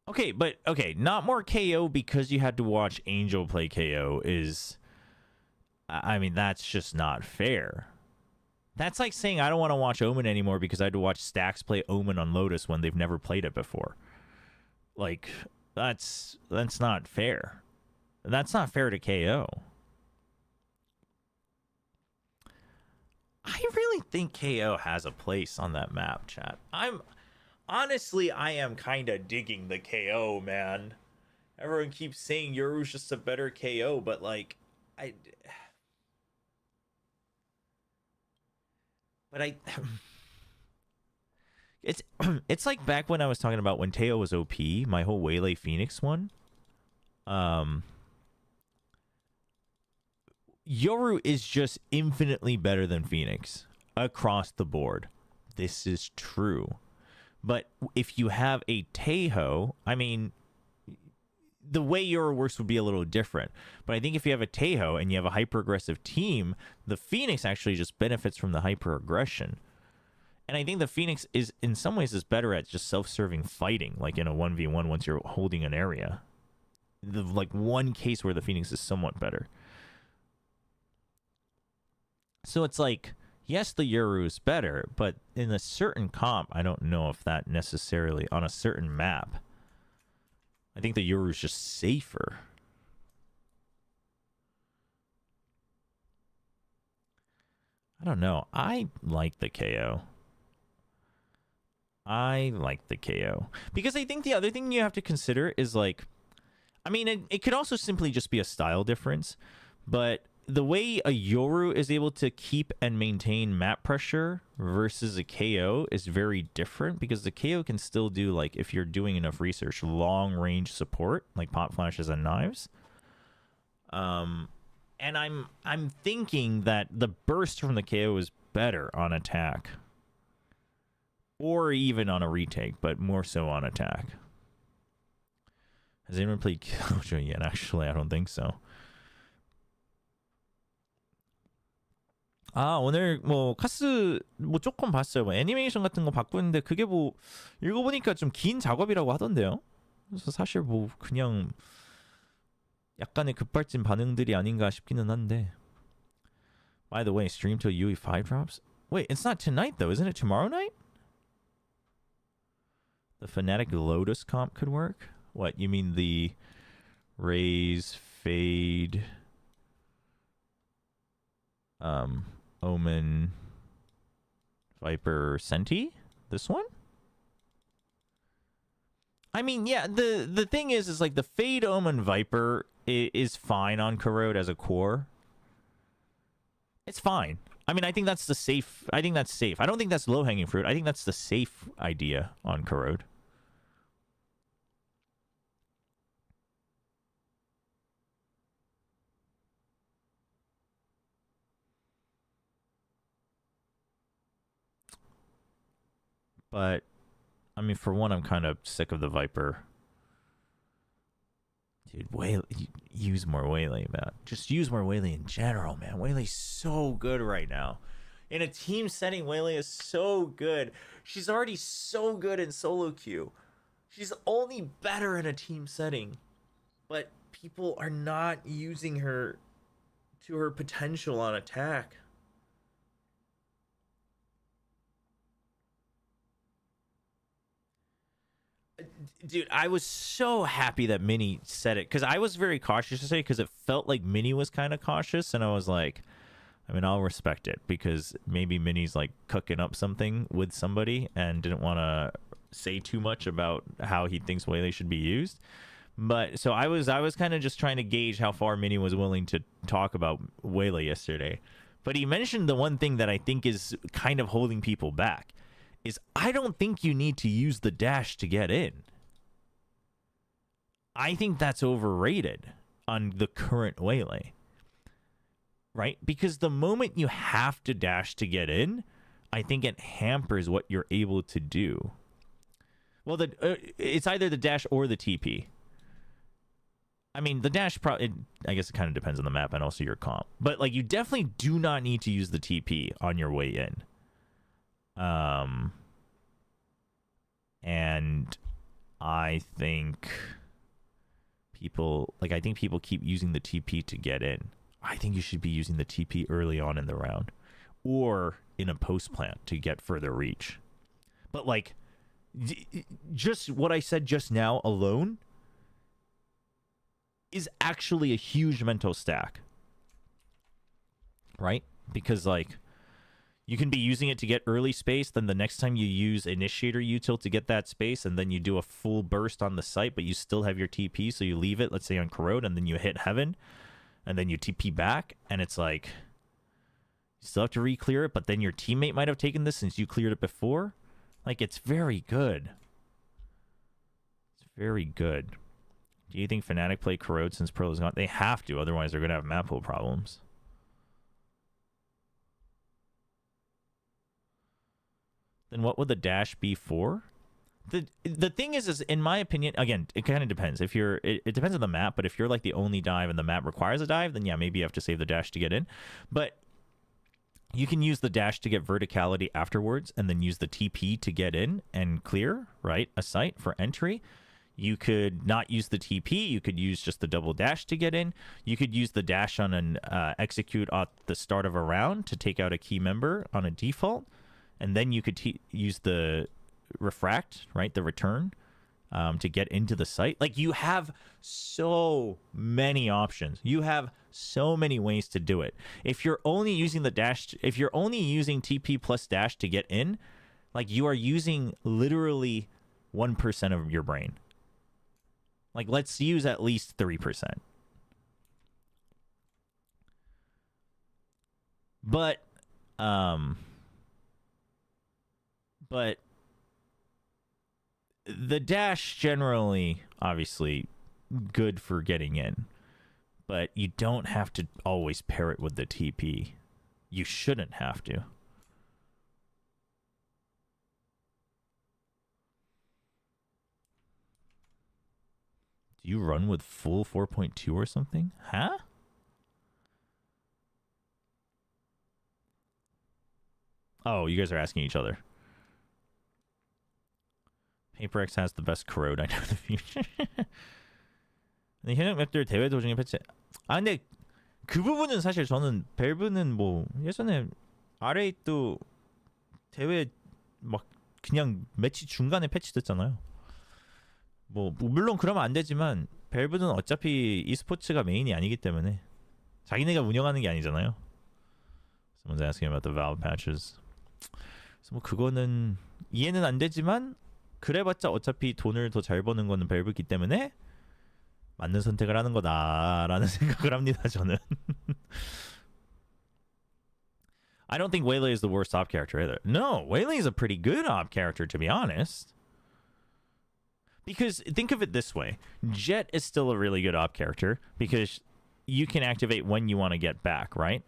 Okay, but okay, not more KO because you had to watch Angel play KO is, I mean, that's just not fair. That's like saying I don't want to watch Omen anymore because I had to watch Stax play Omen on Lotus when they've never played it before. Like, that's not fair. That's not fair to KO. I really think KO has a place on that map, chat. Honestly, I am kind of digging the KO, man. Everyone keeps saying Yoru's just a better KO, but like, it's like back when I was talking about when Teo was OP, my whole Waylay Phoenix one. Yoru is just infinitely better than Phoenix across the board. This is true. But if you have a Tejo, I mean, the way Yoru works would be a little different. But I think if you have a Tejo and you have a hyper-aggressive team, the Phoenix actually just benefits from the hyper-aggression. And I think the Phoenix is, in some ways, is better at just self-serving fighting, like in a 1v1 once you're holding an area. The like one case where the Phoenix is somewhat better. So it's like, yes, the Yoru is better, but in a certain comp, I don't know if that necessarily, on a certain map, I think the Yoru is just safer. I don't know. I like the KO. I like the KO. Because I think the other thing you have to consider is like, I mean, it could also simply just be a style difference, but the way a Yoru is able to keep and maintain map pressure versus a KO is very different, because the KO can still do, like, if you're doing enough research, long range support, like pop flashes and knives. And I'm thinking that the burst from the KO is better on attack. Or even on a retake, but more so on attack. Has anyone played Killjoy yet? Actually, I don't think so. 아, 오늘 뭐 카스 뭐 조금 봤어요. 뭐 애니메이션 같은 거 바꾸는데 그게 뭐 읽어보니까 좀 긴 작업이라고 하던데요. 그래서 사실 뭐 그냥 약간의 급발진 반응들이 아닌가 싶기는 한데. By the way, stream till UE5 drops? Wait, it's not tonight though, isn't it tomorrow night? The Fnatic Lotus comp could work? What, you mean the Raze, Fade, Omen, Viper, Senti? This one? I mean, yeah, the thing is like the Fade, Omen, Viper is fine on Corrode as a core. It's fine. I mean, I think that's the safe. I think that's safe. I don't think that's low-hanging fruit. I think that's the safe idea on Corrode. But, I mean, for one, I'm kind of sick of the Viper. Dude, use more Waylay, man. Just use more Waylay in general, man. Waylay's so good right now. In a team setting, Waylay is so good. She's already so good in solo queue. She's only better in a team setting. But people are not using her to her potential on attack. Dude, I was so happy that Minnie said it, because I was very cautious to say, because it felt like Minnie was kind of cautious, and I was like, I mean, I'll respect it because maybe Minnie's like cooking up something with somebody and didn't want to say too much about how he thinks Waylay should be used. But so I was kind of just trying to gauge how far Minnie was willing to talk about Waylay yesterday. But he mentioned the one thing that I think is kind of holding people back is I don't think you need to use the dash to get in. I think that's overrated on the current Waylay. Right? Because the moment you have to dash to get in, I think it hampers what you're able to do. Well, it's either the dash or the TP. I mean, the dash probably, I guess it kind of depends on the map and also your comp. But, like, you definitely do not need to use the TP on your way in. And I think people keep using the TP to get in. I think you should be using the TP early on in the round or in a post plant to get further reach. But, like, just what I said just now alone is actually a huge mental stack, right? Because, like, you can be using it to get early space, then the next time you use Initiator Util to get that space, and then you do a full burst on the site, but you still have your TP, so you leave it, let's say on Corrode, and then you hit Heaven, and then you TP back, and it's like, you still have to re-clear it, but then your teammate might have taken this since you cleared it before. Like, it's very good. It's very good. Do you think Fnatic play Corrode since Pearl is gone? They have to, otherwise they're going to have map pool problems. Then what would the dash be for? The thing is in my opinion, again, it kind of depends. If you're, it depends on the map, but if you're like the only dive and the map requires a dive, then yeah, maybe you have to save the dash to get in. But you can use the dash to get verticality afterwards and then use the TP to get in and clear, right? A site for entry. You could not use the TP. You could use just the double dash to get in. You could use the dash on an execute at the start of a round to take out a key member on a default. And then you could use the refract, right? The return to get into the site. Like, you have so many options. You have so many ways to do it. If you're only using the dash, if you're only using TP plus dash to get in, like, you are using literally 1% of your brain. Like, let's use at least 3%. But the dash generally, obviously, good for getting in. But you don't have to always pair it with the TP. You shouldn't have to. Do you run with full 4.2 or something? Huh? Oh, you guys are asking each other. PaperX has the best Corrode. I know the future. 근데 현역 맵들 대회 도중에 패치. 아 근데 그 부분은 사실 저는 밸브는 뭐 예전에 R8도 대회 막 그냥 매치 중간에 패치됐잖아요. 뭐 물론 그러면 안 되지만 밸브는 어차피 e스포츠가 메인이 아니기 때문에 자기네가 운영하는 게 아니잖아요. Someone's asking about the Valve patches. 그래서 뭐 그거는 이해는 안 되지만 그래봤자 어차피 돈을 더 잘 버는 거는 밸브이기 때문에 맞는 선택을 하는 거다라는 생각을 합니다. 저는. I don't think Waylay is the worst op character either. No, Waylay is a pretty good op character, to be honest. Because think of it this way. Jet is still a really good op character because you can activate when you want to get back, right?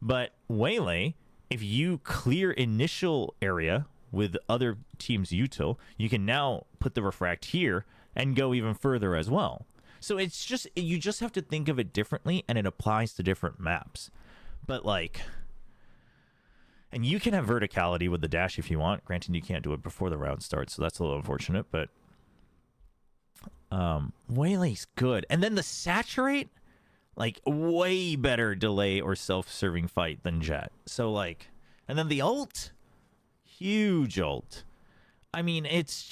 But Waylay, if you clear initial area with other teams' util, you can now put the refract here and go even further as well. So it's just, you just have to think of it differently, and it applies to different maps. But like, and you can have verticality with the dash if you want. Granted, you can't do it before the round starts, so that's a little unfortunate, but Waylay's good. And then the saturate, like, way better delay or self-serving fight than Jet. So like, and then the ult, huge ult. I mean, it's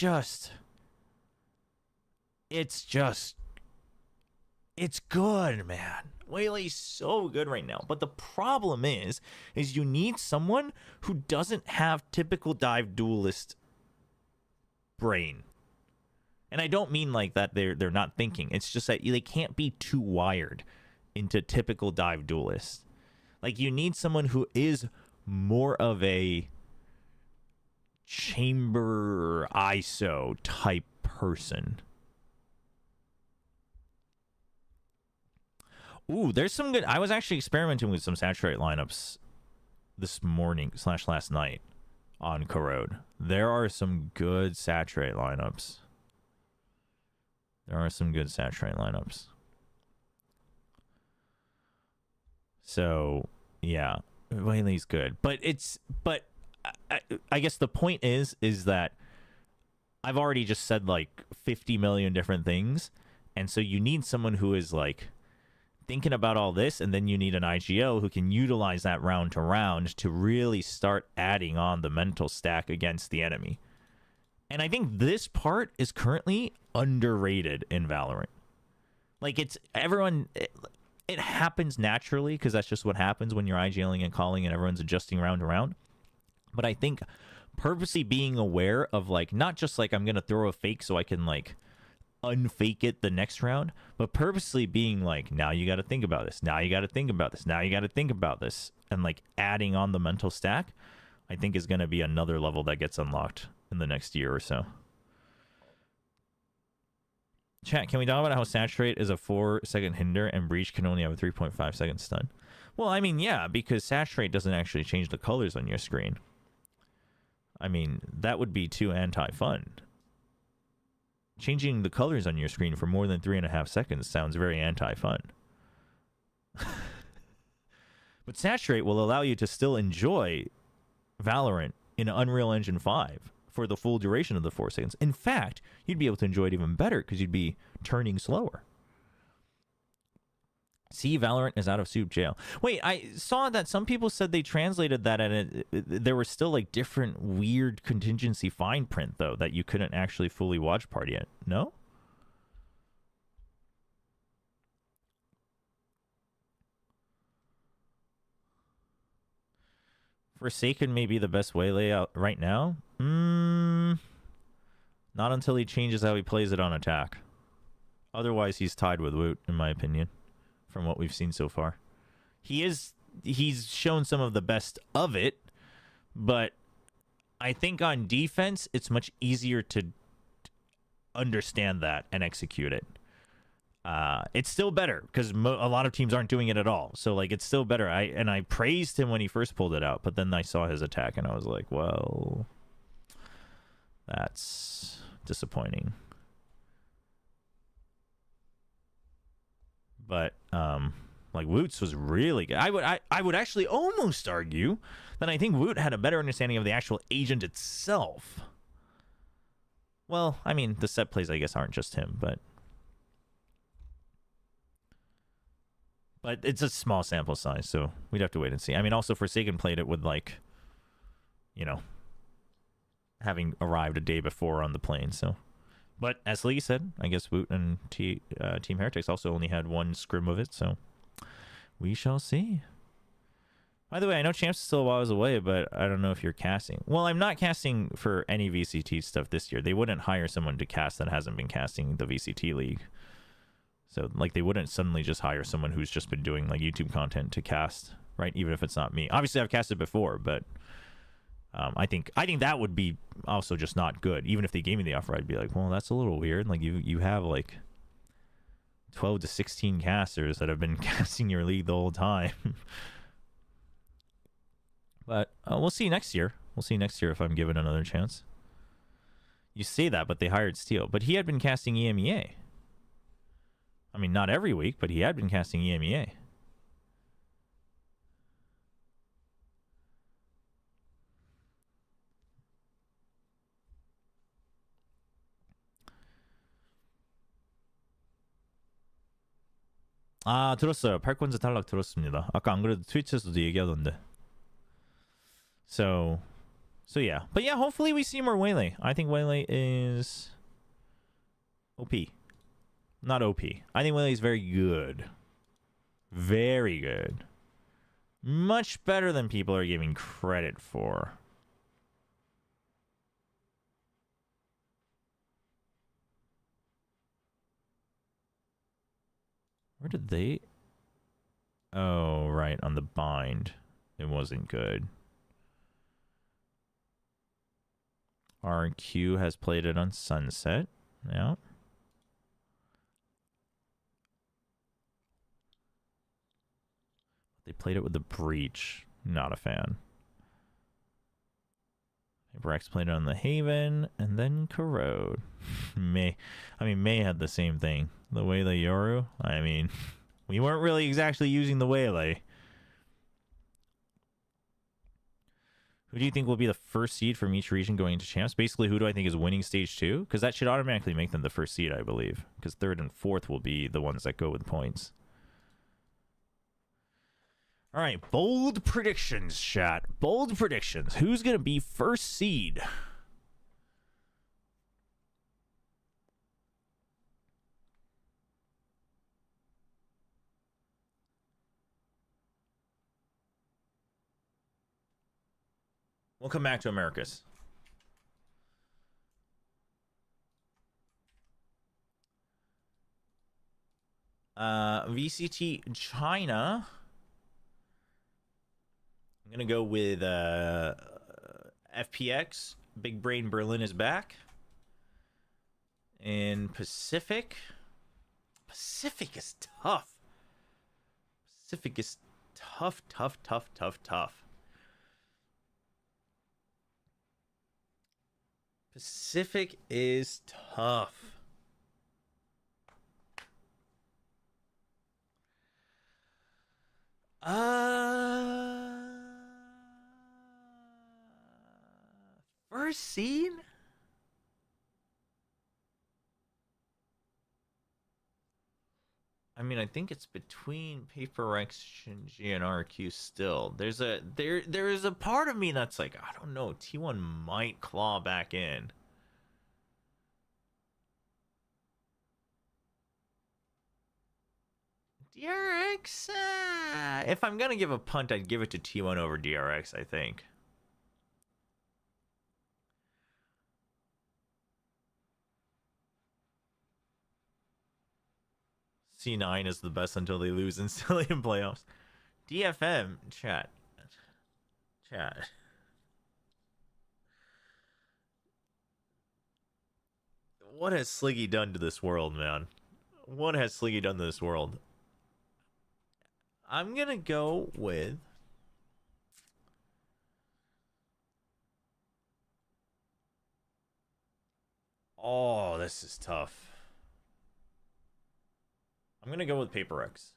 good, man. Waylay's so good right now. But the problem is you need someone who doesn't have typical dive duelist brain. And I don't mean like that they're not thinking. It's just that they can't be too wired into typical dive duelist. Like, you need someone who is more of a chamber ISO type person. Ooh, there's some good... I was actually experimenting with some saturate lineups this morning / last night on Corrode. There are some good saturate lineups. So, yeah, Whaley's good. But I guess the point is that I've already just said like 50 million different things. And so you need someone who is like thinking about all this, and then you need an IGL who can utilize that round to round to really start adding on the mental stack against the enemy. And I think this part is currently underrated in Valorant. Like, it's everyone... It happens naturally because that's just what happens when you're IGLing and calling and everyone's adjusting round to round. But I think purposely being aware of, like, not just like I'm going to throw a fake so I can, like, unfake it the next round, but purposely being like, now you got to think about this. Now you got to think about this. Now you got to think about this. And, like, adding on the mental stack, I think is going to be another level that gets unlocked in the next year or so. Chat, can we talk about how Saturate is a 4-second hinder and Breach can only have a 3.5-second stun? Well, I mean, yeah, because Saturate doesn't actually change the colors on your screen. I mean, that would be too anti-fun. Changing the colors on your screen for more than 3.5 seconds sounds very anti-fun. But Saturate will allow you to still enjoy Valorant in Unreal Engine 5 for the full duration of the 4 seconds. In fact, you'd be able to enjoy it even better because you'd be turning slower. See, Valorant is out of soup jail. Wait, I saw that some people said they translated that and there were still like different weird contingency fine print though that you couldn't actually fully watch party it. No? Forsaken may be the best Waylay out right now. Not until he changes how he plays it on attack. Otherwise, he's tied with Woot, in my opinion, from what we've seen so far. He's shown some of the best of it, but I think on defense, it's much easier to understand that and execute it. It's still better because a lot of teams aren't doing it at all. So like, it's still better. I praised him when he first pulled it out, but then I saw his attack and I was like, well, that's disappointing. But like Woot's was really good. I would actually almost argue that I think Woot had a better understanding of the actual agent itself. Well, I mean, the set plays I guess aren't just him, but it's a small sample size, so we'd have to wait and see. I mean, also Forsaken played it with, like, you know, having arrived a day before on the plane, so. But as Lee said, I guess Woot and Team Heretics also only had one scrim of it, so we shall see. By the way, I know Champs is still a while away, but I don't know if you're casting. Well, I'm not casting for any VCT stuff this year. They wouldn't hire someone to cast that hasn't been casting the VCT League. So, like, they wouldn't suddenly just hire someone who's just been doing, like, YouTube content to cast, right? Even if it's not me. Obviously, I've casted before, but I think that would be also just not good. Even if they gave me the offer, I'd be like, well, that's a little weird. Like, you have, like, 12 to 16 casters that have been casting your league the whole time. But we'll see next year. We'll see next year if I'm given another chance. You say that, but they hired Steel. But he had been casting EMEA. I mean, not every week, but he had been casting EMEA. 아, 들었어요. 팔콘즈 탈락 들었습니다. 아까 안 그래도 트위치에서도 얘기하던데. So yeah. But yeah, hopefully we see more Waylay. I think Waylay is OP. Not OP. I think Waylay is very good. Very good. Much better than people are giving credit for. Where did they... Oh, right, on the bind. It wasn't good. RQ has played it on Sunset. Yeah. They played it with the Breach. Not a fan. Brax played it on the Haven, and then Corrode. May had the same thing. The Waylay Yoru. I mean, we weren't really exactly using the Waylay. Who do you think will be the first seed from each region going into champs? Basically, who do I think is winning stage 2? Because that should automatically make them the first seed, I believe. Because 3rd and 4th will be the ones that go with points. All right, bold predictions, chat. Bold predictions. Who's going to be first seed? We'll come back to Americas. VCT China. I'm going to go with FPX. Big Brain Berlin is back. And Pacific. Pacific is tough. Pacific is tough. Pacific is tough. First seed? I mean, I think it's between Paper X, Shinji, and RQ still. There is a part of me that's like, I don't know, T1 might claw back in. DRX? If I'm gonna give a punt, I'd give it to T1 over DRX, I think. C9 is the best until they lose in Cillian playoffs. DFM, chat. What has Sliggy done to this world, man? What has Sliggy done to this world? I'm gonna go with... Oh, this is tough. I'm going to go with Paper X.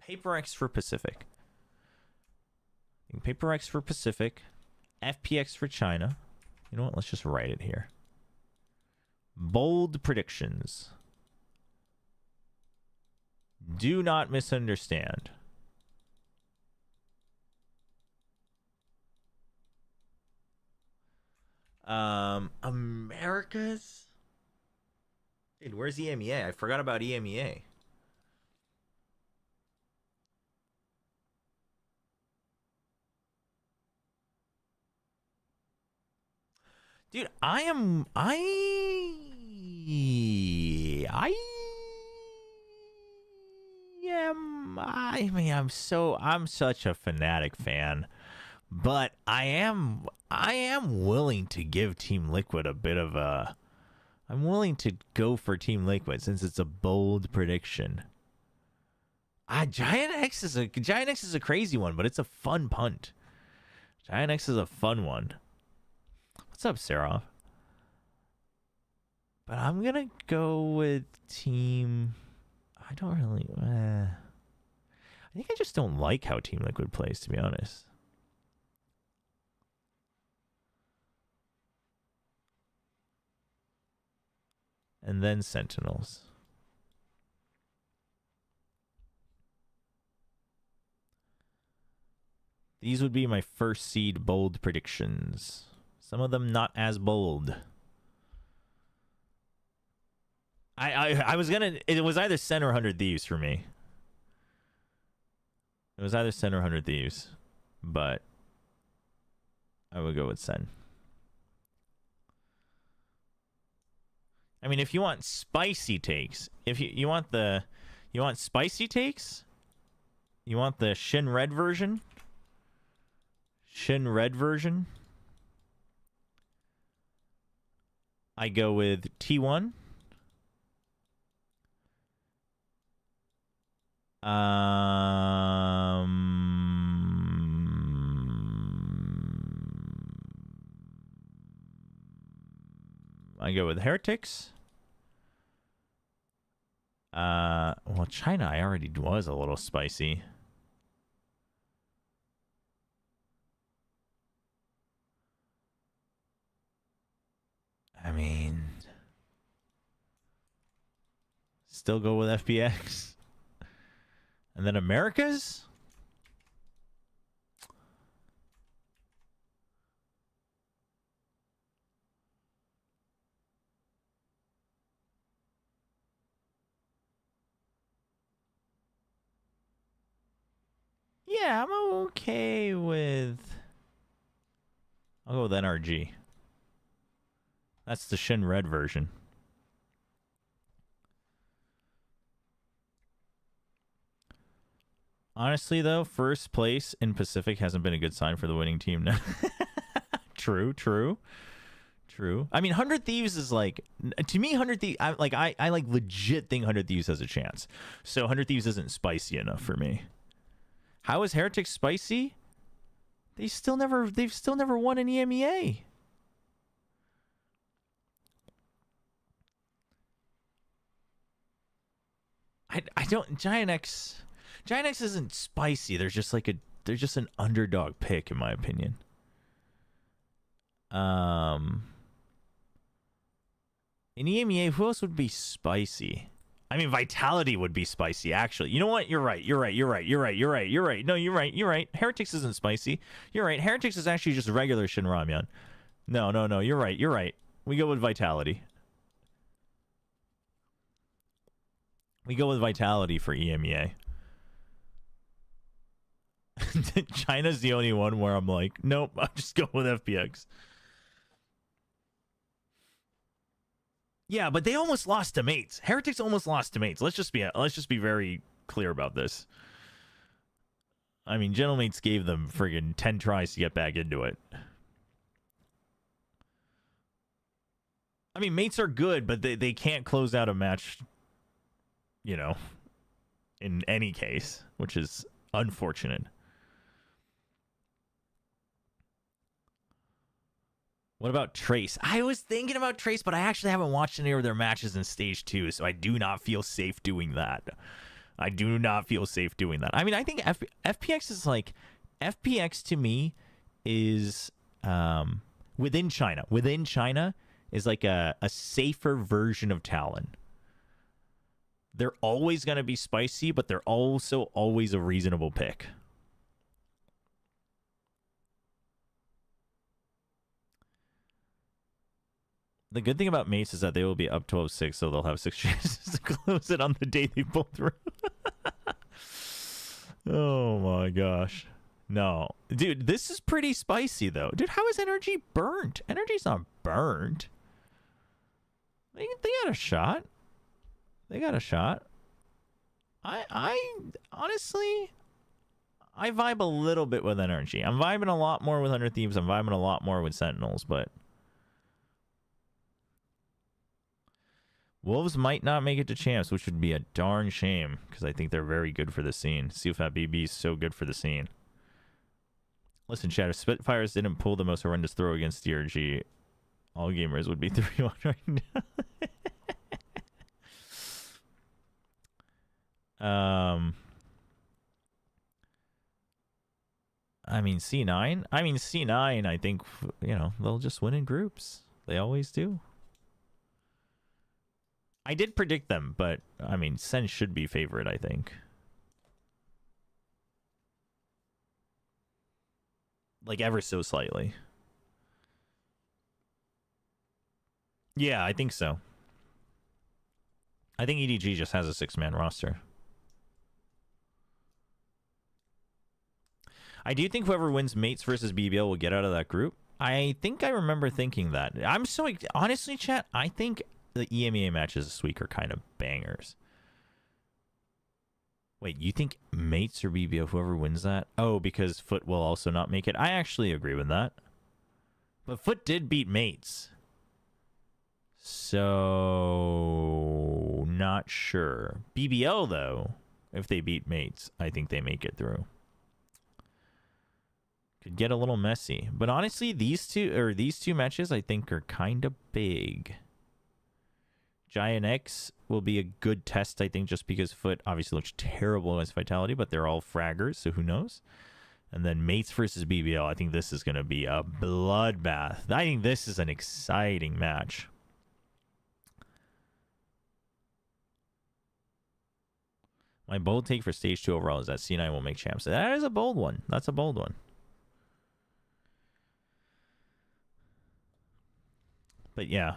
Paper X for Pacific. Paper X for Pacific. FPX for China. You know what? Let's just write it here. Bold predictions. Do not misunderstand. Americas? Dude, where's EMEA? I forgot about EMEA. Dude, I'm such a Fnatic fan, but I am willing to give Team Liquid a bit of a... I'm willing to go for Team Liquid since it's a bold prediction. Giant X is a crazy one, but it's a fun punt. Giant X is a fun one. What's up, Seraph? But I'm gonna go with Team... I don't really... I think I just don't like how Team Liquid plays, to be honest. And then Sentinels. These would be my first seed bold predictions. Some of them not as bold. I was gonna... It was either Sen or 100 Thieves for me. It was either Sen or 100 Thieves, but I would go with Sen. I mean, if you want spicy takes, if you want spicy takes, you want the Shin Red version. Shin Red version. I go with T1. I go with Heretics. Well, China, I already was a little spicy. I mean, still go with FPX. And then Americas? Yeah, I'm okay with... I'll go with NRG. That's the Shin Red version. Honestly, though, first place in Pacific hasn't been a good sign for the winning team. True. I mean, 100 Thieves is like, to me, 100 Thieves, I like legit think 100 Thieves has a chance. So 100 Thieves isn't spicy enough for me. How is Heretics spicy? They've still never won an EMEA. I don't, Giant X isn't spicy. They're just an underdog pick in my opinion. In EMEA, who else would be spicy? I mean, Vitality would be spicy, actually. You know what? You're right. No, you're right. Heretics isn't spicy. You're right. Heretics is actually just regular Shin Ramyun. No. You're right. We go with Vitality. We go with Vitality for EMEA. China's the only one where I'm like, nope, I'll just go with FPX. Yeah, but they almost lost to Mates. Heretics almost lost to Mates. Let's just be very clear about this. I mean, Gentlemates gave them friggin' 10 tries to get back into it. I mean, Mates are good, but they can't close out a match, you know, in any case, which is unfortunate. What about Trace? I was thinking about Trace, but I actually haven't watched any of their matches in Stage 2, so I do not feel safe doing that. I mean, I think FPX is like... FPX to me is... within China. Within China is like a safer version of Talon. They're always going to be spicy, but they're also always a reasonable pick. The good thing about Mace is that they will be up 12-6, so they'll have 6 chances to close it on the day they pull through. Oh my gosh. No. Dude, this is pretty spicy, though. Dude, how is Energy burnt? Energy's not burnt. They got a shot. I honestly, I vibe a little bit with Energy. I'm vibing a lot more with 100 Thieves. I'm vibing a lot more with Sentinels, but... Wolves might not make it to champs, which would be a darn shame, because I think they're very good for the scene. CFAT BB is so good for the scene. Listen, chat, if Spitfires didn't pull the most horrendous throw against DRG, all gamers would be 3-1 right now. I mean, C9? C9, I think, you know, they'll just win in groups. They always do. I did predict them, but, I mean, Sen should be favorite, I think. Like, ever so slightly. Yeah, I think so. I think EDG just has a 6-man roster. I do think whoever wins Mates versus BBL will get out of that group. I think I remember thinking that. I'm so honestly, chat. I think the EMEA matches this week are kind of bangers. Wait, you think Mates or BBL, whoever wins that? Oh, because Foot will also not make it. I actually agree with that. But Foot did beat Mates. So, not sure. BBL, though, if they beat Mates, I think they make it through. Could get a little messy. But honestly, these two matches, I think, are kind of big. Giant X will be a good test, I think, just because Foot obviously looks terrible against Vitality, but they're all fraggers, so who knows? And then Mates versus BBL, I think this is going to be a bloodbath. I think this is an exciting match. My bold take for stage 2 overall is that C9 will make champs. That is a bold one. That's a bold one. But yeah.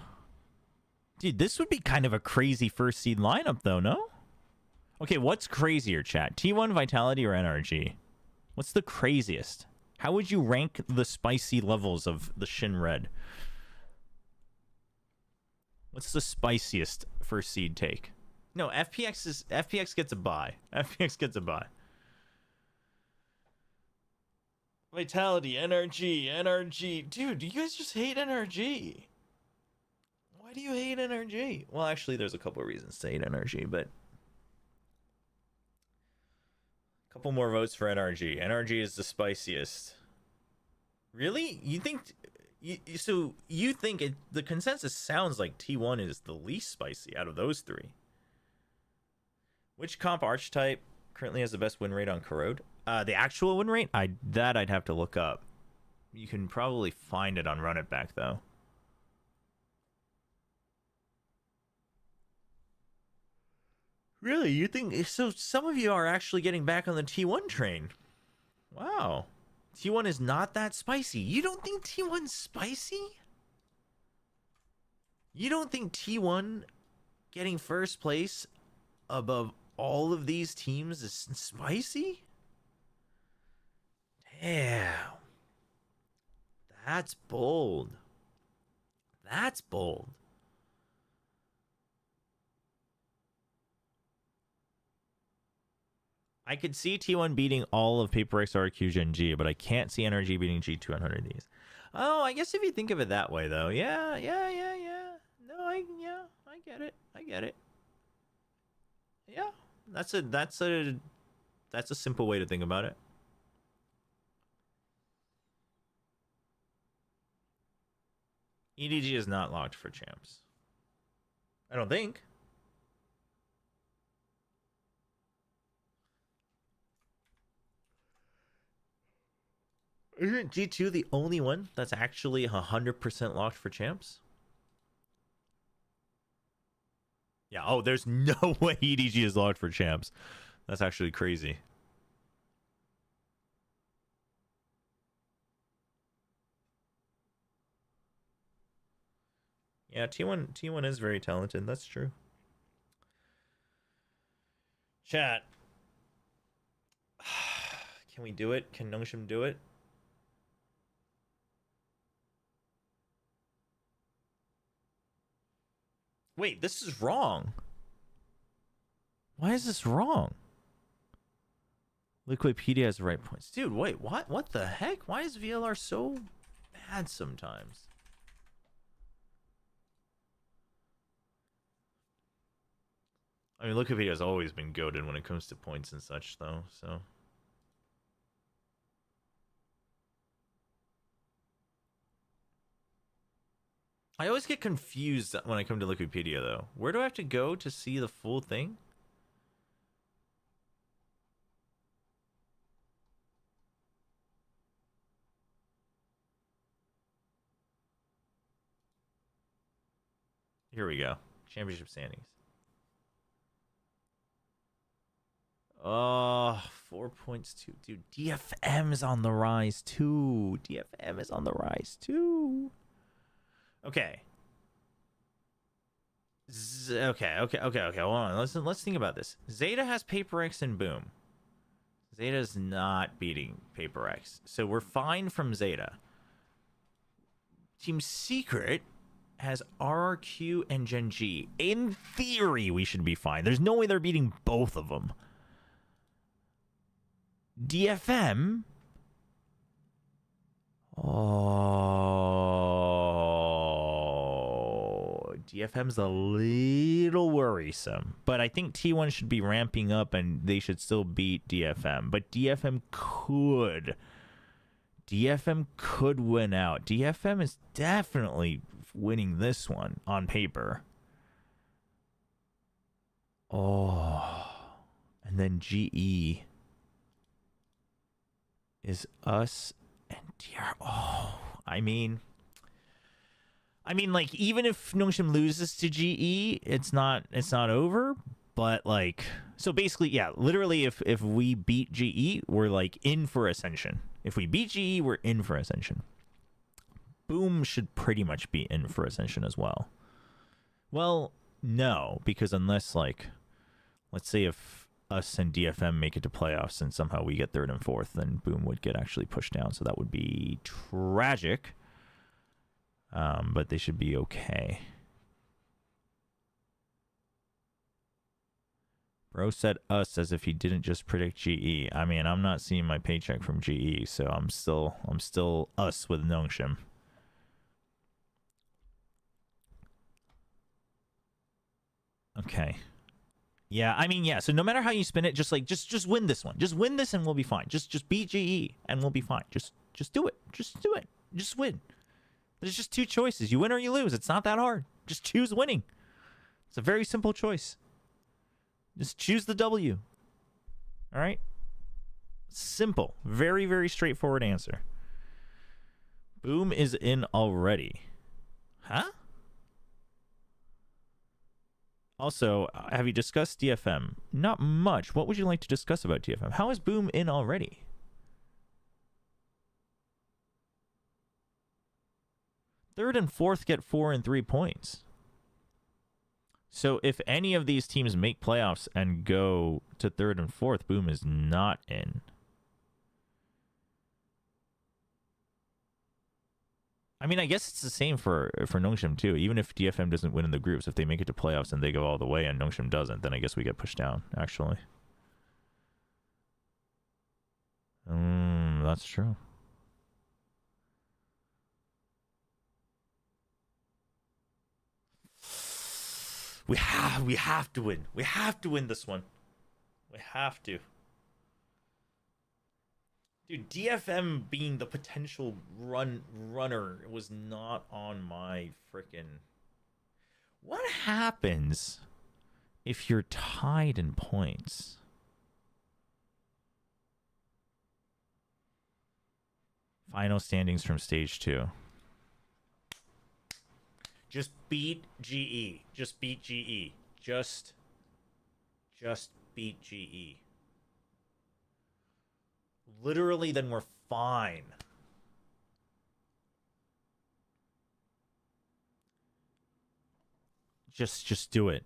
Dude, this would be kind of a crazy first seed lineup, though, no? Okay, what's crazier, chat? T1, Vitality, or NRG? What's the craziest? How would you rank the spicy levels of the Shin Red? What's the spiciest first seed take? No, FPX gets a bye. FPX gets a bye. Vitality, NRG. Dude, do you guys just hate NRG? Why do you hate NRG? Well, actually, there's a couple of reasons to hate NRG, but a couple more votes for NRG. NRG is the spiciest. Really? You think? So you think the consensus sounds like T1 is the least spicy out of those three? Which comp archetype currently has the best win rate on Corrode? The actual win rate? I'd have to look up. You can probably find it on Run It Back, though. Really? You think so? Some of you are actually getting back on the T1 train. Wow. T1 is not that spicy. You don't think T1's spicy? You don't think T1 getting first place above all of these teams is spicy? Damn. That's bold. That's bold. I could see T1 beating all of Paper X, RQ, and G, but I can't see NRG beating G200 these. Oh, I guess if you think of it that way, though. Yeah. No, I get it. Yeah, that's a simple way to think about it. EDG is not locked for champs. I don't think. Isn't G2 the only one that's actually 100% locked for champs? Yeah, oh, there's no way EDG is locked for champs. That's actually crazy. Yeah, T1 is very talented. That's true. Chat. Can we do it? Can Nungshim do it? Wait, this is wrong. Why is this wrong? Liquipedia has the right points. Dude, wait, what? What the heck? Why is VLR so bad sometimes? I mean, Liquipedia has always been goated when it comes to points and such, though, so... I always get confused when I come to Wikipedia, though. Where do I have to go to see the full thing? Here we go. Championship standings. Oh, 4 points too. Dude, DFM is on the rise, too. DFM is on the rise, too. Okay. Okay. Hold on. Let's think about this. Zeta has Paper X and Boom. Zeta's not beating Paper X. So we're fine from Zeta. Team Secret has RRQ and Gen G. In theory, we should be fine. There's no way they're beating both of them. DFM... Oh, DFM's a little worrisome, but I think T1 should be ramping up and they should still beat DFM. But DFM could win out. DFM is definitely winning this one on paper. Oh, and then GE is us. And I mean, like, even if Nongshim loses to GE, it's not over. But like, so basically, yeah, literally, if we beat GE, we're like in for Ascension. If we beat GE, we're in for Ascension. Boom should pretty much be in for Ascension as well. Well, no, because unless, like, let's say if us and DFM make it to playoffs and somehow we get third and fourth, then Boom would get actually pushed down. So that would be tragic. But they should be okay. Bro said us as if he didn't just predict GE. I mean, I'm not seeing my paycheck from GE, so I'm still us with Nongshim. Okay. Yeah, I mean, yeah. So no matter how you spin it, just win this one. Just win this and we'll be fine. Just beat GE and we'll be fine. Just do it. Just do it. Just win. There's just two choices. You win or you lose. It's not that hard. Just choose winning. It's a very simple choice. Just choose the W. All right? Simple. Very, very straightforward answer. Boom is in already. Huh? Also, have you discussed DFM? Not much. What would you like to discuss about DFM? How is Boom in already? Third and fourth get 4 and 3 points. So if any of these teams make playoffs and go to third and fourth, Boom is not in. I mean, I guess it's the same for Nongshim too. Even if DFM doesn't win in the groups, if they make it to playoffs and they go all the way and Nongshim doesn't, then I guess we get pushed down, actually. That's true. We have to win. We have to win this one. We have to. Dude, DFM being the potential runner was not on my frickin'... What happens if you're tied in points? Final standings from stage 2. Just beat GE. Just beat GE. Just beat GE. Literally, then we're fine. Just do it.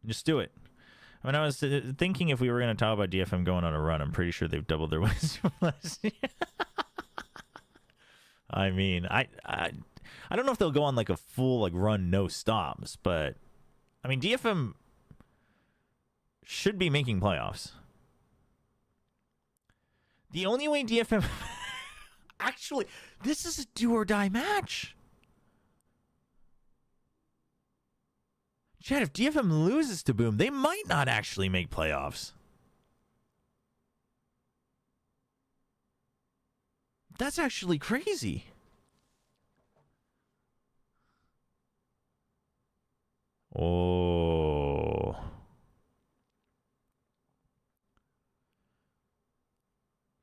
Just do it. I mean, I was thinking if we were going to talk about DFM going on a run, I'm pretty sure they've doubled their wins from last year. I mean, I don't know if they'll go on like a full like run, no stops, but I mean, DFM should be making playoffs. The only way DFM... Actually, this is a do-or-die match. Chad, if DFM loses to Boom, they might not actually make playoffs. That's actually crazy. Oh...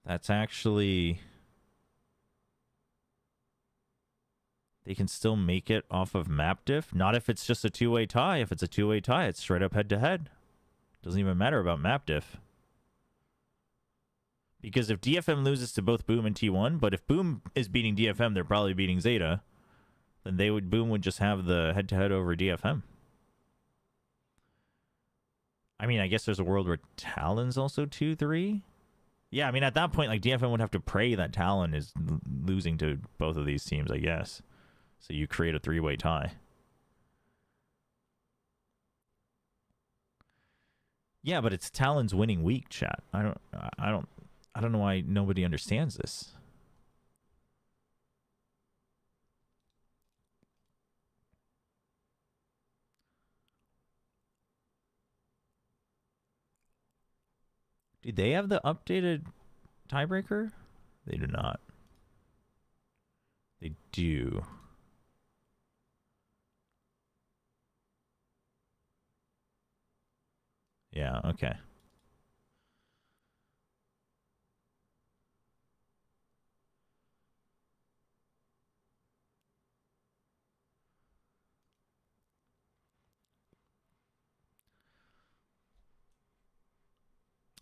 That's actually... They can still make it off of map diff. Not if it's just a two-way tie. If it's a two-way tie, it's straight up head-to-head. Doesn't even matter about map diff. Because if DFM loses to both Boom and T1, but if Boom is beating DFM, they're probably beating Zeta, then Boom would just have the head-to-head over DFM. I mean, I guess there's a world where Talon's also 2-3. Yeah, I mean, at that point, like, DFM would have to pray that Talon is losing to both of these teams, I guess. So you create a three-way tie. Yeah, but it's Talon's winning week, chat. I don't know why nobody understands this. Do they have the updated tiebreaker? They do not. They do. Yeah, okay.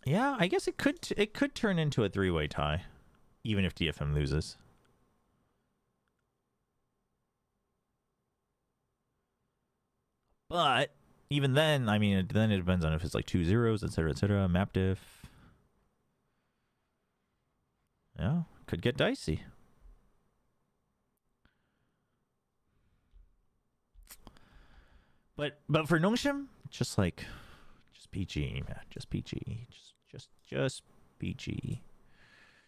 Yeah, I guess it could turn into a three-way tie, even if DFM loses. But even then, I mean, then it depends on if it's like 2-0s, etc., map diff. Yeah, could get dicey. But for Nongshim, just PG, man. Just PG. Just PG.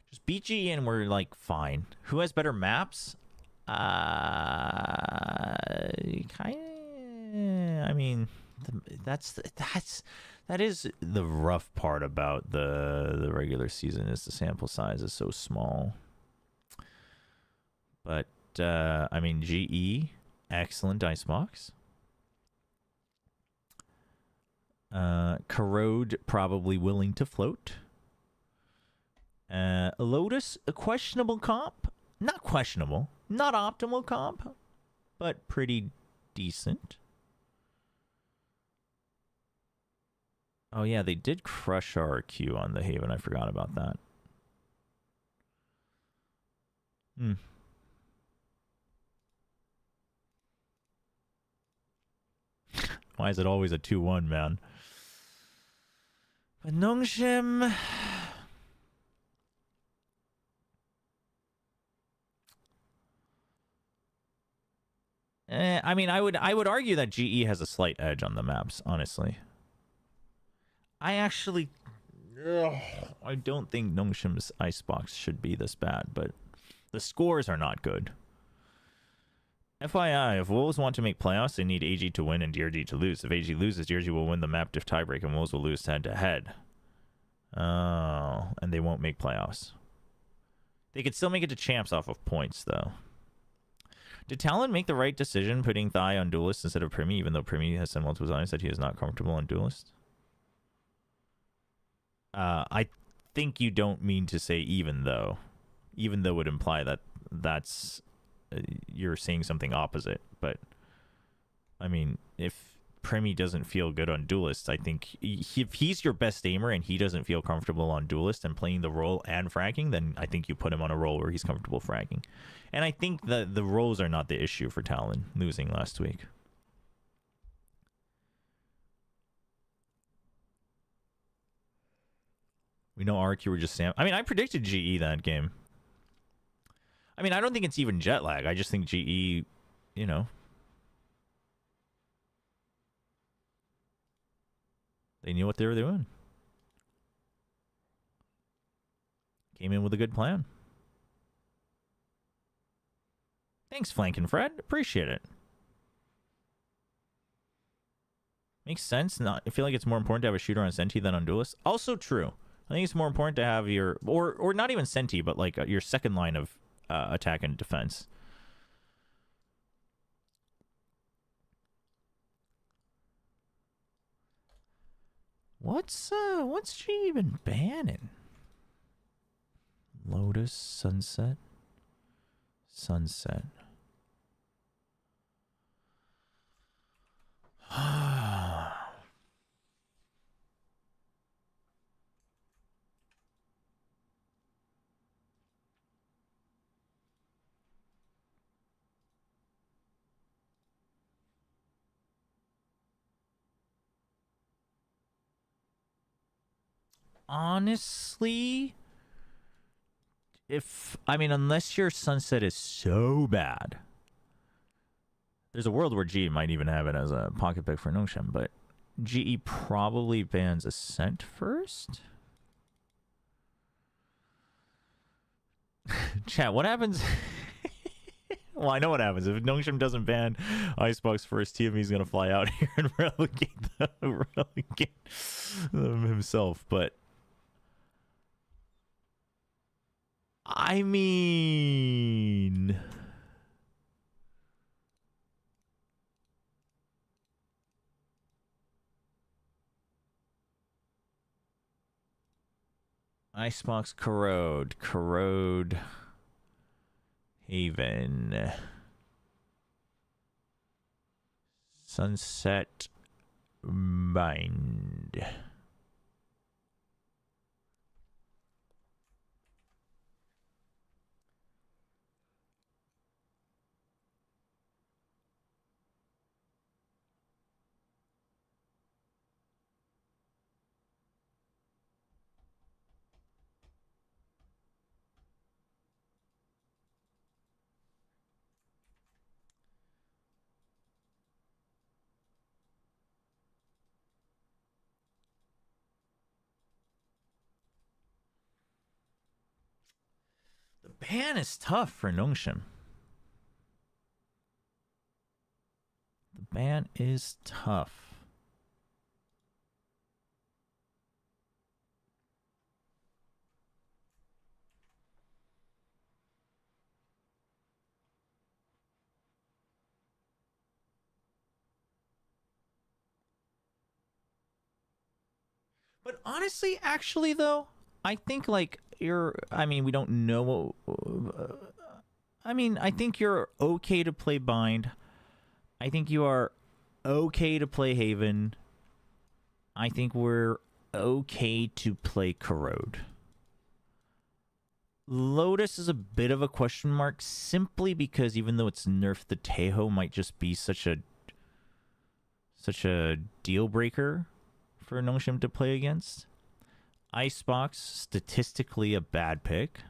Just PG, and we're like fine. Who has better maps? Kind of. I mean, that is the rough part about the regular season, is the sample size is so small. But I mean, GE, excellent icebox. Corrode probably willing to float. Lotus, a questionable comp. Not questionable. Not optimal comp, but pretty decent. Oh yeah, they did crush our Q on the Haven. I forgot about that. Why is it always a 2-1, man? But Nongshim... I mean, I would argue that GE has a slight edge on the maps, honestly. I actually... I don't think Nongshim's icebox should be this bad, but the scores are not good. FYI, if Wolves want to make playoffs, they need AG to win and DRG to lose. If AG loses, DRG will win the map diff tiebreak and Wolves will lose head-to-head. Oh, and they won't make playoffs. They could still make it to champs off of points, though. Did Talon make the right decision putting Thai on Duelist instead of Primi, even though Primi has said multiple times that he is not comfortable on Duelist? I think you don't mean to say even though. Even though would imply that that's... you're saying something opposite, but I mean, if Premi doesn't feel good on Duelist, I think if he's your best aimer and he doesn't feel comfortable on Duelist and playing the role and fragging, then I think you put him on a role where he's comfortable fragging. And I think that the roles are not the issue for Talon losing last week. We know RQ were just Sam. I mean, I predicted GE that game. I mean, I don't think it's even jet lag. I just think GE, you know, they knew what they were doing. Came in with a good plan. Thanks, Flankin' Fred. Appreciate it. Makes sense. I feel like it's more important to have a shooter on Senti than on Duelist. Also true. I think it's more important to have your, or not even Senti, but like your second line of attack and defense. What's she even banning? Lotus, Sunset. Honestly, I mean, unless your Sunset is so bad, there's a world where GE might even have it as a pocket pick for Notion, but GE probably bans Ascent first. Chat, what happens? Well, I know what happens. If Nongshim doesn't ban Icebox first, TME's going to fly out here and relegate them himself. But, I mean... Icebox, Corrode, Haven, Sunset, Bind. The ban is tough for Nongshim. The ban is tough. But honestly, actually, though, I think, like, I mean, we don't know what... I mean, I think you're okay to play Bind. I think you are okay to play Haven. I think we're okay to play Corrode. Lotus is a bit of a question mark, simply because even though it's nerfed, the Tejo might just be such a deal breaker for Nongshim to play against. Icebox, statistically a bad pick.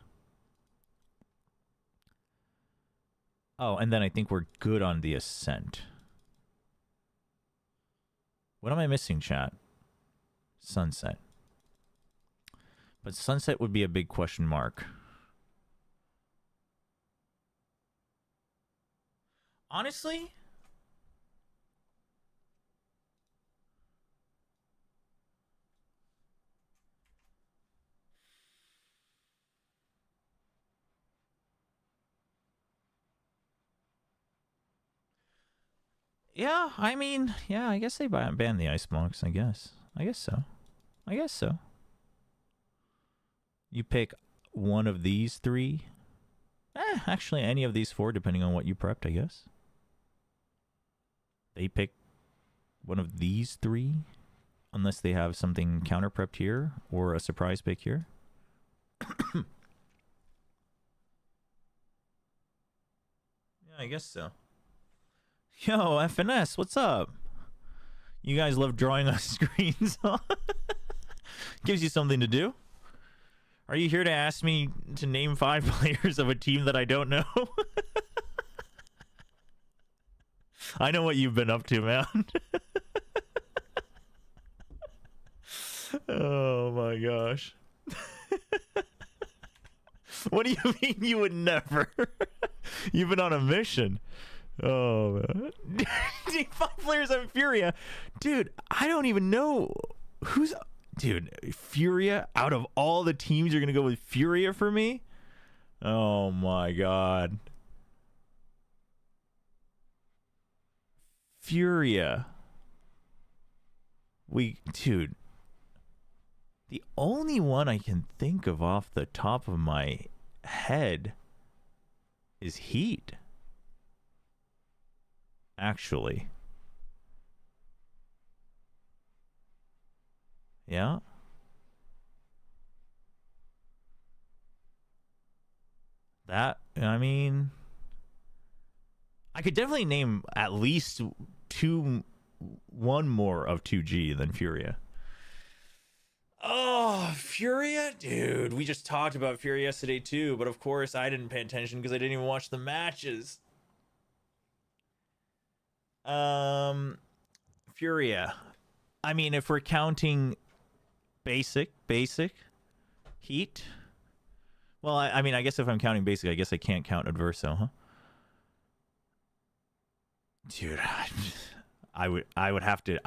Oh, and then I think we're good on the Ascent. What am I missing, chat? Sunset. But Sunset would be a big question mark. Honestly... yeah, I mean, yeah, I guess they banned the Icebox, I guess. I guess so. I guess so. You pick one of these three. Actually, any of these four, depending on what you prepped, I guess. They pick one of these three, unless they have something counter-prepped here, or a surprise pick here. Yeah, I guess so. Yo, FNS, what's up? You guys love drawing on screens, huh? Gives you something to do. Are you here to ask me to name 5 players of a team that I don't know? I know what you've been up to, man. Oh my gosh. What do you mean you would never? You've been on a mission. Oh, man. 5 players on Furia. Dude, I don't even know who's... Dude, Furia, out of all the teams, you're going to go with Furia for me? Oh, my God. Furia. Dude. The only one I can think of off the top of my head is Heat. Actually. Yeah. That, I mean, I could definitely name at least one more of 2G than Furia. Oh, Furia? Dude, we just talked about Furia yesterday too, but of course I didn't pay attention because I didn't even watch the matches. Furia. I mean, if we're counting basic heat. Well, I mean, I guess if I'm counting basic, I guess I can't count Adverso, huh? Dude, I would have to.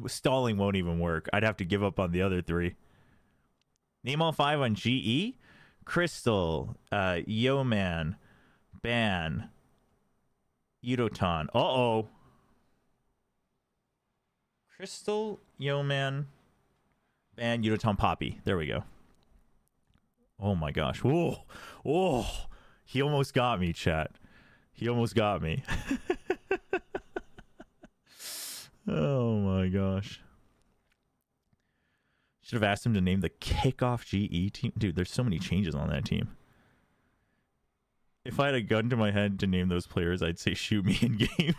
Stalling won't even work. I'd have to give up on the other 3. Name all 5 on GE. Crystal, Yeoman, Ban, Udotan. Uh-oh. Crystal, Yeoman, Ban, Udotan, Poppy. There we go. Oh my gosh. Whoa. Whoa. He almost got me, chat. He almost got me. Oh my gosh. Should have asked him to name the kickoff GE team. Dude, there's so many changes on that team. If I had a gun to my head to name those players, I'd say shoot me in game.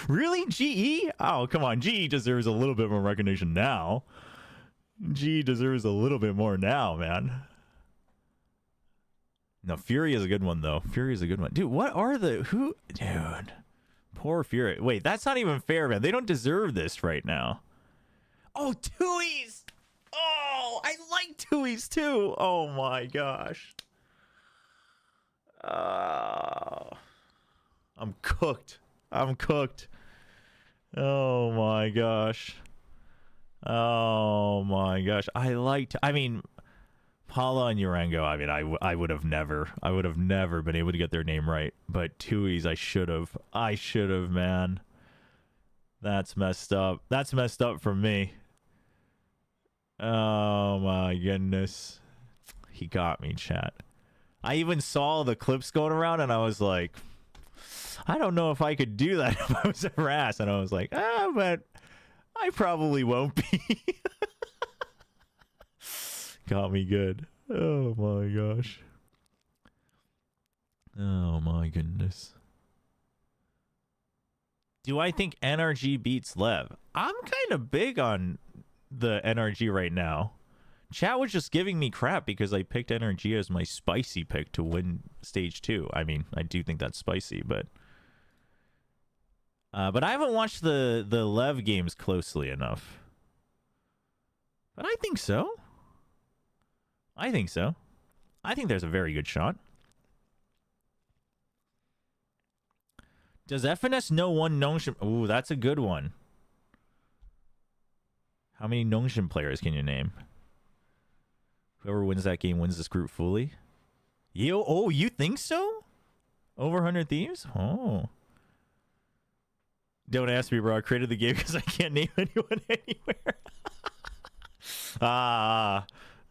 Really? GE? Oh, come on. GE deserves a little bit more recognition now. GE deserves a little bit more now, man. No, Fury is a good one, though. Fury is a good one. Dude, what are the... Who... Dude. Poor Fury. Wait, that's not even fair, man. They don't deserve this right now. Oh, Tui's! Oh, I like Tui's, too. Oh, my gosh. I'm cooked. I'm cooked. Oh, my gosh. Oh, my gosh. I mean... Paula and Urango, I mean, I would have never been able to get their name right. But Tui's, I should have, man. That's messed up. That's messed up for me. Oh my goodness. He got me, chat. I even saw the clips going around and I was like, I don't know if I could do that if I was a Ras. And I was like, but I probably won't be. Got me good. Oh my gosh. Oh my goodness. Do I think NRG beats Lev? I'm kind of big on the NRG right now. Chat was just giving me crap because I picked NRG as my spicy pick to win stage 2. I mean, I do think that's spicy, but I haven't watched the Lev games closely enough. But I think so. I think so. I think there's a very good shot. Does FNS know one Nongshim? Ooh, that's a good one. How many Nongshim players can you name? Whoever wins that game wins this group fully. Yo, oh, you think so? Over 100 Thieves? Oh. Don't ask me, bro. I created the game because I can't name anyone anywhere. All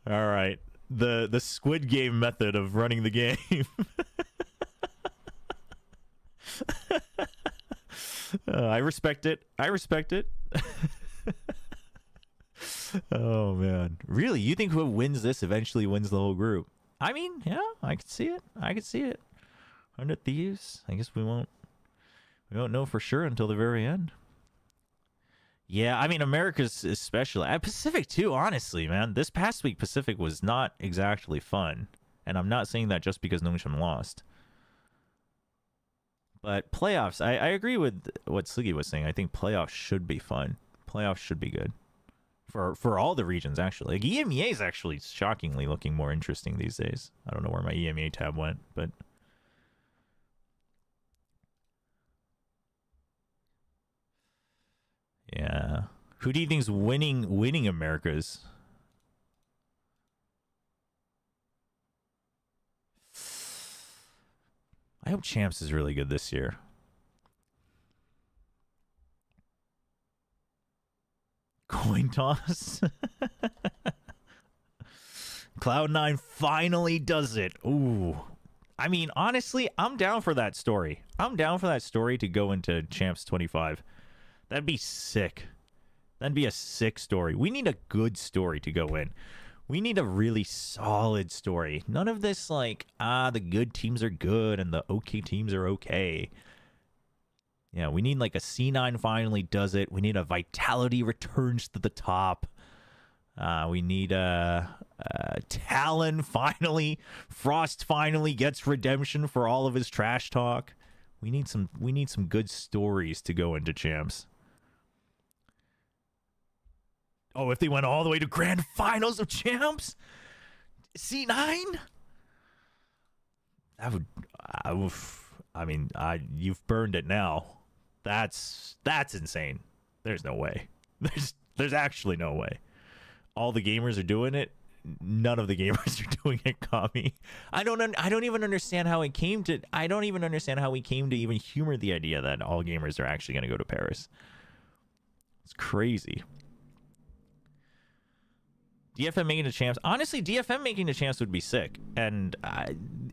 right. The Squid Game method of running the game. I respect it. I respect it. Oh man, really? You think whoever wins this eventually wins the whole group? I mean, yeah, I could see it. I could see it. 100 Thieves. I guess we won't know for sure until the very end. Yeah, I mean, America's especially. Pacific, too, honestly, man. This past week, Pacific was not exactly fun. And I'm not saying that just because Nongshim lost. But playoffs, I agree with what Sliggy was saying. I think playoffs should be fun. Playoffs should be good. For all the regions, actually. Like, EMEA is actually shockingly looking more interesting these days. I don't know where my EMEA tab went, but... Yeah. Who do you think's winning Americas? I hope Champs is really good this year. Coin toss. Cloud9 finally does it. Ooh. I mean, honestly, I'm down for that story. I'm down for that story to go into Champs 25. That'd be sick. That'd be a sick story. We need a good story to go in. We need a really solid story. None of this like, the good teams are good and the okay teams are okay. Yeah, we need like a C9 finally does it. We need a Vitality returns to the top. We need Talon finally. Frost finally gets redemption for all of his trash talk. We need some good stories to go into champs. Oh, if they went all the way to grand finals of champs? C9? That would I mean, you've burned it now. That's insane. There's no way. There's actually no way. All the gamers are doing it. None of the gamers are doing it, Kami. I don't even understand how it came to. I don't even understand how we came to even humor the idea that all gamers are actually going to go to Paris. It's crazy. DFM making the champs. Honestly, DFM making the champs would be sick. And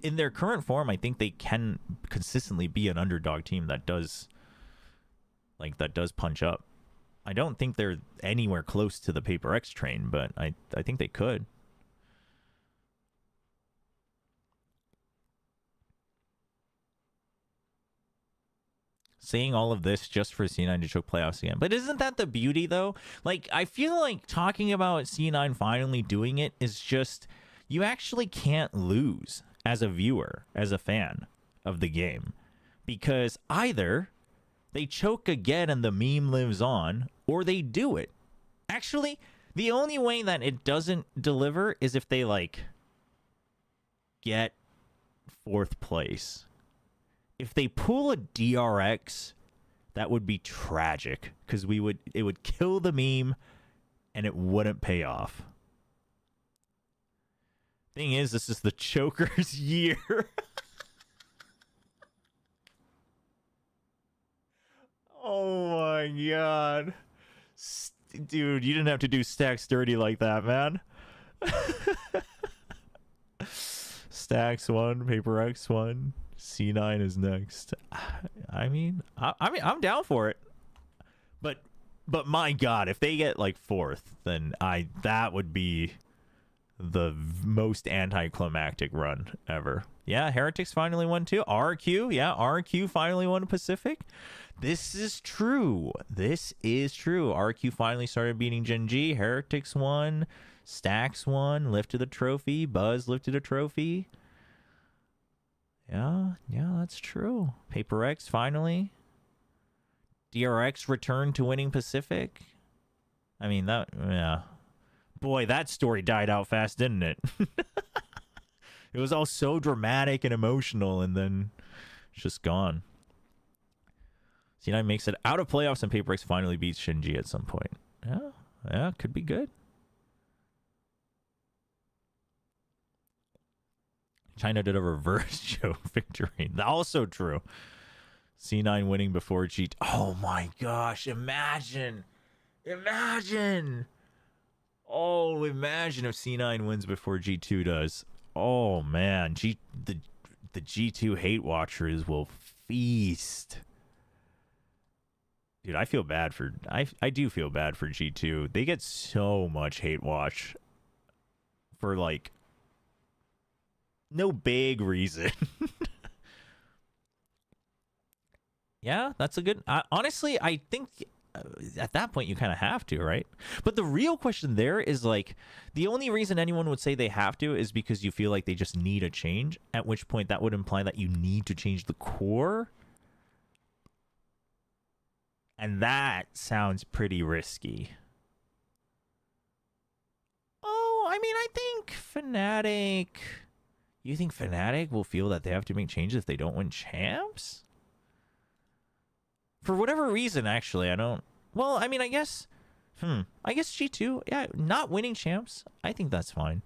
in their current form, I think they can consistently be an underdog team that does punch up. I don't think they're anywhere close to the Paper X train, but I think they could. Saying all of this just for C9 to choke playoffs again. But isn't that the beauty, though? Like, I feel like talking about C9 finally doing it is just... You actually can't lose as a viewer, as a fan of the game. Because either they choke again and the meme lives on, or they do it. Actually, the only way that it doesn't deliver is if they, like, get 4th place. If they pull a DRX, that would be tragic, because it would kill the meme and it wouldn't pay off. Thing is, this is the choker's year. Oh my god. Dude, you didn't have to do stacks dirty like that, man. Stacks 1, Paper X 1. C9 is next. I mean, I'm down for it. But my god, if they get like 4th, then that would be the most anticlimactic run ever. Yeah, Heretics finally won too. RQ, yeah, RQ finally won Pacific. This is true. This is true. RQ finally started beating Gen G. Heretics won. Stacks won. Lifted the trophy. Buzz lifted a trophy. Yeah, that's true. Paper X finally. DRX returned to winning Pacific. I mean, yeah. Boy, that story died out fast, didn't it? It was all so dramatic and emotional, and then it's just gone. C9 makes it out of playoffs, and Paper X finally beats Shinji at some point. Yeah, could be good. China did a reverse Joe victory. Also true. C9 winning before G2. Oh my gosh, imagine. Oh, imagine if C9 wins before G2 does. Oh man, the G2 hate watchers will feast. Dude, I feel bad for I do feel bad for G2. They get so much hate watch for like no big reason. Yeah, that's a good... honestly, I think at that point you kind of have to, right? But the real question there is, like, the only reason anyone would say they have to is because you feel like they just need a change, at which point that would imply that you need to change the core. And that sounds pretty risky. Oh, I mean, I think Fnatic... You think Fnatic will feel that they have to make changes if they don't win champs? For whatever reason, actually, I don't... Well, I mean, I guess... I guess G2, yeah, not winning champs, I think that's fine.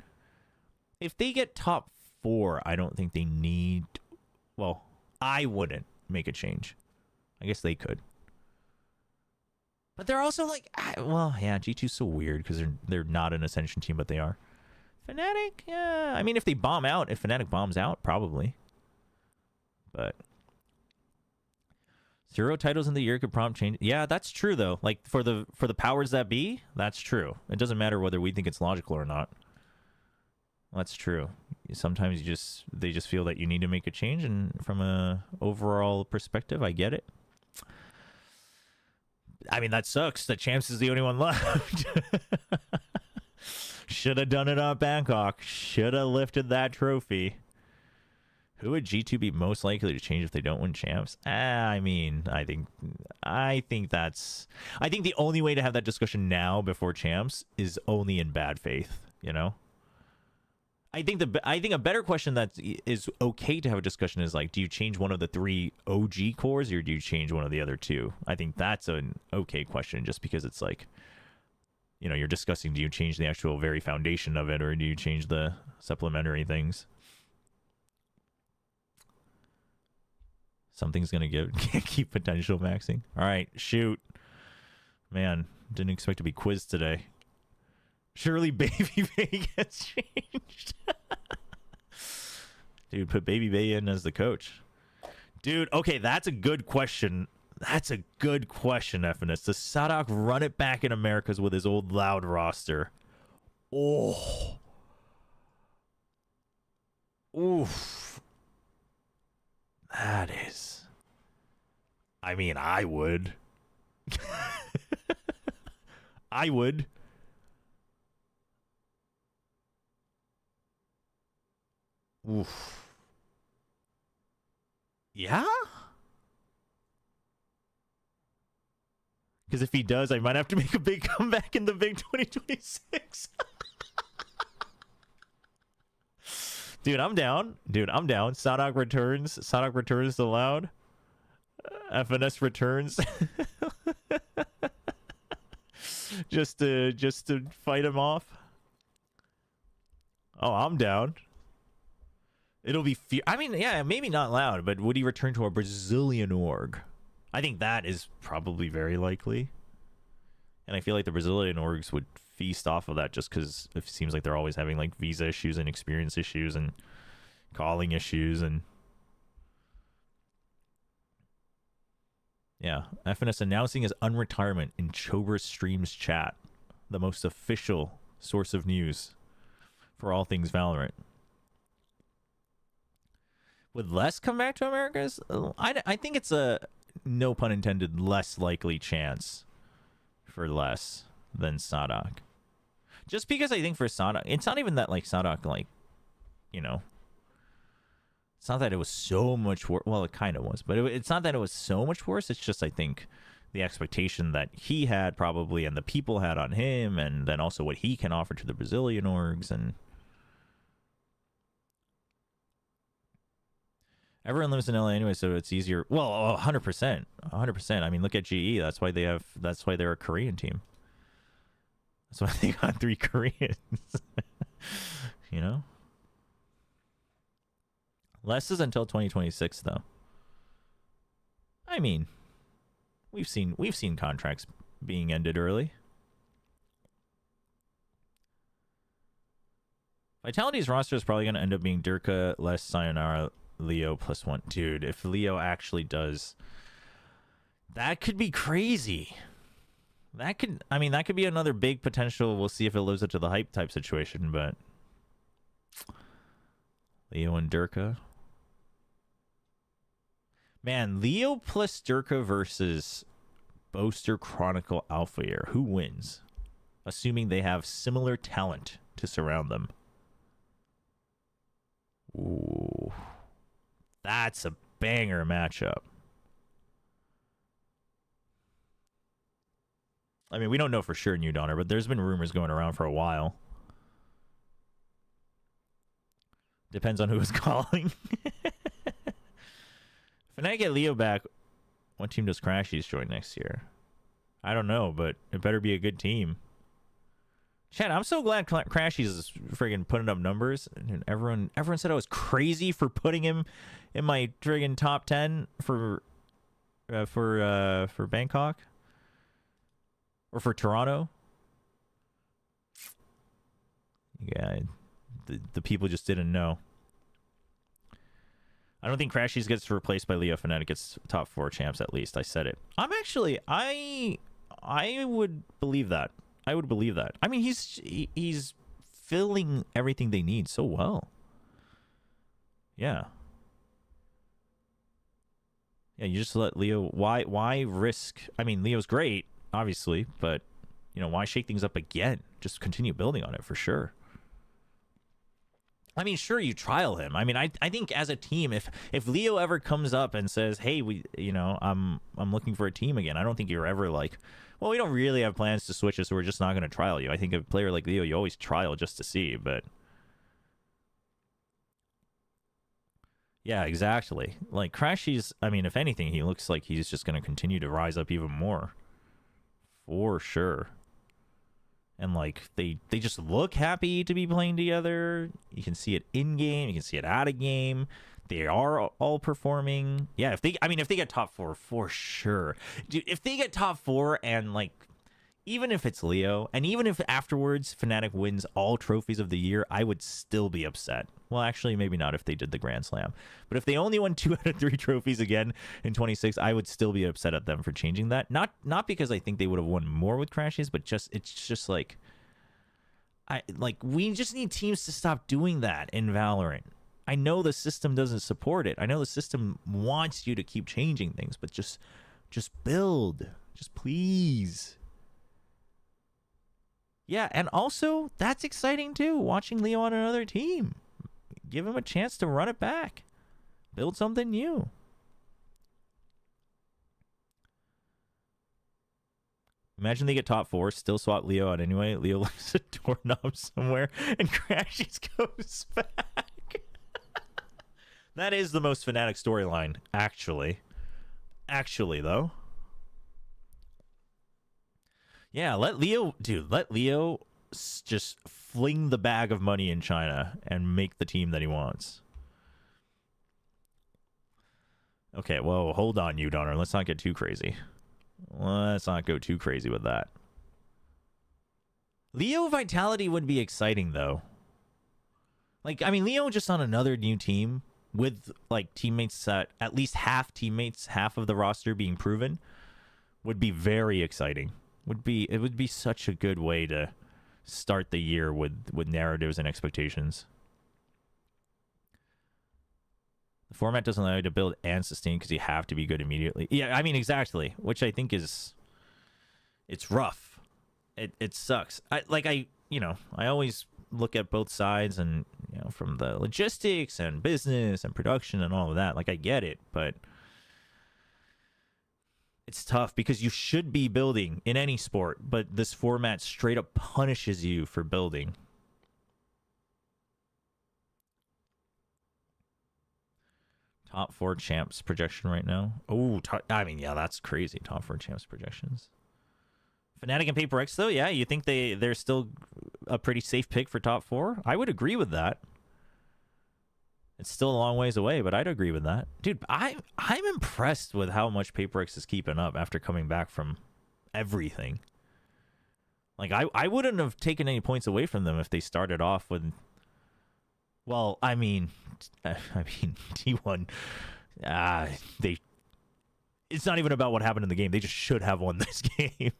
If they get top 4, I don't think they need... Well, I wouldn't make a change. I guess they could. But they're also like... Well, yeah, G2's so weird because they're not an Ascension team, but they are. Fnatic, yeah. I mean, if they bomb out, if Fnatic bombs out, probably. But 0 titles in the year could prompt change. Yeah, that's true though. Like for the powers that be, that's true. It doesn't matter whether we think it's logical or not. That's true. Sometimes they just feel that you need to make a change, and from a overall perspective, I get it. I mean, that sucks. That Champs is the only one left. Should have done it on Bangkok. Should have lifted that trophy. Who would G2 be most likely to change if they don't win champs? I mean, I think the only way to have that discussion now before champs is only in bad faith, you know? I think a better question that is okay to have a discussion is like, do you change one of the 3 OG cores or do you change one of the other 2? I think that's an okay question just because it's like, you know, you're discussing, do you change the actual very foundation of it or do you change the supplementary things? Something's gonna give. Can't keep potential maxing. All right, shoot. Man, didn't expect to be quizzed today. Surely Baby Bay gets changed. Dude, put Baby Bay in as the coach. Dude, okay, that's a good question. That's a good question, FNS. Does Sadak run it back in Americas with his old Loud roster? Oh. Oof. That is... I mean, I would. I would. Oof. Yeah? Because if he does, I might have to make a big comeback in the big 2026. Dude, I'm down. Sadak returns. Sadak returns to Loud. FNS returns. just to fight him off. Oh, I'm down. It'll be I mean, yeah, maybe not Loud, but would he return to a Brazilian org? I think that is probably very likely. And I feel like the Brazilian orgs would feast off of that just because it seems like they're always having like visa issues and experience issues and calling issues and yeah. FNS announcing his unretirement in Chobra streams chat, the most official source of news for all things Valorant. Would Les come back to Americas? I think it's a, no pun intended, less likely chance for Les than Sadak. Just because I think for Sadak, it's not even that like Sadak, like, you know, it's not that it was so much worse. Well, it kind of was, but it's not that it was so much worse. It's just, I think, the expectation that he had probably and the people had on him, and then also what he can offer to the Brazilian orgs. And everyone lives in LA anyway, so it's easier. Well, 100%. 100%. I mean, look at GE. That's why they're a Korean team. That's why they got 3 Koreans. You know? Less is until 2026 though. I mean, we've seen contracts being ended early. Vitality's roster is probably going to end up being Durka, Les, Sayonara, Leo +1. Dude, if Leo actually does, that could be crazy. That could be another big potential. We'll see if it lives up to the hype type situation, but Leo and Durka. Man, Leo plus Durka versus Boaster Chronicle Alpha Air. Who wins? Assuming they have similar talent to surround them. Ooh. That's a banger matchup. I mean, we don't know for sure, New Donner, but there's been rumors going around for a while. Depends on who is calling. If I get Leo back, what team does Crashies join next year? I don't know, but it better be a good team. Chad, I'm so glad Crashies is friggin' putting up numbers. And everyone said I was crazy for putting him in my friggin' top 10 for Bangkok or for Toronto. Yeah, the people just didn't know. I don't think Crashies gets replaced by Leo Fnatic. Gets top 4 champs at least. I said it. I would believe that. I would believe that. I mean, he's filling everything they need so well. Yeah. Yeah, you just let Leo. Why risk? I mean, Leo's great, obviously, but why shake things up again? Just continue building on it for sure. I mean, sure, you trial him. I mean, I think as a team, if Leo ever comes up and says, "Hey, I'm looking for a team again," I don't think you're ever like, "Well, we don't really have plans to switch it, so we're just not going to trial you." I think a player like Leo, you always trial just to see. But yeah, exactly. Like Crashy's, I mean, if anything, he looks like he's just going to continue to rise up even more, for sure. And like they just look happy to be playing together. You can see it in game, you can see it out of game. They are all performing. Yeah, if they get top 4 for sure. Dude, if they get top 4 and like even if it's Leo and even if afterwards Fnatic wins all trophies of the year, I would still be upset. Well, actually maybe not if they did the Grand Slam. But if they only won 2 out of 3 trophies again in 26, I would still be upset at them for changing that. Not because I think they would have won more with Crashes, but it's just like we just need teams to stop doing that in Valorant. I know the system doesn't support it. I know the system wants you to keep changing things, but just build. Just please. Yeah, and also, that's exciting too, watching Leo on another team. Give him a chance to run it back. Build something new. Imagine they get top 4, still swap Leo out anyway. Leo leaves a doorknob somewhere, and Crashies goes back. That is the most Fnatic storyline, actually. Actually, though. Yeah, let Leo just fling the bag of money in China and make the team that he wants. Okay, well, hold on, you Donner. Let's not get too crazy. Let's not go too crazy with that. Leo Vitality would be exciting, though. Like, I mean, Leo just on another new team with, like, teammates, at least half of the roster being proven would be very exciting. It would be such a good way to start the year with narratives and expectations. The format doesn't allow you to build and sustain because you have to be good immediately. Yeah, I mean, exactly. Which I think it's rough. It sucks. I always look at both sides and, from the logistics and business and production and all of that. Like, I get it, but it's tough because you should be building in any sport, but this format straight up punishes you for building. Top 4 champs projection right now. Oh, I mean, yeah, that's crazy. Top 4 champs projections. Fnatic and Paper X, though, yeah, you think they're still a pretty safe pick for top 4? I would agree with that. It's still a long ways away, but I'd agree with that. Dude, I'm impressed with how much Paper X is keeping up after coming back from everything. Like, I wouldn't have taken any points away from them if they started off with... Well, I mean, T1, it's not even about what happened in the game. They just should have won this game.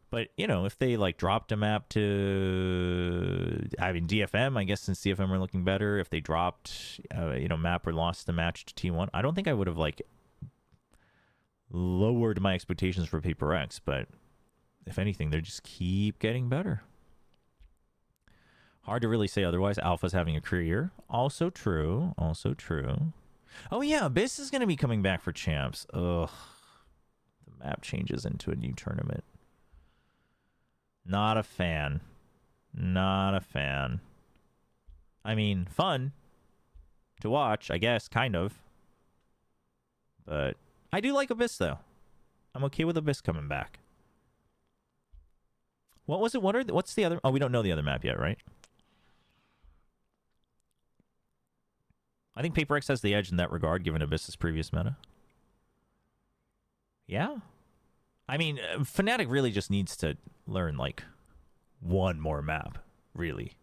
But if they like dropped a map to, I mean, DFM, I guess since DFM were looking better, if they dropped, map or lost the match to T1, I don't think I would have like lowered my expectations for Paper X. But if anything, they just keep getting better. Hard to really say otherwise. Alpha's having a career year. Also true. Also true. Oh, yeah. Abyss is going to be coming back for champs. Ugh. The map changes into a new tournament. Not a fan. Not a fan. I mean, fun to watch, I guess, kind of. But I do like Abyss, though. I'm okay with Abyss coming back. What was it? What's the other? Oh, we don't know the other map yet, right? I think Paper X has the edge in that regard, given Abyss's previous meta. Yeah. I mean, Fnatic really just needs to learn, like, one more map, really.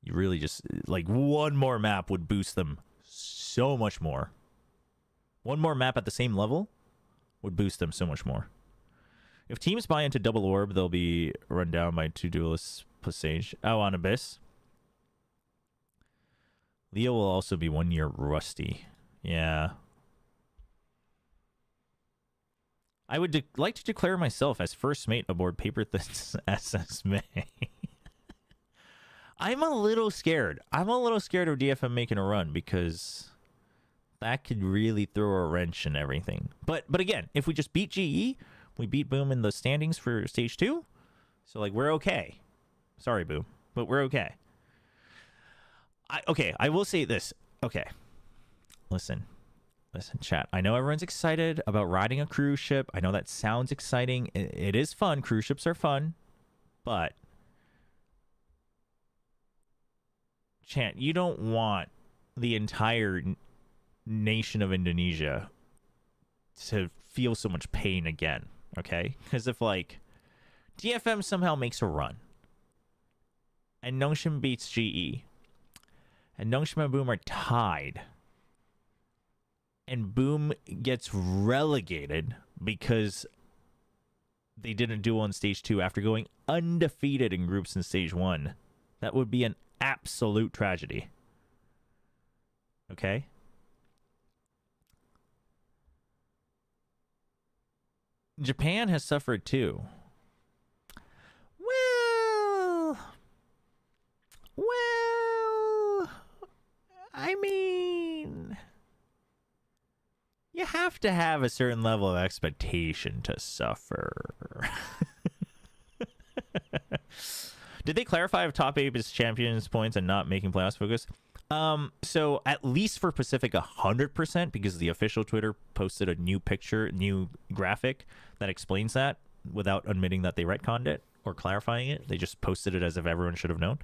You really just, like, one more map would boost them so much more. One more map at the same level would boost them so much more. If teams buy into Double Orb, they'll be run down by 2 duelists plus Sage. Oh, on Abyss. Leo will also be 1 year rusty. Yeah. I would like to declare myself as first mate aboard Paper Thin's SS May. I'm a little scared. I'm a little scared of DFM making a run because that could really throw a wrench in everything. But again, if we just beat GE, we beat Boom in the standings for stage 2. So like we're okay. Sorry, Boom, but we're okay. I will say this. Okay. Listen, chat. I know everyone's excited about riding a cruise ship. I know that sounds exciting. It is fun. Cruise ships are fun. But chat, you don't want the entire nation of Indonesia to feel so much pain again, okay? Because if, like, DFM somehow makes a run, and Nongshim beats GE, and Nongshim and Boom are tied, and Boom gets relegated because they didn't do on stage 2 after going undefeated in groups in stage 1, that would be an absolute tragedy. Okay? Japan has suffered too. Well, I mean, you have to have a certain level of expectation to suffer. Did they clarify if top 8 is champions points and not making playoffs focus? So at least for Pacific, 100%, because the official Twitter posted a new picture, new graphic that explains that without admitting that they retconned it or clarifying it. They just posted it as if everyone should have known.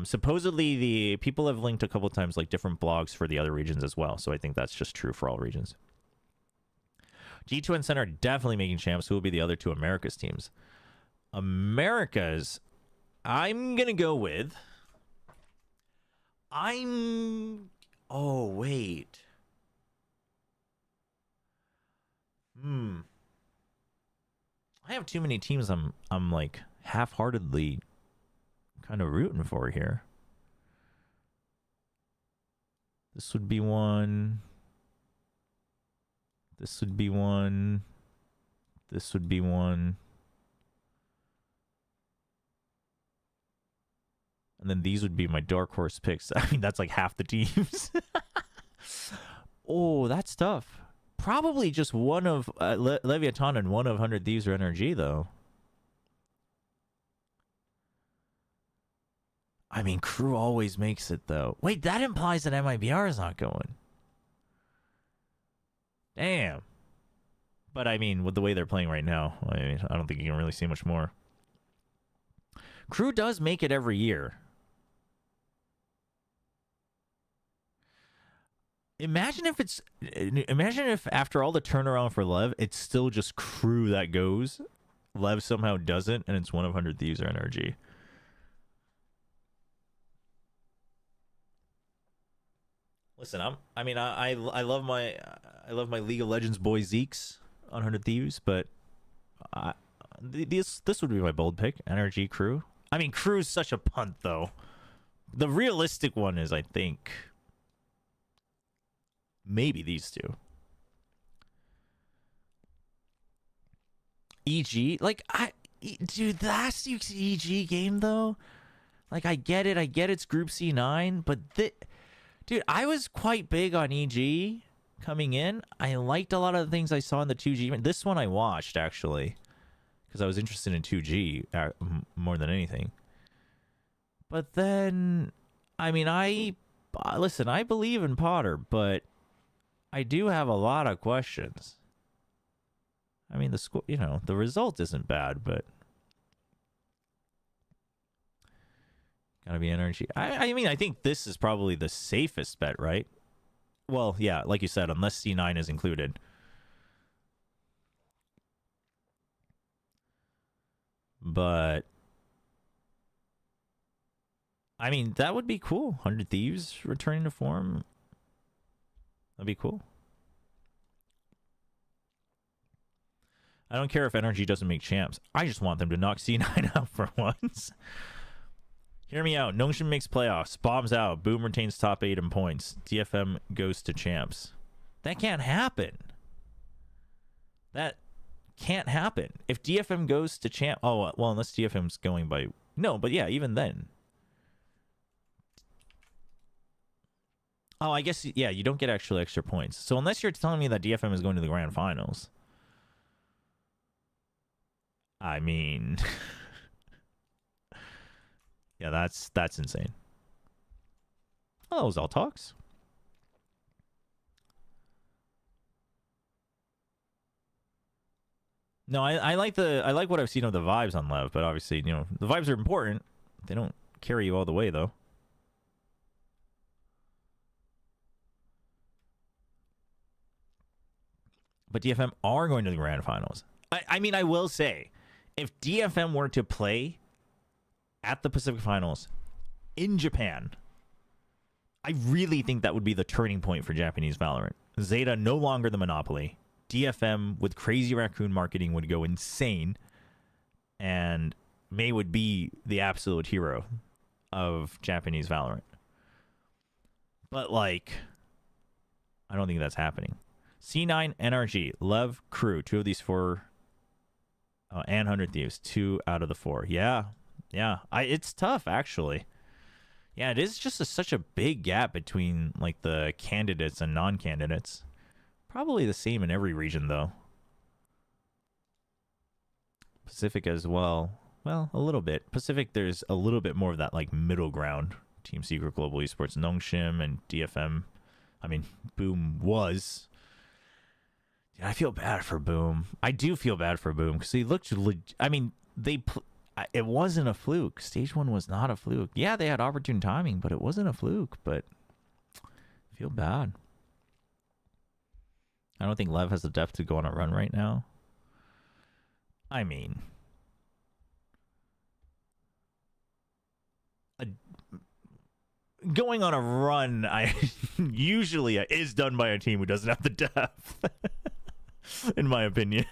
Supposedly, the people have linked a couple of times like different blogs for the other regions as well. So I think that's just true for all regions. G2 and Center are definitely making champs. Who will be the other two America's teams? America's, I'm going to go with... Oh, wait. I have too many teams I'm like half-heartedly kind of rooting for here. This would be one. This would be one. This would be one. And then these would be my dark horse picks. I mean, that's like half the teams. Oh, that's tough. Probably just one of Leviathan and one of 100 Thieves or NRG, though. I mean, Crew always makes it, though. Wait, that implies that MIBR is not going. Damn. But, I mean, with the way they're playing right now, I mean, I don't think you can really see much more. Crew does make it every year. Imagine if after all the turnaround for Lev, it's still just Crew that goes. Lev somehow doesn't, and it's one of 100 Thieves or NRG. Listen, I love my League of Legends boy Zeke's on 100 Thieves, but this would be my bold pick. NRG Crew. I mean, Crew's such a punt, though. The realistic one is, I think, maybe these two. EG, like dude, last week's EG game though, like I get it's Group C9, but dude, I was quite big on EG coming in. I liked a lot of the things I saw in the 2G. This one I watched actually because I was interested in 2G more than anything. But then, I mean, listen, I believe in Potter, but I do have a lot of questions. I mean, the result isn't bad, but gotta be NRG. I mean, I think this is probably the safest bet, right? Well, yeah, like you said, unless C9 is included. But I mean, that would be cool. 100 Thieves returning to form. That'd be cool. I don't care if NRG doesn't make champs. I just want them to knock C9 out for once. Hear me out. Nongshim makes playoffs. Bombs out. Boom retains top 8 in points. DFM goes to champs. That can't happen. can't happen. If DFM goes to champ... Oh, well, unless DFM's going by... No, but yeah, even then. Oh, I guess, yeah, you don't get actually extra points. So unless you're telling me that DFM is going to the grand finals... I mean... yeah, that's insane. Oh, that was all talks. No, I like what I've seen of the vibes on Lev, but obviously, you know, the vibes are important. They don't carry you all the way, though. But DFM are going to the grand finals. I mean, I will say, if DFM were to play at the Pacific Finals in Japan, I really think that would be the turning point for Japanese Valorant. Zeta no longer the monopoly. DFM with Crazy Raccoon marketing would go insane, and May would be the absolute hero of Japanese Valorant. But, like, I don't think that's happening. C9, NRG, Lev, Crew, 2 of these 4, and 100 Thieves, 2 out of the 4. Yeah, it's tough, actually. Yeah, it is just such a big gap between, like, the candidates and non-candidates. Probably the same in every region, though. Pacific as well. Well, a little bit. Pacific, there's a little bit more of that, like, middle ground. Team Secret, Global Esports, Nongshim, and DFM. I mean, Boom was. Yeah, I feel bad for Boom. I do feel bad for Boom, because he looked... I mean, it wasn't a fluke. Stage 1 was not a fluke. Yeah, they had opportune timing, but it wasn't a fluke. But I feel bad. I don't think Lev has the depth to go on a run right now. I mean... going on a run usually is done by a team who doesn't have the depth. In my opinion.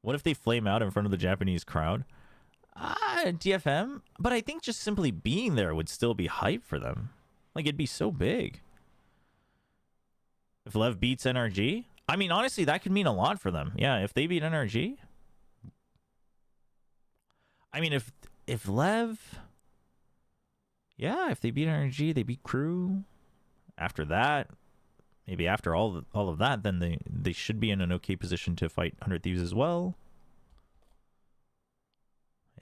What if they flame out in front of the Japanese crowd? DFM, but I think just simply being there would still be hype for them. Like, it'd be so big. If Lev beats NRG, I mean, honestly, that could mean a lot for them. Yeah, if they beat NRG. I mean, if Lev, yeah, if they beat NRG, they beat Crew. After that, maybe after all of that, then they should be in an okay position to fight 100 Thieves as well.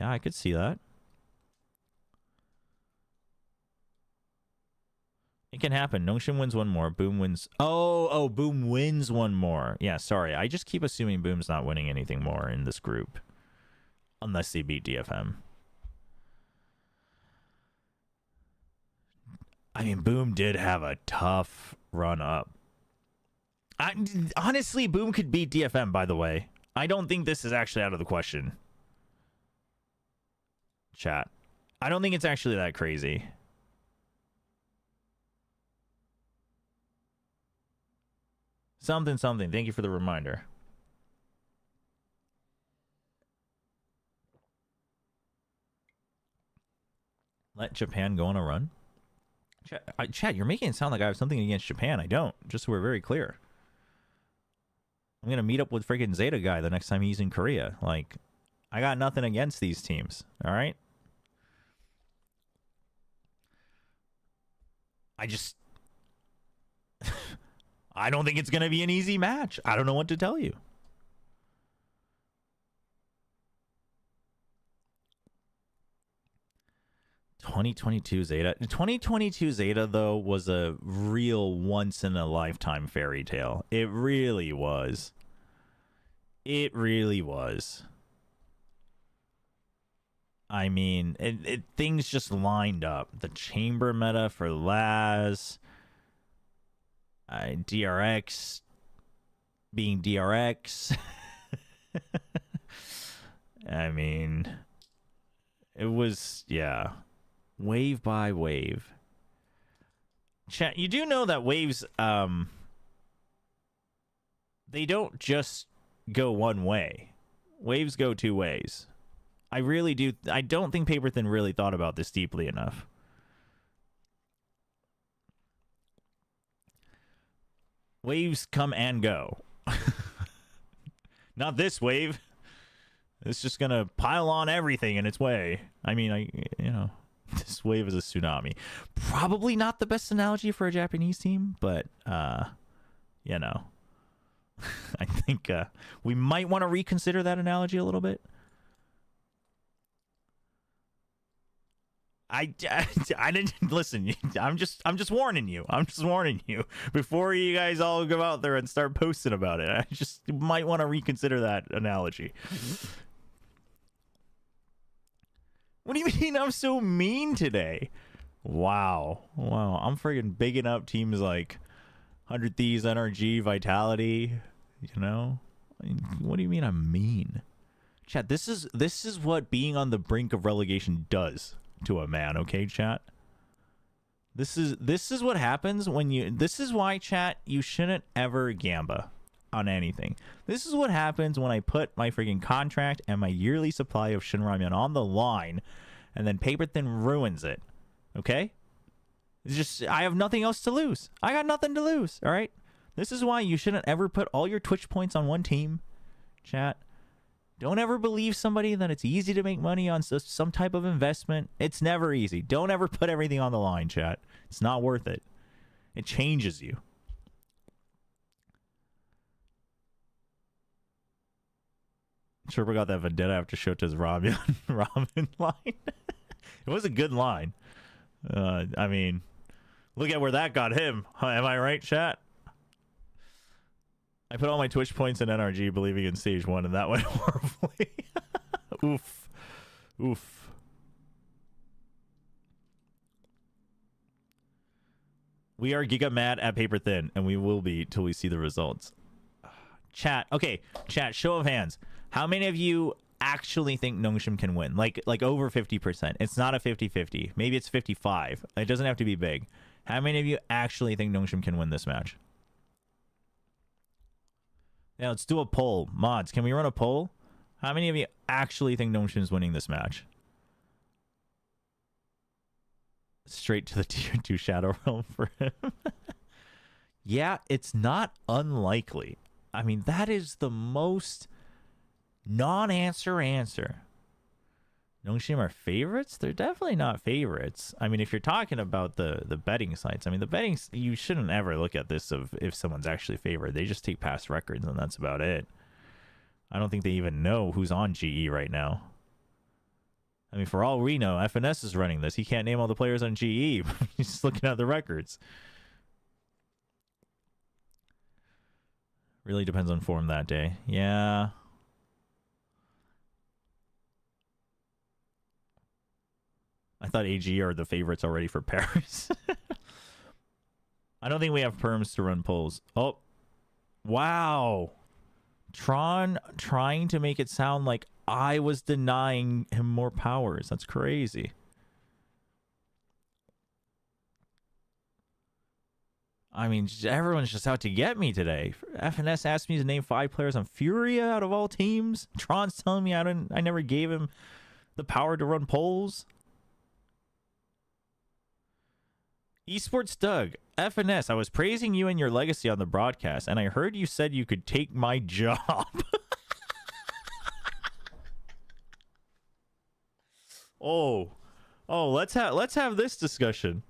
Yeah, I could see that. It can happen. Nongshim wins one more. Boom wins. Oh, Boom wins one more. Yeah, sorry. I just keep assuming Boom's not winning anything more in this group. Unless they beat DFM. I mean, Boom did have a tough run up. Honestly, Boom could beat DFM, by the way. I don't think this is actually out of the question. Chat. I don't think it's actually that crazy. Something. Thank you for the reminder. Let Japan go on a run? Chat, you're making it sound like I have something against Japan. I don't. Just so we're very clear. I'm going to meet up with freaking Zeta guy the next time he's in Korea. Like, I got nothing against these teams. All right? I don't think it's going to be an easy match. I don't know what to tell you. '22 Zeta. 2022 Zeta, though, was a real once-in-a-lifetime fairy tale. It really was. It really was. I mean, things just lined up. The chamber meta for Laz. DRX being DRX. I mean, it was, yeah. Wave by wave. Chat, you do know that waves, they don't just go one way. Waves go two ways. I really do. I don't think Paperthin really thought about this deeply enough. Waves come and go. Not this wave. It's just gonna pile on everything in its way. I mean, this wave is a tsunami. Probably not the best analogy for a Japanese team, but I think we might want to reconsider that analogy a little bit. I didn't listen. I'm just warning you. I'm just warning you before you guys all go out there and start posting about it. I just might want to reconsider that analogy. What do you mean I'm so mean today? Wow. I'm friggin' bigging up teams like 100 Thieves, NRG, Vitality. You know, what do you mean I'm mean? Chat, this is what being on the brink of relegation does to a man, okay, chat? This is what happens when you... This is why, chat, you shouldn't ever gamba on anything. This is what happens when I put my freaking contract and my yearly supply of Shinramen on the line, and then Paper Thin ruins it, okay? It's just... I have nothing else to lose. I got nothing to lose, all right? This is why you shouldn't ever put all your Twitch points on one team, chat. Don't ever believe somebody that it's easy to make money on some type of investment. It's never easy. Don't ever put everything on the line, chat. It's not worth it. It changes you. Chobra got that vendetta after Shota's ramen line. It was a good line. I mean, look at where that got him. Am I right, chat? I put all my Twitch points in NRG believing in Stage 1, and that went horribly. Oof. Oof. We are giga mad at Paper Thin, and we will be till we see the results. Chat. Okay, chat, show of hands. How many of you actually think Nongshim can win? Like over 50%. It's not a 50-50. Maybe it's 55. It doesn't have to be big. How many of you actually think Nongshim can win this match? Yeah, let's do a poll. Mods, can we run a poll? How many of you actually think Nongshim's winning this match? Straight to the tier 2 Shadow Realm for him. Yeah, it's not unlikely. I mean, that is the most non-answer answer. Nongshim are favorites? They're definitely not favorites. I mean, if you're talking about the betting sites, I mean, the betting, you shouldn't ever look at this of if someone's actually favored. They just take past records, and that's about it. I don't think they even know who's on GE right now. I mean, for all we know, FNS is running this. He can't name all the players on GE. He's just looking at the records. Really depends on form that day. Yeah. I thought AG are the favorites already for Paris. I don't think we have perms to run polls. Oh, wow. Tron trying to make it sound like I was denying him more powers. That's crazy. I mean, everyone's just out to get me today. FNS asked me to name 5 players on Furia out of all teams. Tron's telling me I never gave him the power to run polls. Esports Doug, FNS, I was praising you and your legacy on the broadcast, and I heard you said you could take my job. Oh, let's have this discussion.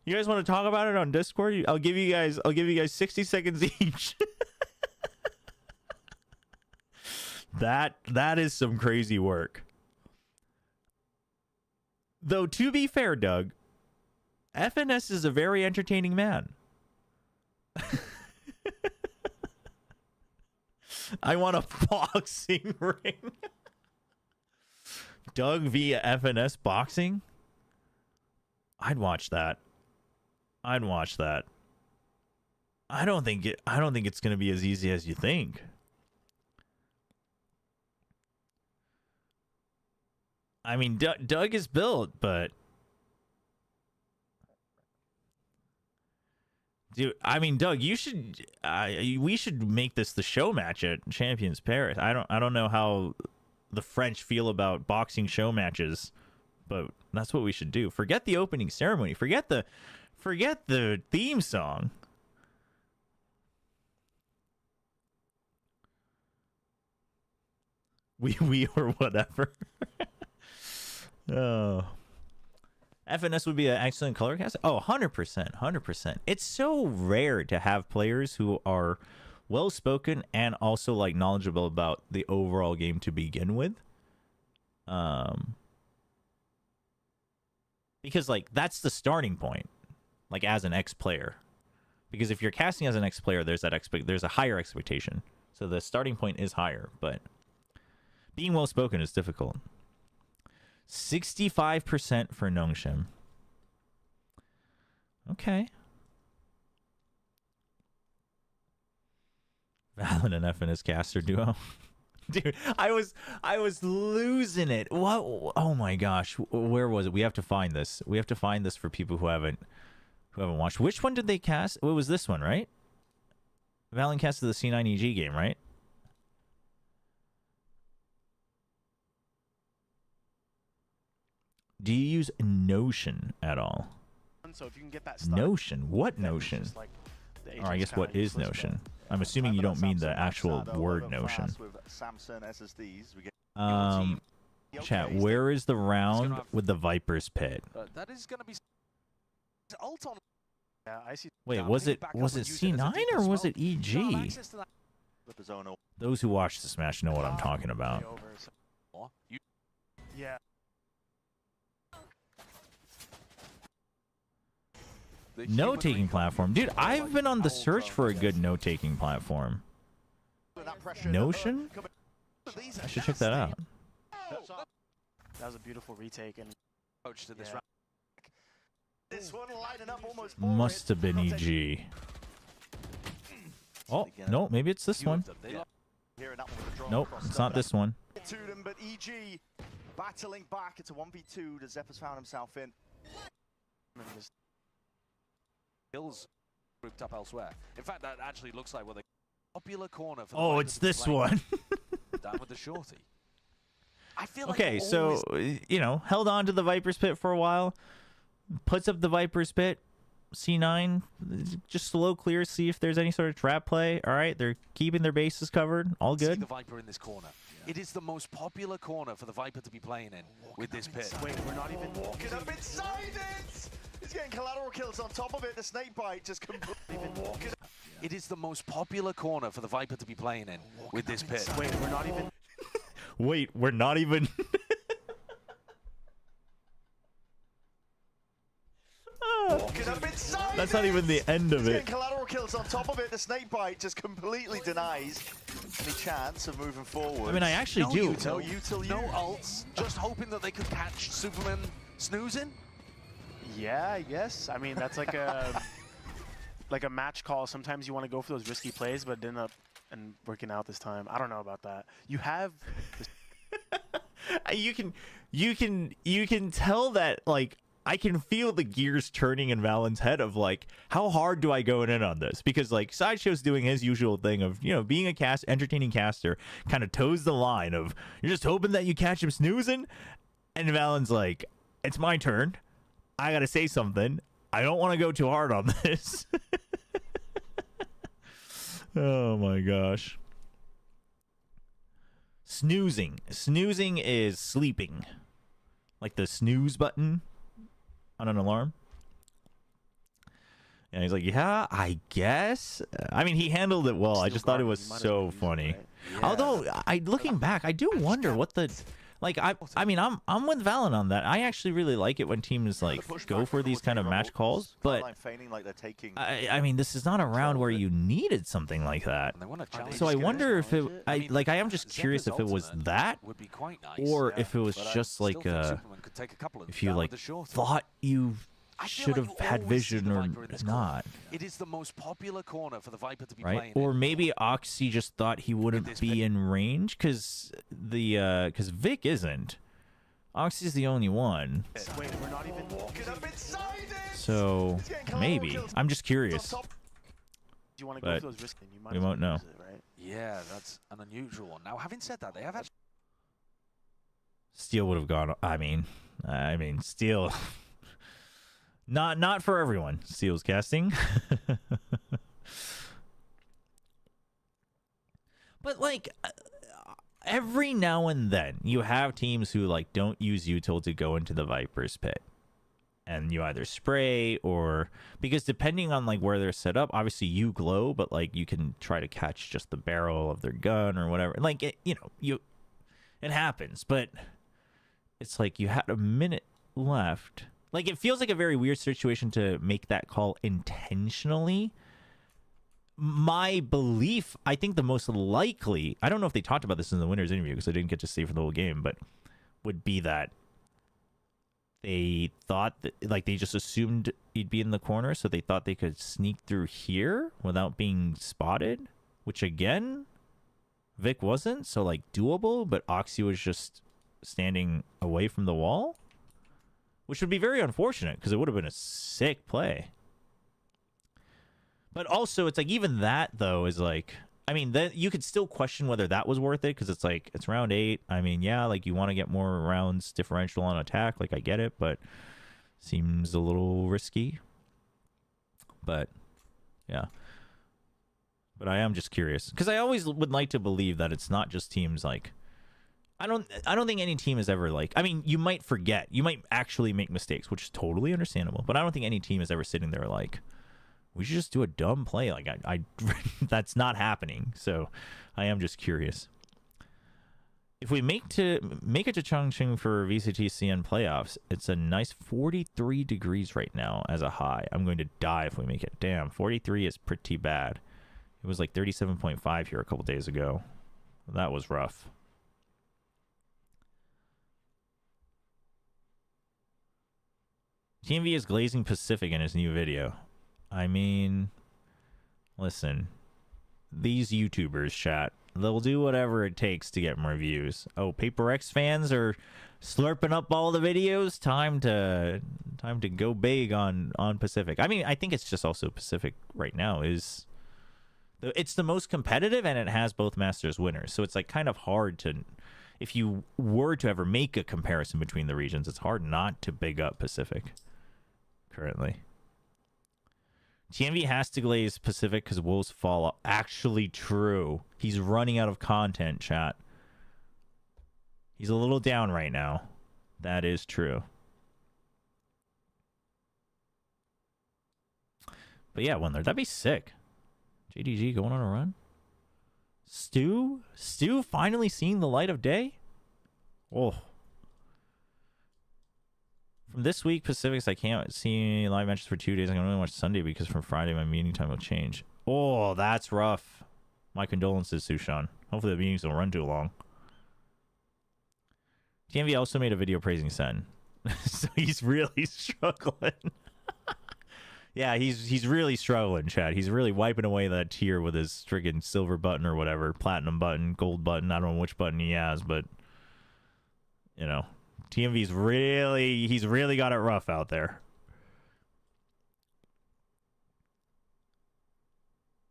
You guys want to talk about it on Discord? I'll give you guys 60 seconds each. That is some crazy work. Though to be fair, Doug, FNS is a very entertaining man. I want a boxing ring. Doug via FNS boxing? I'd watch that. I don't think it's going to be as easy as you think. I mean, Doug is built, but dude, I mean, Doug, you should we should make this the show match at Champions Paris. I don't know how the French feel about boxing show matches, but that's what we should do. Forget the opening ceremony. Forget the theme song. We or whatever. Oh. FNS would be an excellent color cast. Oh, 100%, 100%. It's so rare to have players who are well-spoken and also like knowledgeable about the overall game to begin with. Because like that's the starting point, like as an ex-player. Because if you're casting as an ex-player, there's a higher expectation. So the starting point is higher, but being well-spoken is difficult. 65% for Nongshim. Okay. Valen and FNS caster duo. Dude, I was losing it. What? Oh my gosh. Where was it? We have to find this. We have to find this for people who haven't watched. Which one did they cast? What was this one, right? Valen casted the C9EG game, right? Do you use Notion at all? So if you can get that Notion? What Notion? Like or I guess what is Notion? I'm assuming you don't mean the actual word Notion. Chat, where is the round with the Viper's Pit? That is going to be ult on. Yeah, I see. Wait, was it C9 or was it EG? Those who watch the Smash know what I'm talking about. Yeah. Note-taking platform. Dude, I've been on the search for a good note-taking platform. Notion? I should check that out. That was a beautiful retake and approach to this round. This one lining up almost Must have been EG. Oh, no, maybe it's this one. Nope, it's not this one. To them, but EG battling back. It's a 1v2 that Zepp has found himself in. Kills grouped up elsewhere. In fact, that actually looks like the popular corner for the Oh, it's this one. Down with the shorty. I feel okay, like so, you know, held on to the Viper's Pit for a while. Puts up the Viper's Pit. C9, just slow clear, see if there's any sort of trap play. All right, they're keeping their bases covered. All good. See the Viper in this corner. It is the most popular corner for the Viper to be playing in with this pit. Wait, we're not even walking up inside it. He's getting collateral kills on top of it. The snake bite just completely walking. It is the most popular corner for the Viper to be playing in with this pit. Wait, we're not even. Wait, we're not even. Walking up inside That's not even the end of it. Collateral kills on top of it. The snake bite just completely denies any chance of moving forward. I mean, I actually do. No ults. Just hoping that they could catch Superman snoozing. Yeah, I guess. I mean, that's like a match call. Sometimes you want to go for those risky plays, but it ended up and working out this time. I don't know about that. You have. You can tell that, like, I can feel the gears turning in Valen's head of like, how hard do I go in on this? Because like Sideshow's doing his usual thing of, you know, being a entertaining caster, kind of toes the line of you're just hoping that you catch him snoozing, and Valen's like, it's my turn, I gotta say something, I don't want to go too hard on this. Oh my gosh. Snoozing is sleeping, like the snooze button on an alarm. And he's like, yeah, I guess. I mean, he handled it well. I just thought it was so funny. Yeah. Although, looking back, I do wonder what the... Like, I mean, I'm with Valen on that. I actually really like it when teams, like, go for these kind of match calls. But, I mean, this is not a round where you needed something like that. So I wonder if it... I am just curious if it was that, or if it was just, like, if you, like, thought you should have had vision or not. It is the most popular corner for the Viper to be playing. Or maybe Oxy just thought he wouldn't be in range because Vic isn't. Oxy's the only one. Wait, we're not even walking up inside it. So maybe. I'm just curious. You want to go for those risks, you might we won't know. It, right? Yeah, that's an unusual one. Now, having said that, they have actually... Steel would have gone. I mean, Steel. Not for everyone. Steel's casting. But like, every now and then you have teams who like don't use util to go into the Viper's pit. And you either spray or because depending on like where they're set up, obviously you glow, but like you can try to catch just the barrel of their gun or whatever. Like it, you know, it happens, but it's like you had a minute left. Like it feels like a very weird situation to make that call intentionally. My belief, I think the most likely, I don't know if they talked about this in the winner's interview because I didn't get to see for the whole game, but would be that they thought that, like, they just assumed he'd be in the corner, so they thought they could sneak through here without being spotted, which, again, Vic wasn't, so, like, doable, but Oxy was just standing away from the wall, which would be very unfortunate, because it would have been a sick play. But also, it's like, even that, though, is like... I mean, then you could still question whether that was worth it because it's like it's round 8. I mean, yeah, like you want to get more rounds differential on attack. Like I get it, but seems a little risky. But yeah, but I am just curious because I always would like to believe that it's not just teams like I don't think any team is ever like. I mean, you might forget, you might actually make mistakes, which is totally understandable. But I don't think any team is ever sitting there like, we should just do a dumb play. Like I that's not happening. So I am just curious. If we make it to Chongqing for VCT CN playoffs, it's a nice 43 degrees right now as a high. I'm going to die if we make it. Damn, 43 is pretty bad. It was like 37.5 here a couple days ago. That was rough. TMV is glazing Pacific in his new video. I mean, listen, these YouTubers, chat, they'll do whatever it takes to get more views. Oh, Paper X fans are slurping up all the videos. Time to go big on Pacific. I mean, I think it's just also Pacific right now is it's the most competitive and it has both Masters winners. So it's like kind of hard to, if you were to ever make a comparison between the regions, it's hard not to big up Pacific currently. TMV has to glaze Pacific because Wolves fall off. Actually true. He's running out of content, chat. He's a little down right now. That is true. But yeah, Wendler, that'd be sick. JDG going on a run. Stu finally seeing the light of day? Oh. From this week, Pacifics, I can't see live matches for 2 days. I can only watch Sunday because from Friday, my meeting time will change. Oh, that's rough. My condolences, Sushan. Hopefully the meetings don't run too long. TMV also made a video praising Sen. So he's really struggling. Yeah, he's really struggling, Chad. He's really wiping away that tier with his friggin' silver button or whatever. Platinum button, gold button. I don't know which button he has, but... You know... TMV's really got it rough out there.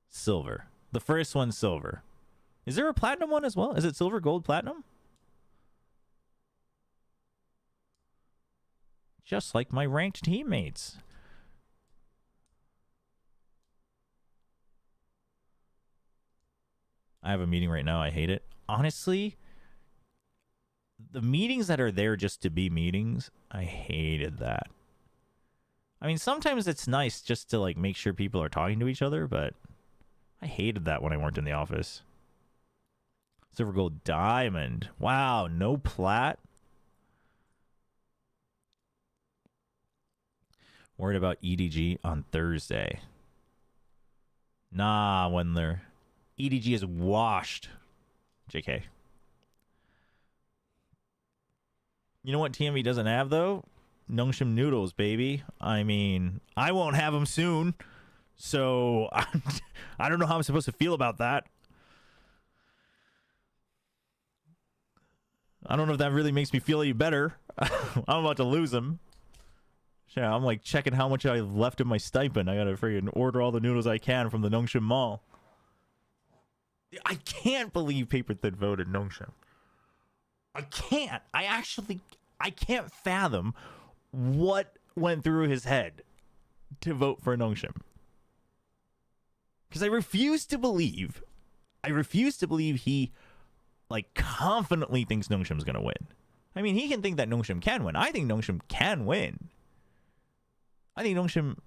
Silver. The first one's silver. Is there a platinum one as well? Is it silver, gold, platinum? Just like my ranked teammates. I have a meeting right now. I hate it. Honestly... The meetings that are there just to be meetings, I hated that. I mean, sometimes it's nice just to, like, make sure people are talking to each other, but I hated that when I worked in the office. Silver, gold, diamond. Wow, no plat. Worried about EDG on Thursday. Nah, Wendler. EDG is washed. JK. You know what TMV doesn't have, though? Nongshim noodles, baby. I mean, I won't have them soon. So, I don't know how I'm supposed to feel about that. I don't know if that really makes me feel any better. I'm about to lose them. Yeah, I'm like checking how much I left in my stipend. I gotta freaking order all the noodles I can from the Nongshim Mall. I can't believe Paper Thin voted Nongshim. I can't. I can't fathom what went through his head to vote for Nongshim. Because I refuse to believe he like confidently thinks Nongshim's gonna win. I mean, he can think that Nongshim can win. I think Nongshim can win. I think Nongshim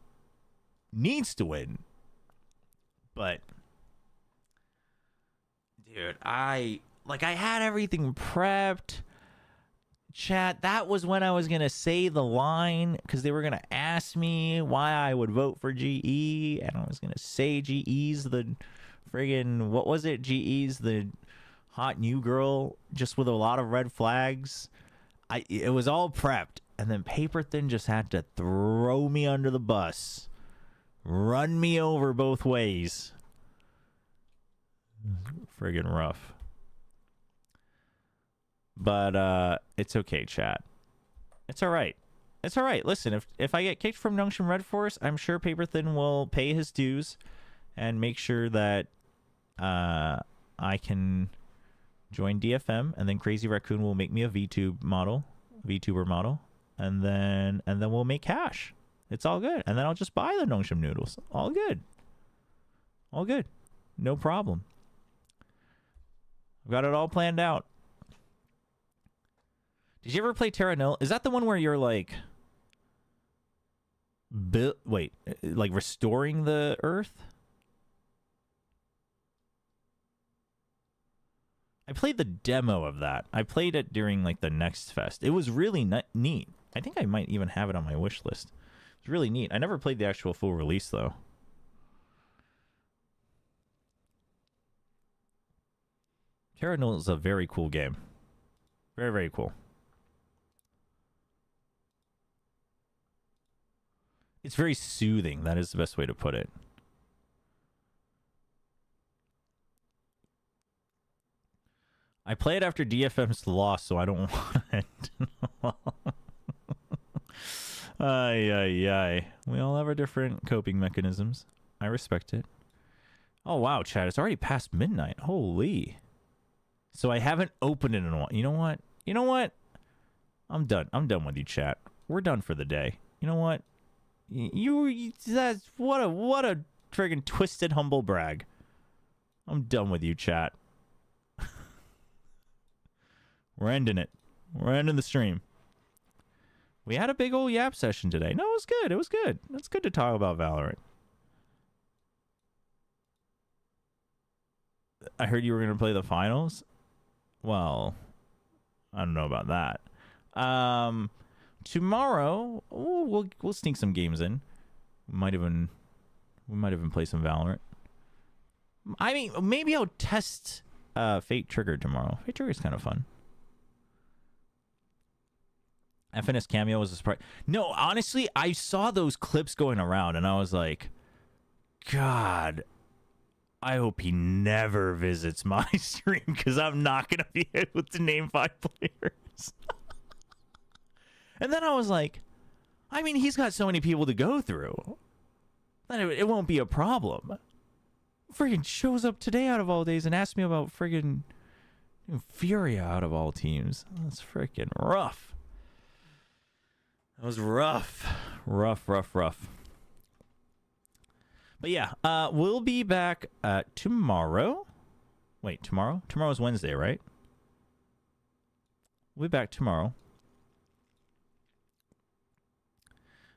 needs to win. But dude, I had everything prepped. Chat, that was when I was gonna say the line, because they were gonna ask me why I would vote for GE, and I was gonna say GE's the friggin', what was it? GE's the hot new girl, just with a lot of red flags. It was all prepped, and then Paper Thin just had to throw me under the bus, run me over both ways. Friggin' rough. But it's okay, chat. It's all right. It's all right. Listen, if I get kicked from Nongshim Red Force, I'm sure Paper Thin will pay his dues and make sure that I can join DFM, and then Crazy Raccoon will make me a VTuber model, and then we'll make cash. It's all good. And then I'll just buy the Nongshim noodles. All good. All good. No problem. I've got it all planned out. Did you ever play Terra Nil? Is that the one where you're like like restoring the Earth? I played the demo of that. I played it during like the Next Fest. It was really neat. I think I might even have it on my wish list. It's really neat. I never played the actual full release though. Terra Nil is a very cool game. Very, very cool. It's very soothing. That is the best way to put it. I play it after DFM's loss, so I don't want it. Ay. We all have our different coping mechanisms. I respect it. Oh, wow, Chad. It's already past midnight. Holy. So I haven't opened it in a while. You know what? You know what? I'm done. I'm done with you, chat. We're done for the day. You know what? That's what a friggin' twisted humble brag. I'm done with you, chat. We're ending it. We're ending the stream. We had a big old yap session today. No, it was good. It was good. It's good to talk about Valorant. I heard you were gonna play the finals. Well, I don't know about that. Tomorrow, we'll sneak some games in. We might even play some Valorant. I mean, maybe I'll test Fate Trigger tomorrow. Fate Trigger is kind of fun. FNS cameo was a surprise. No, honestly, I saw those clips going around, and I was like, God, I hope he never visits my stream, because I'm not gonna be able to name 5 players. And then I was like, I mean, he's got so many people to go through that it won't be a problem. Friggin' shows up today out of all days and asks me about friggin' Furia out of all teams. That's freaking rough. That was rough. Rough. But yeah, we'll be back tomorrow. Wait, tomorrow? Tomorrow's Wednesday, right? We'll be back tomorrow.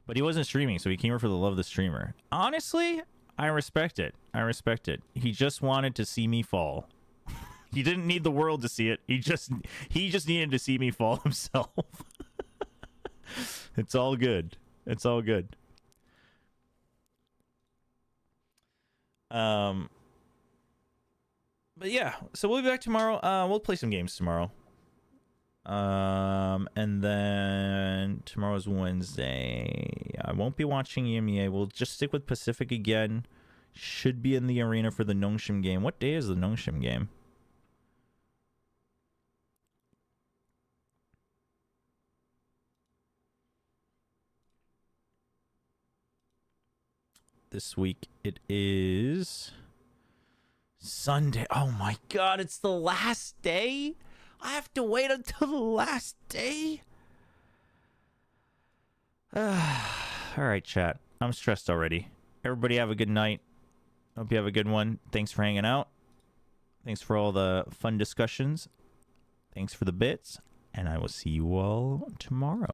But he wasn't streaming, so he came here for the love of the streamer. Honestly, I respect it. He just wanted to see me fall. He didn't need the world to see it. He just needed to see me fall himself. It's all good. But yeah, so we'll be back tomorrow. We'll play some games tomorrow. And then tomorrow's Wednesday. I won't be watching EMEA. We'll just stick with Pacific again. Should be in the arena for the Nongshim game. What day is the Nongshim game? This week it is Sunday. Oh my God, it's the last day? I have to wait until the last day? All right, chat. I'm stressed already. Everybody have a good night. Hope you have a good one. Thanks for hanging out. Thanks for all the fun discussions. Thanks for the bits. And I will see you all tomorrow.